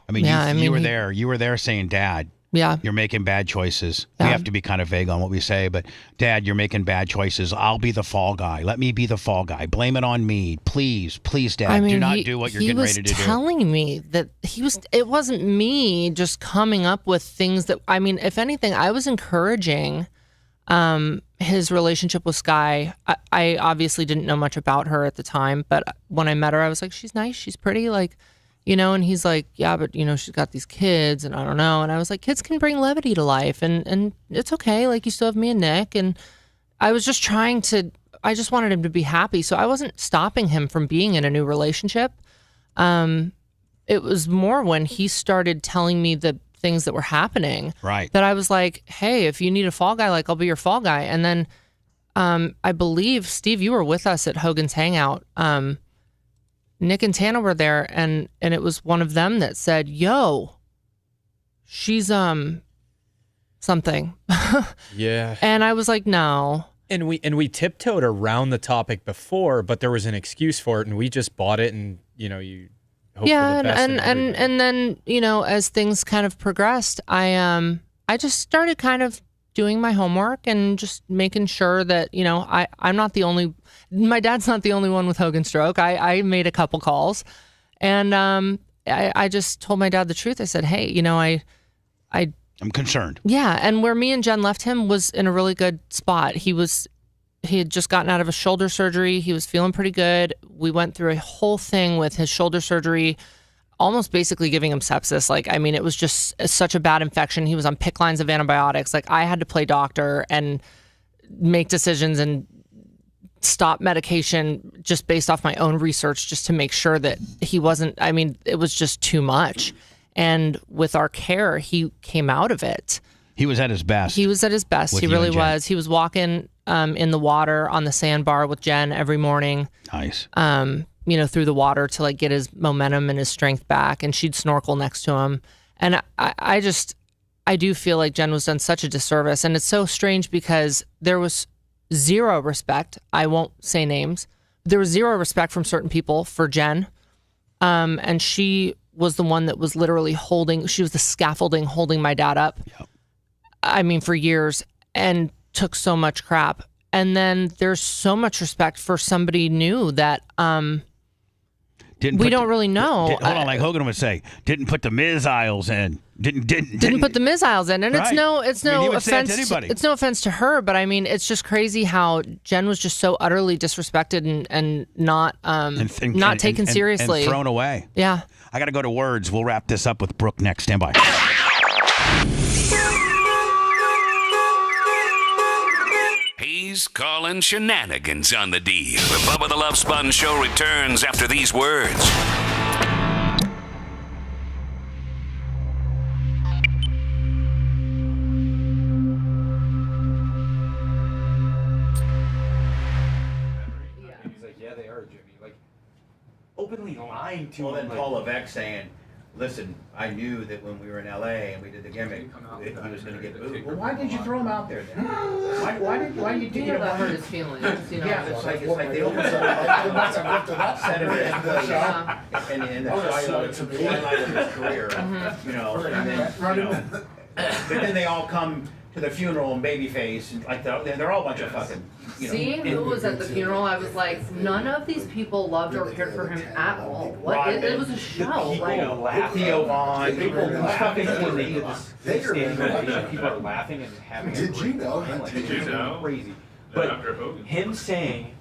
I mean, Yeah, you were there. You were there saying, Dad. Yeah. You're making bad choices. We have to be kind of vague on what we say, but Dad, you're making bad choices. I'll be the fall guy. Let me be the fall guy. Blame it on me. Please, Dad. I mean, do not do what you're getting ready to do. He was telling me that it wasn't me just coming up with things that, I mean, if anything, I was encouraging his relationship with Sky. I obviously didn't know much about her at the time, but when I met her, I was like, she's nice. She's pretty. Like, you know, and he's like, yeah, but, you know, she's got these kids and I don't know. And I was like, kids can bring levity to life and it's okay. Like, you still have me and Nick. And I was just I just wanted him to be happy. So I wasn't stopping him from being in a new relationship. It was more when he started telling me the things that were happening. Right. That I was like, hey, if you need a fall guy, like, I'll be your fall guy. And then I believe, Steve, you were with us at Hogan's Hangout. Nick and Tana were there, and it was one of them that said, yo, she's something. Yeah. And I was like, no. And we tiptoed around the topic before, but there was an excuse for it, and we just bought it, and you know, you hope for the best. And then, you know, as things kind of progressed, I just started kind of doing my homework and just making sure that, you know, I'm not the only, my dad's not the only one with Hogan stroke. I made a couple calls, and I just told my dad the truth. I said, hey, you know, I'm concerned. Yeah, and where me and Jen left him was in a really good spot. He had just gotten out of a shoulder surgery. He was feeling pretty good. We went through a whole thing with his shoulder surgery, almost basically giving him sepsis. Like, I mean, it was just such a bad infection. He was on PICC lines of antibiotics. Like, I had to play doctor and make decisions and stop medication just based off my own research, just to make sure that he wasn't, I mean, it was just too much. And with our care, he came out of it. He was at his best. He was at his best. He really was. He was walking in the water on the sandbar with Jen every morning. Nice. You know, through the water to like get his momentum and his strength back, and she'd snorkel next to him. And I do feel like Jen was done such a disservice, and it's so strange because there was zero respect. I won't say names. There was zero respect from certain people for Jen, and she was the one that was literally she was the scaffolding holding my dad up. Yep. I mean, for years, and took so much crap. And then there's so much respect for somebody new that we don't really know. Hold on, like Hogan would say, didn't put the missiles in. Didn't put the missiles in, and right. it's no he would say it to offense. anybody. It's no offense to her, but I mean, it's just crazy how Jen was just so utterly disrespected and not not taken seriously and thrown away. Yeah, I got to go to words. We'll wrap this up with Brooke next. Stand by. He's calling shenanigans on the D. The Bubba the Love Sponge Show returns after these words. He's like, yeah, they are, Jimmy. Like, openly lying to Well, him. then Paul Levesque saying, listen, I knew that when we were in L.A. and we did the gimmick, he was going to get booed. Well, why did you throw him out there then? Why did you know that hurt his feelings. You know? Yeah, it's like they opened that set of it and the highlight of his career, you know, and then, but then they all come to the funeral and babyface, and like they're all a bunch of fucking, you know. Seeing who was at the funeral, I was like, none of these people loved or cared for him at all. What? It was a show. Like Theo Vaughn, People are laughing and having a great time. Like, Did you know? Crazy. But But him saying,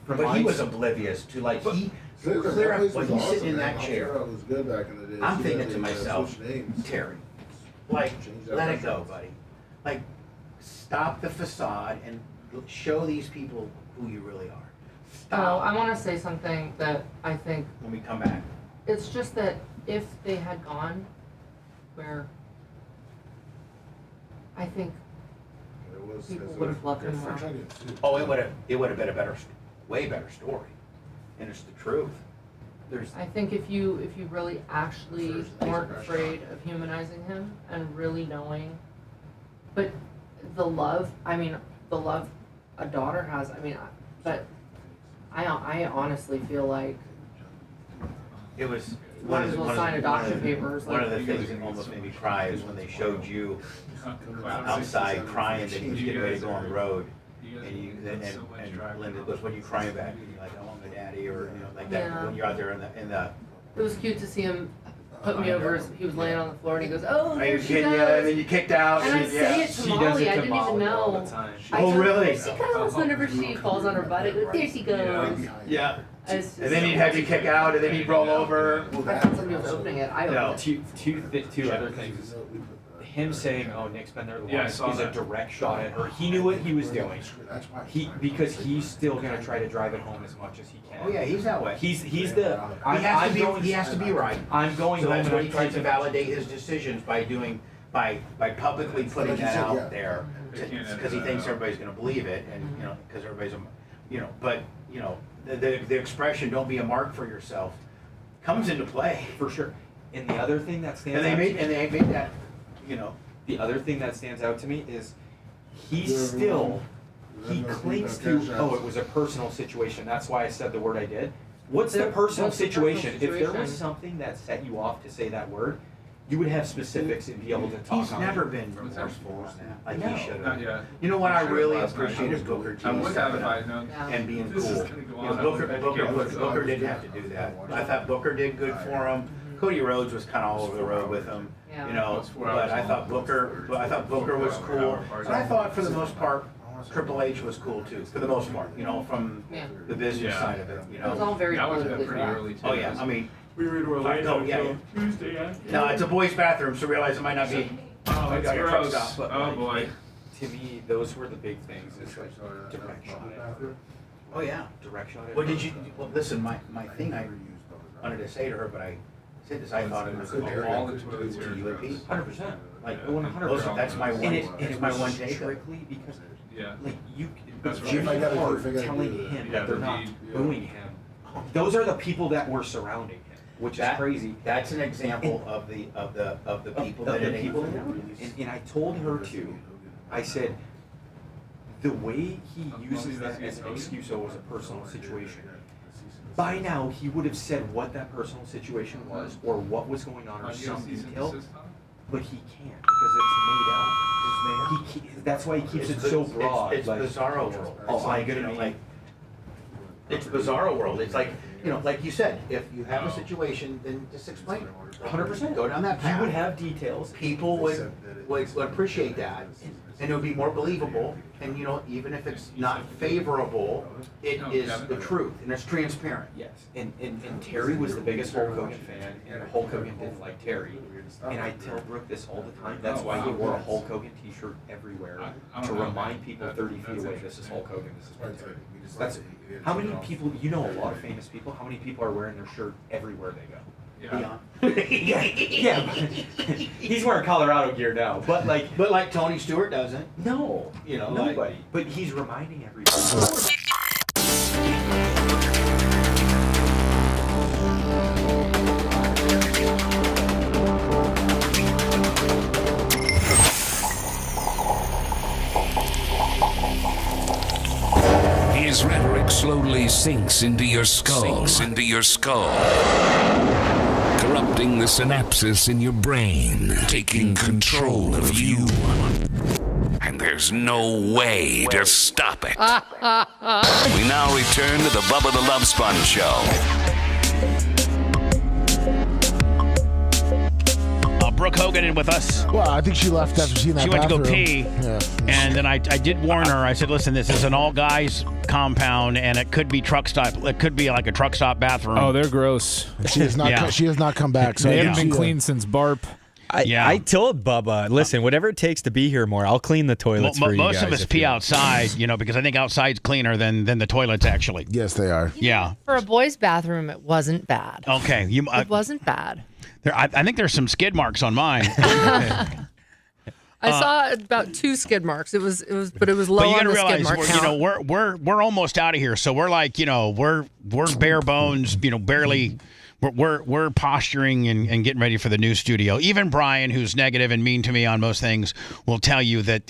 but he was oblivious to like he clear up when he's sitting in that chair. I'm thinking to myself, Terry, like let it go, buddy. Like stop the facade and show these people who you really are. Oh, I want to say something that I think. When we come back. It's just that if they had gone where I think people would have loved him more. Oh, it would have been a way better story, and it's the truth. I think if you really actually weren't afraid of humanizing him and really knowing, but the love a daughter has. But I honestly feel like It was might as well sign adoption papers. One of the things that almost made me cry is when they showed you outside crying that he was getting ready to go on the road, and Linda goes, "What are you crying about?" And you're like, "I want my daddy," or like that. Yeah. When you're out there in the. It was cute to see him put me over. He was laying on the floor and he goes, "Oh, there she kidding? goes." Yeah, and then you kicked out. And I say it to Molly. I didn't even know. Oh, really? There she goes. Whenever she falls on her butt, I go, "There she goes." Yeah. And then he'd have you kick out, and then he'd roll over. I thought somebody was opening it. I opened it. Two other things. Him saying, "Oh, Nick's been there the Yeah, I longest," saw is a that. direct shot at her. He knew what he was doing. Because he's still gonna try to drive it home as much as he can. Oh yeah, he's that way. He has to be right. I'm going So home that's and why I'm he trying tries to validate his decisions by publicly putting that out there, because he thinks everybody's going to believe it, and because everybody's, but the expression "don't be a mark for yourself" comes into play for sure. And the other thing that stands and they out made that, the other thing that stands out to me is he clings to, "Oh, it was a personal situation. That's why I said the word I did." What's the personal situation? If there was something that set you off to say that word, you would have specifics and be able to talk He's on never it. been remorseful on that, like No. he should Not have. yet. You know what I really Last night. appreciate is Booker T I would have stepping if up I'd known. and being This is cool. gonna go You on. know, Booker didn't have to do that. I thought Booker did good for him. Cody Rhodes was kind of all over the road with him, but I thought Booker was cool. And I thought for the most part, Triple H was cool too, for the most part. From the business side of it. It was all very That would have been politically pretty correct. early too. Oh yeah, I mean. We were Yeah. Tuesday. No, it's a boys' bathroom, so realize it might not be. Oh, it's your truck gross. stop, but Oh boy. To me, those were the big things. It's like direct shot at. Oh yeah. Direct shot at. Well, listen, my thing I wanted to say to her, but I said this, I thought it was a very All the toilets here. 100%. Like, 100%. that's my one. And it That's my was one take. strictly because, Yeah. like, you, That's Jimmy right. Hart telling him that they're not booing him. Those are the people that were surrounding him, which is crazy. That's an example of the people that it people. And I told her too. I said, the way he uses that as an excuse, so it was a personal situation. By now, he would have said what that personal situation was or what was going on or some detail, but he can't because it's made up. That's why he keeps it so broad. It's Bizarro World. Oh, I'm gonna be like. It's Bizarro World. It's like, like you said, if you have a situation, then just explain it. 100%. Go down that path. You would have details. People would appreciate that, and it would be more believable. And even if it's not favorable, it is the truth and it's transparent. Yes, and Terry was the biggest Hulk Hogan fan, and Hulk Hogan didn't like Terry. And I tell Brooke this all the time. That's why he wore a Hulk Hogan T-shirt everywhere to remind people 30 feet away, this is Hulk Hogan, this is my Terry. That's how many people. A lot of famous people. How many people are wearing their shirt everywhere they go? Yeah, he's wearing Colorado gear now, but like Tony Stewart doesn't. No, nobody. But he's reminding everybody. His rhetoric slowly sinks into your skull. Corrupting the synapses in your brain, taking control of you. And there's no way to stop it. We now return to the Bubba the Love Sponge Show. Brooke Hogan in with us. Well, I think she left after seeing that. She went to go bathroom. pee, and then I did warn her. I said, "Listen, this is an all-guys compound, and it could be truck stop. It could be like a truck stop bathroom." Oh, they're gross. She has not. She has not come back. So They I haven't think been she, clean since Barp. I told Bubba, listen, whatever it takes to be here more, I'll clean the toilets for you guys. Most of us pee outside, because I think outside's cleaner than the toilets actually. Yes, they are. Yeah. For a boys' bathroom, it wasn't bad. Okay. It wasn't bad. I think there's some skid marks on mine. I saw about 2 skid marks. It was low But you on gotta the skid realize, mark count. we're almost out of here. So we're like, we're bare bones, barely. We're posturing and getting ready for the new studio. Even Brian, who's negative and mean to me on most things, will tell you that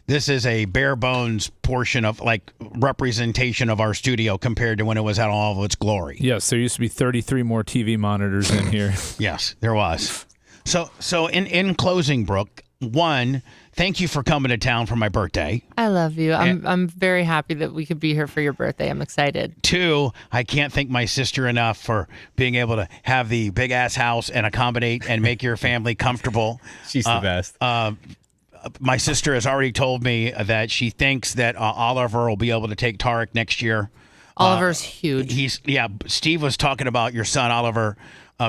this is a bare bones portion of representation of our studio compared to when it was at all of its glory. Yes, there used to be 33 more TV monitors in here. Yes, there was. So in closing, Brooke, 1, thank you for coming to town for my birthday. I love you. I'm very happy that we could be here for your birthday. I'm excited. 2, I can't thank my sister enough for being able to have the big ass house and accommodate and make your family comfortable. She's the best. My sister has already told me that she thinks that Oliver will be able to take Tarek next year. Oliver's huge. Steve was talking about your son Oliver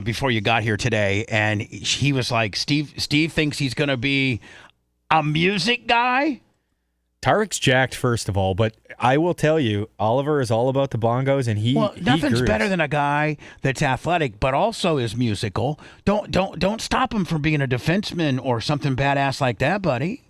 before you got here today, and he was like, Steve thinks he's going to be a music guy. Tarek's jacked, first of all, but I will tell you, Oliver is all about the bongos, and nothing's grooves. better than a guy that's athletic but also is musical. Don't stop him from being a defenseman or something badass like that, buddy.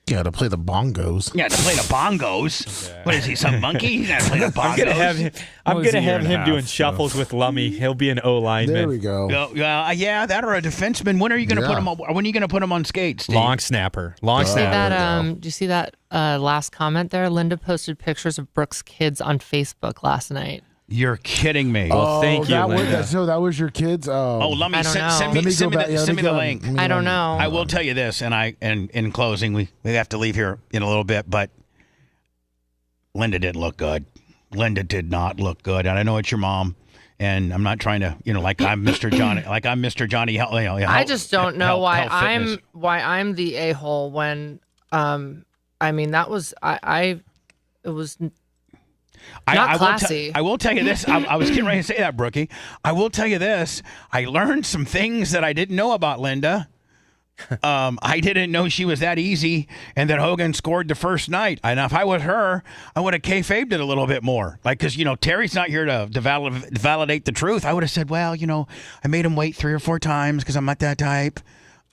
Yeah, to play the bongos. Yeah, to play the bongos. Yeah. What is he, some monkey? He's got to play the bongos. I'm gonna have him doing shuffles with Lummy. He'll be an O lineman. There we go. Yeah, that or a defenseman. When are you going to put him? When are you going to put him on skates? Steve? Long snapper. Do you see that last comment there? Linda posted pictures of Brooke's kids on Facebook last night. You're kidding me. Well, thank you, Linda. So that was your kids? Let me send me the link. I don't know. I will tell you this, and in closing, we have to leave here in a little bit, but Linda didn't look good. Linda did not look good, and I know it's your mom, and I'm not trying to, like I'm Mr. Johnny, I just don't know why I'm the a-hole when, that was it was. Not classy. I will tell you this. I was getting ready to say that, Brookie. I will tell you this. I learned some things that I didn't know about Linda. I didn't know she was that easy and that Hogan scored the first night. And if I was her, I would have kayfabed it a little bit more. Because, Terry's not here to validate the truth. I would have said, well, I made him wait 3 or 4 times because I'm not that type.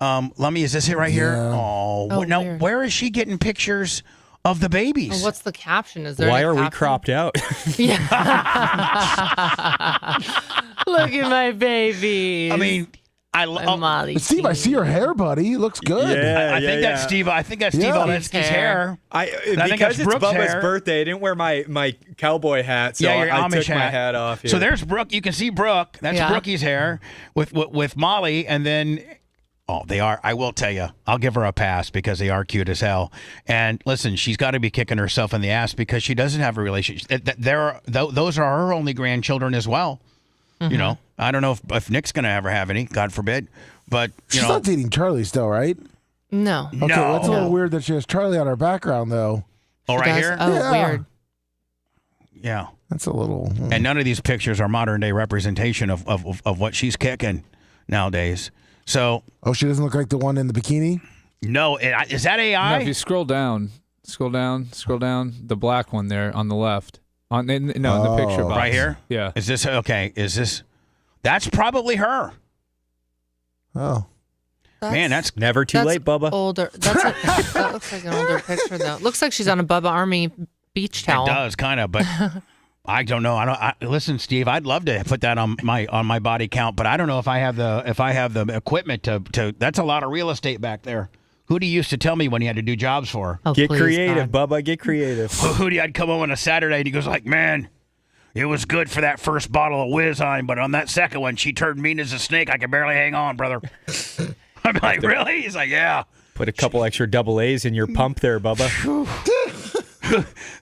Lummy, is this it right here? Oh, now, weird. Where is she getting pictures of the babies? Well, what's the caption? Is there? Why are caption? we cropped out? Yeah. Look at my babies. I mean, Steve, I see your hair, buddy. It looks good. I think that's Steve. I think that's Steve Olensky's hair. I think it's Brooke's Bubba's hair. birthday. I didn't wear my cowboy hat, so your I Amish took my hat off. Here. So there's Brooke. You can see Brooke. That's Brookie's hair with Molly, and then. Oh, they are. I will tell you, I'll give her a pass because they are cute as hell. And listen, she's got to be kicking herself in the ass because she doesn't have a relationship. Those are her only grandchildren as well. Mm-hmm. I don't know if Nick's going to ever have any, God forbid. But she's not dating Charlie still, right? No. Okay, that's a little weird that she has Charlie on her background, though. Oh, right here? Oh, weird. Yeah. That's a little. And none of these pictures are modern day representation of what she's kicking nowadays. So, she doesn't look like the one in the bikini? No, is that AI? No, if you scroll down, the black one there on the left. In the picture box. Right here? Yeah. Is this okay? That's probably her. Oh. Man, that's never too late, Bubba. Older. That looks like an older picture though. Looks like she's on a Bubba Army beach towel. It does kind of, but I don't know. Listen, Steve, I'd love to put that on my body count, but I don't know if I have the equipment to. That's a lot of real estate back there. Who do you used to tell me when you had to do jobs for? Oh, get creative, God. Bubba. Get creative. I'd come home on a Saturday and he goes like, man, it was good for that first bottle of Whiz on, but on that second one, she turned mean as a snake. I could barely hang on, brother. I'm like, really? He's like, yeah. Put a couple extra double A's in your pump there, Bubba.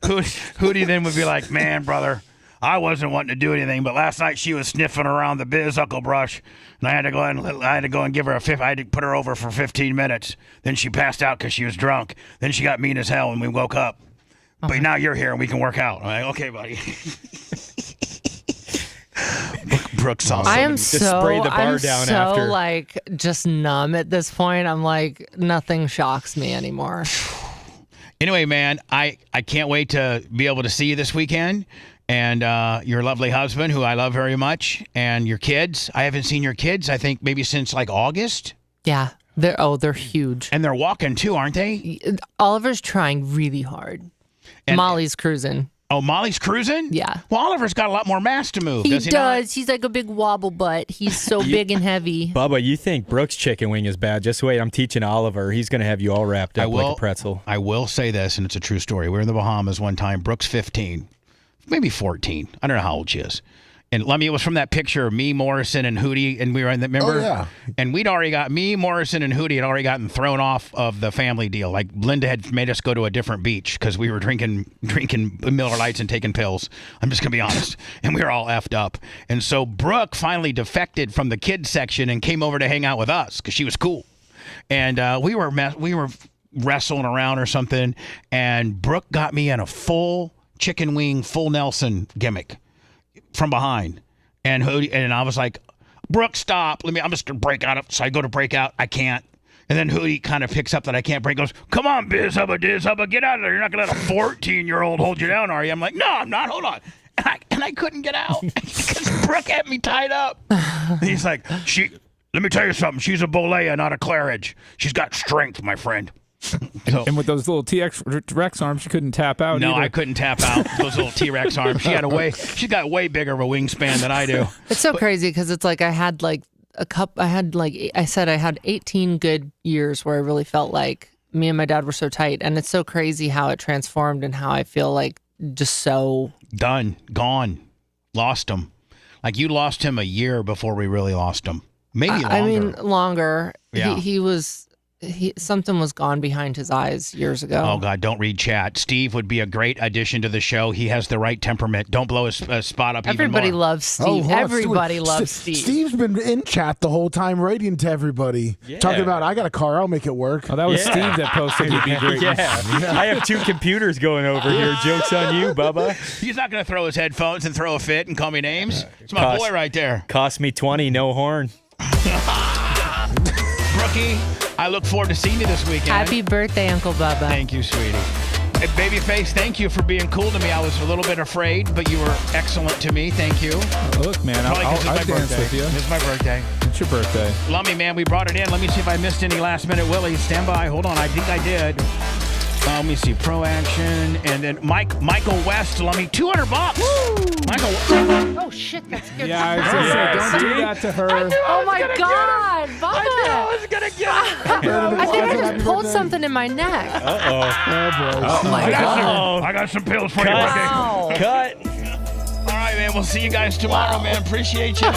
Hootie then would be like, man, brother, I wasn't wanting to do anything, but last night she was sniffing around the biz Uncle Brush, and I had to go and give her I had to put her over for 15 minutes. Then she passed out because she was drunk. Then she got mean as hell when we woke up. Okay. But now you're here and we can work out. I'm like, okay, buddy. Brooks awesome. I am Just spray the bar down after. like just numb at this point. I'm like, nothing shocks me anymore. Anyway, man, I can't wait to be able to see you this weekend. And your lovely husband, who I love very much, and your kids. I haven't seen your kids, I think, maybe since like August. Yeah. They're huge. And they're walking too, aren't they? Oliver's trying really hard. And Molly's cruising. Oh, Molly's cruising? Yeah. Well, Oliver's got a lot more mass to move. He does. Not? He's like a big wobble butt. He's so big and heavy. Bubba, you think Brooks' chicken wing is bad? Just wait. I'm teaching Oliver. He's going to have you all wrapped up like a pretzel. I will say this, and it's a true story. We were in the Bahamas one time. Brooks, 15, maybe 14. I don't know how old she is. And Lummy, it was from that picture of me, Morrison, and Hootie, and we were in the, remember? Oh, yeah. And we'd already got, me, Morrison, and Hootie had already gotten thrown off of the family deal. Like, Linda had made us go to a different beach because we were drinking Miller Lights and taking pills. I'm just going to be honest. And we were all effed up. And so Brooke finally defected from the kids section and came over to hang out with us because she was cool. And we were wrestling around or something, and Brooke got me in a full chicken wing, full Nelson gimmick from behind, and I was like, Brooke, stop! I'm just gonna break out. So I go to break out, I can't, and then Hootie kind of picks up that I can't break. Goes, come on, Biz Hubba, Diz Hubba, get out of there! You're not gonna let a 14-year-old hold you down, are you? I'm like, no, I'm not. Hold on, and I couldn't get out because Brooke had me tied up. And he's like, let me tell you something. She's a Bollea, not a Claridge. She's got strength, my friend. So, and with those little T-Rex arms, you couldn't tap out. No, either. I couldn't tap out those little T-Rex arms. She got way bigger of a wingspan than I do. It's so crazy because it's like I had 18 good years where I really felt like me and my dad were so tight, and it's so crazy how it transformed and how I feel like just so done, gone, lost him. Like you lost him a year before we really lost him. Maybe longer. I mean, longer. Yeah. Something was gone behind his eyes years ago. Oh, God, don't read chat. Steve would be a great addition to the show. He has the right temperament. Don't blow his spot up Everybody even more. loves Steve. Everybody loves Steve. Steve's been in chat the whole time, radiant to everybody. Talking about, I got a car, I'll make it work. Oh, that was Steve that posted he'd be great. I have 2 computers going over here. Joke's on you, Bubba. He's not going to throw his headphones and throw a fit and call me names. It's my boy right there. Cost me 20, no horn. Brookie, I look forward to seeing you this weekend. Happy birthday, Uncle Bubba. Thank you, sweetie. Hey, Babyface, thank you for being cool to me. I was a little bit afraid, but you were excellent to me. Thank you. Look, man, I'll dance with you. It's my birthday. It's your birthday. Lummy, man, we brought it in. Let me see if I missed any last-minute willies. Stand by. Hold on. I think I did. Let me see. Pro Action. And then Michael West, Lummy, $200. Michael. Oh, shit. That's good. Yeah, I was going to say, don't do that to her. Oh, my God. Bubba. I was going to get it. I think I just pulled something in my neck. Oh, my God. I got some pills for you. Wow. Cut. All right, man. We'll see you guys tomorrow, man. Appreciate you.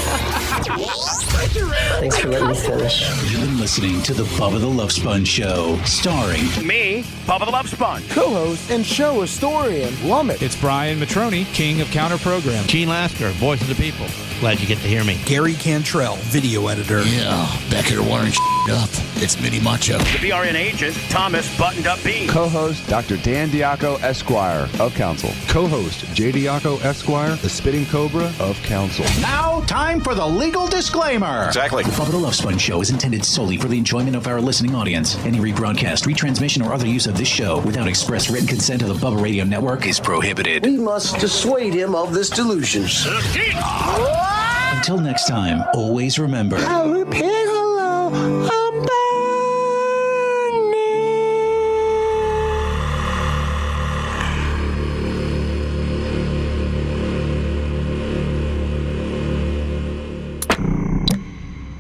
Thanks for letting me finish. You've been listening to the Bubba the Love Sponge Show, starring me, Bubba the Love Sponge, co-host and show historian, Lummit. It's Brian Matroni, king of counter program. Gene Lasker, voice of the people. Glad you get to hear me. Gary Cantrell, video editor. Yeah, back here wiring up. It's Mini Macho. The BRN agent, Thomas Buttoned Up Bean. Co-host, Dr. Dan Diaco, Esquire of Council. Co-host, J. Diaco, Esquire, the Spitting Cobra of Council. Now, time for the legal disclaimer. Exactly. The Bubba the Love Sponge Show is intended solely for the enjoyment of our listening audience. Any rebroadcast, retransmission, or other use of this show without express written consent of the Bubba Radio Network is prohibited. We must dissuade him of this delusion. Until next time, always remember. I'll repeat hello.